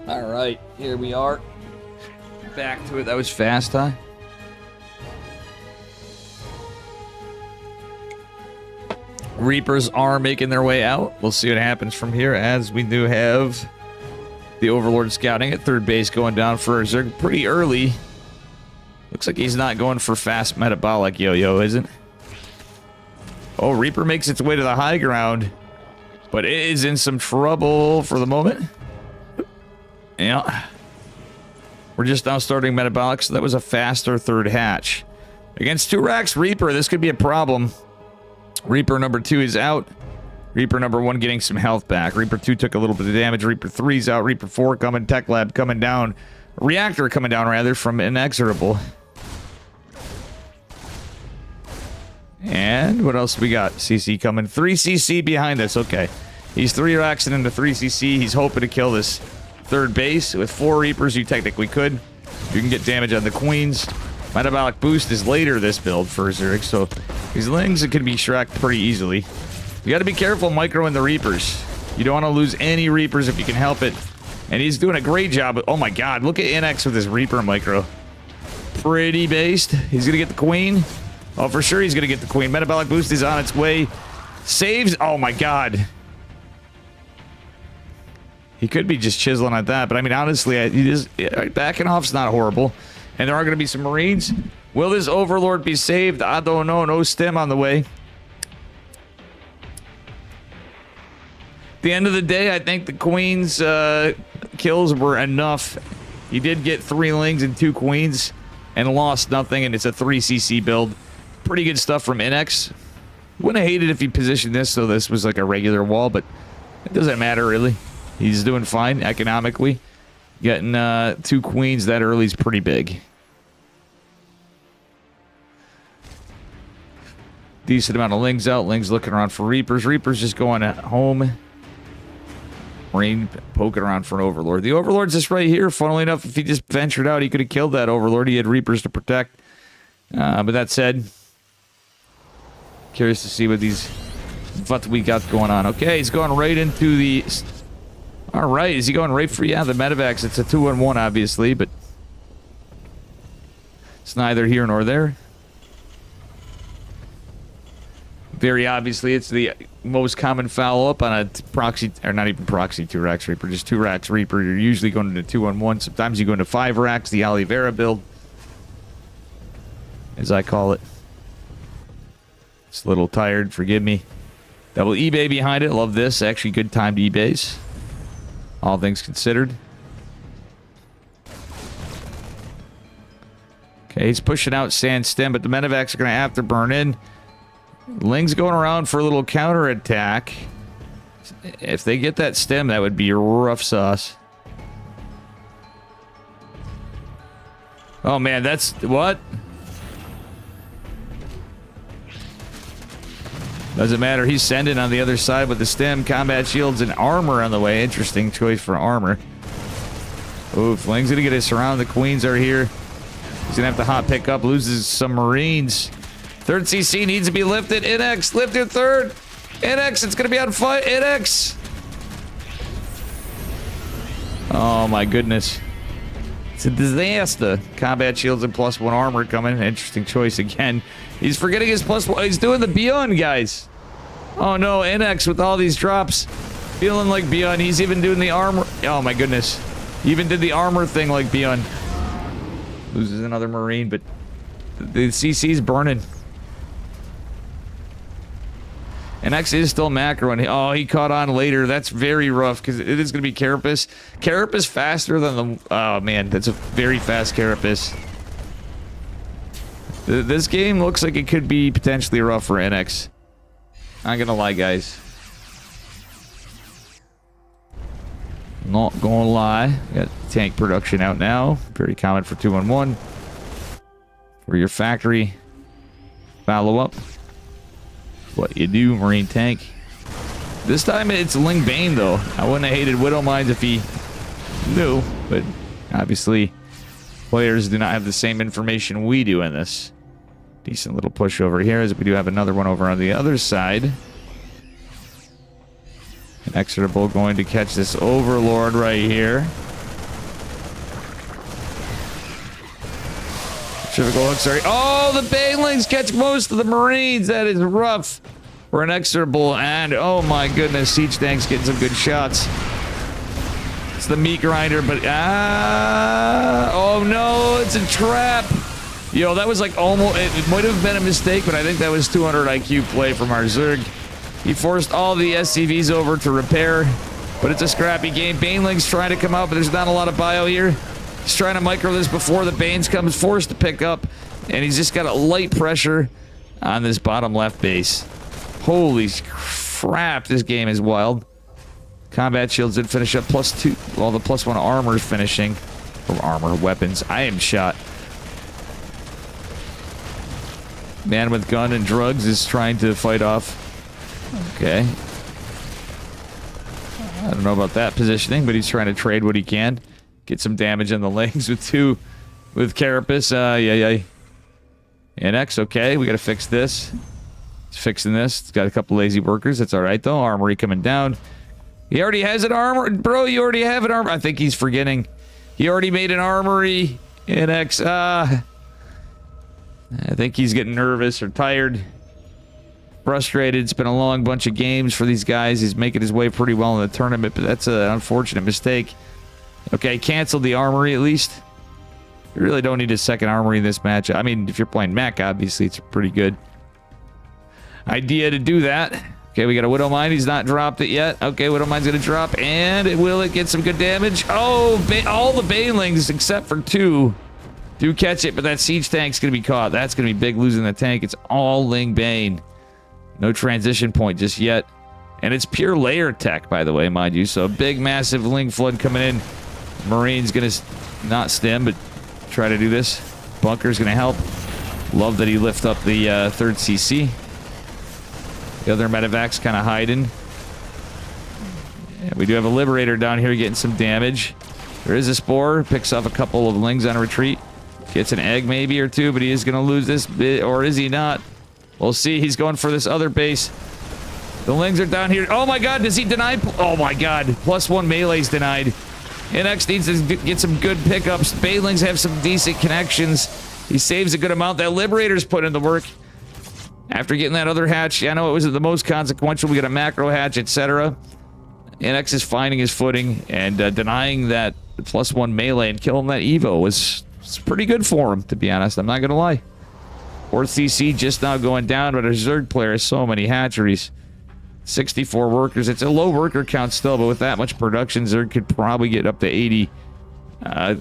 Alright, here we are. Back to it. That was fast, huh? Reapers are making their way out. We'll see what happens from here, as we do have the Overlord scouting at third base going down for Zerg pretty early. Looks like he's not going for fast metabolic Yo-Yo, is it? Oh, Reaper makes its way to the high ground, but it is in some trouble for the moment. Yeah. We're just now starting metabolic, so that was a faster third hatch. Against 2-Rax Reaper, this could be a problem. Reaper number 2 is out. Reaper number 1 getting some health back. Reaper 2 took a little bit of damage. Reaper 3's out. Reaper 4 coming. Tech Lab coming down. Reactor coming down, rather, from Inexorable. And what else we got? CC coming. 3CC behind us. Okay. He's 3-Raxing into 3CC. He's hoping to kill this third base. With 4 Reapers, you technically could. You can get damage on the Queens. Metabolic boost is later this build for Zerg, so these Lings can be shreked pretty easily. You got to be careful microing the Reapers. You don't want to lose any Reapers if you can help it. And he's doing a great job. Oh my god, look at NX with his Reaper micro. Pretty based. He's going to get the Queen. Oh, for sure he's going to get the Queen. Metabolic boost is on its way. Saves. Oh my god. He could be just chiseling at that, but I mean, honestly, backing off's not horrible. And there are going to be some Marines. Will this Overlord be saved? I don't know. No stem on the way. At the end of the day, I think the Queen's kills were enough. He did get 3 Lings and 2 Queens and lost nothing, and it's a 3cc build. Pretty good stuff from Inex. Wouldn't have hated if he positioned this so this was like a regular wall, but it doesn't matter really. He's doing fine economically. Getting 2 Queens that early is pretty big. Decent amount of Lings out. Lings looking around for Reapers. Reapers just going at home. Marine poking around for an Overlord. The Overlord's just right here. Funnily enough, if he just ventured out, he could have killed that Overlord. He had Reapers to protect. But that said, curious to see what we got going on. Okay, he's going right into the... All right, is he going right for... Yeah, the Medivacs. It's a 2-on-1, obviously, but it's neither here nor there. Very obviously, it's the most common foul-up on a proxy, or not even proxy 2-racks Reaper, just 2-racks Reaper. You're usually going into 2-on-1. Sometimes you go into 5-racks, the Oliveira build, as I call it. It's a little tired, forgive me. Double eBay behind it, love this. Actually, good timed eBays, all things considered. Okay, he's pushing out Sand Stem, but the Medivacs are going to have to burn in. Ling's going around for a little counter attack. If they get that stem, that would be rough sauce. Oh man, that's what? Doesn't matter. He's sending on the other side with the stem, combat shields, and armor on the way. Interesting choice for armor. Oof, Ling's gonna get his surround. The Queens are here. He's gonna have to hot pick up, loses some Marines. 3rd CC needs to be lifted. Inex, lift your 3rd. Inex, it's going to be on fire. Inex. Oh, my goodness. It's a disaster. Combat shields and +1 armor coming. Interesting choice again. He's forgetting his +1. He's doing the Beyond, guys. Oh, no. Inex with all these drops. Feeling like Beyond. He's even doing the armor. Oh, my goodness. He even did the armor thing like Beyond. Loses another Marine, but the CC's burning. And actually, is still macroing. Oh, he caught on later. That's very rough because it is going to be Carapace. Carapace faster than the... Oh, man. That's a very fast Carapace. This game looks like it could be potentially rough for NX. Not going to lie, guys. Not going to lie. Got tank production out now. Very common for 2-on-1. For your factory. Follow up. What you do, Marine tank. This time it's Ling Bane, though. I wouldn't have hated Widow Mines if he knew, but obviously players do not have the same information we do in this. Decent little push over here, as we do have another one over on the other side. An Execrable going to catch this Overlord right here. Sorry. Oh, the Banelings catch most of the Marines. That is rough for an Execrable. And oh my goodness, Siege Tank's getting some good shots. It's the meat grinder, but oh no, it's a trap. Yo, that was like almost, it might have been a mistake, but I think that was 200 IQ play from our Zerg. He forced all the SCVs over to repair, but it's a scrappy game. Banelings trying to come out, but there's not a lot of bio here. He's trying to micro this before the Banes comes, forced to pick up, and he's just got a light pressure on this bottom left base. Holy crap, this game is wild. Combat shields did finish up +2. Well, the +1 armor is finishing. Or armor, weapons. I am shot. Man with gun and drugs is trying to fight off. Okay. I don't know about that positioning, but he's trying to trade what he can. Get some damage on the legs with Carapace. Yeah. NX, okay. We gotta fix this. He's fixing this. It's got a couple lazy workers. That's alright, though. Armory coming down. He already has an armor. Bro, you already have an armor. I think he's forgetting. He already made an armory. NX, I think he's getting nervous or tired. Frustrated. It's been a long bunch of games for these guys. He's making his way pretty well in the tournament, but that's an unfortunate mistake. Okay, canceled the armory at least. You really don't need a second armory in this match. I mean, if you're playing mech, obviously it's a pretty good idea to do that. Okay, we got a Widow Mine. He's not dropped it yet. Okay, Widow Mine's going to drop, and will it get some good damage? Oh, all the Banelings except for 2 do catch it, but that Siege Tank's going to be caught. That's going to be big losing the tank. It's all Ling Bane. No transition point just yet. And it's pure layer tech, by the way, mind you. So a big, massive Ling Flood coming in. Marine's going to not stem, but try to do this. Bunker's going to help. Love that he lift up the 3rd CC. The other medevac's kind of hiding. Yeah, we do have a Liberator down here getting some damage. There is a Spore. Picks up a couple of Lings on retreat. Gets an egg maybe or 2, but he is going to lose this bit, or is he not? We'll see. He's going for this other base. The Lings are down here. Oh my god, does he deny? Oh my god. +1 melee's denied. NX needs to get some good pickups. Banelings have some decent connections. He saves a good amount. That Liberator's put in the work. After getting that other hatch, I know it wasn't the most consequential. We got a macro hatch, etc. NX is finding his footing and denying that +1 melee and killing that Evo was pretty good for him, to be honest. I'm not going to lie. 4th CC just now going down, but a Zerg player has so many hatcheries. 64 workers. It's a low worker count still, but with that much production, Zerg could probably get up to 80.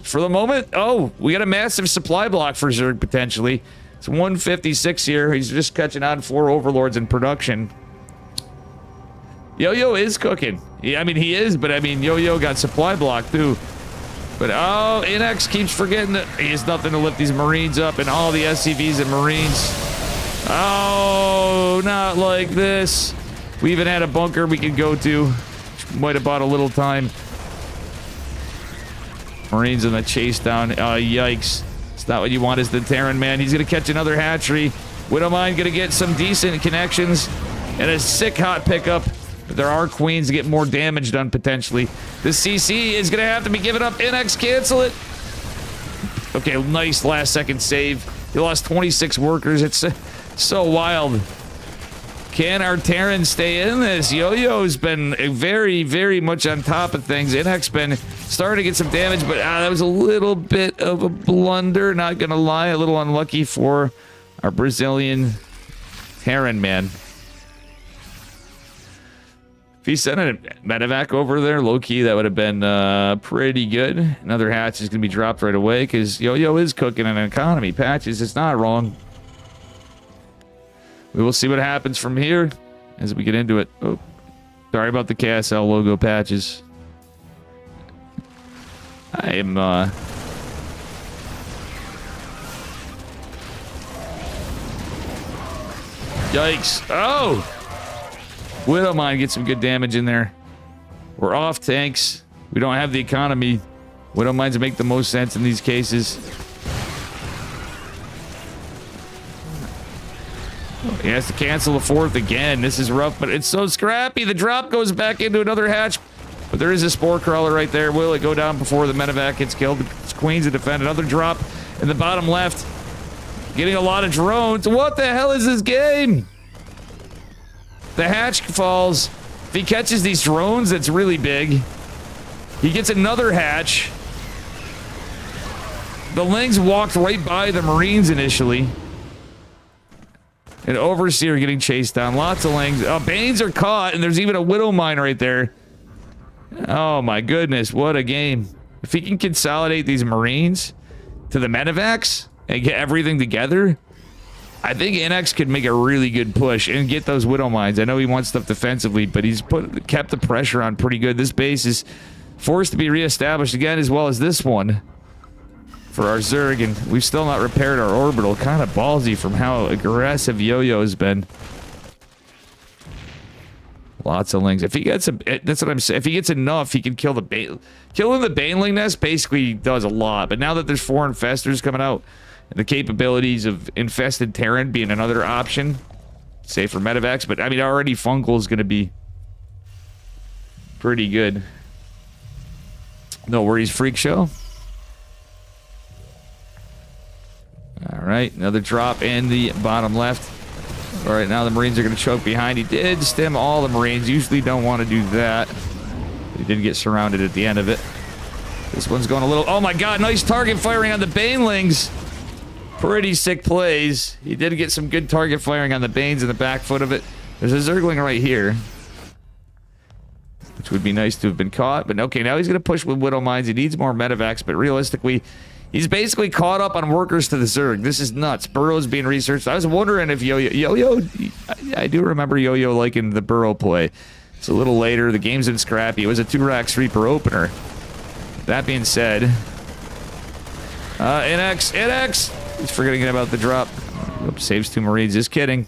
For the moment, oh, we got a massive supply block for Zerg, potentially. It's 156 here. He's just catching on 4 overlords in production. Yo-Yo is cooking. Yeah, I mean, he is, but I mean, Yo-Yo got supply block, too. But, oh, NX keeps forgetting that he has nothing to lift these Marines up and all the SCVs and Marines. Oh, not like this. We even had a bunker we could go to. Might have bought a little time. Marines in the chase down. Yikes. It's not what you want as the Terran, man. He's going to catch another hatchery. Widowmine going to get some decent connections and a sick hot pickup. But there are queens to get more damage done, potentially. The CC is going to have to be given up. NX, cancel it. Okay, nice last-second save. He lost 26 workers. It's so wild. Can our Terran stay in this? Yo-Yo's been very, very much on top of things. NX been starting to get some damage, but that was a little bit of a blunder. Not going to lie. A little unlucky for our Brazilian Terran, man. If he sent a medevac over there, low-key, that would have been pretty good. Another hatch is going to be dropped right away because Yo-Yo is cooking an economy. Patches, it's not wrong. We will see what happens from here as we get into it. Oh, sorry about the KSL logo, Patches. I am, Yikes. Oh! Widowmine gets some good damage in there. We're off tanks. We don't have the economy. Widowmines make the most sense in these cases. He has to cancel the 4th again. This is rough, but it's so scrappy. The drop goes back into another hatch. But there is a Spore Crawler right there. Will it go down before the medevac gets killed? It's Queens to defend. Another drop in the bottom left. Getting a lot of drones. What the hell is this game? The hatch falls. If he catches these drones, that's really big. He gets another hatch. The Lings walked right by the Marines initially. An Overseer getting chased down. Lots of Lings. Banes are caught, and there's even a Widow Mine right there. Oh my goodness, what a game. If he can consolidate these Marines to the medevacs and get everything together, I think NX could make a really good push and get those Widow Mines. I know he wants stuff defensively, but he's kept the pressure on pretty good. This base is forced to be reestablished again, as well as this one for our Zerg, and we've still not repaired our orbital. Kind of ballsy from how aggressive Yo-Yo has been. Lots of Lings. If he gets that's what I'm saying. If he gets enough, he can kill the killing the Baneling nest basically does a lot. But now that there's 4 infestors coming out, and the capabilities of infested Terran being another option, say for medevacs, but I mean already Fungal is going to be pretty good. No worries, Freak Show. All right, another drop in the bottom left. All right, now the Marines are going to choke behind. He did stem all the Marines. Usually don't want to do that. He did get surrounded at the end of it. This one's going a little... Oh my god, nice target firing on the Banelings. Pretty sick plays. He did get some good target firing on the Banes in the back foot of it. There's a Zergling right here. Which would be nice to have been caught. But okay, now he's going to push with Widow Mines. He needs more medevacs, but realistically, he's basically caught up on workers to the Zerg. This is nuts. Burrow's being researched. I was wondering if Yo-Yo... I do remember Yo-Yo liking the Burrow play. It's a little later. The game's been scrappy. It was a 2-Rax Reaper opener. That being said... NX! He's forgetting about the drop. Oops, saves 2 Marines. Just kidding.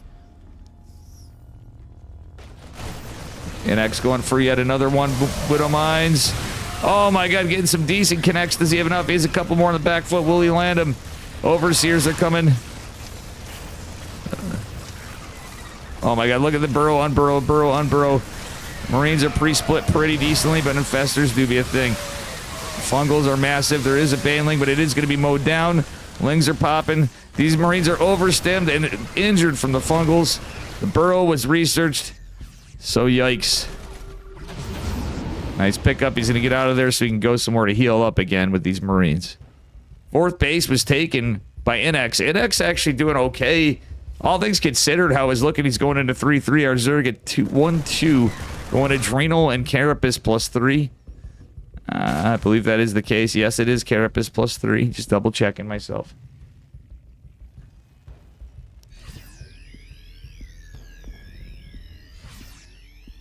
NX going for yet another one. Widow Mines. Oh my god, getting some decent connects. Does he have enough? He has a couple more on the back foot. Will he land them? Overseers are coming. Oh my god, look at the burrow, unburrow, burrow, unburrow. Marines are pre-split pretty decently, but infestors do be a thing. Fungals are massive. There is a Baneling, but it is going to be mowed down. Lings are popping. These Marines are overstemmed and injured from the Fungals. The burrow was researched. So yikes. Nice pickup. He's going to get out of there so he can go somewhere to heal up again with these Marines. 4th base was taken by NX. NX actually doing okay. All things considered, how he's looking, he's going into 3-3. Our Zerg at 1-2. Going Adrenal and Carapace +3. I believe that is the case. Yes, it is Carapace +3. Just double checking myself.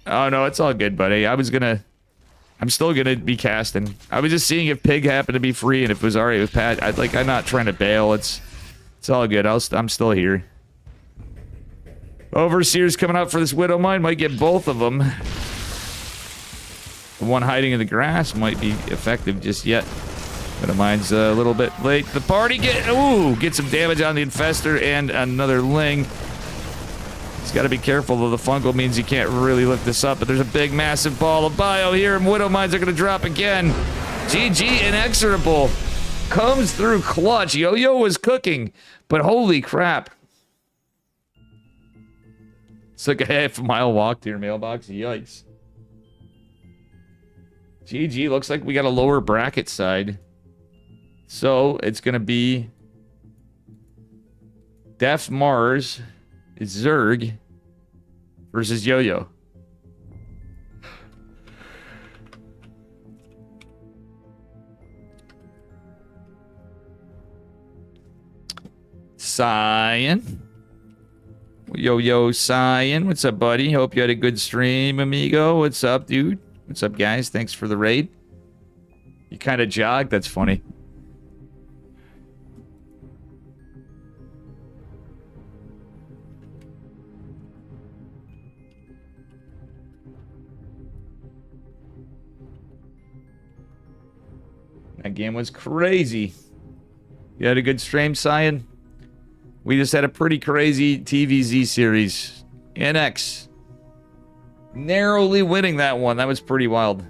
Oh no, it's all good, buddy. I'm still gonna be casting. I was just seeing if Pig happened to be free and if it was alright with Pat. I'm not trying to bail. It's all good. I'm still here. Overseer's coming out for this Widow Mine. Might get both of them. The one hiding in the grass might be effective just yet. Widow Mine's a little bit late. The party get some damage on the Infestor and another Ling. He's got to be careful, though the fungal means he can't really lift this up. But there's a big, massive ball of bio here, and Widow Mines are going to drop again. GG Inexorable comes through clutch. Yo-Yo was cooking, but holy crap. It's like a half-mile walk to your mailbox. Yikes. GG, looks like we got a lower bracket side. So, it's going to be... Def Mars... Zerg versus Yo-Yo. Cyan. Yo-Yo Cyan. What's up, buddy? Hope you had a good stream, amigo. What's up, dude? What's up, guys? Thanks for the raid. You kind of jogged. That's funny. That game was crazy. You had a good stream, Cyan? We just had a pretty crazy TVZ series. NX. Narrowly winning that one. That was pretty wild.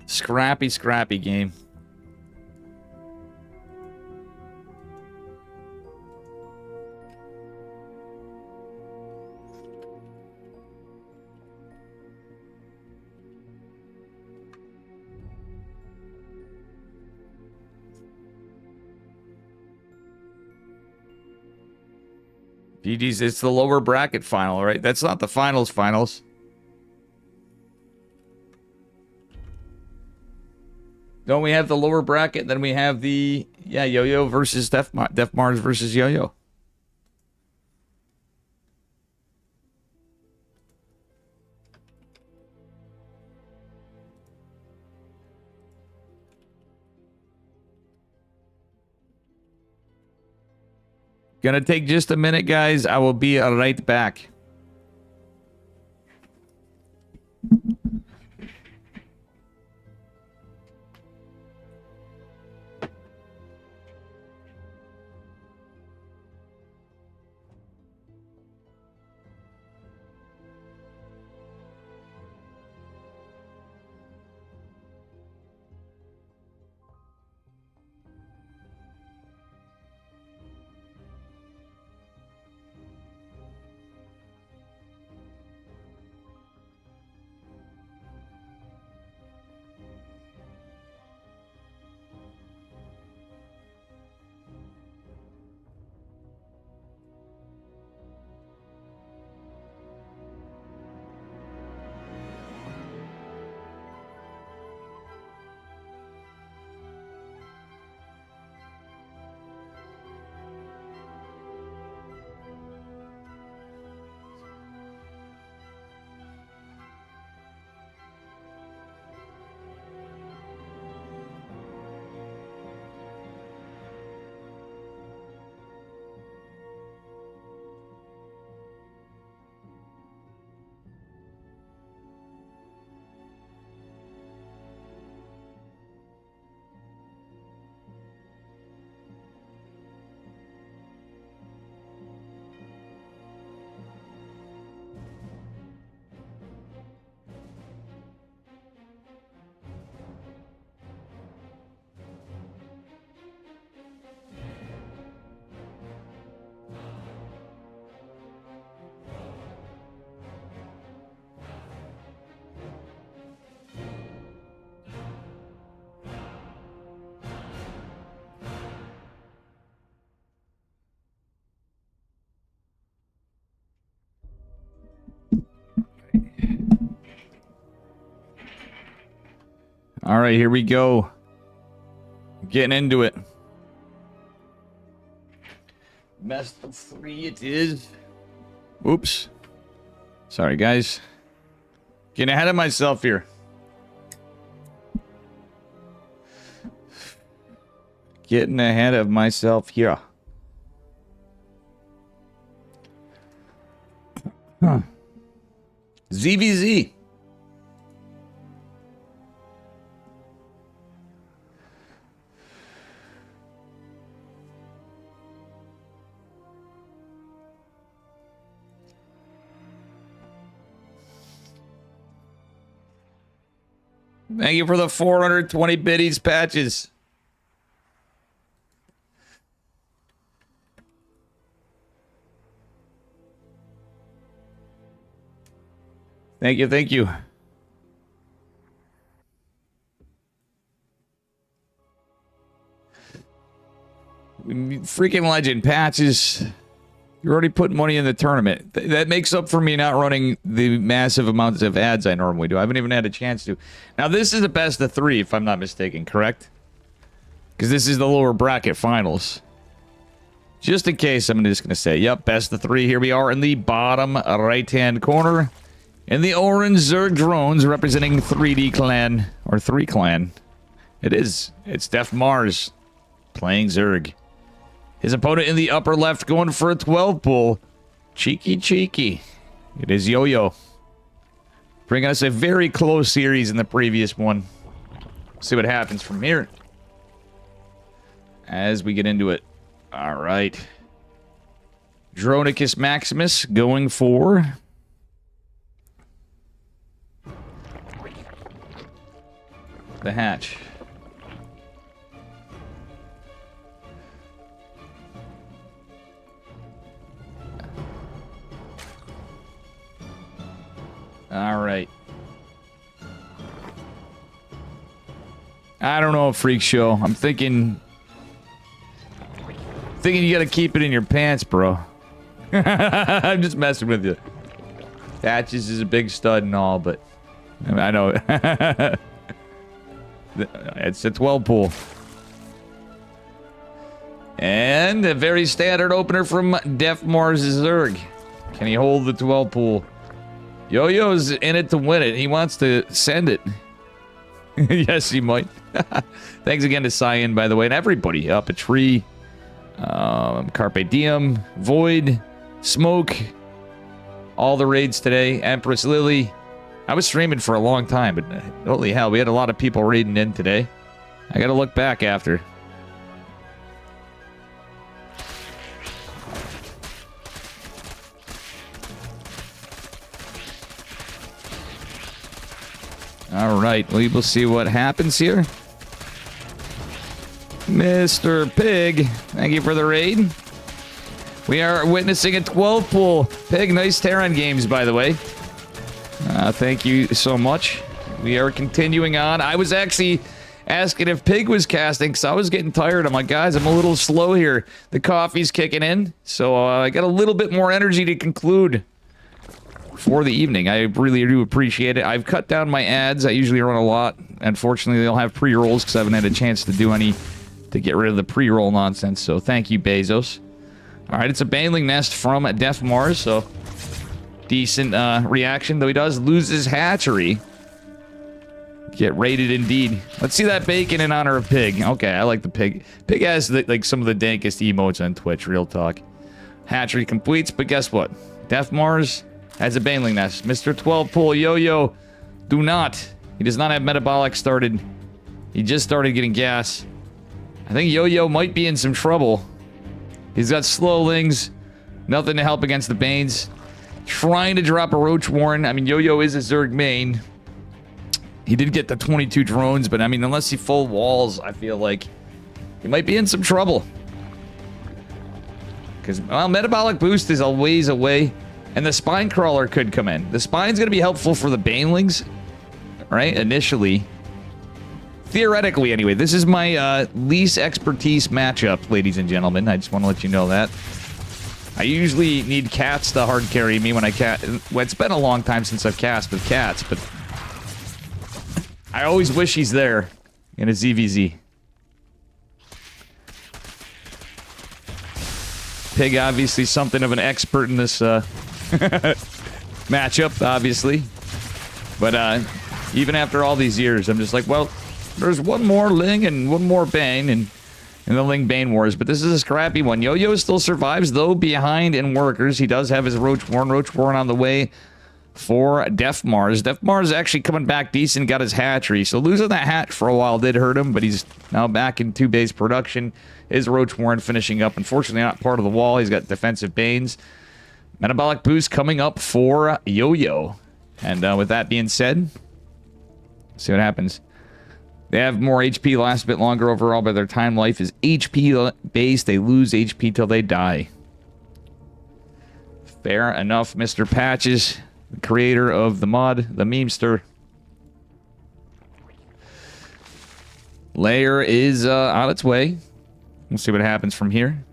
Scrappy game. GG's, it's the lower bracket final, right? That's not the finals. Don't we have the lower bracket? Then we have the, yeah, Yo-Yo versus Def Mars versus Yo-Yo. Gonna take just a minute, guys. I will be right back. All right, here we go. Getting into it. Best of 3 it is. Oops. Sorry, guys. Getting ahead of myself here. Getting ahead of myself here. Huh. ZVZ. Thank you for the 420 biddies patches. Thank you, thank you. Freaking legend patches. You're already putting money in the tournament. That makes up for me not running the massive amounts of ads I normally do. I haven't even had a chance to. Now, this is a best of 3, if I'm not mistaken, correct? Because this is the lower bracket finals. Just in case, I'm just going to say, yep, best of 3. Here we are in the bottom right-hand corner. In the orange Zerg drones representing 3D clan, or 3 clan. It is. It's Def Mars playing Zerg. His opponent in the upper left going for a 12 pull. Cheeky, cheeky. It is Yo-Yo. Bringing us a very close series in the previous one. See what happens from here. As we get into it. Alright. Dronicus Maximus going for... the hatch. All right. I don't know, Freak Show. I'm thinking you gotta keep it in your pants, bro. I'm just messing with you. Patches is a big stud and all, but I know. It's a 12 pull. And a very standard opener from Def Mars Zerg. Can he hold the 12 pull? Yo-Yo's in it to win it. He wants to send it. Yes, he might. Thanks again to Cyan, by the way, and everybody up a tree. Carpe Diem, Void, Smoke, all the raids today. Empress Lily. I was streaming for a long time, but holy hell, we had a lot of people raiding in today. I gotta look back after. Alright, we will see what happens here. Mr. Pig, thank you for the raid. We are witnessing a 12 pull. Pig, nice Terran games, by the way. Thank you so much. We are continuing on. I was actually asking if Pig was casting, because I was getting tired. I'm like, guys, I'm a little slow here. The coffee's kicking in, so I got a little bit more energy to conclude for the evening. I really do appreciate it. I've cut down my ads. I usually run a lot. Unfortunately, they'll have pre-rolls because I haven't had a chance to do any to get rid of the pre-roll nonsense, so thank you, Bezos. Alright, it's a Baneling Nest from Def Mars, so decent reaction, though he does lose his hatchery. Get raided indeed. Let's see that bacon in honor of Pig. Okay, I like the Pig. Pig has like some of the dankest emotes on Twitch, real talk. Hatchery completes, but guess what? Def Mars has a Baneling Nest. Mr. 12 pull Yo-Yo, do not. He does not have metabolic started. He just started getting gas. I think Yo-Yo might be in some trouble. He's got slowlings. Nothing to help against the Banes. Trying to drop a Roach Warren. I mean, Yo-Yo is a Zerg main. He did get the 22 drones, but I mean, unless he full walls, I feel like he might be in some trouble. Because, well, metabolic boost is a ways away. And the Spine Crawler could come in. The Spine's going to be helpful for the Banelings, right? Initially. Theoretically, anyway. This is my least expertise matchup, ladies and gentlemen. I just want to let you know that. I usually need cats to hard carry me when I cast. Well, it's been a long time since I've cast with cats, but I always wish he's there in a ZVZ. Pig, obviously something of an expert in this matchup, obviously. But even after all these years, I'm just like, well, there's one more Ling and one more Bane in the Ling Bane Wars, but this is a scrappy one. Yo-Yo still survives, though, behind in workers. He does have his Roach Warren on the way for Def Mars. Def Mars actually coming back decent, got his hatchery. So losing that hatch for a while did hurt him, but he's now back in 2-base production. His Roach Warren finishing up. Unfortunately, not part of the wall. He's got defensive Banes. Metabolic boost coming up for Yo-Yo. And with that being said, see what happens. They have more HP, last a bit longer overall, but their time life is HP based. They lose HP till they die. Fair enough, Mr. Patches, the creator of the mod, the memester. Layer is on its way. We'll see what happens from here.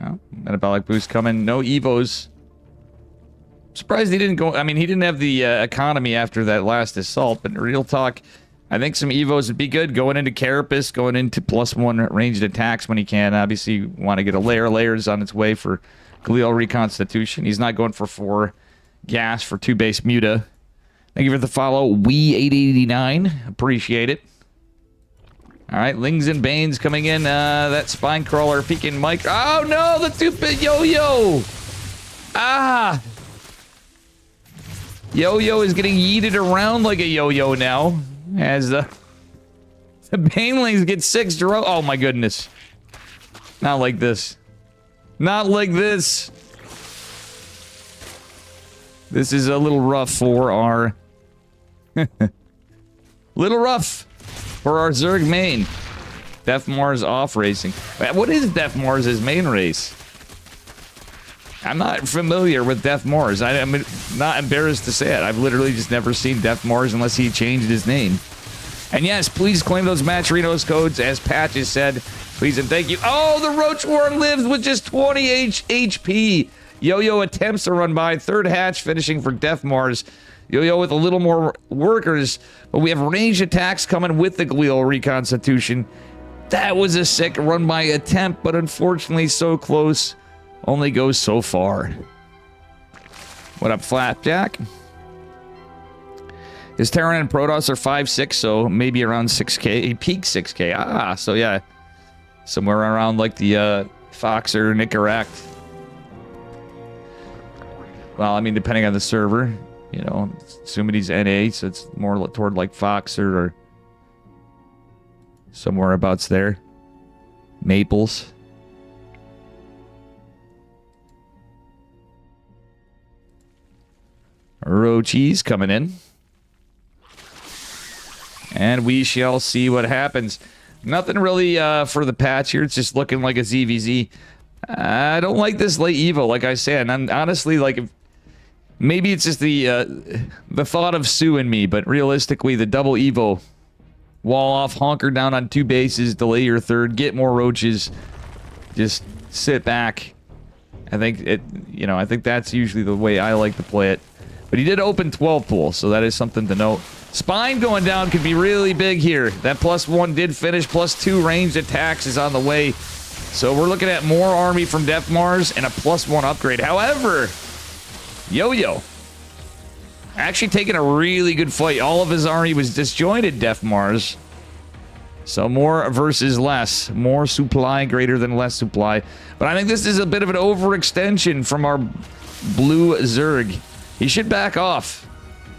Oh, metabolic boost coming. No Evos. Surprised he didn't go. I mean, he didn't have the economy after that last assault, but real talk, I think some Evos would be good. Going into Carapace, going into +1 ranged attacks when he can. Obviously, you want to get a layer. Layer's on its way for Glial Reconstitution. He's not going for 4 gas for 2-base Muta. Thank you for the follow, Wee889. Appreciate it. All right, Lings and Banes coming in. That Spine Crawler peeking Mike. Oh, no, the 2-bit Yo-Yo. Ah. Yo-Yo is getting yeeted around like a yo-yo now. As the Banelings get 6 to row. Oh my goodness. Not like this. Not like this. This is a little rough for our... little rough for our Zerg main. Def Mars off racing. What is Def Mars' main race? I'm not familiar with Def Mars. I'm not embarrassed to say it. I've literally just never seen Def Mars unless he changed his name. And yes, please claim those Matcherinos codes, as Patches said. Please and thank you. Oh, the Roach Warren lives with just 20 HP. Yo-Yo attempts to run by. 3rd hatch finishing for Def Mars. Yo-Yo with a little more workers. But we have ranged attacks coming with the Glial Reconstitution. That was a sick run by attempt, but unfortunately so close. Only goes so far. What up, Flapjack? His Terran and Protoss are 5-6, so maybe around 6k. Peak 6k. Ah, so yeah. Somewhere around like the Fox or Nicaract. Well, I mean, depending on the server. You know, assuming he's NA, so it's more toward like Foxer or somewhere abouts there. Maples. Roachies coming in. And we shall see what happens. Nothing really for the patch here. It's just looking like a ZVZ. I don't like this late Evo, like I said. And honestly, like, maybe it's just the thought of Sue in me, but realistically, the double Evo. Wall off, honker down on 2 bases, delay your 3rd, get more roaches. Just sit back. I think I think that's usually the way I like to play it. But he did open 12 pool, so that is something to note. Spine going down could be really big here. That +1 did finish. +2 ranged attacks is on the way. So we're looking at more army from Def Mars and a +1 upgrade. However, Yo-Yo actually taking a really good fight. All of his army was disjointed, Def Mars. So more versus less. More supply greater than less supply. But I think this is a bit of an overextension from our blue Zerg. He should back off.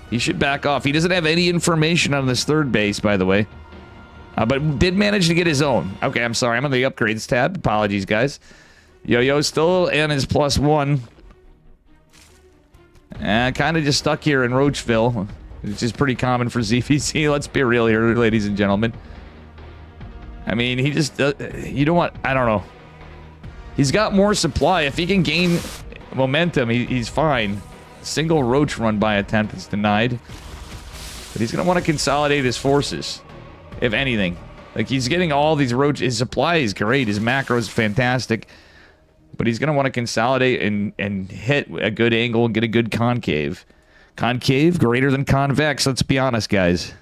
He should back off. He doesn't have any information on this 3rd base, by the way. But did manage to get his own. Okay, I'm sorry. I'm on the upgrades tab. Apologies, guys. Yo-Yo still in his +1. Kind of just stuck here in Roachville, which is pretty common for ZVC. Let's be real here, ladies and gentlemen. I mean, he just... you know what? I don't know. He's got more supply. If he can gain momentum, he's fine. Single roach run by attempt is denied. But he's going to want to consolidate his forces, if anything. Like, he's getting all these roach... His supply is great. His macro is fantastic. But he's going to want to consolidate and hit a good angle and get a good concave. Concave greater than convex. Let's be honest, guys.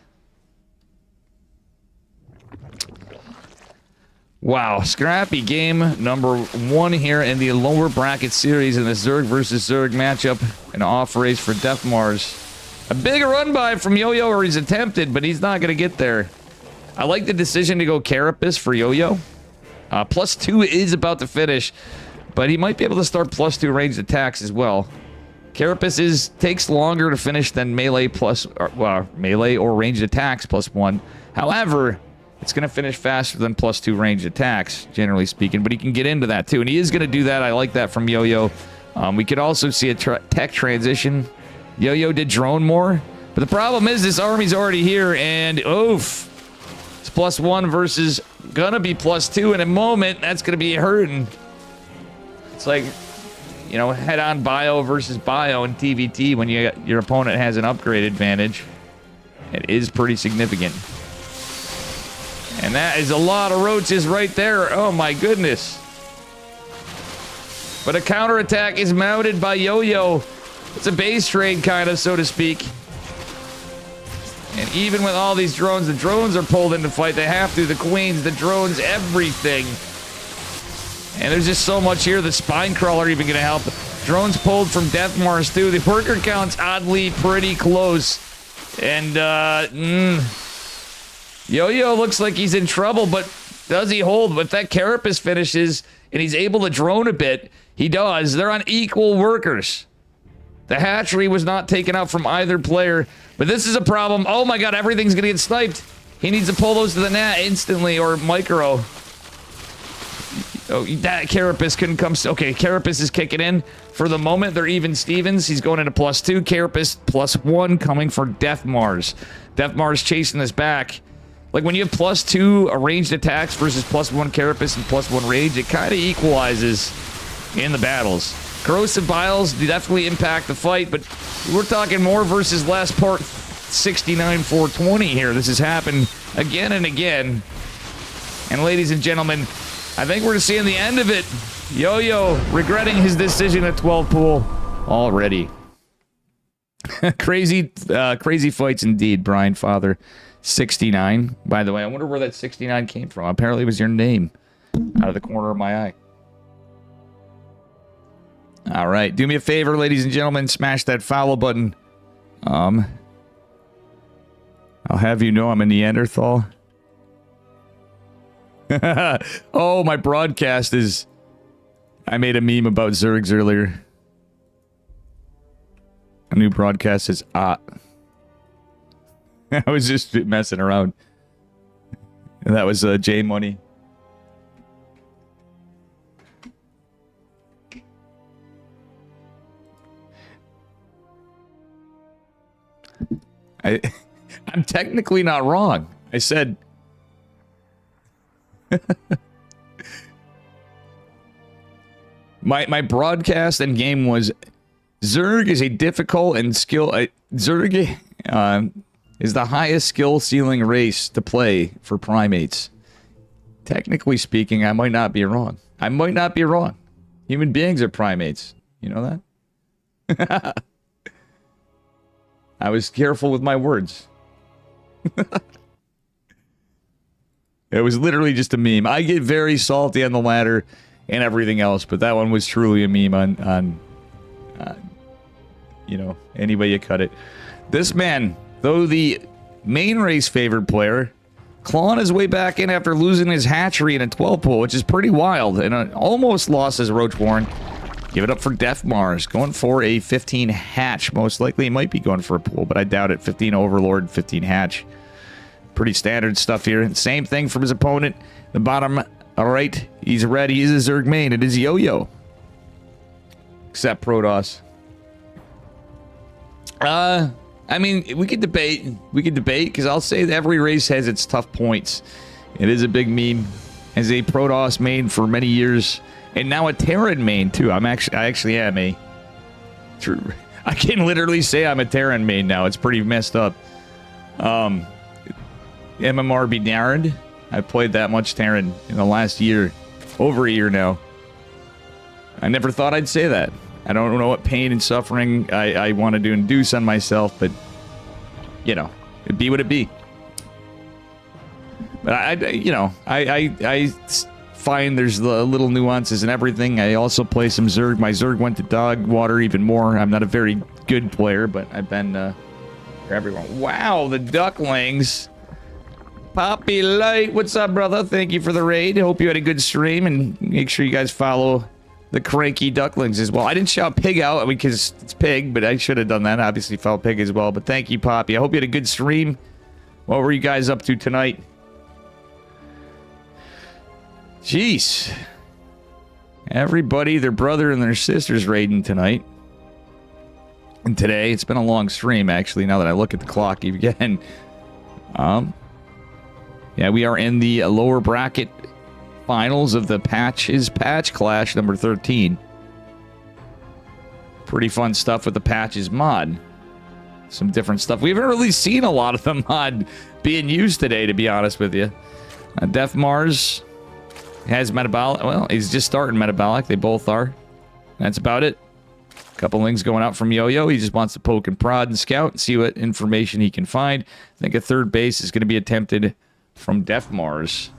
Wow, scrappy game number 1 here in the lower bracket series in the Zerg versus Zerg matchup. An off race for Death Mars. A big run by from Yo-Yo, or he's attempted, but he's not going to get there. I like the decision to go Carapace for Yo-Yo. +2 is about to finish, but he might be able to start +2 ranged attacks as well. Carapace takes longer to finish than melee melee or ranged attacks +1. However, it's going to finish faster than +2 ranged attacks, generally speaking, but he can get into that too, and he is going to do that. I like that from Yo-Yo. We could also see a tech transition. Yo-Yo did drone more, but the problem is this army's already here, and oof. It's +1 versus gonna be +2 in a moment. That's going to be hurting. It's like, you know, head-on bio versus bio in TVT when your opponent has an upgrade advantage. It is pretty significant. And that is a lot of roaches right there. Oh my goodness. But a counterattack is mounted by Yo-Yo. It's a base trade, kind of, so to speak. And even with all these drones, the drones are pulled into fight. They have to. The queens, the drones, everything. And there's just so much here. The spine crawler even going to help. Drones pulled from Death Mars, too. The worker count's oddly pretty close. And, Yo-Yo looks like he's in trouble, but does he hold? If that Carapace finishes and he's able to drone a bit, he does. They're on equal workers. The hatchery was not taken out from either player, but this is a problem. Oh my god, everything's going to get sniped. He needs to pull those to the net instantly, or micro. Oh, that Carapace couldn't come. Okay, Carapace is kicking in. For the moment, they're even Stevens. He's going into +2. Carapace +1 coming for Death Mars. Death Mars chasing this back. Like, when you have +2 ranged attacks versus +1 Carapace and +1 range, it kind of equalizes in the battles. Corrosive Biles definitely impact the fight, but we're talking more versus less. Part 69-420 here. This has happened again and again. And ladies and gentlemen, I think we're seeing the end of it. Yo-Yo regretting his decision at 12 pool already. Crazy fights indeed, Brian Father. 69. By the way, I wonder where that 69 came from. Apparently it was your name out of the corner of my eye. All right. Do me a favor, ladies and gentlemen. Smash that follow button. I'll have you know I'm a Neanderthal. Oh, my broadcast is... I made a meme about Zergs earlier. A new broadcast is... I was just messing around. And that was J Money. I'm technically not wrong. I said... my broadcast and game was... Zerg is a difficult and skill... Zerg... is the highest skill ceiling race to play for primates. Technically speaking, I might not be wrong. I might not be wrong. Human beings are primates. You know that? I was careful with my words. It was literally just a meme. I get very salty on the ladder and everything else, but that one was truly a meme on you know, any way you cut it. This man... Though the main race favored player, clawing his way back in after losing his hatchery in a 12 pool, which is pretty wild, and almost lost his Roach Warren. Give it up for Death Mars, going for a 15 hatch. Most likely he might be going for a pool, but I doubt it. 15 Overlord, 15 hatch. Pretty standard stuff here. Same thing from his opponent. The bottom, all right, he's ready. He's a Zerg main. It is Yo-Yo. Except Protoss. I mean, we could debate. We could debate, because I'll say that every race has its tough points. It is a big meme. As a Protoss main for many years, and now a Terran main too. I actually am a... True. I can literally say I'm a Terran main now. It's pretty messed up. MMRB Darren. I've played that much Terran in the last year. Over a year now. I never thought I'd say that. I don't know what pain and suffering I wanted to induce on myself, but, you know, it'd be what it be. But I find there's the little nuances and everything. I also play some Zerg. My Zerg went to dog water even more. I'm not a very good player, but I've been for everyone. Wow, the ducklings. Poppy Light, what's up, brother? Thank you for the raid. Hope you had a good stream, and make sure you guys follow the cranky ducklings as well. I didn't shout pig out because it's pig, but I should have done that. Obviously, follow pig as well. But thank you, Poppy. I hope you had a good stream. What were you guys up to tonight? Jeez. Everybody, their brother and their sister's raiding tonight. And today, it's been a long stream, actually, now that I look at the clock again. Yeah, we are in the lower bracket finals of the Patch Clash number 13. Pretty fun stuff with the Patches mod. Some different stuff. We haven't really seen a lot of the mod being used today, to be honest with you. Def Mars has metabolic. Well, he's just starting metabolic. They both are. That's about it. A couple links going out from Yo-Yo. He just wants to poke and prod and scout and see what information he can find. I think a third base is going to be attempted from Def Mars.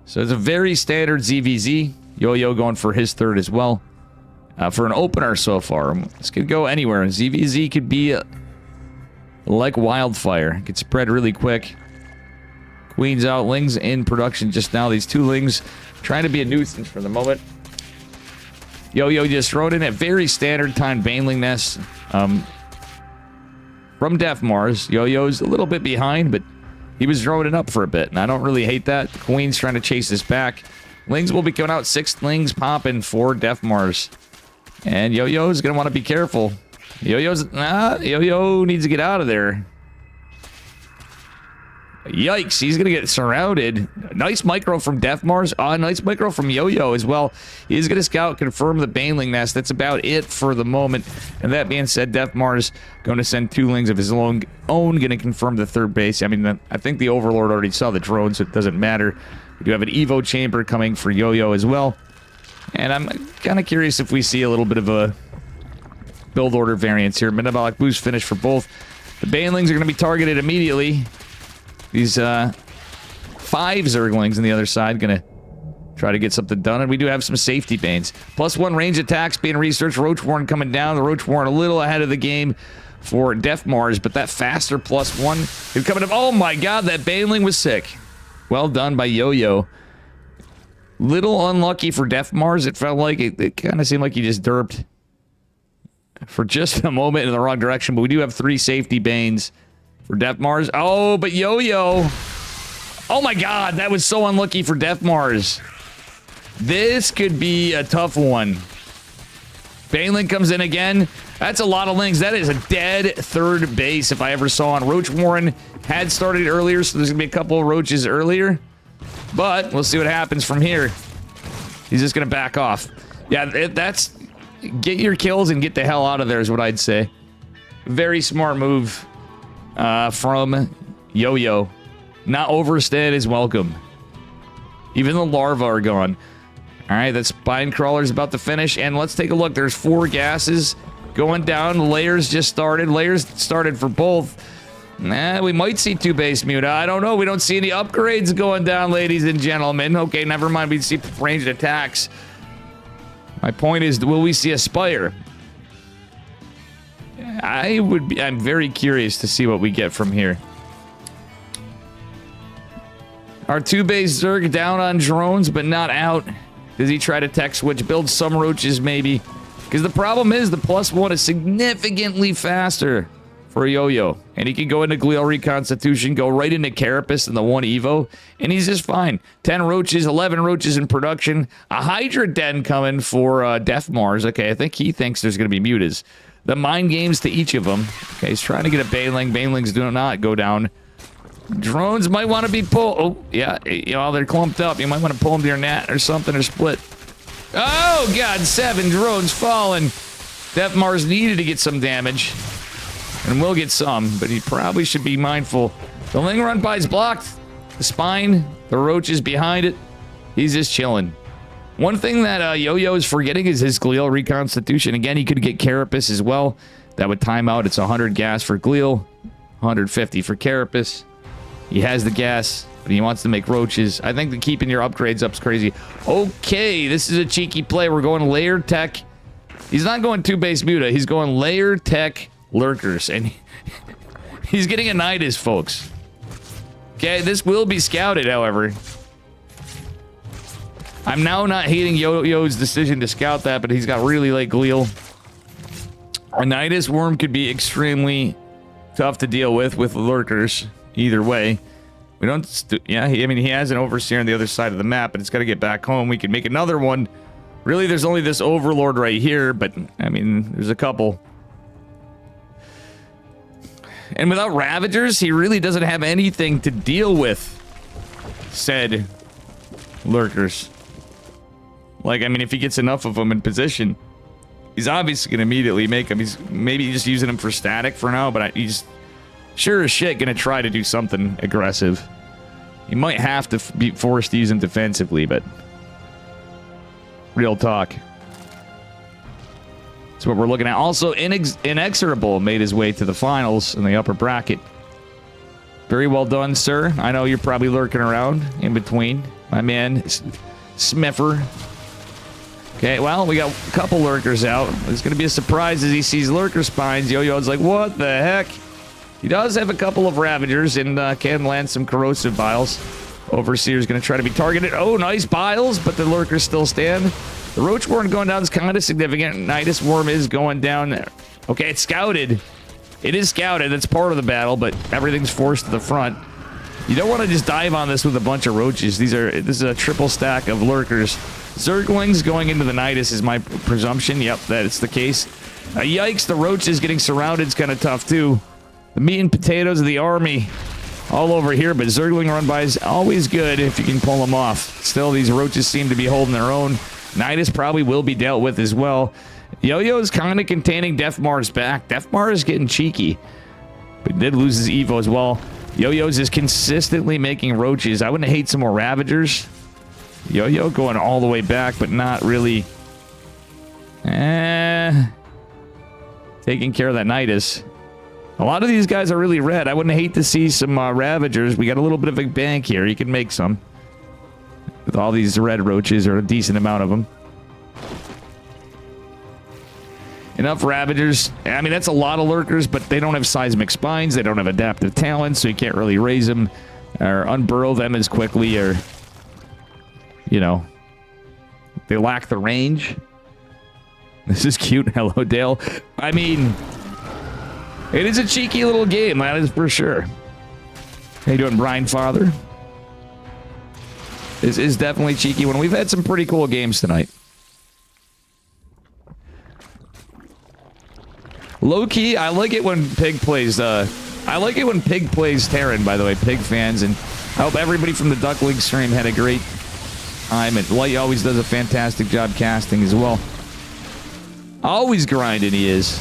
So it's a very standard ZVZ. Yo-Yo going for his third as well. For an opener so far, this could go anywhere. ZVZ could be like wildfire. It could spread really quick. Queens out, Lings in production just now. These two Lings trying to be a nuisance for the moment. Yo-Yo just thrown in a very standard time Baneling nest from Def Mars. Yo-Yo's a little bit behind, but he was throwing it up for a bit, and I don't really hate that. Queen's trying to chase this back. Lings will be coming out. 6 Lings popping for Def Mars. And Yo-Yo's going to want to be careful. Yo-Yo needs to get out of there. Yikes, he's going to get surrounded. Nice micro from Def Mars. Nice micro from Yo-Yo as well. He's going to scout, confirm the Baneling nest. That's about it for the moment. And that being said, Def Mars going to send 2 Lings of his own, going to confirm the third base. I mean, I think the Overlord already saw the drone, so it doesn't matter. We do have an Evo chamber coming for Yo-Yo as well. And I'm kind of curious if we see a little bit of a build order variance here. Metabolic boost finish for both. The Banelings are going to be targeted immediately. These 5 Zerglings on the other side going to try to get something done. And we do have some safety banes. +1 range attacks being researched. Roach Warren coming down. The Roach Warren a little ahead of the game for Def Mars, but that faster +1 is coming up. Oh my god, that Baneling was sick. Well done by Yo-Yo. Little unlucky for Def Mars. It felt like it kind of seemed like he just derped for just a moment in the wrong direction, but we do have 3 safety banes for Def Mars. Oh, but Yo-Yo. Oh my god, that was so unlucky for Def Mars. This could be a tough one. Baneling comes in again. That's a lot of Lings. That is a dead third base if I ever saw one. Roach Warren had started earlier, so there's going to be a couple of Roaches earlier. But we'll see what happens from here. He's just going to back off. Yeah, that's... Get your kills and get the hell out of there is what I'd say. Very smart move from Yo-Yo. Not overstayed is welcome. Even the larvae are gone. Alright, that spine crawler is about to finish. And let's take a look. There's 4 gases going down. Layers just started. Layers started for both. Nah, we might see 2 base Muta. I don't know. We don't see any upgrades going down, ladies and gentlemen. Okay, never mind. We see ranged attacks. My point is, will we see a Spire? I'm very curious to see what we get from here. Our 2 base Zerg down on drones, but not out. Does he try to tech switch? Build some Roaches, maybe? Because the problem is the +1 is significantly faster for Yo-Yo. And he can go into Glial Reconstitution, go right into Carapace and the 1 Evo, and he's just fine. 10 Roaches, 11 Roaches in production. A Hydra Den coming for Def Mars. Okay, I think he thinks there's going to be Mutas. The mind games to each of them. Okay, he's trying to get a Baneling. Banelings do not go down. Drones might want to be pulled. Oh, yeah, you know, they're clumped up. You might want to pull them to your net or something or split. Oh, God, 7 drones falling. Def Mars needed to get some damage. And will get some, but he probably should be mindful. The Ling run by is blocked. The spine, the Roach is behind it. He's just chilling. One thing that Yo-Yo is forgetting is his glial reconstitution. Again, he could get Carapace as well. That would time out. It's 100 gas for glial, 150 for Carapace. He has the gas, but he wants to make roaches. I think that keeping your upgrades up is crazy. Okay, this is a cheeky play. We're going layer tech. He's not going 2-base muta. He's going layer tech lurkers. And he's getting a Nidus, folks. Okay, this will be scouted, however. I'm now not hating Yo-Yo's decision to scout that, but he's got really late glial. A Nidus worm could be extremely tough to deal with lurkers. Either way. We don't... yeah, I mean, he has an Overseer on the other side of the map, but it's got to get back home. We can make another one. Really, there's only this Overlord right here, but, I mean, there's a couple. And without Ravagers, he really doesn't have anything to deal with said lurkers. Like, I mean, if he gets enough of them in position, he's obviously going to immediately make them. He's maybe just using them for static for now, but he's sure as shit going to try to do something aggressive. He might have to be forced to use them defensively, but real talk. That's what we're looking at. Also, Inexorable made his way to the finals in the upper bracket. Very well done, sir. I know you're probably lurking around in between. My man, Smiffer. Okay, well, we got a couple lurkers out. It's going to be a surprise as he sees lurker spines. Yo-Yo's like, what the heck? He does have a couple of Ravagers and can land some corrosive biles. Overseer's going to try to be targeted. Oh, nice biles, but the lurkers still stand. The Roach Worm going down is kind of significant. Nidus Worm is going down there. Okay, it's scouted. It is scouted. That's part of the battle, but everything's forced to the front. You don't want to just dive on this with a bunch of roaches. This is a triple stack of lurkers. Zerglings going into the Nidus is my presumption. Yep, that's the case. Yikes, the roaches getting surrounded is kind of tough, too. The meat and potatoes of the army all over here, but Zergling run by is always good if you can pull them off. Still, these roaches seem to be holding their own. Nidus probably will be dealt with as well. Yo-Yo is kind of containing Deathmar's back. Deathmar is getting cheeky, but did lose his Evo as well. Yo-Yo's is consistently making roaches. I wouldn't hate some more Ravagers. Yo-Yo going all the way back, but not really taking care of that Nidus. A lot of these guys are really red. I wouldn't hate to see some Ravagers. We got a little bit of a bank here. You can make some. With all these red roaches, or a decent amount of them. Enough Ravagers. I mean, that's a lot of lurkers, but they don't have seismic spines. They don't have adaptive talents, so you can't really raise them or unburrow them as quickly, or, you know, they lack the range. This is cute. Hello, Dale. I mean, it is a cheeky little game, that is for sure. How you doing, Brian Father? This is definitely cheeky one. We've had some pretty cool games tonight. Low-key, I like it when Pig plays, I like it when Pig plays Terran, by the way, Pig fans, and I hope everybody from the Duck League stream had a great time, and Light always does a fantastic job casting as well. Always grinding, he is.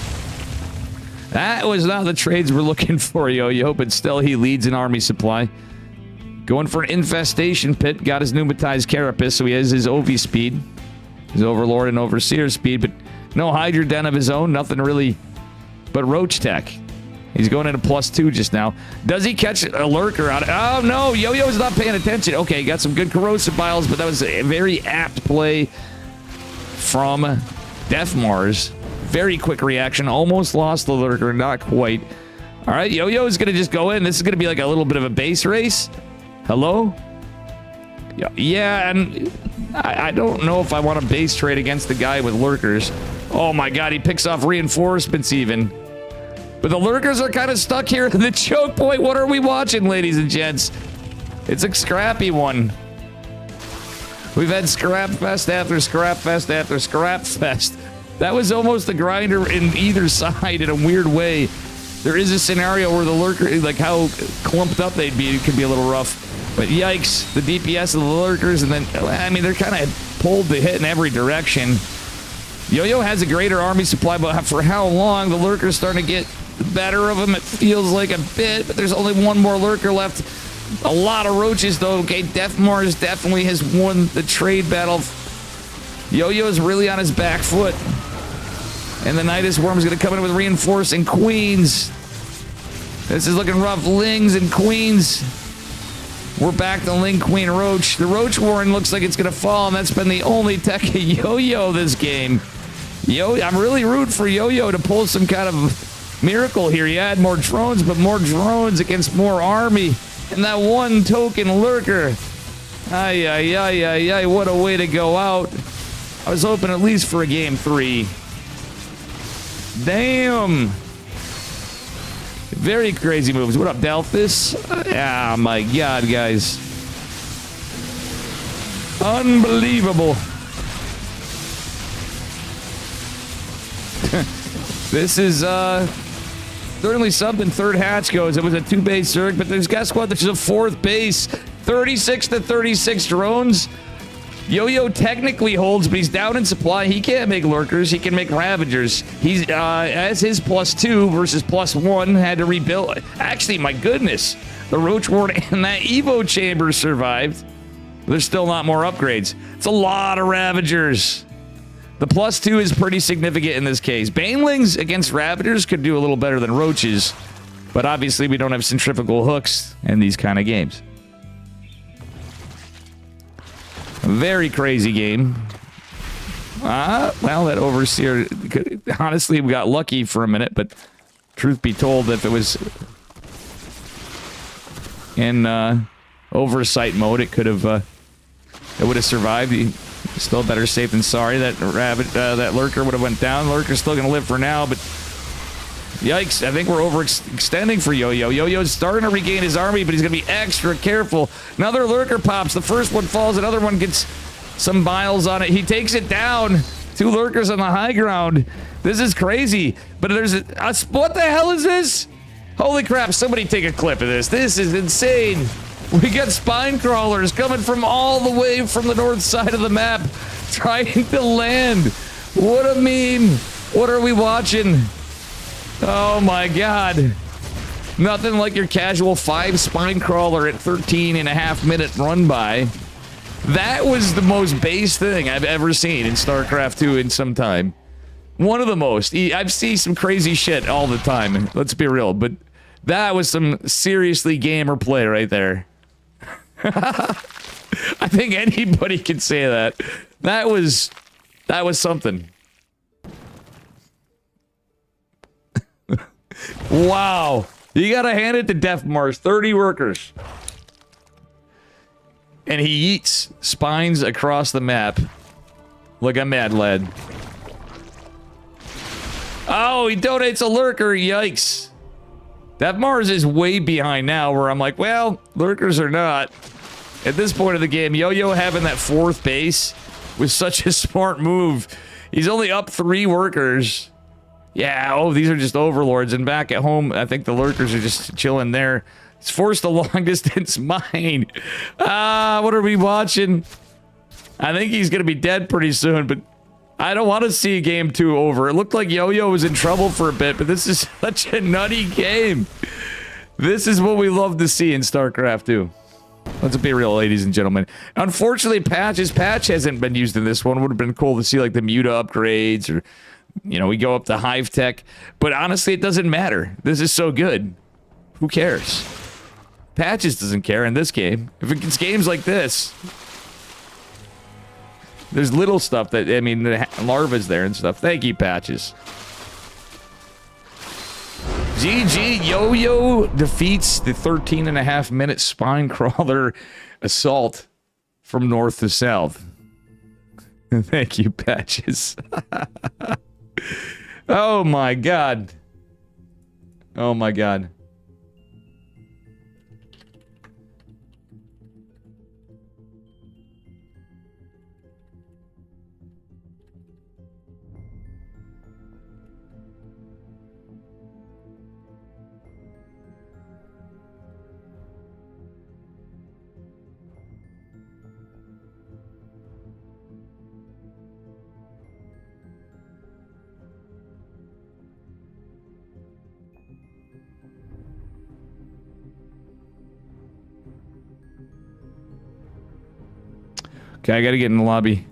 That was not the trades we're looking for, Yo-Yo, but still he leads in army supply. Going for an infestation pit, got his pneumatized Carapace, so he has his OV speed, his Overlord and Overseer speed, but no Hydra Den of his own, nothing really but Roach Tech. He's going into +2 just now. Does he catch a lurker out? Oh, no, Yo-Yo's not paying attention. Okay, got some good corrosive biles, but that was a very apt play from Deathmars. Very quick reaction. Almost lost the lurker, not quite. All right, Yo-Yo is going to just go in. This is going to be like a little bit of a base race. Hello? Yeah, and I don't know if I want to base trade against the guy with lurkers. Oh my god, he picks off reinforcements even. But the lurkers are kind of stuck here at the choke point. What are we watching, ladies and gents? It's a scrappy one. We've had scrap fest after scrap fest after scrap fest. That was almost a grinder in either side in a weird way. There is a scenario where the lurker, like how clumped up they'd be, it could be a little rough. But yikes, the DPS of the lurkers, and then, I mean, they're kind of pulled to hit in every direction. Yo-Yo has a greater army supply, but for how long? The lurker's starting to get the better of him. It feels like a bit, but there's only one more lurker left. A lot of roaches, though. Okay, Deathmars definitely has won the trade battle Yo-Yo's really on his back foot. And the Nidus Worm's going to come in with reinforcing queens. This is looking rough. Lings and queens. We're back to Ling, Queen, Roach. The Roach Warren looks like it's going to fall, and that's been the only tech of Yo-Yo this game. I'm really rooting for Yo-Yo to pull some kind of miracle here. You add more drones, but more drones against more army. And that one token lurker. Ay, ay, ay, ay, ay. What a way to go out. I was hoping at least for a game 3. Damn. Very crazy moves. What up, Delphis? Ah, my God, guys. Unbelievable. This is certainly something. Third hatch goes. It was a 2-base Zerg, but there's guess what? There's a 4th base. 36 to 36 drones. Yo-Yo technically holds, but he's down in supply. He can't make lurkers. He can make ravagers. He's as his +2 versus +1 had to rebuild. Actually, my goodness, the Roach Ward and that Evo chamber survived. There's still not more upgrades. It's a lot of ravagers. The +2 is pretty significant in this case. Banelings against ravagers could do a little better than roaches, but obviously we don't have centrifugal hooks in these kind of games. Very crazy game. Well, that Overseer... Honestly, we got lucky for a minute, but truth be told, if it was in oversight mode, it could have... it would have survived. Still better safe than sorry. That that lurker would have went down. Lurker's still going to live for now, but... Yikes, I think we're overextending for Yo-Yo. Yo-Yo's starting to regain his army, but he's going to be extra careful. Another lurker pops. The first one falls, another one gets some biles on it. He takes it down. 2 lurkers on the high ground. This is crazy. But there's what the hell is this? Holy crap, somebody take a clip of this. This is insane. We got spine crawlers coming from all the way from the north side of the map, trying to land. What a meme. What are we watching? Oh my God. Nothing like your casual 5 spine crawler at 13.5-minute run by. That was the most base thing I've ever seen in StarCraft 2 in some time. One of the most. I've seen some crazy shit all the time, let's be real, but that was some seriously gamer play right there. I think anybody can say that. That was something. Wow. You gotta hand it to Def Mars. 30 workers. And he eats spines across the map like a mad lad. Oh, he donates a lurker. Yikes. Def Mars is way behind now, where I'm like, well, lurkers or not. At this point of the game, Yo-Yo having that 4th base was such a smart move. He's only up 3 workers. Yeah, oh, these are just overlords. And back at home, I think the lurkers are just chilling there. It's forced a long-distance mine. What are we watching? I think he's going to be dead pretty soon, but I don't want to see game 2 over. It looked like Yo-Yo was in trouble for a bit, but this is such a nutty game. This is what we love to see in StarCraft 2. Let's be real, ladies and gentlemen. Unfortunately, Patch hasn't been used in this one. It would have been cool to see, like, the Muta upgrades or... You know, we go up to Hive Tech, but honestly, it doesn't matter. This is so good. Who cares? Patches doesn't care in this game. If it's games like this, there's little stuff that, I mean, the larva's there and stuff. Thank you, Patches. GG, Yo-Yo defeats the 13.5-minute spine crawler assault from north to south. Thank you, Patches. Oh my God. Oh my God. Okay, I gotta get in the lobby.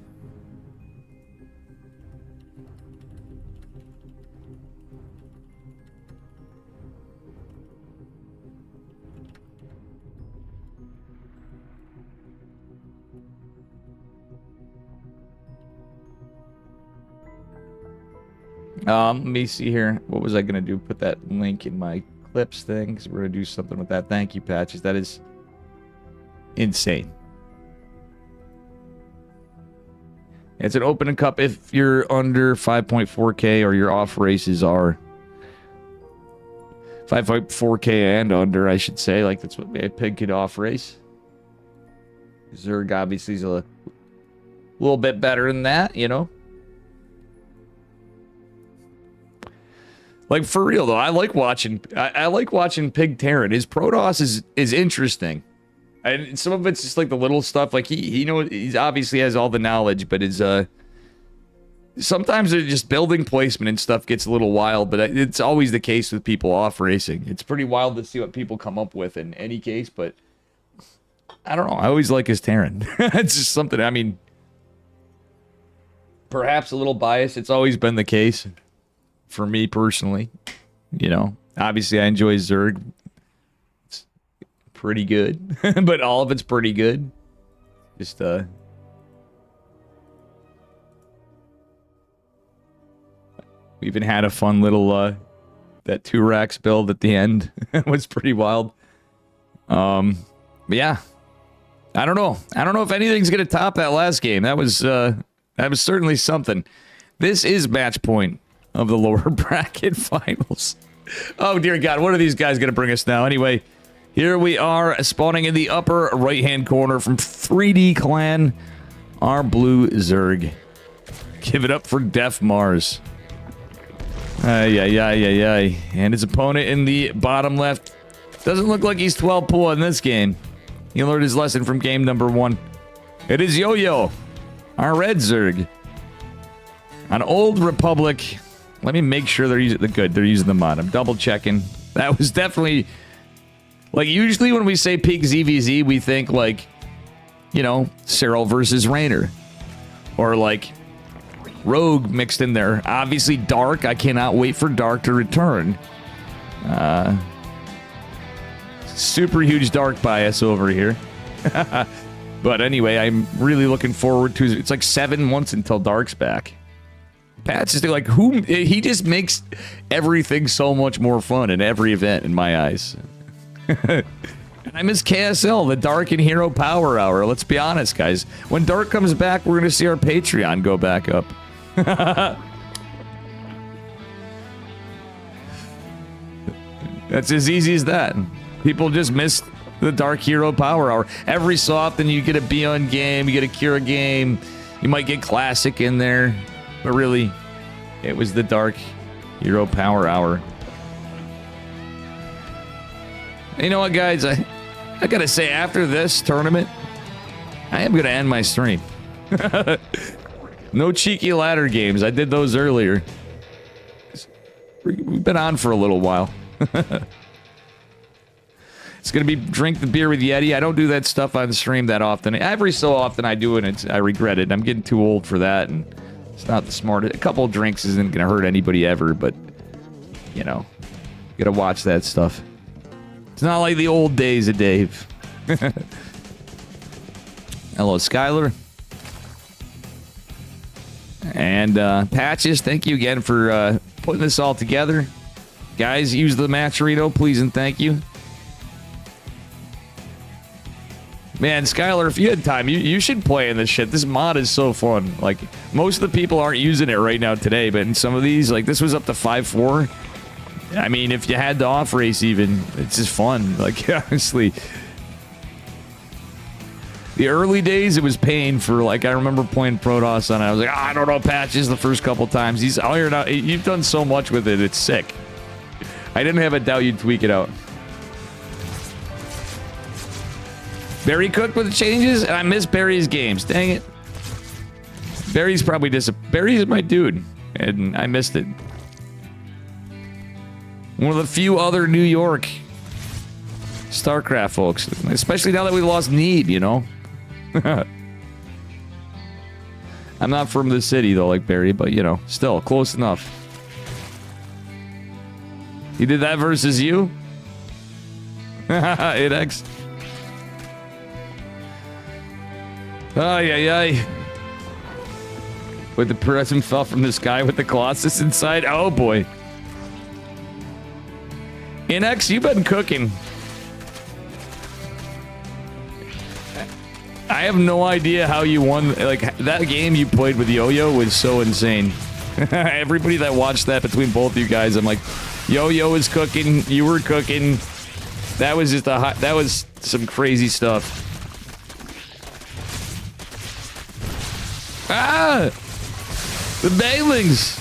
Let me see here. What was I gonna do? Put that link in my clips thing, because we're gonna do something with that. Thank you, Patches. That is insane. It's an open cup if you're under 5.4k or your off races are 5.4k and under, I should say. Like, that's what a pig could off race. Zerg obviously is a little bit better than that, you know. Like, for real though, I like watching Pig Terran. His Protoss is interesting. And some of it's just like the little stuff. Like he knows, he's obviously has all the knowledge, but his sometimes just building placement and stuff gets a little wild, but it's always the case with people off racing. It's pretty wild to see what people come up with in any case, but I don't know. I always like his Terran. It's just something, I mean, perhaps a little biased. It's always been the case for me personally. You know, obviously I enjoy Zerg. It's pretty good, but all of it's pretty good. Just, we even had a fun little, that 2 racks build at the end. Was pretty wild. But yeah. I don't know. I don't know if anything's going to top that last game. That was certainly something. This is match point of the lower bracket finals. Oh, dear God. What are these guys going to bring us now? Anyway, here we are spawning in the upper right-hand corner from 3D Clan. Our blue Zerg. Give it up for Def Mars. And his opponent in the bottom left doesn't look like he's 12 pool in this game. He learned his lesson from game number 1. It is Yo-Yo, our red Zerg. On Old Republic. Let me make sure they're using the good. They're using the mod. I'm double checking. That was definitely, like, usually when we say peak ZVZ, we think like, you know, Cyril versus Raynor, or like Rogue mixed in there. Obviously Dark. I cannot wait for Dark to return. Super huge Dark bias over here. But anyway, I'm really looking forward to it. It's like 7 months until Dark's back. Pat's just like, he just makes everything so much more fun in every event in my eyes. And I miss KSL, the Dark and Hero Power Hour. Let's be honest, guys. When Dark comes back, we're going to see our Patreon go back up. That's as easy as that. People just miss the Dark Hero Power Hour. Every so often you get a Beyond game, you get a Kira game, you might get Classic in there, but really, it was the Dark Hero Power Hour. You know what, guys? I gotta say, after this tournament, I am gonna end my stream. No cheeky ladder games. I did those earlier. We've been on for a little while. It's going to be drink the beer with Yeti. I don't do that stuff on stream that often. Every so often I do it, and I regret it. I'm getting too old for that, and it's not the smartest. A couple of drinks isn't going to hurt anybody ever, but, you know, you got to watch that stuff. It's not like the old days of Dave. Hello, Skylar. And Patches, thank you again for putting this all together. Guys, use the Matcherino, please and thank you. Man, Skylar, if you had time, you should play in this shit. This mod is so fun. Like, most of the people aren't using it right now today, but in some of these, like, this was up to 5.4. I mean, if you had the off race even, it's just fun. Like, honestly. The early days, it was pain for, like, I remember playing Protoss on it. I was like, oh, I don't know, Patches the first couple times. He's ironed out. You've done so much with it. It's sick. I didn't have a doubt you'd tweak it out. Barry cooked with the changes, and I miss Barry's games. Dang it. Barry's probably Barry's my dude, and I missed it. One of the few other New York Starcraft folks, especially now that we lost Need, you know? I'm not from the city, though, like Barry, but, you know, still, close enough. He did that versus you? 8x. Ay, ay, ay. With the present fell from the sky with the Colossus inside. Oh boy. NX, you've been cooking. I have no idea how you won. Like, that game you played with Yo-Yo was so insane. Everybody that watched that between both you guys, I'm like, Yo-Yo was cooking, you were cooking. That was just that was some crazy stuff. Ah! The Banelings!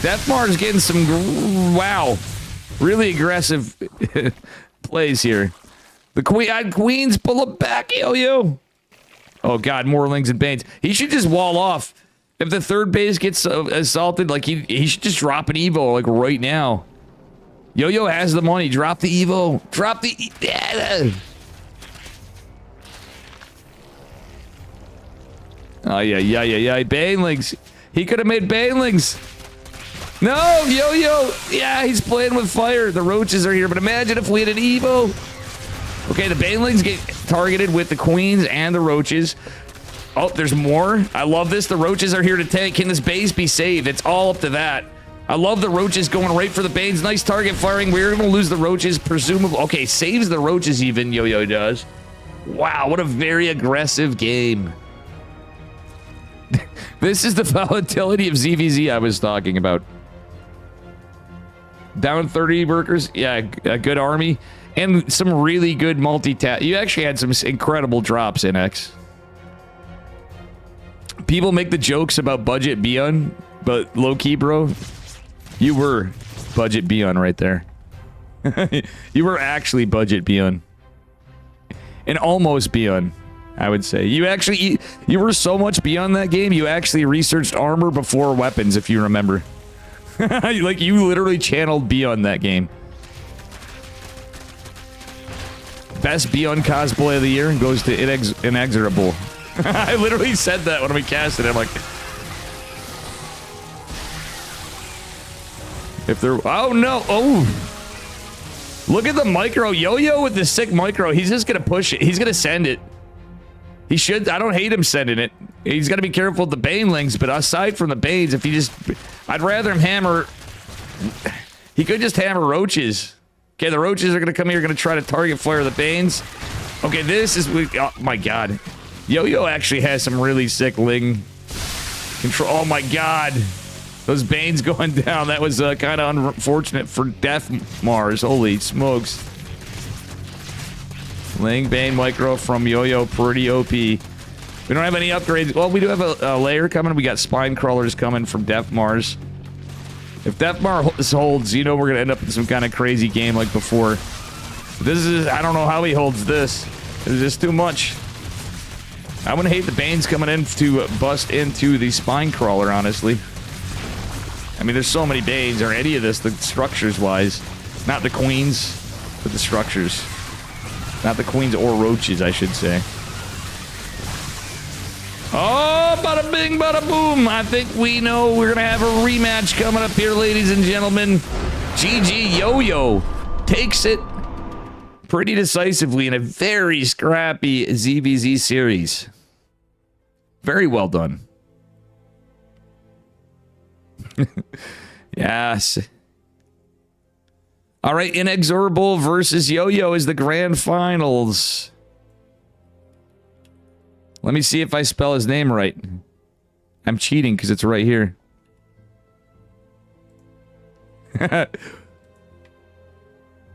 Deathmar's getting some, wow. Really aggressive plays here. The Queens pull it back, Yo-Yo. Oh god, more Lings and Banes. He should just wall off. If the third base gets assaulted, like he should just drop an Evo, like right now. Yo-Yo has the money. Drop the Evo. Drop the... Oh, yeah. Banelings. He could have made Banelings. No, Yo-Yo. Yeah, he's playing with fire. The roaches are here, but imagine if we had an Evo. Okay, the Banelings get targeted with the Queens and the roaches. Oh, there's more. I love this. The roaches are here to tank. Can this base be saved? It's all up to that. I love the roaches going right for the Banes. Nice target firing. We're going to lose the roaches, presumably. Okay, saves the roaches even, Yo-Yo does. Wow, what a very aggressive game. This is the volatility of ZVZ I was talking about. Down 30 workers. Yeah, a good army. And some really good multi-tap. You actually had some incredible drops, NX. People make the jokes about budget Beyond, but low-key, bro, you were budget Beyond right there. You were actually budget Beyond. And almost Beyond, I would say. You were so much beyond that game, you actually researched armor before weapons, if you remember. Like, you literally channeled Beyond that game. Best Beyond cosplay of the year goes to Inexorable. I literally said that when we cast it. I'm like... If there... Oh, no. Oh. Look at the micro. Yo-Yo with the sick micro. He's just going to push it. He's going to send it. He should. I don't hate him sending it. He's got to be careful with the Banelings, but aside from the Banes, if he just... I'd rather him hammer... He could just hammer roaches. Okay, the roaches are going to come here, going to try to target fire the Banes. Okay, this is... Oh, my God. Yo-Yo actually has some really sick Ling control. Oh, my God. Those Banes going down. That was kind of unfortunate for Death Mars. Holy smokes. Ling, Bane, Micro from Yo-Yo. Pretty OP. We don't have any upgrades. Well, we do have a layer coming. We got Spine Crawlers coming from Death Mars. If Death Mars holds, you know we're going to end up in some kind of crazy game like before. This is... I don't know how he holds this. It's just too much. I wouldn't hate the Banes coming in to bust into the Spine Crawler, honestly. I mean, there's so many Banes, or any of this, the structures-wise. Not the Queens, but the structures. Not the Queens or Roaches, I should say. Oh, bada bing, bada boom. I think we know we're going to have a rematch coming up here, ladies and gentlemen. GG Yo-Yo takes it pretty decisively in a very scrappy ZVZ series. Very well done. Yes. All right, Inexorable versus Yo-Yo is the grand finals. Let me see if I spell his name right. I'm cheating because it's right here.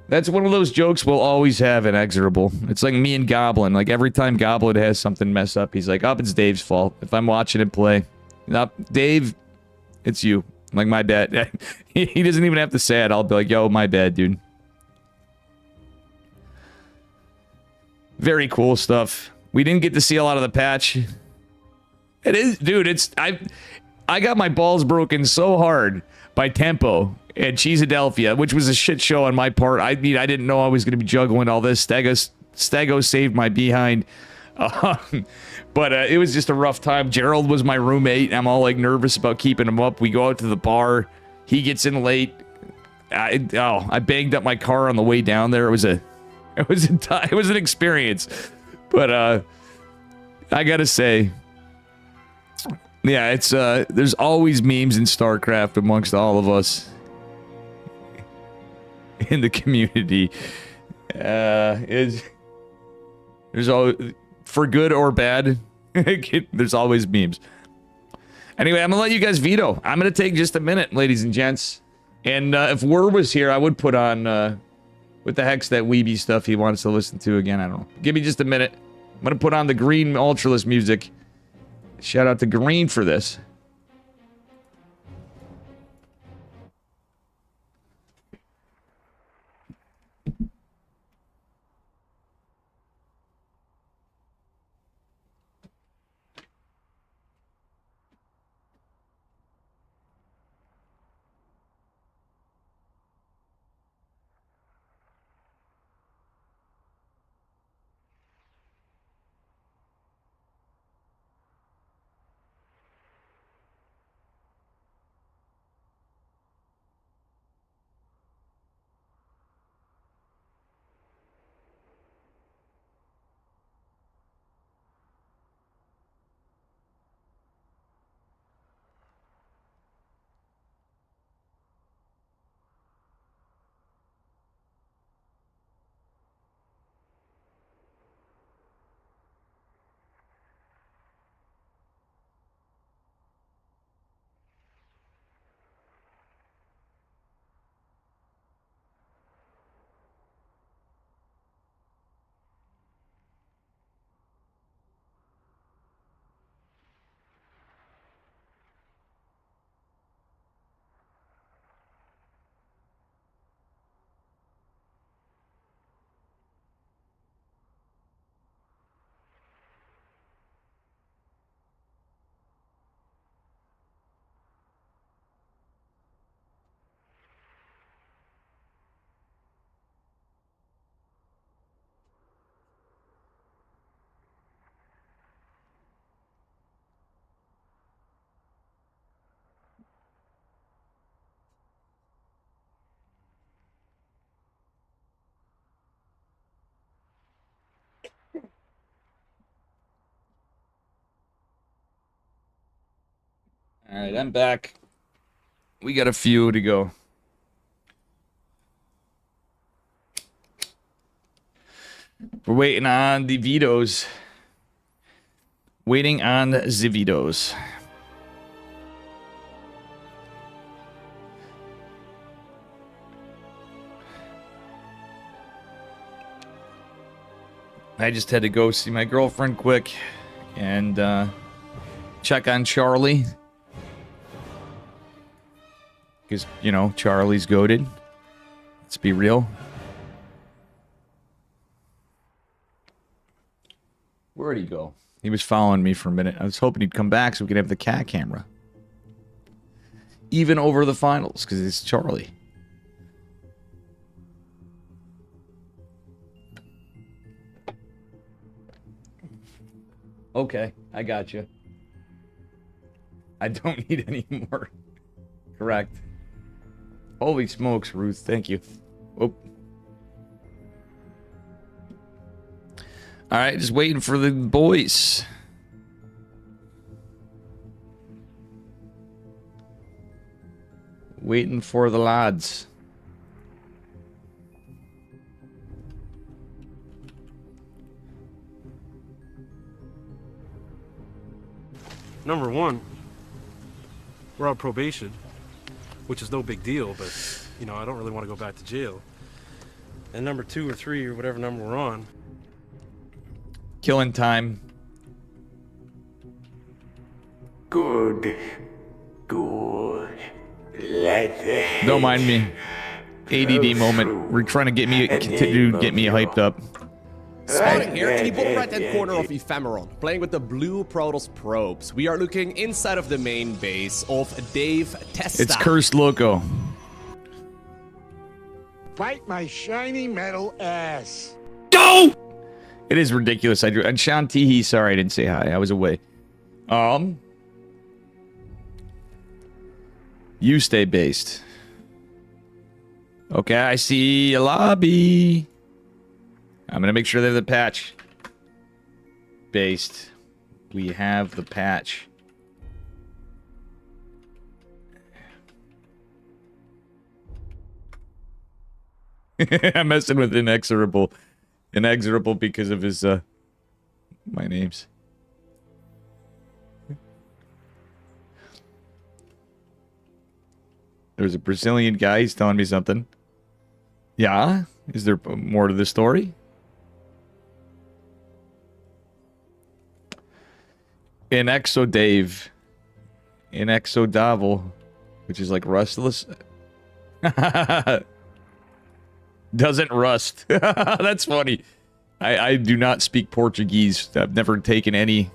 That's one of those jokes we'll always have Inexorable. It's like me and Goblin. Like, every time Goblin has something mess up, he's like, oh, it's Dave's fault. If I'm watching him play. No, Dave, it's you. I'm like, my bad. He doesn't even have to say it. I'll be like, yo, my bad, dude. Very cool stuff. We didn't get to see a lot of the patch. It is, dude, it's... I got my balls broken so hard by Tempo at Cheesadelphia, which was a shit show on my part. I mean, I didn't know I was going to be juggling all this. Stego saved my behind. But it was just a rough time. Gerald was my roommate. I'm all like nervous about keeping him up. We go out to the bar. He gets in late. I banged up my car on the way down there. It was an experience. But I gotta say, Yeah, it's there's always memes in Starcraft amongst all of us in the community. There's always, for good or bad, there's always memes. Anyway, I'm gonna let you guys veto. I'm gonna take just a minute, ladies and gents. And if Wur was here, I would put on what the heck's that weeby stuff he wants to listen to again. I don't know. Give me just a minute. I'm gonna put on the Green Ultralist music. Shout out to Green for this. All right, I'm back. We got a few to go. We're waiting on the vetoes. Waiting on the vetoes. I just had to go see my girlfriend quick and check on Charlie. Because, you know, Charlie's goated. Let's be real. Where'd he go? He was following me for a minute. I was hoping he'd come back so we could have the cat camera. Even over the finals, because it's Charlie. Okay, I got you. I don't need any more. Correct. Holy smokes, Ruth. Thank you. Oh. All right, just waiting for the boys. Waiting for the lads. Number one, we're on probation, which is no big deal, but, you know, I don't really want to go back to jail. And number 2 or 3 or whatever number we're on. Killing time. Good. Good. Don't mind me. ADD moment. We're trying to get me hyped up. Spotting here in the bottom right-hand corner of Ephemeron, playing with the blue Protoss probes. We are looking inside of the main base of Dave Testa. It's Cursed Loco. Bite my shiny metal ass. Go! It is ridiculous. I drew. And Sean Teehee, sorry I didn't say hi. I was away. You stay based. Okay, I see a lobby. I'm gonna make sure they have the patch. Based. We have the patch. I'm messing with inexorable. Inexorable because of his, my names. There's a Brazilian guy, he's telling me something. Yeah? Is there more to the story? Inexodave. Inexodavil. Which is like rustless. Doesn't rust. That's funny. I do not speak Portuguese. I've never taken any.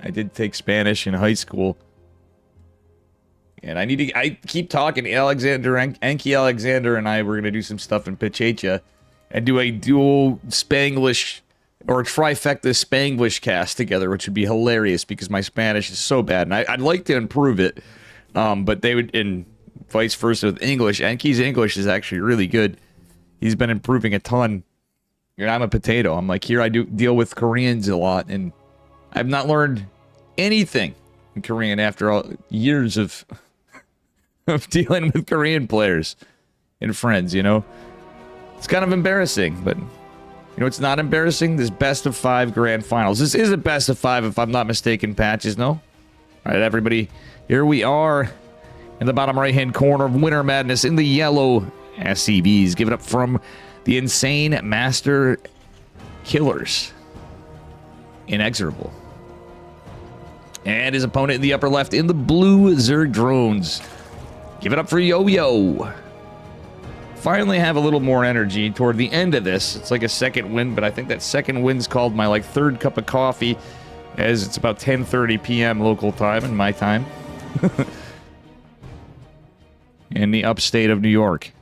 I did take Spanish in high school. And I keep talking. Enki Alexander and I were going to do some stuff in PatchesSC and do a dual Spanglish or trifecta Spanglish cast together, which would be hilarious because my Spanish is so bad. And I'd like to improve it. But they would, and vice versa with English. Enki's English is actually really good. He's been improving a ton. And I'm a potato. I'm like, here I do deal with Koreans a lot. And I've not learned anything in Korean after all years of dealing with Korean players and friends, you know? It's kind of embarrassing, but you know it's not embarrassing? This best of 5 grand finals. This is a best of 5 if I'm not mistaken, Patches, no? All right, everybody, here we are in the bottom right-hand corner of Winter Madness in the yellow SCVs. Give it up from the Insane Master Killers. Inexorable. And his opponent in the upper left in the blue Zerg Drones. Give it up for Yo-Yo. Finally have a little more energy toward the end of this. It's like a second win, but I think that second win's called my like third cup of coffee, as it's about 10:30 p.m. local time and my time. In the upstate of New York.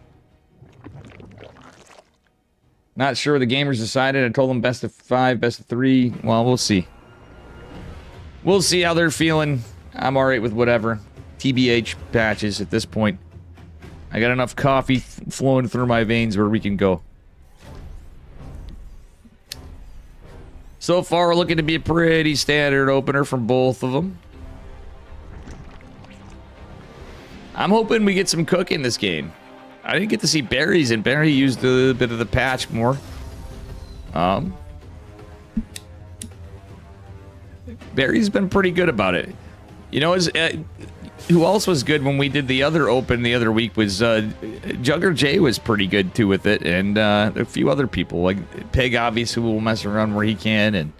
Not sure the gamers decided. I told them best of 5, best of 3. Well, we'll see. We'll see how they're feeling. I'm alright with whatever. TBH Patches at this point. I got enough coffee flowing through my veins where we can go. So far, looking to be a pretty standard opener from both of them. I'm hoping we get some cook in this game. I didn't get to see Barry's, and Barry used a bit of the patch more. Barry's been pretty good about it. You know, who else was good when we did the other open the other week was Jugger J was pretty good too with it, and a few other people like Pig obviously will mess around where he can, and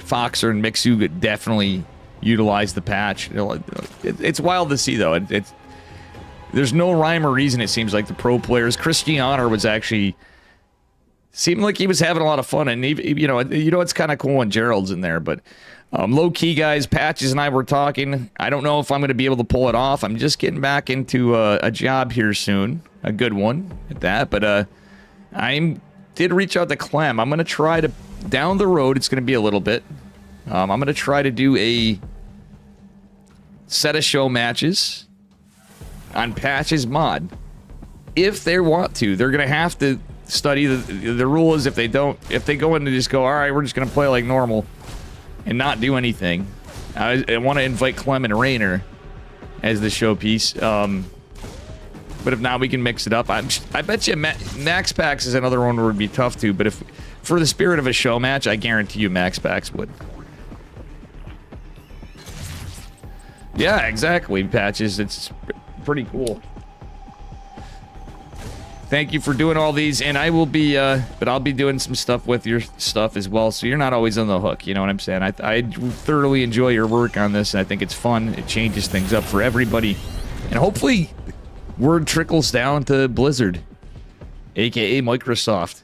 Foxer and Mixu definitely utilize the patch. You know, it's wild to see though. There's no rhyme or reason, it seems like, the pro players. Christianer was actually... seemed like he was having a lot of fun, and you know it's kind of cool when Gerald's in there, but low-key, guys, Patches and I were talking. I don't know if I'm going to be able to pull it off. I'm just getting back into a job here soon. A good one at that, but I did reach out to Clem. I'm going to try to... down the road, it's going to be a little bit. I'm going to try to do a set of show matches on Patches mod. If they want to, they're gonna have to study the rule is if they don't, if they go in and just go, all right, we're just gonna play like normal and not do anything. I want to invite Clem and Rainer as the showpiece. But if not, we can mix it up. I bet you Max Packs is another one where it would be tough to, but if for the spirit of a show match, I guarantee you Max Packs would. Yeah, exactly, Patches. It's pretty cool. Thank you for doing all these, and I will be, but I'll be doing some stuff with your stuff as well, so you're not always on the hook, you know what I'm saying? I thoroughly enjoy your work on this, and I think it's fun. It changes things up for everybody, and hopefully word trickles down to Blizzard, aka Microsoft,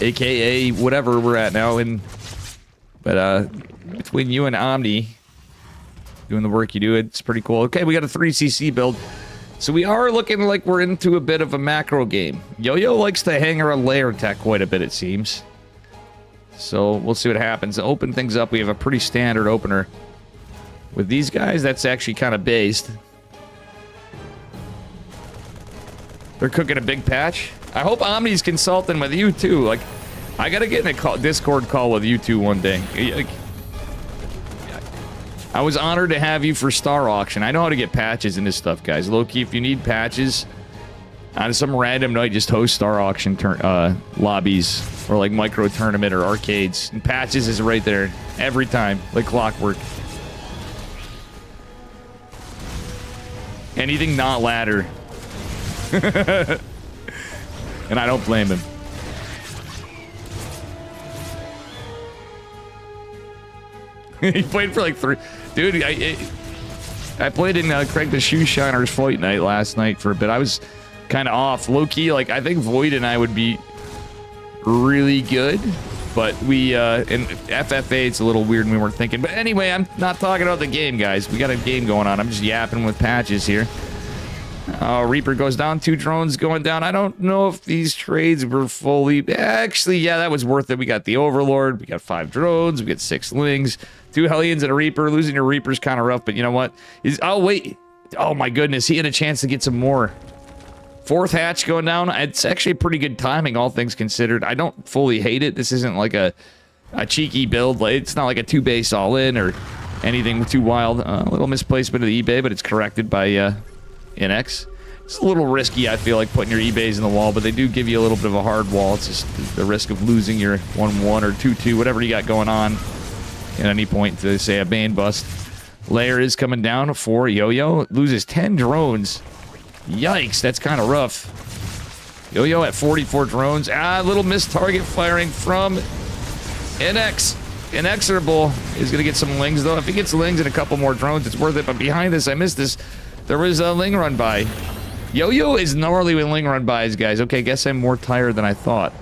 aka whatever we're at now, but between you and Omni doing the work you do, it's pretty cool. Okay, we got a 3cc build. So we are looking like we're into a bit of a macro game. Yo-Yo likes to hang around layer tech quite a bit, it seems. So we'll see what happens. To open things up, we have a pretty standard opener. With these guys, that's actually kind of based. They're cooking a big patch. I hope Omni's consulting with you, too. Like, I gotta get in a Discord call with you two one day. I was honored to have you for Star Auction. I know how to get patches into stuff, guys. Low-key, if you need patches, on some random night, just host Star Auction lobbies or like micro tournament or arcades. And patches is right there every time, like clockwork. Anything not ladder. And I don't blame him. He played for like 3... Dude, I played in Craig the Shoe Shiner's fight night last night for a bit. I was kind of off. Low-key, like, I think Void and I would be really good. But we, in FFA, it's a little weird and we weren't thinking. But anyway, I'm not talking about the game, guys. We got a game going on. I'm just yapping with patches here. Reaper goes down. 2 drones going down. I don't know if these trades were fully... Actually, yeah, that was worth it. We got the Overlord. We got 5 drones. We got 6 Lings. 2 Hellions and a Reaper. Losing your Reaper's kind of rough, but you know what? Oh, wait. Oh, my goodness. He had a chance to get some more. 4th hatch going down. It's actually pretty good timing, all things considered. I don't fully hate it. This isn't like a cheeky build. It's not like a 2-base all-in or anything too wild. A little misplacement of the eBay, but it's corrected by NX. It's a little risky, I feel like, putting your eBays in the wall, but they do give you a little bit of a hard wall. It's just the risk of losing your 1-1 or 2-2, whatever you got going on at any point to, say, a bane bust. Layer is coming down for Yo-Yo. Loses 10 drones. Yikes, that's kind of rough. Yo-Yo at 44 drones. Little missed target firing from NX. Inexorable is going to get some Lings, though. If he gets Lings and a couple more drones, it's worth it. But behind this, I missed this. There was a Ling run by. Yo-Yo is gnarly with Ling run bys, guys. Okay, guess I'm more tired than I thought.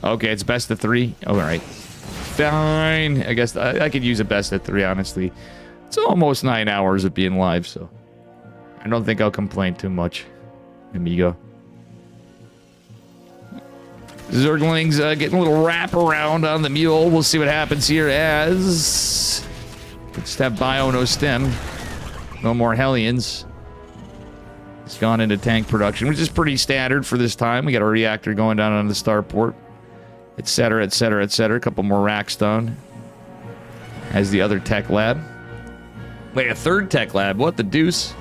Okay, it's best of 3. All right. Fine. I guess I could use a best of 3, honestly. It's almost 9 hours of being live, so I don't think I'll complain too much, amigo. Zergling's getting a little wrap around on the mule. We'll see what happens here as... Just have bio, no stem. No more Hellions. It's gone into tank production, which is pretty standard for this time. We got a reactor going down on the starport. Etc., etc., etc. A couple more Rackstone. As the other tech lab. Wait, a 3rd tech lab? What the deuce?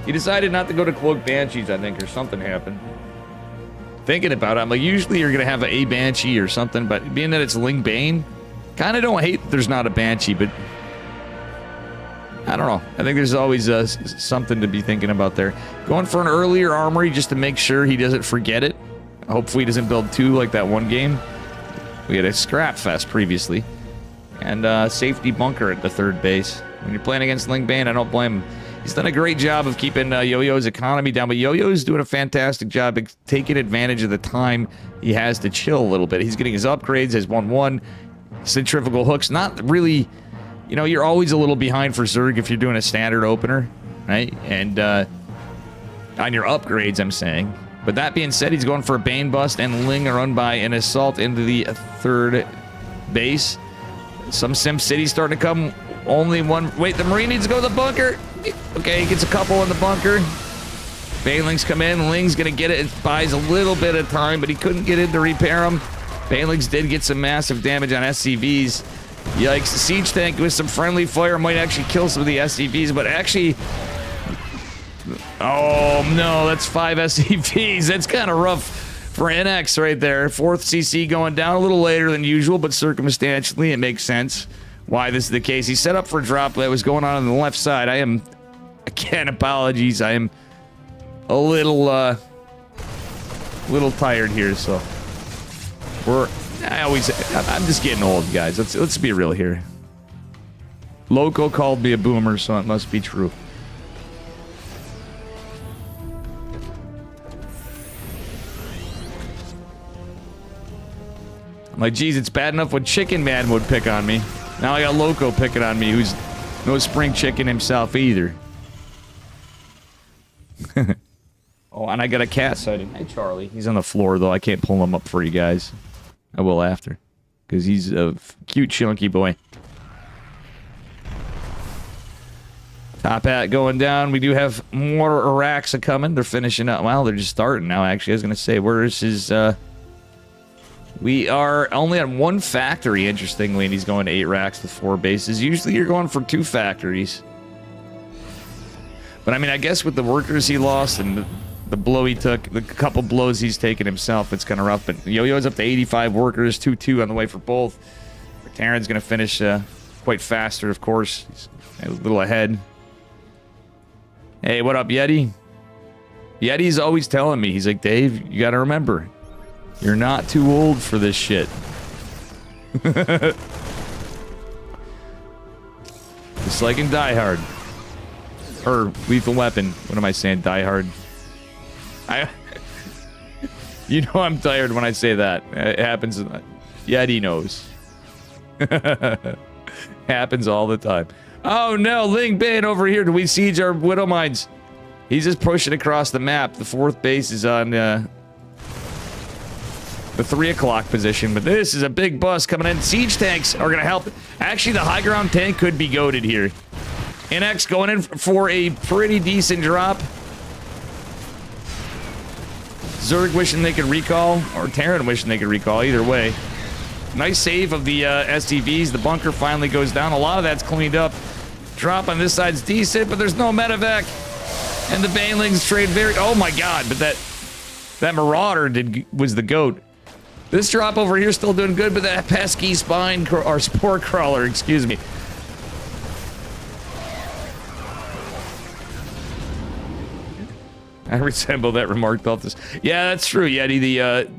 He decided not to go to Cloak Banshees, I think, or something happened. Thinking about it, I'm like, usually you're going to have a Banshee or something, but being that it's Ling Bane, kind of don't hate that there's not a Banshee, but I don't know. I think there's always something to be thinking about there. Going for an earlier armory just to make sure he doesn't forget it. Hopefully he doesn't build 2 like that one game. We had a scrap fest previously. And safety bunker at the 3rd base. When you're playing against Ling Bane, I don't blame him. He's done a great job of keeping Yo-Yo's economy down, but Yo-Yo's doing a fantastic job of taking advantage of the time he has to chill a little bit. He's getting his upgrades, his 1-1, centrifugal hooks. Not really... You know, you're always a little behind for Zerg if you're doing a standard opener, right? And on your upgrades, I'm saying. But that being said, he's going for a Bane bust and Ling run by an assault into the 3rd base. Some Sim City's starting to come. Only one. Wait, the Marine needs to go to the bunker. Okay, he gets a couple in the bunker. Banelings come in. Ling's going to get it. It buys a little bit of time, but he couldn't get in to repair them. Banelings did get some massive damage on SCVs. Yikes, the siege tank with some friendly fire might actually kill some of the SCVs, but actually... Oh, no, that's 5 SCVs. That's kind of rough for NX right there. 4th CC going down a little later than usual, but circumstantially, it makes sense why this is the case. He set up for a drop that was going on the left side. Again, apologies. I am a little tired here, so... I'm just getting old, guys. Let's be real here. Loco called me a boomer, so it must be true. I'm like, geez, it's bad enough when Chicken Man would pick on me. Now I got Loco picking on me, who's no spring chicken himself either. Oh, and I got a cat sighting. Hey, Charlie. He's on the floor, though. I can't pull him up for you guys. I will after. Because he's a cute, chunky boy. Top hat going down. We do have more Araxa coming. They're finishing up. Well, they're just starting now, actually. I was going to say, where's We are only on 1 factory, interestingly, and he's going to 8 racks with 4 bases. Usually you're going for 2 factories. But I mean, I guess with the workers he lost and the blow he took, the couple blows he's taken himself, it's kind of rough. But Yo-Yo's up to 85 workers, 2-2 on the way for both. Terran's going to finish quite faster, of course. He's a little ahead. Hey, what up, Yeti? Yeti's always telling me, he's like, Dave, you got to remember, you're not too old for this shit. Just like in Die Hard. Or Lethal Weapon. What am I saying? Die Hard. You know I'm tired when I say that. It happens. Yeti knows. Happens all the time. Oh no, Ling Bane over here. Do we siege our Widow Mines? He's just pushing across the map. The 4th base is on the 3 o'clock position, but this is a big bus coming in. Siege tanks are going to help. Actually, the high ground tank could be goated here. NX going in for a pretty decent drop. Zerg wishing they could recall, or Terran wishing they could recall, either way. Nice save of the SCVs. The bunker finally goes down. A lot of that's cleaned up. Drop on this side's decent, but there's no medevac. And the Banelings trade very... Oh my god, but that Marauder was the GOAT. This drop over here still doing good, but that pesky spine... or Spore Crawler, excuse me. I resemble that remark, Beltus. Yeah, that's true, Yeti.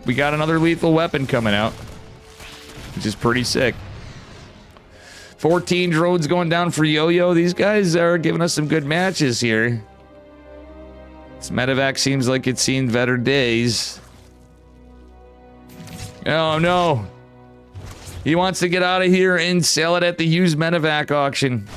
We got another lethal weapon coming out, which is pretty sick. 14 drones going down for Yo-Yo. These guys are giving us some good matches here. This medevac seems like it's seen better days. Oh no. He wants to get out of here and sell it at the used medevac auction.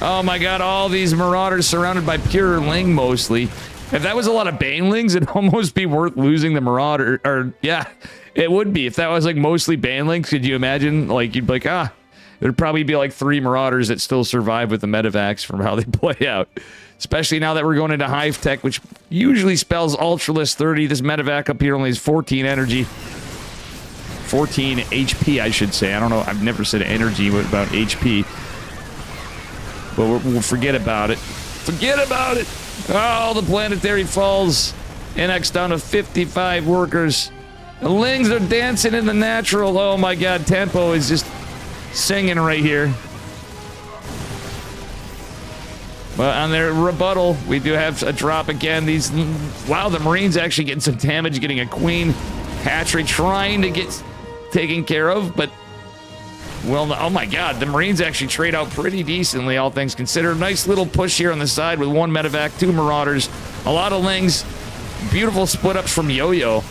Oh my god, all these marauders surrounded by pure Ling mostly. If that was a lot of Banelings, it'd almost be worth losing the Marauder. Or, yeah, it would be. If that was like mostly Banelings, could you imagine? Like, you'd be like, there'd probably be like 3 Marauders that still survive with the medevacs from how they play out. Especially now that we're going into Hive Tech, which usually spells Ultralist 30. This medevac up here only has 14 energy. 14 HP, I should say. I don't know. I've never said energy about HP. But we'll forget about it. Forget about it! Oh, the planetary falls. NX down to 55 workers. The Lings are dancing in the natural. Oh my god, Tempo is just singing right here. But on their rebuttal, we do have a drop again. Wow, the Marines actually getting some damage, getting a Queen hatchery trying to get taken care of, but well, oh my god, the Marines actually trade out pretty decently, all things considered. Nice little push here on the side with 1 medevac, 2 Marauders, a lot of Lings. Beautiful split ups from Yo-Yo.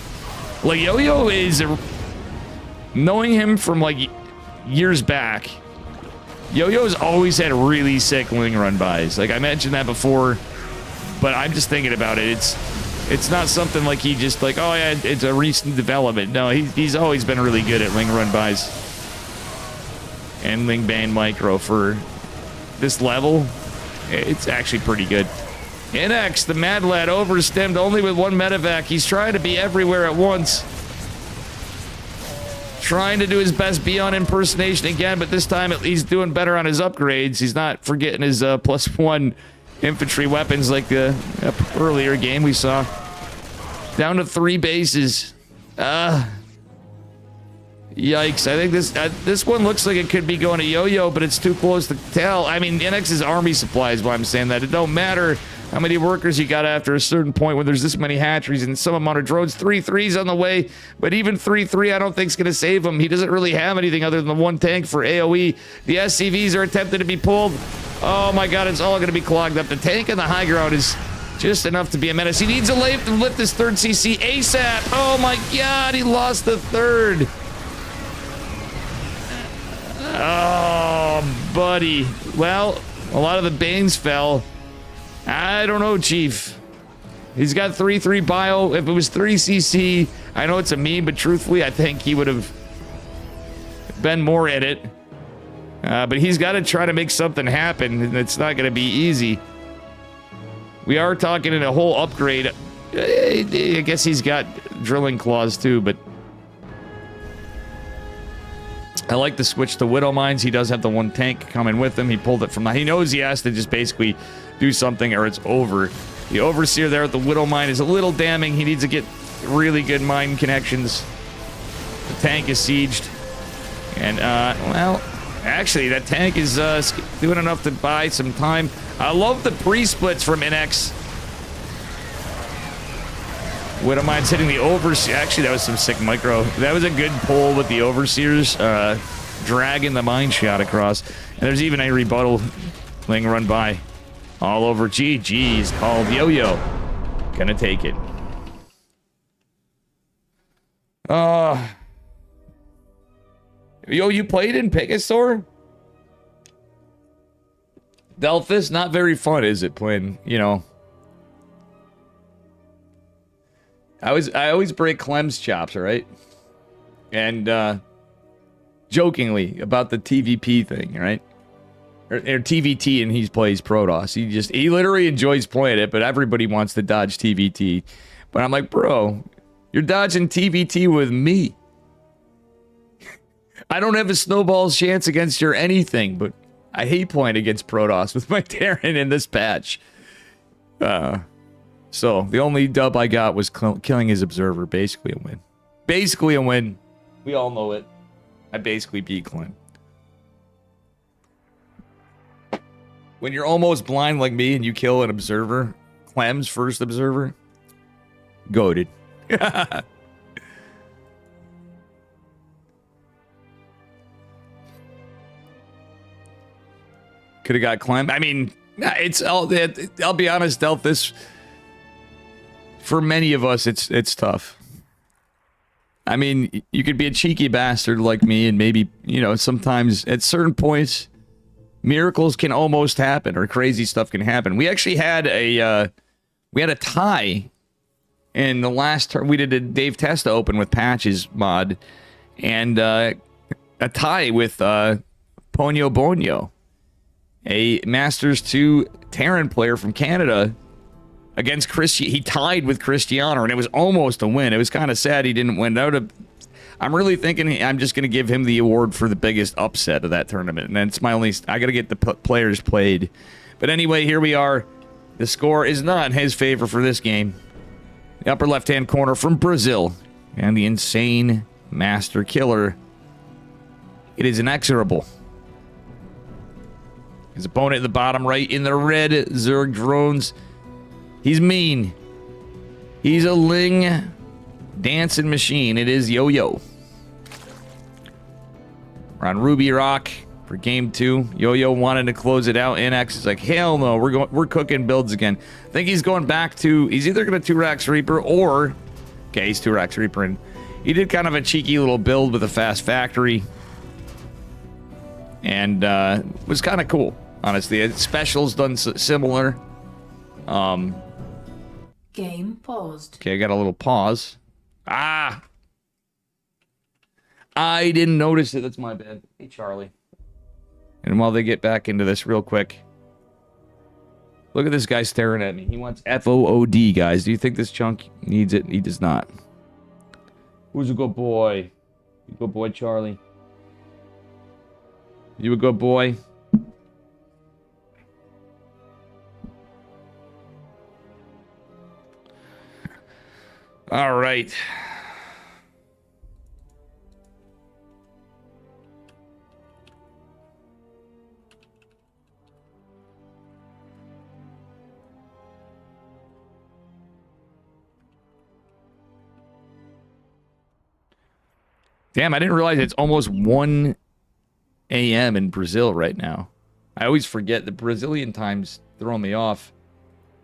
Like, Yo-Yo is... knowing him from, like, years back, Yo-Yo's always had really sick Ling run bys. Like, I mentioned that before, but I'm just thinking about it. It's not something like he just, like, oh yeah, it's a recent development. No, he's always been really good at Ling run bys. And Ling Bane Micro for this level, it's actually pretty good. NX, the Mad Lad, overstemmed only with 1 medevac. He's trying to be everywhere at once. Trying to do his best Beyond impersonation again, but this time he's doing better on his upgrades. He's not forgetting his +1 infantry weapons like the earlier game we saw. Down to 3 bases. Yikes. I think this one looks like it could be going to Yo-Yo, but it's too close to tell. I mean, NX's army supply is why I'm saying that. It don't matter how many workers you got after a certain point when there's this many hatcheries and some amount of drones. 3-3's on the way, but even 3-3 I don't think is going to save him. He doesn't really have anything other than the 1 tank for AoE. The SCVs are attempting to be pulled. Oh my god, it's all going to be clogged up. The tank on the high ground is just enough to be a menace. He needs a lift to lift this 3rd CC ASAP. Oh my god, he lost the 3rd. Oh, buddy. Well, a lot of the Banes fell. I don't know, Chief. He's got 3-3 bio. If it was 3 CC, I know it's a meme, but truthfully, I think he would have been more in it. But he's got to try to make something happen, and it's not going to be easy. We are talking in a whole upgrade. I guess he's got drilling claws too, but I like the switch to Widow Mines. He does have the one tank coming with him. He pulled it from the... He knows he has to just basically do something or it's over. The Overseer there at the Widow Mine is a little damning. He needs to get really good mine connections. The tank is sieged. And, well, actually, that tank is doing enough to buy some time. I love the pre-splits from NX. Widow Mine's hitting the Overseer. Actually, that was some sick micro. That was a good pull with the Overseers, dragging the mine shot across. And there's even a rebuttal thing run by. All over GG's called Yo-Yo. Gonna take it. Yo, you played in Pegasaur? Delphus, not very fun, is it, playing, you know? I always break Clem's chops, right? And jokingly about the TVP thing, right? Or TVT, and he plays Protoss. He literally enjoys playing it, but everybody wants to dodge TVT. But I'm like, bro, you're dodging TVT with me. I don't have a snowball's chance against your anything, but I hate playing against Protoss with my Terran in this patch. So, the only dub I got was killing his Observer. Basically a win. Basically a win. We all know it. I basically beat Clem. When you're almost blind like me and you kill an Observer, Clem's first Observer, goated. Could have got Clem. I mean, I'll be honest, Delphus. For many of us, it's tough. I mean, you could be a cheeky bastard like me, and maybe, you know, sometimes at certain points, miracles can almost happen, or crazy stuff can happen. We actually had a tie in the last turn. We did a Dave Testa Open with Patches mod, and a tie with Ponyo Bonyo, a Masters 2 Terran player from Canada. Against he tied with Cristiano, and it was almost a win. It was kind of sad he didn't win. I'm really thinking I'm just going to give him the award for the biggest upset of that tournament, and it's my only. I got to get the players played, but anyway, here we are. The score is not in his favor for this game. The upper left-hand corner from Brazil, and the insane Master Killer. It is inexorable. His opponent in the bottom right in the red Zerg drones. He's mean. He's a Ling dancing machine. It is Yo-Yo. We're on Ruby Rock for game 2. Yo-Yo wanted to close it out. NX is like, hell no, we're cooking builds again. I think he's going back to, he's either going to 2-Rax Reaper or, okay, he's 2-Rax Reaper, and he did kind of a cheeky little build with a fast factory. And was kind of cool, honestly. Special's done similar. Game paused. Okay, I got a little pause. I didn't notice it. That's my bad. Hey, Charlie. And while they get back into this real quick, look at this guy staring at me. He wants FOOD, guys. Do you think this chunk needs it? He does not. Who's a good boy? You good boy, Charlie? You a good boy? All right. Damn, I didn't realize it's almost 1 a.m. in Brazil right now. I always forget the Brazilian times throw me off.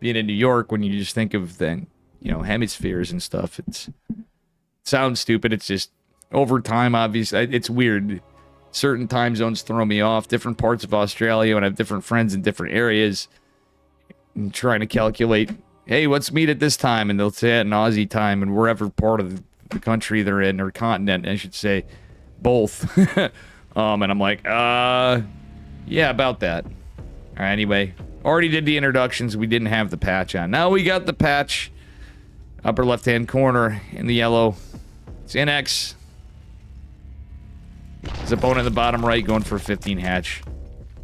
Being in New York, when you just think of the, you know, hemispheres and stuff, it sounds stupid. It's just over time, obviously, it's weird. Certain time zones throw me off. Different parts of Australia, and I have different friends in different areas. I'm trying to calculate, hey, what's meet at this time? And they'll say it in Aussie time, and wherever part of the country they're in, or continent, I should say, both. And I'm like, yeah, about that. All right, anyway, already did the introductions. We didn't have the patch on. Now we got the patch. Upper left-hand corner in the yellow. It's NX. His opponent in the bottom right going for a 15 hatch.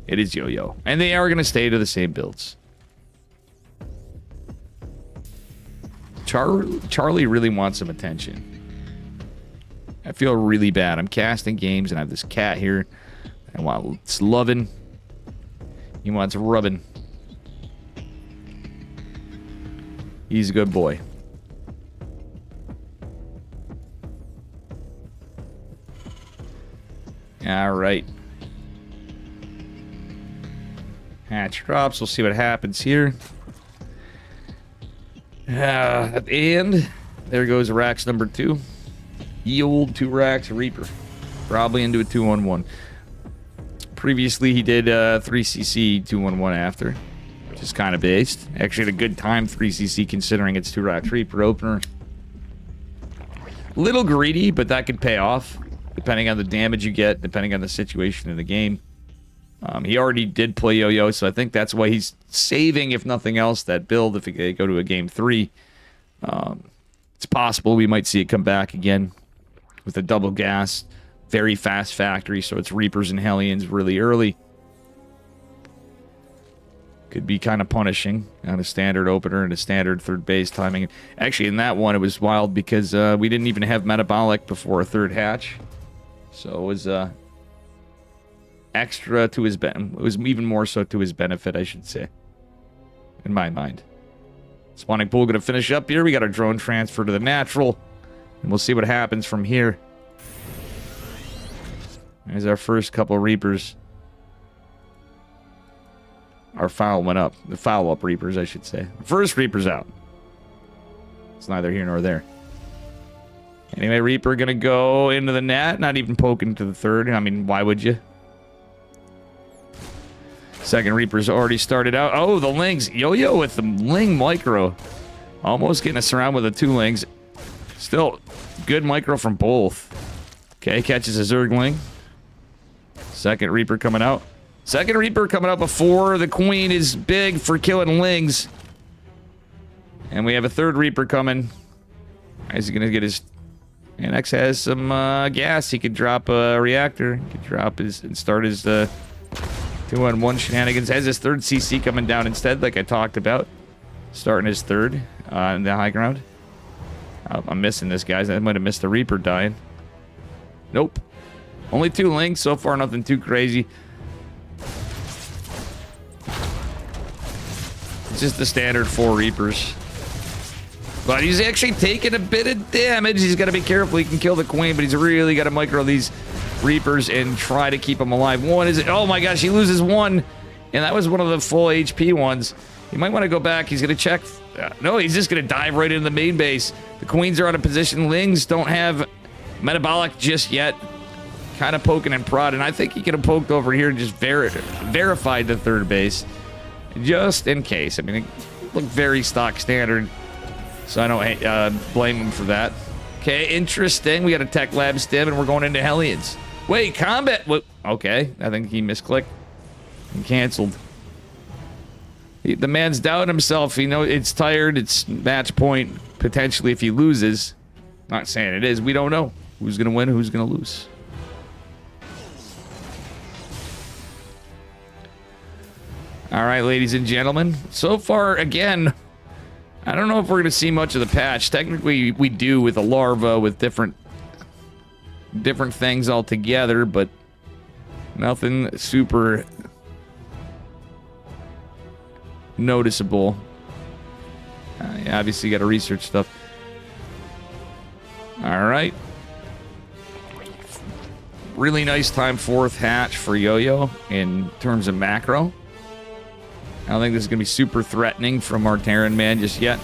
It is Yo-Yo. And they are going to stay to the same builds. Charlie really wants some attention. I feel really bad. I'm casting games and I have this cat here. I want it's loving. He wants rubbing. He's a good boy. All right. Hatch drops. We'll see what happens here. And there goes Rax number 2. Ye old 2 Rax Reaper. Probably into a 2-on-1. Previously, he did 3cc 2-on-1 after, which is kind of based. Actually, had a good time 3cc considering it's 2 Rax Reaper opener. Little greedy, but that could pay off depending on the damage you get, depending on the situation in the game. He already did play Yo-Yo, so I think that's why he's saving, if nothing else, that build if they go to a game 3. It's possible we might see it come back again with a double gas, very fast factory, so it's Reapers and Hellions really early. Could be kind of punishing on a standard opener and a standard third base timing. Actually, in that one, it was wild because we didn't even have metabolic before a third hatch. So it was extra to his benefit. It was even more so to his benefit, I should say, in my mind. Spawning pool going to finish up here. We got our drone transfer to the natural, and we'll see what happens from here. There's our first couple Reapers. Our foul went up. The foul-up Reapers, I should say. First Reaper's out. It's neither here nor there. Anyway, Reaper going to go into the net. Not even poking to the third. I mean, why would you? Second Reaper's already started out. Oh, the Lings. Yo-Yo with the Ling micro. Almost getting us around with the 2 Lings. Still, good micro from both. Okay, catches a Zergling. Second Reaper coming out. Second Reaper coming out before the Queen is big for killing Lings. And we have a third Reaper coming. Is he going to get his... And X has some gas. He could drop a reactor. He could drop his... and start his 2-on-1 shenanigans. Has his third CC coming down instead, like I talked about. Starting his third in the high ground. I'm missing this, guys. I might have missed the Reaper dying. Nope. Only 2 Lings. So far, nothing too crazy. It's just the standard 4 Reapers. But he's actually taking a bit of damage. He's got to be careful. He can kill the Queen, but he's really got to micro these Reapers and try to keep them alive. One is... Oh my gosh, he loses 1. And that was one of the full HP ones. He might want to go back. He's going to check... no, he's just going to dive right into the main base. The Queens are out of position. Lings don't have metabolic just yet. Kind of poking and prodding. I think he could have poked over here and just verified the third base. Just in case. I mean, it looked very stock standard. So I don't blame him for that. Okay, interesting. We got a Tech Lab stim, and we're going into Hellions. Wait, combat... What? Okay, I think he misclicked and canceled. The man's doubting himself. He knows it's tired. It's match point. Potentially, if he loses. Not saying it is. We don't know who's going to win, who's going to lose. All right, ladies and gentlemen. So far, again... I don't know if we're going to see much of the patch. Technically, we do with a larva, with different things altogether, but nothing super noticeable. Yeah, obviously, you got to research stuff. All right. Really nice time 4th hatch for Yo-Yo in terms of macro. I don't think this is going to be super threatening from our Terran man just yet.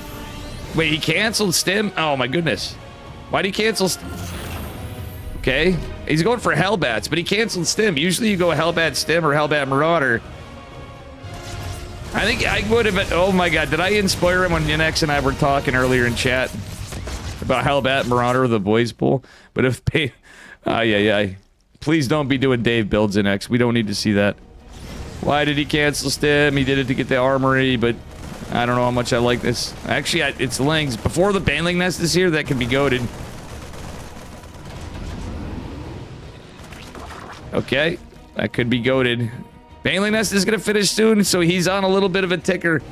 Wait, he canceled Stim? Oh, my goodness. Why'd he cancel Okay. He's going for Hellbats, but he canceled Stim. Usually you go Hellbat Stim or Hellbat Marauder. I think I would have... Oh, my God. Did I inspire him when NX and I were talking earlier in chat about Hellbat Marauder, the boys pool? But if... yeah. Please don't be doing Dave builds in X. We don't need to see that. Why did he cancel Stim? He did it to get the armory, but I don't know how much I like this. Actually, it's Lings. Before the Baneling Nest is here, that can be goated. Okay, that could be goated. Baneling Nest is going to finish soon, so he's on a little bit of a ticker.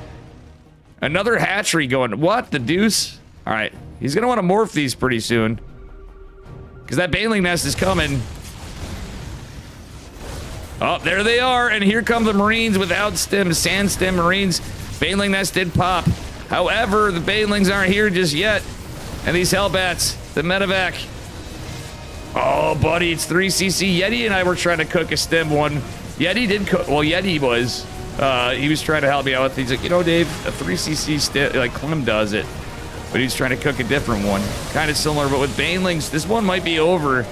Another hatchery going. What the deuce? All right, he's going to want to morph these pretty soon. Because that Baneling Nest is coming. Oh, there they are, and here come the Marines without stem, sand stem Marines. Baneling Nest did pop. However, the Banelings aren't here just yet. And these Hellbats, the medevac. Oh, buddy, it's 3cc. Yeti and I were trying to cook a stem one. Yeti did cook, well, Yeti was. He was trying to help me out with, he's like, you know, Dave, a 3cc stem, like Clem does it. But he's trying to cook a different one. Kind of similar, but with Banelings, this one might be over.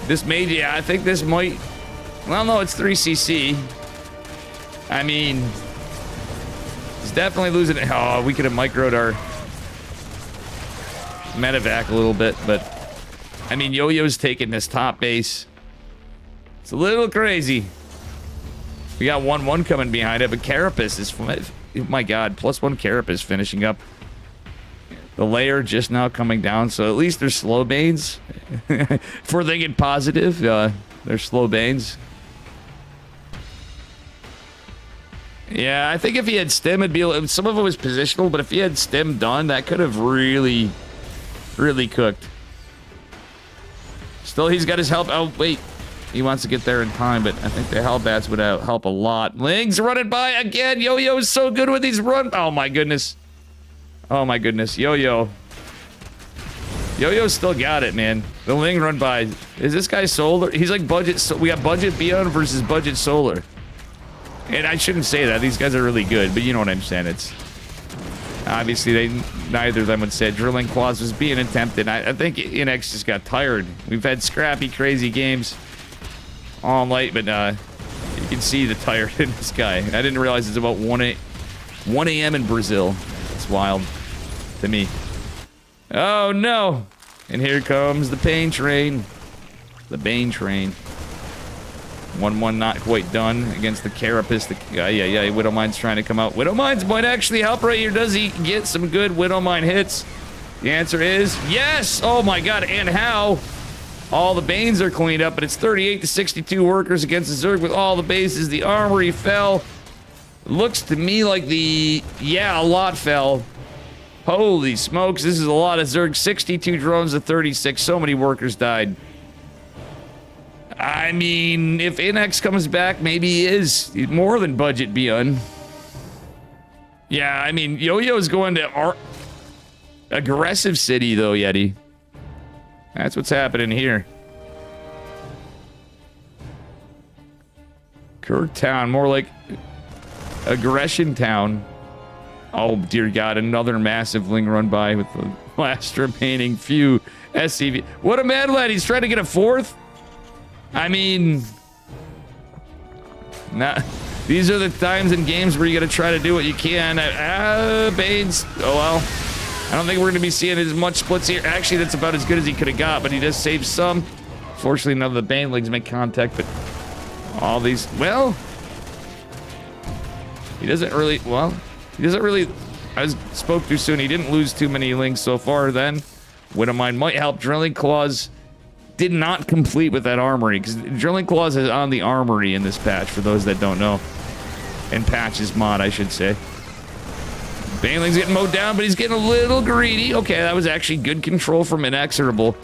This may, yeah, I think this might, well, no, it's 3cc. I mean, he's definitely losing it. Oh, we could have microed our medevac a little bit, but I mean, Yo-Yo's taking this top base. It's a little crazy. We got 1-1 coming behind it, but Carapace is, oh my God, +1 Carapace finishing up. The layer just now coming down, so at least they're slow banes. If we're thinking positive, they're slow banes. Yeah, I think if he had stem, it'd be, some of it was positional, but if he had stem done, that could have really, really cooked. Still, he's got his help. Oh, wait. He wants to get there in time, but I think the Hellbats would help a lot. Ling's running by again. Yo-Yo is so good with these run. Oh, my goodness. Oh, my goodness. Yo-Yo. Yo-Yo still got it, man. The Ling run by. Is this guy solar? He's like budget. So we got budget Beyond versus budget solar. And I shouldn't say that. These guys are really good, but you know what I'm saying. It's obviously neither of them would say Drilling Claws was being attempted. I think NX just got tired. We've had scrappy, crazy games all night, but you can see the tired in this guy. I didn't realize it's about 1 a.m. in Brazil. It's wild to me. Oh no! And here comes the pain train. The Bane train. 1-1 not quite done against the Carapace. Yeah, Widowmine's trying to come out. Widowmines might actually help right here. Does he get some good Widowmine hits? The answer is yes! Oh my God, and how? All the Banes are cleaned up, but it's 38 to 62 workers against the Zerg with all the bases. The armory fell. Looks to me like a lot fell. Holy smokes, this is a lot of Zerg. 62 drones to 36. So many workers died. I mean, if NX comes back, maybe he is more than budget Beyond. Yeah, I mean, Yo-Yo's going to aggressive city, though, Yeti. That's what's happening here. Kirktown, more like Aggression Town. Oh, dear God, another massive Ling run by with the last remaining few SCV. What a mad lad, he's trying to get a fourth? I mean, these are the times in games where you got to try to do what you can. Banes. Oh, well. I don't think we're going to be seeing as much splits here. Actually, that's about as good as he could have got, but he does save some. Fortunately, none of the Banelings make contact, but all these... Well, he doesn't really... I spoke too soon. He didn't lose too many Lings so far then. Widowmine might help. Drilling Claws did not complete with that armory, because Drilling Claws is on the armory in this patch, for those that don't know. In Patches mod, I should say. Baneling's getting mowed down, but he's getting a little greedy. Okay, that was actually good control from Inexorable.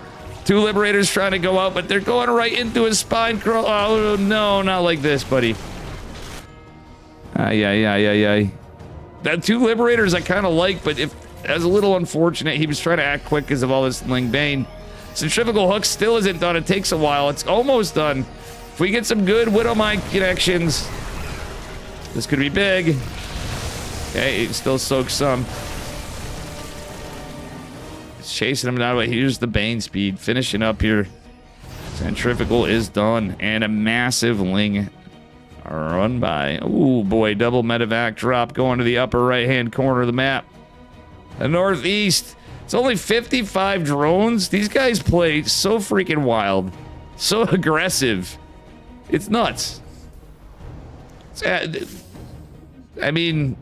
2 Liberators trying to go out, but they're going right into his spine. Oh, no, not like this, buddy. Ay. That 2 Liberators I kind of like, but if that's a little unfortunate. He was trying to act quick because of all this Ling Bane. Centrifugal Hook still isn't done. It takes a while. It's almost done. If we get some good Widowmine connections, this could be big. Okay, it still soaks some. It's chasing him down, but here's the Bane speed. Finishing up here. Centrifugal is done. And a massive Ling run by. Oh boy, double medevac drop going to the upper right-hand corner of the map. The northeast. It's only 55 drones. These guys play so freaking wild. So aggressive. It's nuts. I mean,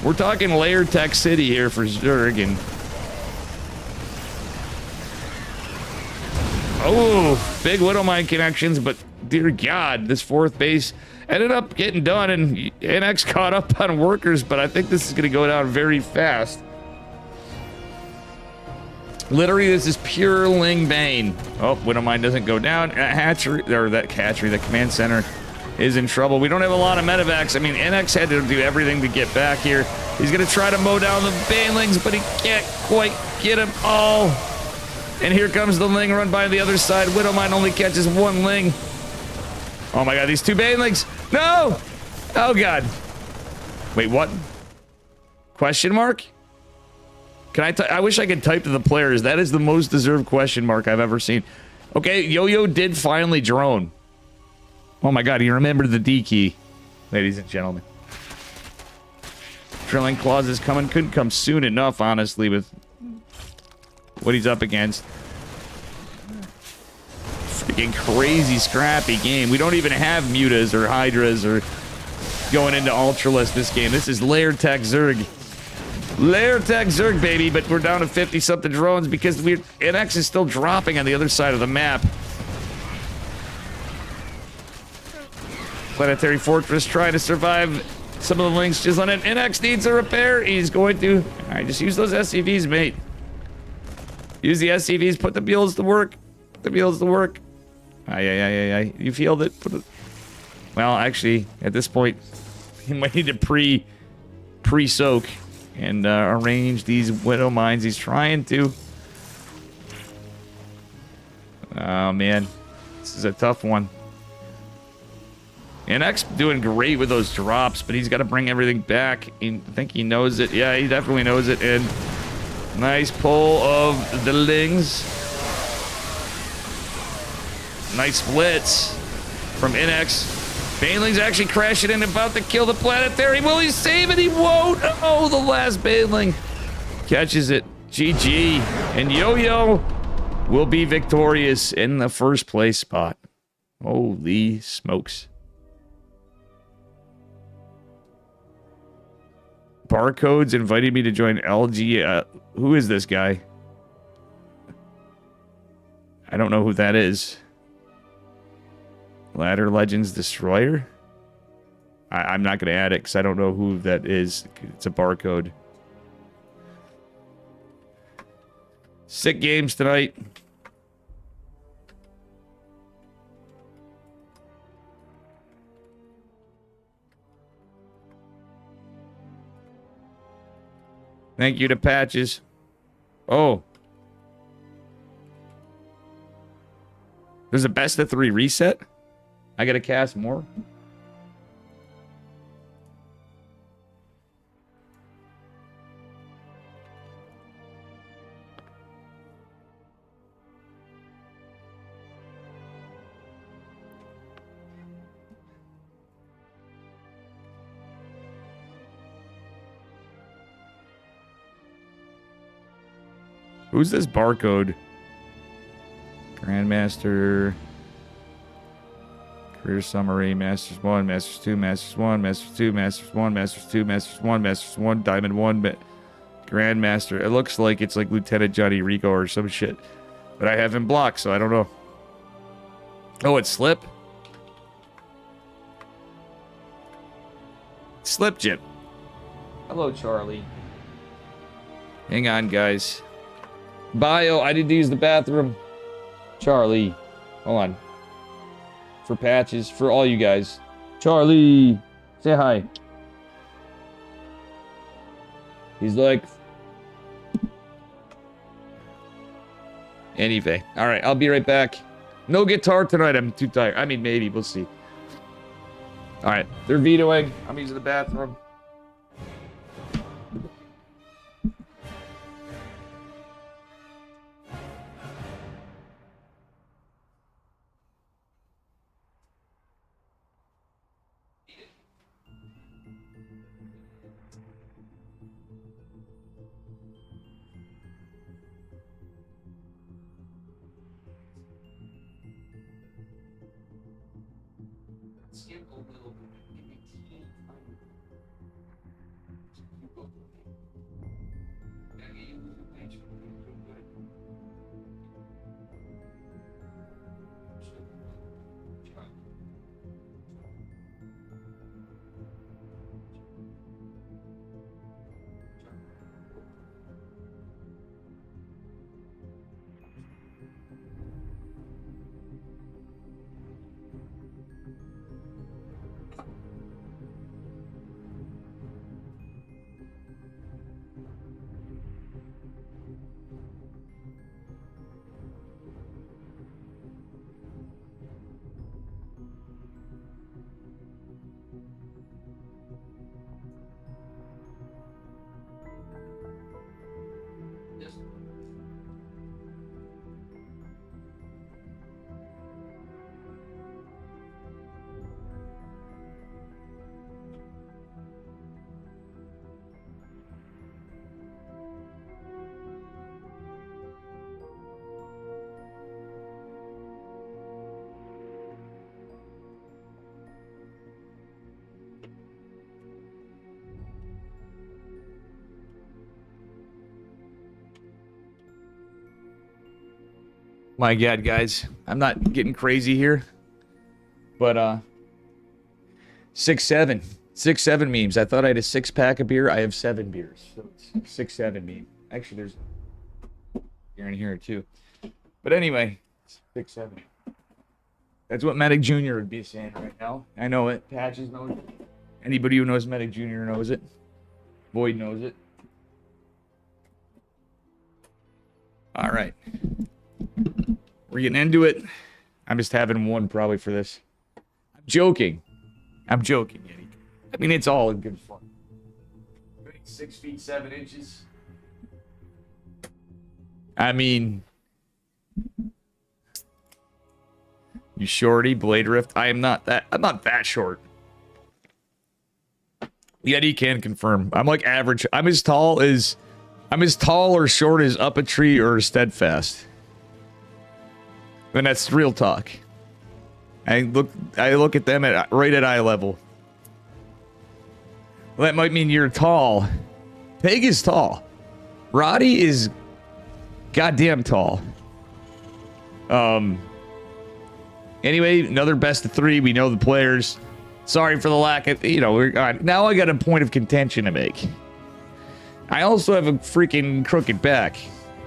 we're talking layer tech city here for Zerg, and Oh, big Widowmine connections, but dear God, this fourth base ended up getting done, and NX caught up on workers, but I think this is going to go down very fast. Literally, this is pure Ling Bane. Oh, Widowmine doesn't go down. The command center is in trouble. We don't have a lot of medevacs. I mean, NX had to do everything to get back here. He's going to try to mow down the Banelings, but he can't quite get them all. And here comes the Ling run by the other side. Widowmine only catches one Ling. Oh my God, these two Banelings. No! Oh God. Wait, what? Question mark? Can I wish I could type to the players. That is the most deserved question mark I've ever seen. Okay, Yo-Yo did finally drone. Oh my God, he remembered the D key. Ladies and gentlemen. Drilling Claws is coming. Couldn't come soon enough, honestly, with what he's up against. Freaking crazy scrappy game. We don't even have Mutas or Hydras or going into Ultralisk this game. This is Lair Tech Zerg. Lair Tech Zerg, baby, but we're down to 50-something drones because NX is still dropping on the other side of the map. Planetary Fortress trying to survive some of the links just on it. NX needs a repair. He's going to... Alright, just use those SCVs, mate. Use the SCVs, put the builds to work. Put the builds to work. Aye. You feel it? Well, actually, at this point, he might need to pre-soak and arrange these Widow Mines. He's trying to. Oh, man. This is a tough one. NX doing great with those drops, but he's got to bring everything back. I think he knows it. Yeah, he definitely knows it. And nice pull of the Lings. Nice splits from NX. Baneling's actually crashing in, about to kill the Planetary. Will he save it? He won't. Oh, the last Baneling catches it. GG. And Yo-Yo will be victorious in the first place spot. Holy smokes. Barcodes invited me to join LG. Who is this guy? I don't know who that is. Ladder Legends Destroyer? I'm not going to add it because I don't know who that is. It's a barcode. Sick games tonight. Thank you to Patches. Oh. There's a best of 3 reset? I gotta cast more? Who's this barcode? Grandmaster... Career summary, Masters 1, Masters 2, Masters 1, Masters 2, Masters 1, Masters 2, Masters 1, Masters 1, Diamond 1, Grandmaster. It looks like it's like Lieutenant Johnny Rico or some shit. But I have him blocked, so I don't know. Oh, it's Slip? Slip Jim. Hello, Charlie. Hang on, guys. Bio, I need to use the bathroom. Charlie. Hold on. For Patches, for all you guys. Charlie, say hi. He's like... Anyway. Alright, I'll be right back. No guitar tonight, I'm too tired. I mean, maybe, we'll see. Alright, they're vetoing. I'm using the bathroom. My God, guys. I'm not getting crazy here. But, 6-7. 6-7 memes. I thought I had a 6-pack of beer. I have 7 beers. So it's 6-7 meme. Actually, there's beer in here, too. But anyway, 6-7. That's what Medic Jr. would be saying right now. I know it. Patches knows it. Anybody who knows Medic Jr. knows it. Void knows it. All right. We're getting into it. I'm just having one probably for this. I'm joking. I'm joking, Yeti. I mean, it's all in good fun. 6 feet 7 inches. I mean, you shorty, Blade Rift. I'm not that short. Yeti can confirm. I'm like average. I'm as tall or short as Up a Tree or Steadfast. And that's real talk. I look at them right at eye level. Well, that might mean you're tall. Pig is tall. Roddy is goddamn tall. Anyway, another best of 3. We know the players. Sorry for the lack of, now I got a point of contention to make. I also have a freaking crooked back.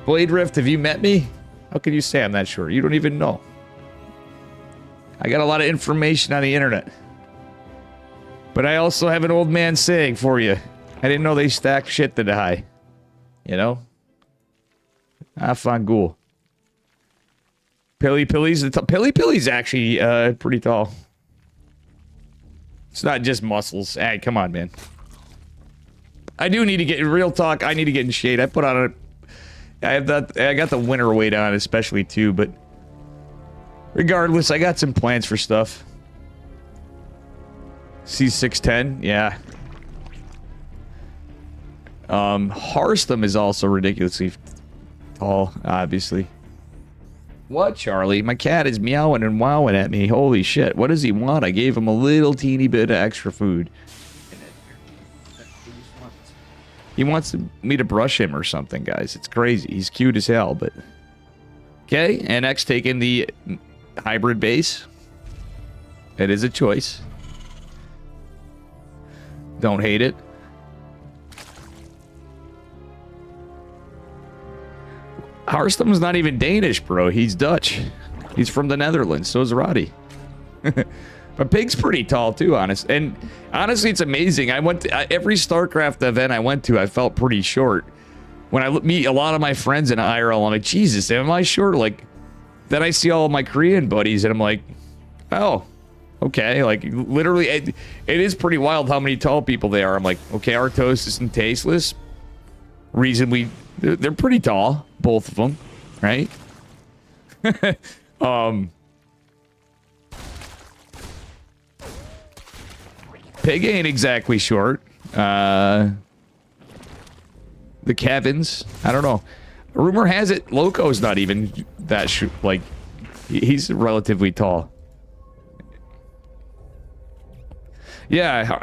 Blade Rift, have you met me? How can you say I'm that short? You don't even know. I got a lot of information on the internet. But I also have an old man saying for you. I didn't know they stacked shit that high. You know? Ah, fangool. Pilly's actually pretty tall. It's not just muscles. Hey, come on, man. I do need to get real talk. I need to get in shade. I put on I got the winter weight on, especially too. But regardless, I got some plans for stuff. C610, yeah. Harstham is also ridiculously tall, obviously. What, Charlie? My cat is meowing and wowing at me. Holy shit. What does he want? I gave him a little teeny bit of extra food. He wants me to brush him or something, guys. It's crazy. He's cute as hell, but... Okay, NX taking the hybrid base. It is a choice. Don't hate it. Harstham's not even Danish, bro. He's Dutch. He's from the Netherlands. So is Roddy. But Pig's pretty tall too, honest. And honestly, it's amazing. I went to every StarCraft event I went to. I felt pretty short. When I meet a lot of my friends in IRL, I'm like, Jesus, am I short? Like, then I see all of my Korean buddies, and I'm like, oh, okay. Like, literally, it is pretty wild how many tall people they are. I'm like, okay, Artosis and Tasteless. They're pretty tall, both of them, right? Pig ain't exactly short. The Kevins, I don't know. Rumor has it Loco's not even that like, he's relatively tall. Yeah,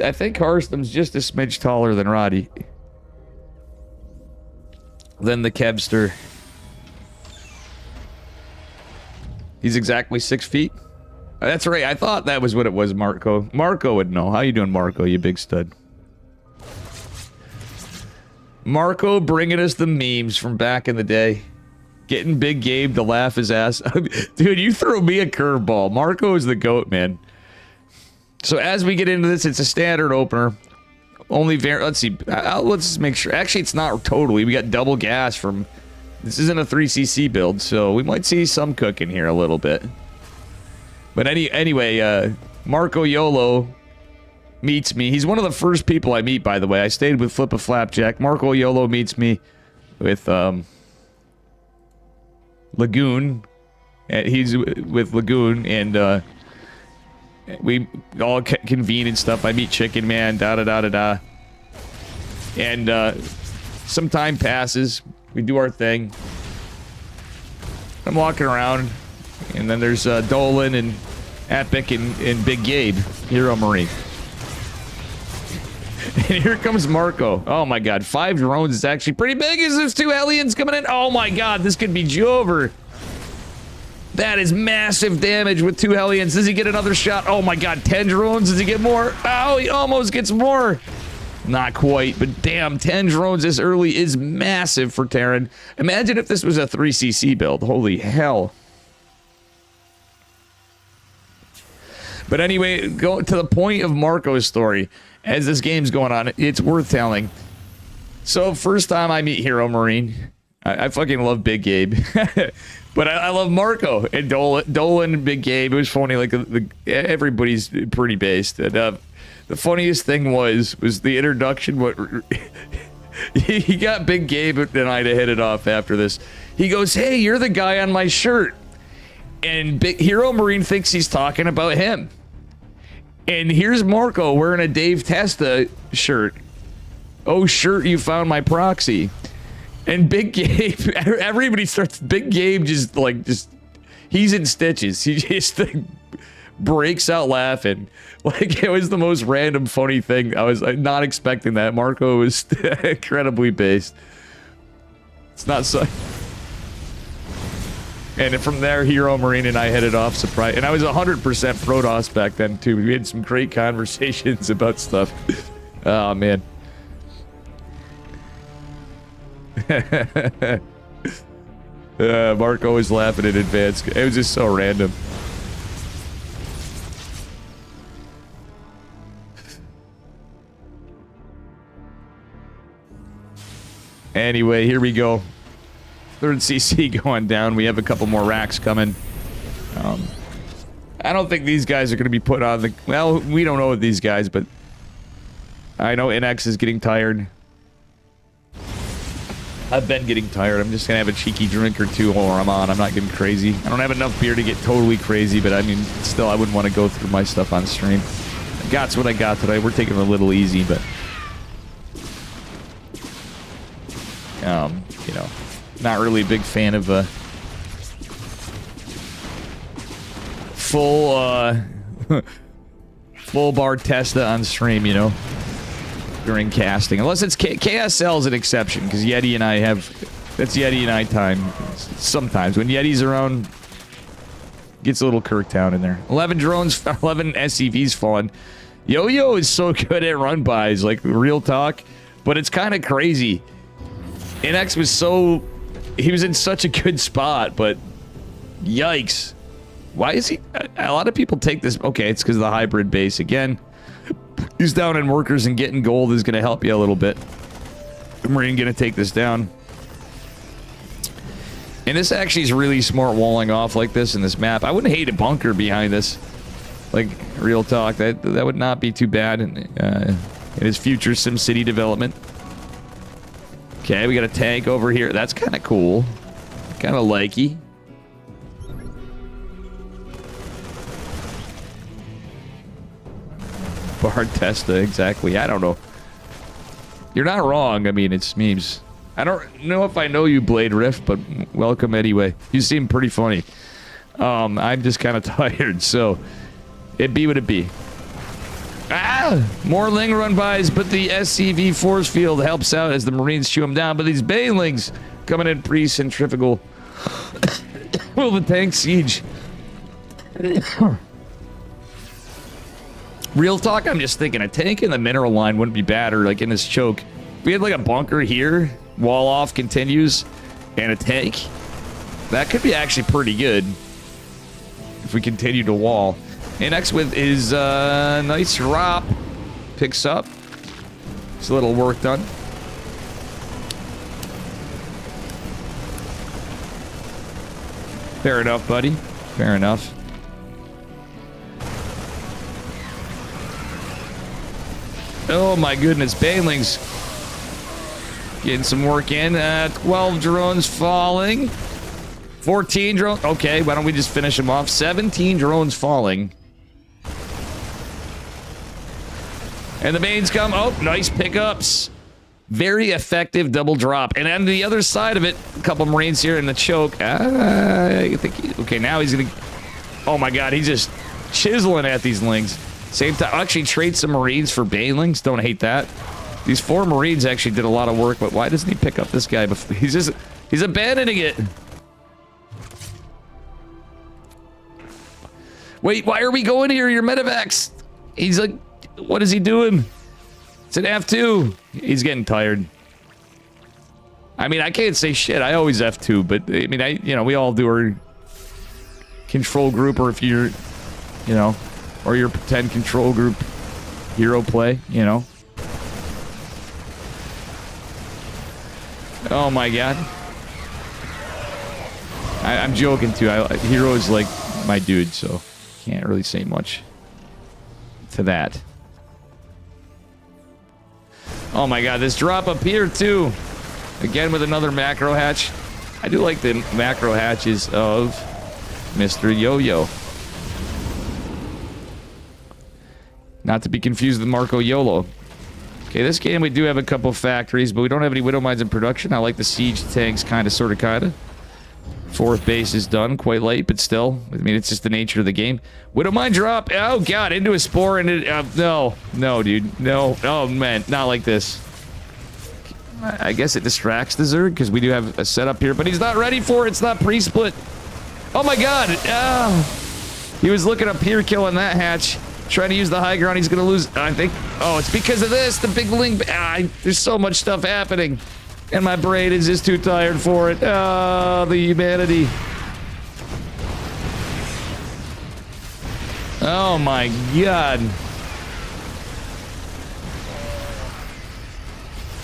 I think Harstham's just a smidge taller than Roddy. Than the Kevster. He's exactly 6 feet. That's right. I thought that was what it was, Marco. Marco would know. How you doing, Marco? You big stud. Marco bringing us the memes from back in the day. Getting Big Gabe to laugh his ass. Dude, you threw me a curveball. Marco is the GOAT, man. So as we get into this, it's a standard opener. Only let's see. Let's make sure. Actually, it's not totally. We got double gas from... This isn't a 3cc build, so we might see some cooking here a little bit. But anyway, Marco Yolo meets me. He's one of the first people I meet, by the way. I stayed with Flip a Flapjack. Marco Yolo meets me with Lagoon. He's with Lagoon, and we all convene and stuff. I meet Chicken Man, da-da-da-da-da. And some time passes. We do our thing. I'm walking around. And then there's Dolan and Epic and Big Gabe, Hero Marine. And here comes Marco. Oh my god, 5 drones is actually pretty big. Is there's 2 aliens coming in? Oh my god, this could be Jover. That is massive damage with 2 Hellions. Does he get another shot? Oh my god, 10 drones. Does he get more? Oh, he almost gets more. Not quite, but damn, 10 drones this early is massive for Terran. Imagine if this was a 3cc build. Holy hell. But anyway, go to the point of Marco's story. As this game's going on, it's worth telling. So, first time I meet Hero Marine, I fucking love Big Gabe. But I love Marco and Dolan and Big Gabe. It was funny, like, everybody's pretty based. And the funniest thing was the introduction. What he got Big Gabe and I to hit it off after this. He goes, "Hey, you're the guy on my shirt." And Big Hero Marine thinks he's talking about him. And here's Marco wearing a Dave Testa shirt. "Oh, shirt, you found my proxy." And Big Gabe, everybody starts, Big Gabe just, he's in stitches. He just breaks out laughing. Like, it was the most random funny thing. I was not expecting that. Marco was incredibly based. It's not so... And from there, Hero Marine and I headed off, surprise. And I was 100% Protoss back then, too. We had some great conversations about stuff. Oh, man. Marco was laughing in advance. It was just so random. Anyway, here we go. 3rd CC going down. We have a couple more racks coming. I don't think these guys are going to be put on the... Well, we don't know with these guys, but... I know NX is getting tired. I've been getting tired. I'm just going to have a cheeky drink or two while I'm on. I'm not getting crazy. I don't have enough beer to get totally crazy, but I mean, still, I wouldn't want to go through my stuff on stream. I got's what I got today. We're taking it a little easy, but... you know, not really a big fan of, full bar Testa on stream, you know, during casting. Unless it's KSL is an exception, because Yeti and I have... That's Yeti and I time. Sometimes. When Yeti's around, gets a little Kirktown in there. 11 drones, 11 SCVs falling. Yo-Yo is so good at run-bys, like, real talk. But it's kind of crazy. NX was so... He was in such a good spot, but... Yikes. Why is he... A lot of people take this... Okay, it's because of the hybrid base. Again... He's down in workers and getting gold is going to help you a little bit. Marine going to take this down. And this actually is really smart walling off like this in this map. I wouldn't hate a bunker behind this. Like, real talk. That would not be too bad in his future SimCity development. Okay, we got a tank over here. That's kind of cool. Kind of likey. Bar Testa, exactly. I don't know. You're not wrong. I mean, it's memes. I don't know if I know you, Blade Rift, but welcome anyway. You seem pretty funny. I'm just kind of tired, so it be what it be. Ah! More Ling run-bys, but the SCV force field helps out as the Marines chew them down. But these Banelings coming in pretty centrifugal. Will the tank siege? Real talk, I'm just thinking a tank in the mineral line wouldn't be bad, or like in this choke. If we had like a bunker here, wall off continues, and a tank, that could be actually pretty good if we continue to wall. And next with his nice drop, picks up. It's a little work done. Fair enough, buddy. Fair enough. Oh my goodness, Banelings getting some work in. 12 drones falling. 14 drones. Okay, why don't we just finish them off? 17 drones falling. And the mains come. Oh, nice pickups. Very effective double drop. And on the other side of it, a couple Marines here in the choke. I think okay, now he's going to... Oh my god, he's just chiseling at these Lings. Same time, I'll actually trade some Marines for Banelings. Don't hate that. These 4 Marines actually did a lot of work, but why doesn't he pick up this guy before? He's abandoning it. Wait, why are we going here? You're medevacs. He's like, what is he doing? It's an F2. He's getting tired. I mean, I can't say shit. I always F2, but I mean, you know, we all do our control group, or if you're, you know, or your pretend control group hero play, you know. Oh my god. I'm joking too. Hero is like my dude, so can't really say much to that. Oh my god, this drop up here too. Again with another macro hatch. I do like the macro hatches of Mr. Yo-Yo. Not to be confused with Marco YOLO. Okay, this game we do have a couple factories, but we don't have any Widow Mines in production. I like the siege tanks, kinda, sorta. Fourth base is done, quite late, but still. I mean, it's just the nature of the game. Widow Mine drop! Oh god, into a spore, and it, no, dude, no. Oh man, not like this. I guess it distracts the Zerg, because we do have a setup here, but he's not ready for it. It's not pre-split. Oh my god! He was looking up here, killing that hatch. Trying to use the high ground, he's gonna lose, I think. Oh, it's because of this, the big link. There's so much stuff happening. And my brain is just too tired for it. Oh, the humanity. Oh my god.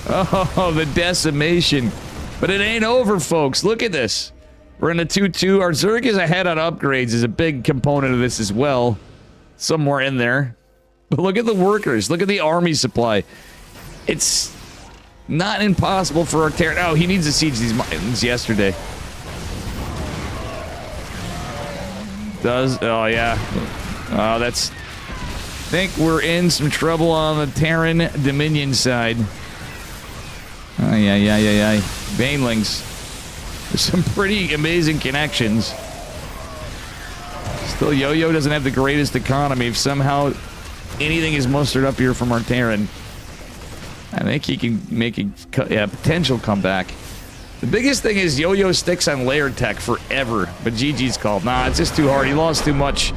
Oh, the decimation. But it ain't over, folks. Look at this. We're in a 2-2. Our Zerg is ahead on upgrades is a big component of this as well. Somewhere in there. But look at the workers. Look at the army supply. It's not impossible for our Terran. Oh, he needs to siege these mines yesterday. Does? Oh, yeah. Oh, that's... I think we're in some trouble on the Terran Dominion side. Oh, yeah. Banelings. There's some pretty amazing connections. Still, Yo-Yo doesn't have the greatest economy. If somehow anything is mustered up here from our Terran, I think he can make a potential comeback. The biggest thing is Yo-Yo sticks on layer tech forever, but GG's called. Nah, it's just too hard. He lost too much.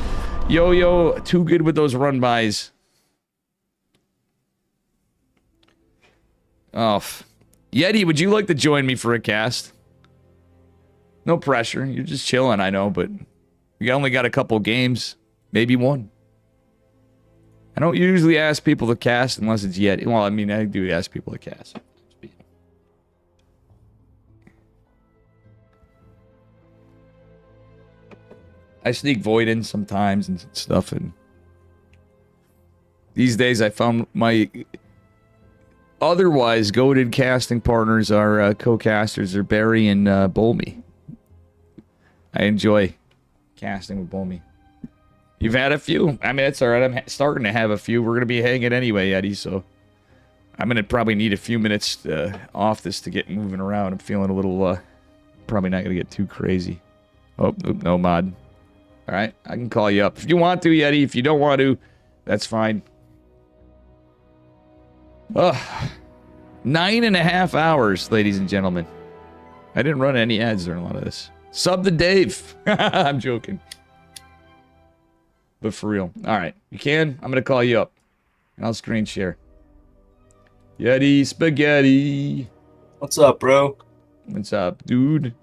Yo-Yo, too good with those run-bys. Oh. Yeti, would you like to join me for a cast? No pressure. You're just chilling, I know, but we only got a couple games. Maybe one. I don't usually ask people to cast unless it's Yeti. Well, I mean, I do ask people to cast. I sneak Void in sometimes and stuff, and these days I found my otherwise goated casting partners are co-casters are Barry and Bolmy. I enjoy casting with Bolmy. You've had a few? I mean, it's alright. I'm starting to have a few. We're going to be hanging anyway, Eddie, so I'm going to probably need a few minutes off this to get moving around. I'm feeling a little, probably not going to get too crazy. Oh, no mod. Alright, I can call you up. If you want to, Yeti. If you don't want to, that's fine. Ugh. 9.5 hours, ladies and gentlemen. I didn't run any ads during a lot of this. Sub to Dave. I'm joking. But for real. Alright, you can? I'm gonna call you up. And I'll screen share. Yeti Spaghetti. What's up, bro? What's up, dude?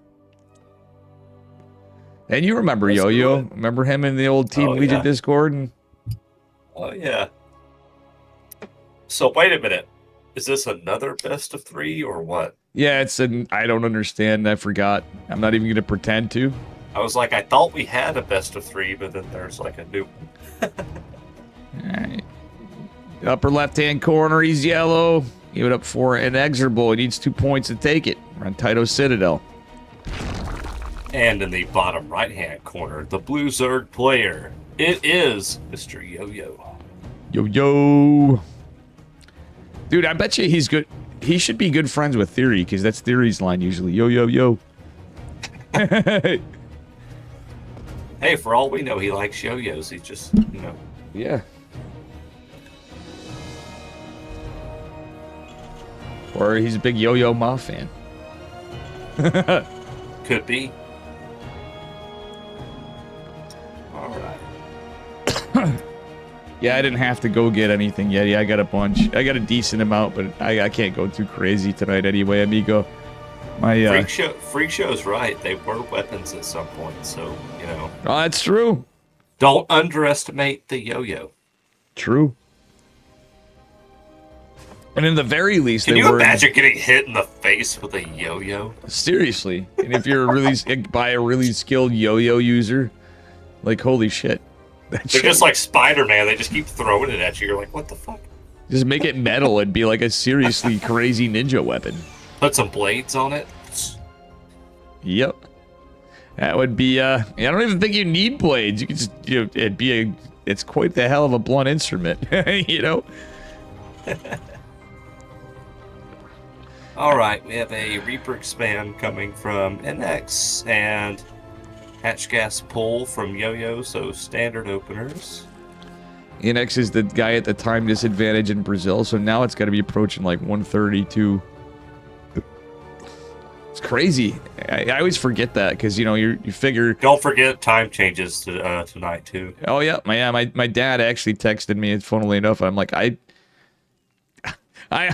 And you remember Yo-Yo? Remember him in the old Team Legion Discord? And... Oh, yeah. So, wait a minute. Is this another best of 3 or what? Yeah, it's an... I don't understand. I forgot. I'm not even going to pretend to. I was like, I thought we had a best of 3, but then there's like a new one. Alright. Upper left-hand corner, he's yellow. Give it up for Inexorable. He needs 2 points to take it. We're on Taito Citadel. And in the bottom right-hand corner, the blue Zerg player. It is Mr. Yo-Yo. Yo-Yo. Dude, I bet you he's good. He should be good friends with Theory, because that's Theory's line usually. Yo-Yo-Yo. Hey, for all we know, he likes yo-yos. He just, you know. Yeah. Or he's a big Yo-Yo Ma fan. Could be. Alright. Yeah, I didn't have to go get anything yet. Yeah, I got a bunch. I got a decent amount, but I can't go too crazy tonight anyway, amigo. My Freak Show's right. They were weapons at some point, so, you know. Oh, that's true. Don't underestimate the yo-yo. True. And in the very least, Can you imagine getting hit in the face with a yo-yo? Seriously. And if you're by a really skilled yo-yo user, like, holy shit. They're just like Spider-Man. They just keep throwing it at you. You're like, what the fuck? Just make it metal and be like a seriously crazy ninja weapon. Put some blades on it. Yep. That would be, I don't even think you need blades. You could just, it's quite the hell of a blunt instrument, you know? All right, we have a Reaper expand coming from NX and Hatch Gas Pull from Yo-Yo, so standard openers. NX is the guy at the time disadvantage in Brazil, so now it's got to be approaching like 132. It's crazy. I always forget that because, you know, you figure... Don't forget time changes tonight, too. Oh, yeah. My dad actually texted me, funnily enough. I'm like, I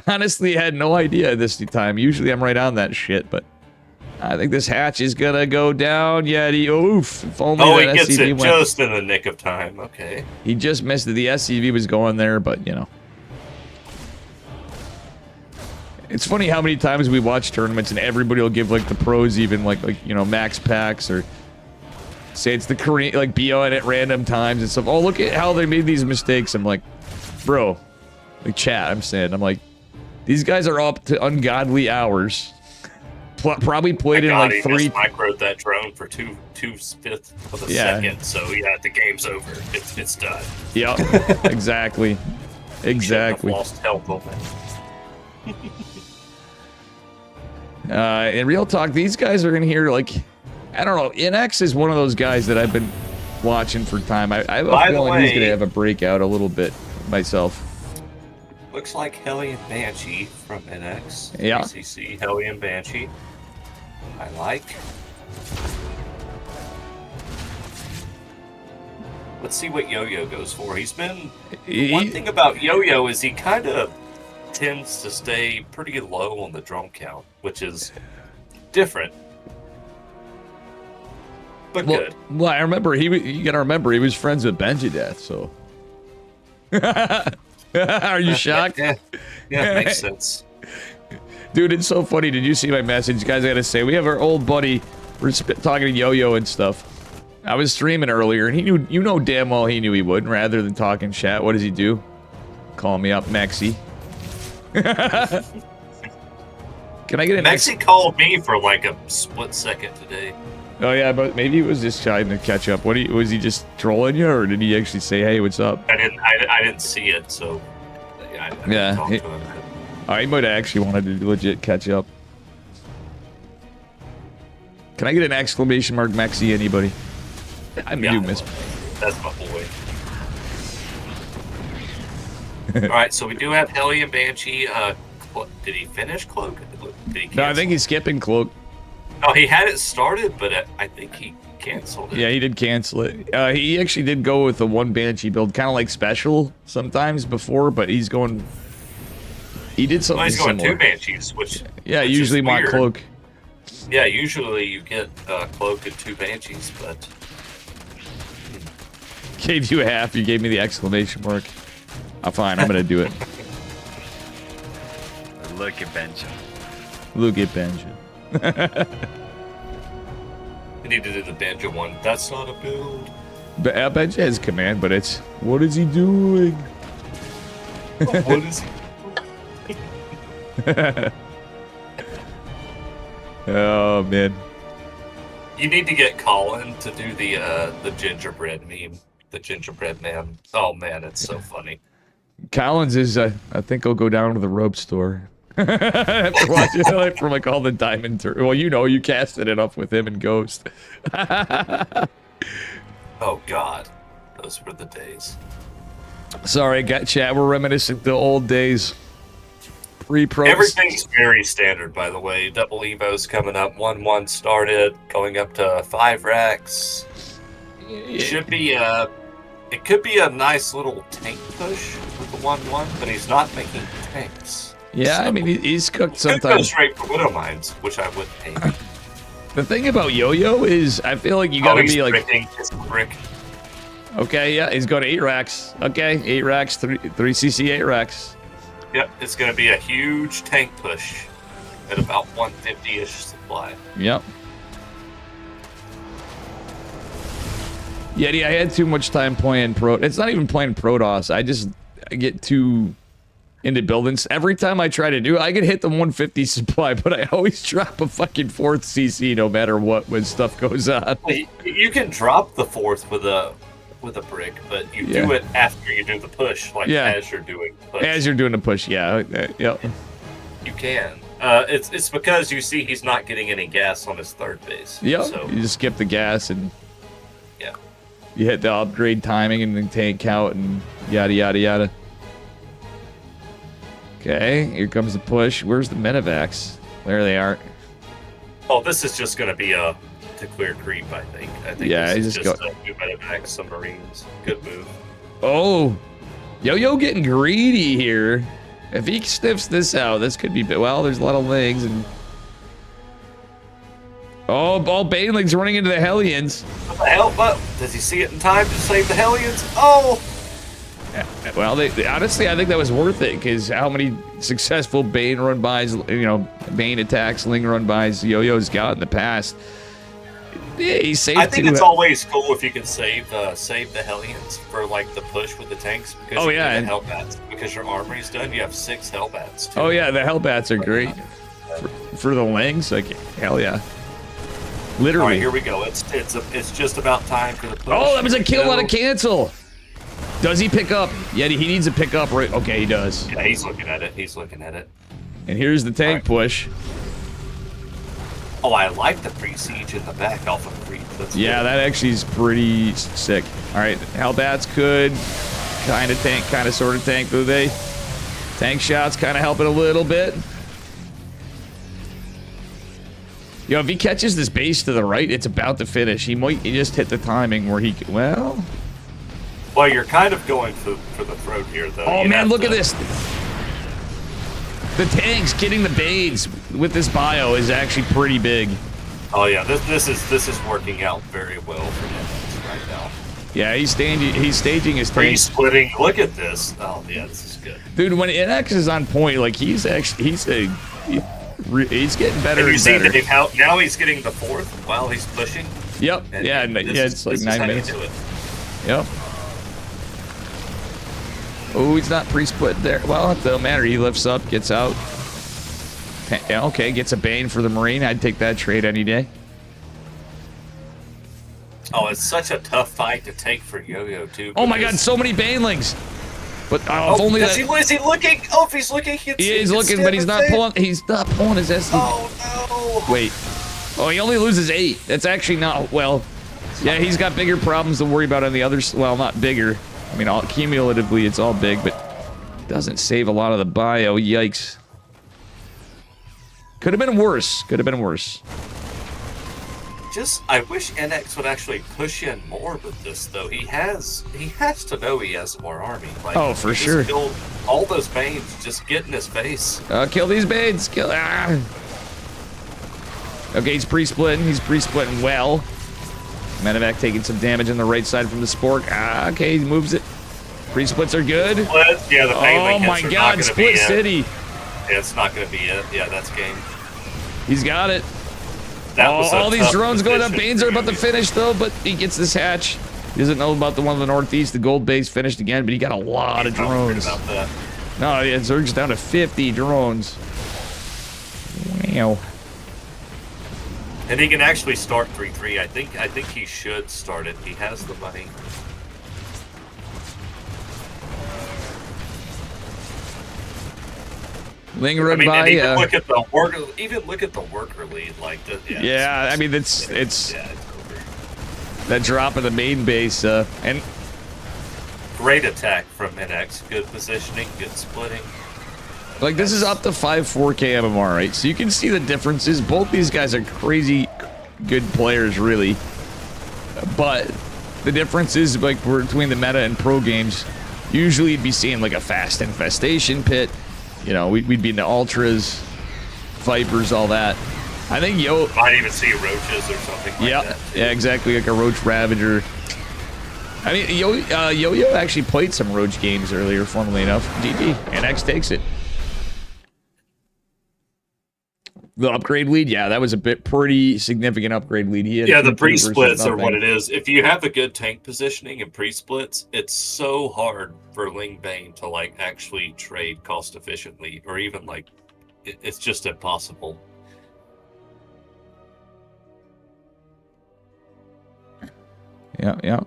honestly had no idea this time. Usually I'm right on that shit, but I think this hatch is going to go down. Yeti. Oof. If only he that gets SCV it went. just in the nick of time. Okay. He just missed it. The SCV was going there, but, you know. It's funny how many times we watch tournaments and everybody will give, like, the pros even, like you know, max packs or say it's the Korean, like, BO at random times and stuff. Oh, look at how they made these mistakes. I'm like, bro, like, chat, I'm saying, I'm like, these guys are up to ungodly hours. Probably played in, like, 3... He just microed that drone for 2/5 of a second, so, yeah, the game's over. It's done. Yep, exactly. Exactly. Lost health on that. In real talk, these guys are in here, like, I don't know. NX is one of those guys that I've been watching for time. I have a feeling he's going to have a breakout a little bit myself. Looks like Hellion Banshee from NX. Yeah. ACC Hellion Banshee. I like. Let's see what Yo-Yo goes for. He's been... One thing about Yo-Yo is he kind of tends to stay pretty low on the drum count, which is different. But good. Well, I remember you gotta remember he was friends with Benjadeth, so. Are you shocked? Yeah, makes sense. Dude, it's so funny. Did you see my message? Guys, I gotta say, we have our old buddy. We're talking to Yo-Yo and stuff. I was streaming earlier, and he knew, you know damn well he knew he would. Rather than talking chat, what does he do? Call me up, Maxi. Can I get an Maxi called me for like a split second today. Oh yeah, but maybe it was just trying to catch up. Was he just trolling you, or did he actually say, "Hey, what's up"? I didn't see it, so I yeah. Talk to him. He might have actually wanted to legit catch up. Can I get an exclamation mark, Maxi? Anybody? I do miss. That's my boy. All right, so we do have Hellion Banshee. Did he finish Cloak? Did he cancel? No, I think he's skipping Cloak. Oh, he had it started, but I think he canceled it. Yeah, he did cancel it. He actually did go with the one Banshee build, kind of like special sometimes before, but he's going... He did something he's going similar. 2 Banshees, which... Yeah, usually want Cloak. Yeah, usually you get Cloak and 2 Banshees, but... Gave you a half, you gave me the exclamation mark. Oh, fine, I'm gonna do it. Look at Benja. Look at Benja. I need to do the Benja one. That's not a build. Benja has command, but it's... What is he doing? What is he Oh, man. You need to get Colin to do the gingerbread meme. The gingerbread man. Oh, man, it's so funny. Collins is, I think I'll go down to the rope store. After watching it from like all the diamond well, you know, you casted it up with him and Ghost. Oh God, those were the days. Sorry, got chat. We're reminiscing the old days. Pre-pro. Everything's very standard, by the way. Double Evo's coming up. 1-1 started, going up to 5 racks. Should be It could be a nice little tank push with the 1-1, but he's not making tanks. Yeah, So, I mean, he's cooked could go sometimes. straight for Widow Mines, which I would hate. The thing about Yo-Yo is, I feel like you gotta he's be like, bricking. It's a brick. okay, yeah, he's going to 8 racks. Okay, 8 racks, 3cc 8 racks. Yep, it's going to be a huge tank push at about 150-ish supply. Yep. Yeti, I had too much time playing Pro. It's not even playing Protoss. I get too into buildings. Every time I try to do it, I can hit the 150 supply, but I always drop a fucking 4th CC no matter what when stuff goes on. You can drop the 4th with a brick, but you do it after you do the push, like as you're doing the push. As you're doing the push, yeah. Yep. You can. It's because you see he's not getting any gas on his 3rd base. Yep. So, You just skip the gas and yeah. you hit the upgrade timing and then tank count and yada yada yada. Okay, here comes the push. Where's the medevacs? There they are. Oh, this is just going to be a to clear creep, I think. Yeah, this is just a new medevac, some Marines. Good move. Oh, Yo-Yo getting greedy here. If he sniffs this out, this could be... Well, there's a lot of legs and... Oh, all Banelings running into the Hellions. What the hell? But does he see it in time to save the Hellions? Oh! Well, honestly, I think that was worth it, because how many successful Bane run-bys, Bane attacks, Ling run-bys Yo-Yo's got in the past. Yeah, he saved I think it's always cool if you can save the Hellions for, like, the push with the tanks. Because the Hellbats. Because your armory's done, you have 6 Hellbats, too. Oh, yeah, the Hellbats are great. For the Lings, like, hell yeah. Literally. All right, here we go. It's just about time for the push. Oh, that was a kill on a cancel. Does he pick up? Yeah, he needs to pick up, right? Okay, he does. Yeah, he's looking at it. And here's the tank push. Oh, I like the pre-siege in the back off of creep. That's yeah, good. that actually is pretty sick. All right, Hellbats could kind of tank, kind of sort of tank, do they? Tank shots kind of helping a little bit. Yo, if he catches this base to the right, it's about to finish. He might just hit the timing where he... Well, you're kind of going for the throat here, though. Oh, man, look at this. The tanks getting the Banes with this bio is actually pretty big. Oh, yeah, this is working out very well for him right now. Yeah, he's staging his tanks. Splitting. Look at this. Oh, yeah, this is good. Dude, when NX is on point, like, he's getting better and you and see better. Dave, how now he's getting the 4th while he's pushing. Yep. It's like 9 minutes. Yep. Oh, he's not pre-split there. Well, it don't matter. He lifts up, gets out. Okay, gets a Bane for the Marine. I'd take that trade any day. Oh, it's such a tough fight to take for Yo-Yo, too. Oh my god, so many Banelings! But if only is he looking? Oh, if he's looking, he's looking, but he's not pulling. He's not pulling his SD. Oh no! Wait. Oh, he only loses 8. That's actually not well. Yeah, he's got bigger problems to worry about on the others. Well, not bigger. I mean, cumulatively, it's all big, but doesn't save a lot of the bio. Yikes. Could have been worse. Could have been worse. I wish NX would actually push in more with this, though. He has to know he has more army. Like, oh, for sure. Killed all those Banes. Just get in his face. Kill these Banes. Kill. Ah. Okay, he's pre-splitting. He's pre-splitting well. Medevac taking some damage on the right side from the Spork. Okay, he moves it. Pre-splits are good. Yeah, the oh my god, Split City. Yeah, it's not going to be it. Yeah, that's game. He's got it. All these drones going up. Banes are about to finish, though, but he gets this hatch. He doesn't know about the one in the northeast. The gold base finished again, but he got a lot of drones. About that. No, yeah, Zerg's down to 50 drones. Wow. And he can actually start 3-3. I think he should start it. He has the money. Ling run by. Even look at the worker lead. Like yeah, I mean it's that drop in the main base and great attack from NX. Good positioning. Good splitting. Like, this is up to 5-4K MMR, right? So you can see the differences. Both these guys are crazy good players, really. But the difference is like between the meta and pro games. Usually you'd be seeing like a fast infestation pit. You know, we'd be into ultras, vipers, all that. I think might even see roaches or something like that. Yeah, exactly, like a roach ravager. I mean, Yo-Yo actually played some roach games earlier, funnily enough. GG, and X takes it. The upgrade lead, yeah, that was a pretty significant upgrade lead. He had the pre-splits are what it is. If you have a good tank positioning and pre-splits, it's so hard for Ling Bane to like actually trade cost efficiently, or even like it's just impossible. Yeah.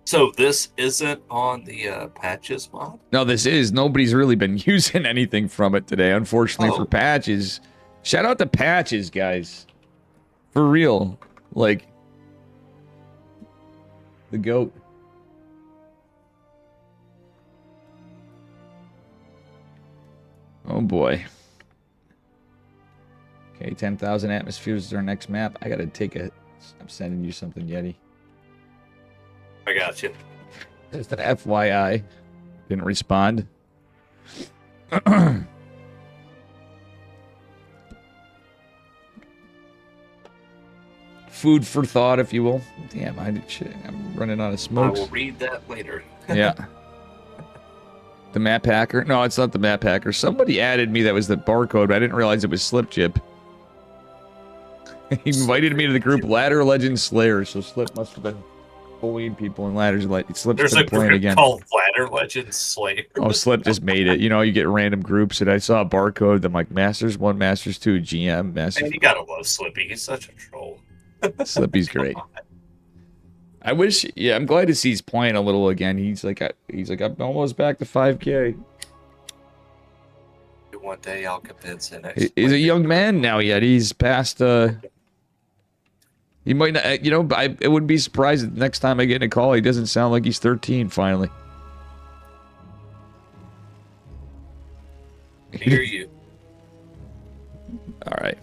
So this isn't on the patches mod? No, this is. Nobody's really been using anything from it today, unfortunately, for patches. Shout out to patches, guys. For real. Like, the GOAT. Oh, boy. Okay, 10,000 atmospheres is our next map. I gotta take a... I'm sending you something, Yeti. I got you. Just an FYI. Didn't respond. Food for thought, if you will. Damn, I'm running out of smokes. I will read that later. Yeah. The map hacker? No, it's not the map hacker. Somebody added me that was the barcode, but I didn't realize it was Slip Chip. He invited me to the group Ladder Legend Slayer, so Slip must have been bullying people in Ladders. Slip's There's been a playing group again. called Ladder Legend Slayer. Oh, Slip just made it. You know, you get random groups, and I saw a barcode. I'm like, Masters 1, Masters 2, GM, Masters. And you gotta love Slippy. He's such a troll. Slippy's great. I wish. Yeah, I'm glad to see he's playing a little again. He's like, I'm almost back to 5K. One day I'll convince him. He's a young man now yet. He's past. He might not. You know, I wouldn't be surprised if next time I get in a call, he doesn't sound like he's 13. Finally. Hear you. All right.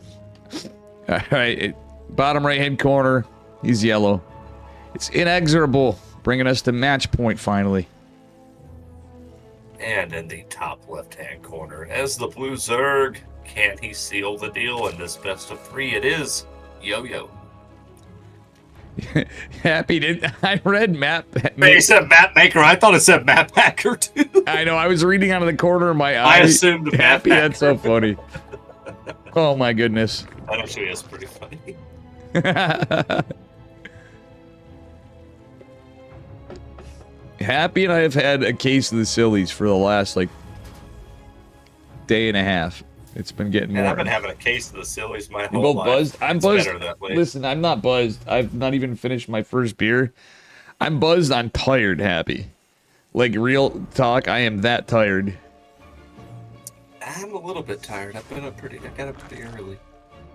All right. Bottom right-hand corner. He's yellow. It's inexorable, bringing us to match point finally. And in the top left-hand corner, as the blue Zerg, can he seal the deal in this best of 3? It is Yo-Yo. Happy did I read map? He said map maker. I thought it said map hacker too. I know. I was reading out of the corner of my eye. I assumed Happy. map That's so funny. Oh my goodness. That actually is pretty funny. Happy and I have had a case of the sillies for the last like day and a half. It's been getting more. I've been having a case of the sillies my You whole both life. buzzed? I'm It's buzzed. better that way. Listen, I'm not buzzed. I've not even finished my first beer. I'm buzzed. I'm tired. Happy. Like real talk. I am that tired. I'm a little bit tired. I got up pretty early.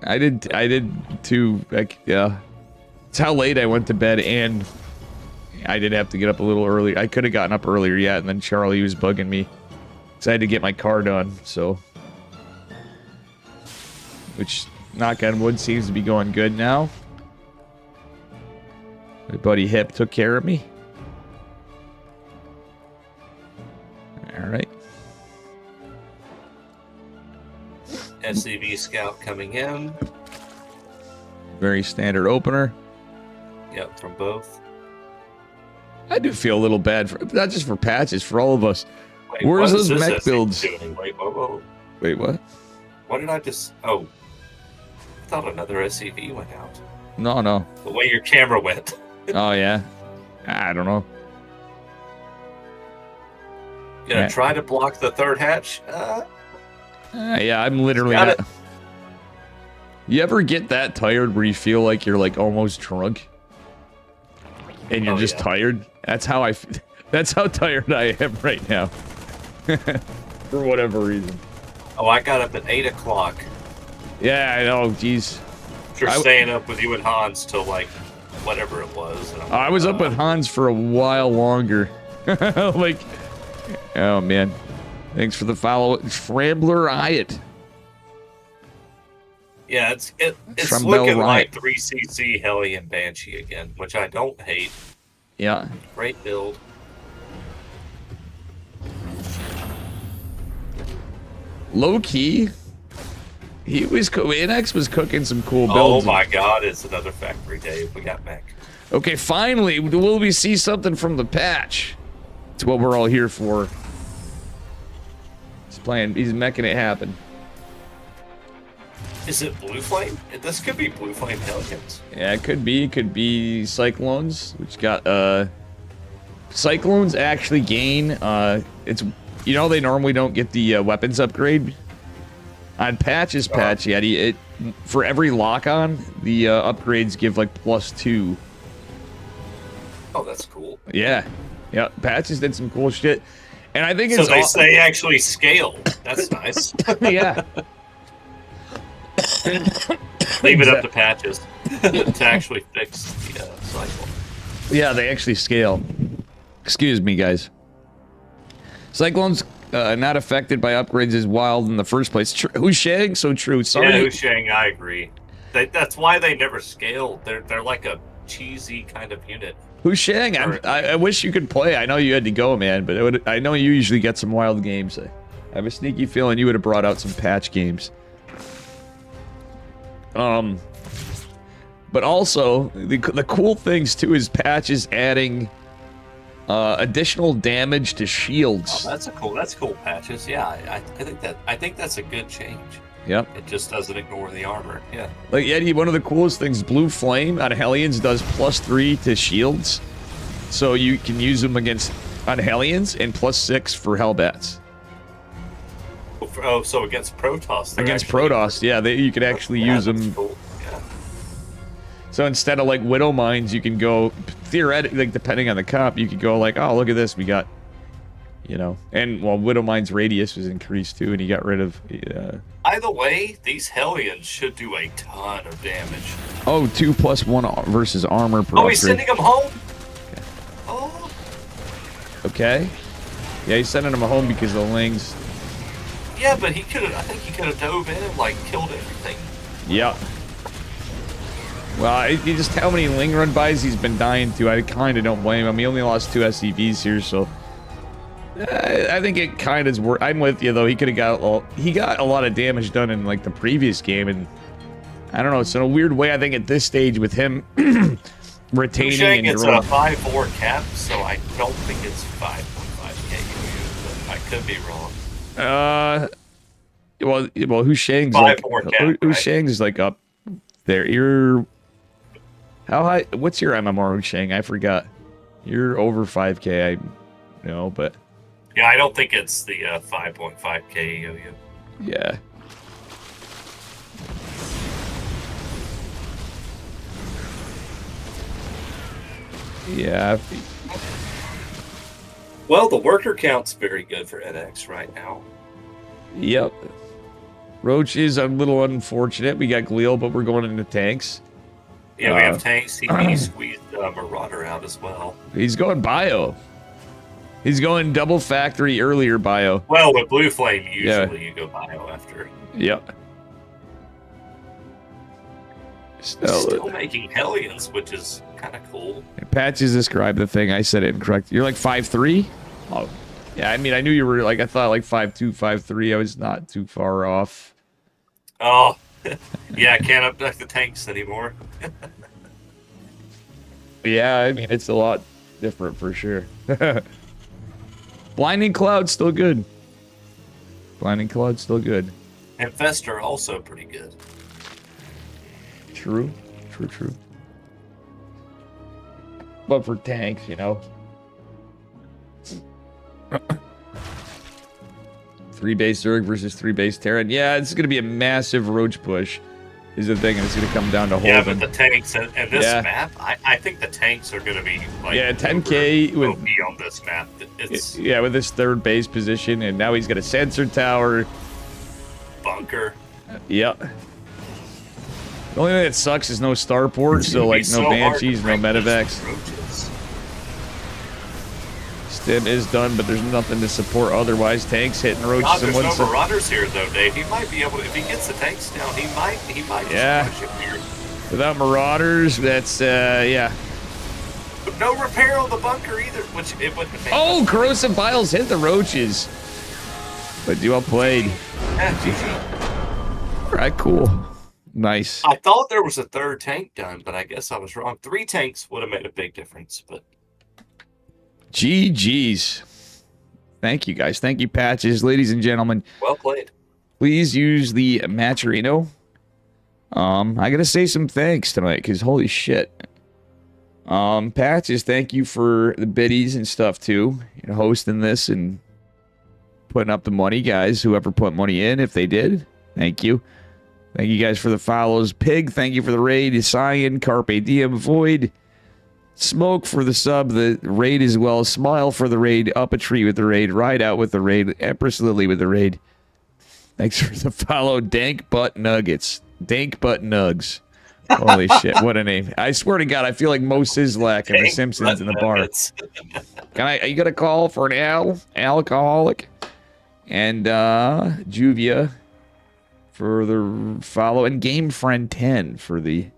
I did too. Like, yeah. It's how late I went to bed, and I did have to get up a little early. I could have gotten up earlier, yeah, and then Charlie was bugging me. So I had to get my car done, so. Which, knock on wood, seems to be going good now. My buddy Hip took care of me. Alright. SCV Scout coming in. Very standard opener. Yep, from both. I do feel a little bad, for not just for Patches, for all of us. Wait, Where's what is those this mech SCV builds? doing? Wait, whoa. Wait, what? What did I just... Oh. I thought another SCV went out. No. The way your camera went. Oh, yeah? I don't know. Gonna Yeah. try to block the third hatch? Yeah, I'm literally Got not. it. You ever get that tired where you feel like you're like almost drunk? And you're just tired? That's how that's how tired I am right now. For whatever reason. Oh, I got up at 8 o'clock. Yeah, I know, jeez. After staying up with you and Hans till like whatever it was. And I was up with Hans for a while longer. Like, oh man. Thanks for the follow. Scrambler Riot. Yeah, it's Trumbo looking Riot. like 3cc Hellion Banshee again, which I don't hate. Yeah. Great build. Low key, NX was cooking some cool builds. Oh my god, it's another factory day. We got mech. Okay, finally, will we see something from the patch? It's what we're all here for. He's making it happen. Is it Blue Flame? This could be Blue Flame Hellions. Yeah, it could be. It could be Cyclones, which got, Cyclones actually gain, it's, you know, they normally don't get the weapons upgrade. On Patch's patch, yeah, for every lock-on, the upgrades give, like, +2. Oh, that's cool. Yeah. Yeah, Patches did some cool shit. And I think it's... So they actually scale. That's nice. Yeah. Leave it up to Patches to actually fix the cycle. Yeah, they actually scale. Excuse me, guys. Cyclones not affected by upgrades is wild in the first place. Who's Shang? So true. Sorry. Yeah, who's Shang? I agree. That's why they never scale. They're like a cheesy kind of unit. Who's Shang? I wish you could play. I know you had to go, man, but I know you usually get some wild games. I have a sneaky feeling you would have brought out some patch games. But also, the cool things, too, is Patches adding additional damage to shields. Oh, that's cool, Patches. Yeah, I think that's a good change. Yep. It just doesn't ignore the armor. Yeah. Like, Eddie, one of the coolest things, Blue Flame on Hellions does +3 to shields. So you can use them on Hellions and +6 for Hellbats. Oh, so against Protoss. Against Protoss, yeah, you could actually use them. Cool. Yeah. So instead of like Widow Mines, you can go, theoretically, like depending on the comp, you could go like, oh, look at this, we got, you know, and well, Widow Mine's radius was increased too, and he got rid of. Either way, these Hellions should do a ton of damage. Oh, 2+1 versus armor per Oh, he's sending him home? Okay. Oh. Okay. Yeah, he's sending him home because of the Lings. Yeah, but I think he could have dove in and, like, killed everything. Yeah. Well, you just how many Ling run bys he's been dying to. I kind of don't blame him. He only lost 2 SCVs here, so I think it kind of is worth. I'm with you though. He could have got a lot of damage done in like the previous game, and I don't know. It's in a weird way. I think at this stage with him retaining and it's a 5/4 cap, so I don't think it's 5.5 KU, but I could be wrong. Well, who's Shang's like? Who's Shang's like up there? You're how high? What's your MMR, Shang? I forgot. You're over 5K. I know, but yeah, I don't think it's the 5.5 KU. Yeah. Yeah. Well, the worker count's very good for NX right now. Yep. Roach is a little unfortunate. We got Gleal, but we're going into tanks. Yeah, we have tanks. He squeezed Marauder out as well. He's going bio. He's going double factory earlier bio. Well, with Blue Flame, usually you go bio after. Yep. Still making Hellions, which is kind of cool. Patches described the thing. I said it incorrect. You're like 5'3"? Oh, yeah. I mean, I knew you were like, I thought like 5'2", 5'3". I was not too far off. Oh, yeah. I can't abduct the tanks anymore. Yeah, I mean, it's a lot different for sure. Blinding Cloud's still good. Blinding Cloud's still good. Infestor also pretty good. True. But for tanks, you know. 3 base Zerg versus 3 base Terran. Yeah, it's going to be a massive Roach push, is the thing, and it's going to come down to Yeah, holding. but the tanks and this map, I think the tanks are going to be like 10K with OP on this map. It's with his 3rd base position, and now he's got a sensor tower. bunker. Yep. The only thing that sucks is no starport, so like no Banshees, no Medevacs. Stim is done, but there's nothing to support otherwise. Tanks hitting roaches God, and there's one no marauders here though, Dave. He might be able to, if he gets the tanks down, he might Yeah. just push it here. Without marauders, that's yeah. But no repair on the bunker either, which it wouldn't have made Oh, corrosive vials hit the roaches. But well played. Yeah, GG. All right, cool. Nice. I thought there was a third tank done, but I guess I was wrong. 3 tanks would have made a big difference, but GG's. Thank you, guys. Thank you, Patches. Ladies and gentlemen, well played. please use the Matcherino. I gotta say some thanks tonight, because holy shit. Patches, thank you for the biddies and stuff, too. You know, hosting this and putting up the money, guys. Whoever put money in, if they did, thank you. Thank you guys for the follows. Pig, thank you for the raid. Cyan, Carpe Diem, Void, Smoke for the sub, the raid as well. Smile for the raid. Up a tree with the raid. Ride out with the raid. Empress Lily with the raid. Thanks for the follow. Dank Butt Nuggets. Dank Butt Nugs. Holy shit, what a name. I swear to God, I feel like Mo Sizlak and The Simpsons in the bar. You got a call for an alcoholic? And Juvia for the follow, and Game Friend 10 for the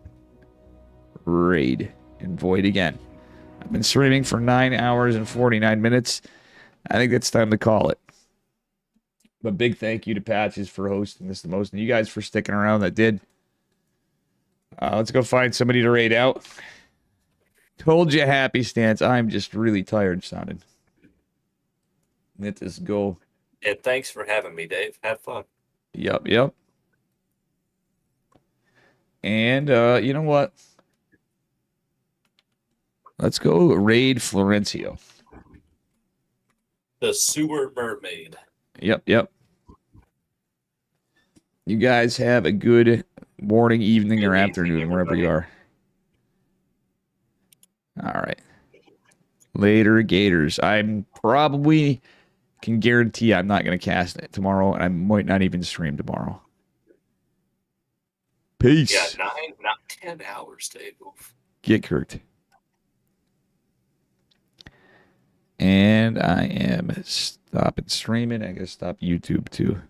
raid. And Void again. I've been streaming for 9 hours and 49 minutes. I think it's time to call it. But big thank you to Patches for hosting this the most, and you guys for sticking around that did. Let's go find somebody to raid out. Told you, Happy Stance. I'm just really tired sounding. Let this go. And thanks for having me, Dave. Have fun. Yep. And you know what? Let's go raid Florencio. The Sewer Mermaid. Yep. You guys have a good morning, evening, or afternoon, wherever you are. All right. Later, Gators. I'm probably can guarantee I'm not going to cast it tomorrow, and I might not even stream tomorrow. Peace. Yeah, 9, not 10 hours, Dave. Oof. Get kirked. And I am stopping streaming. I gotta stop YouTube too.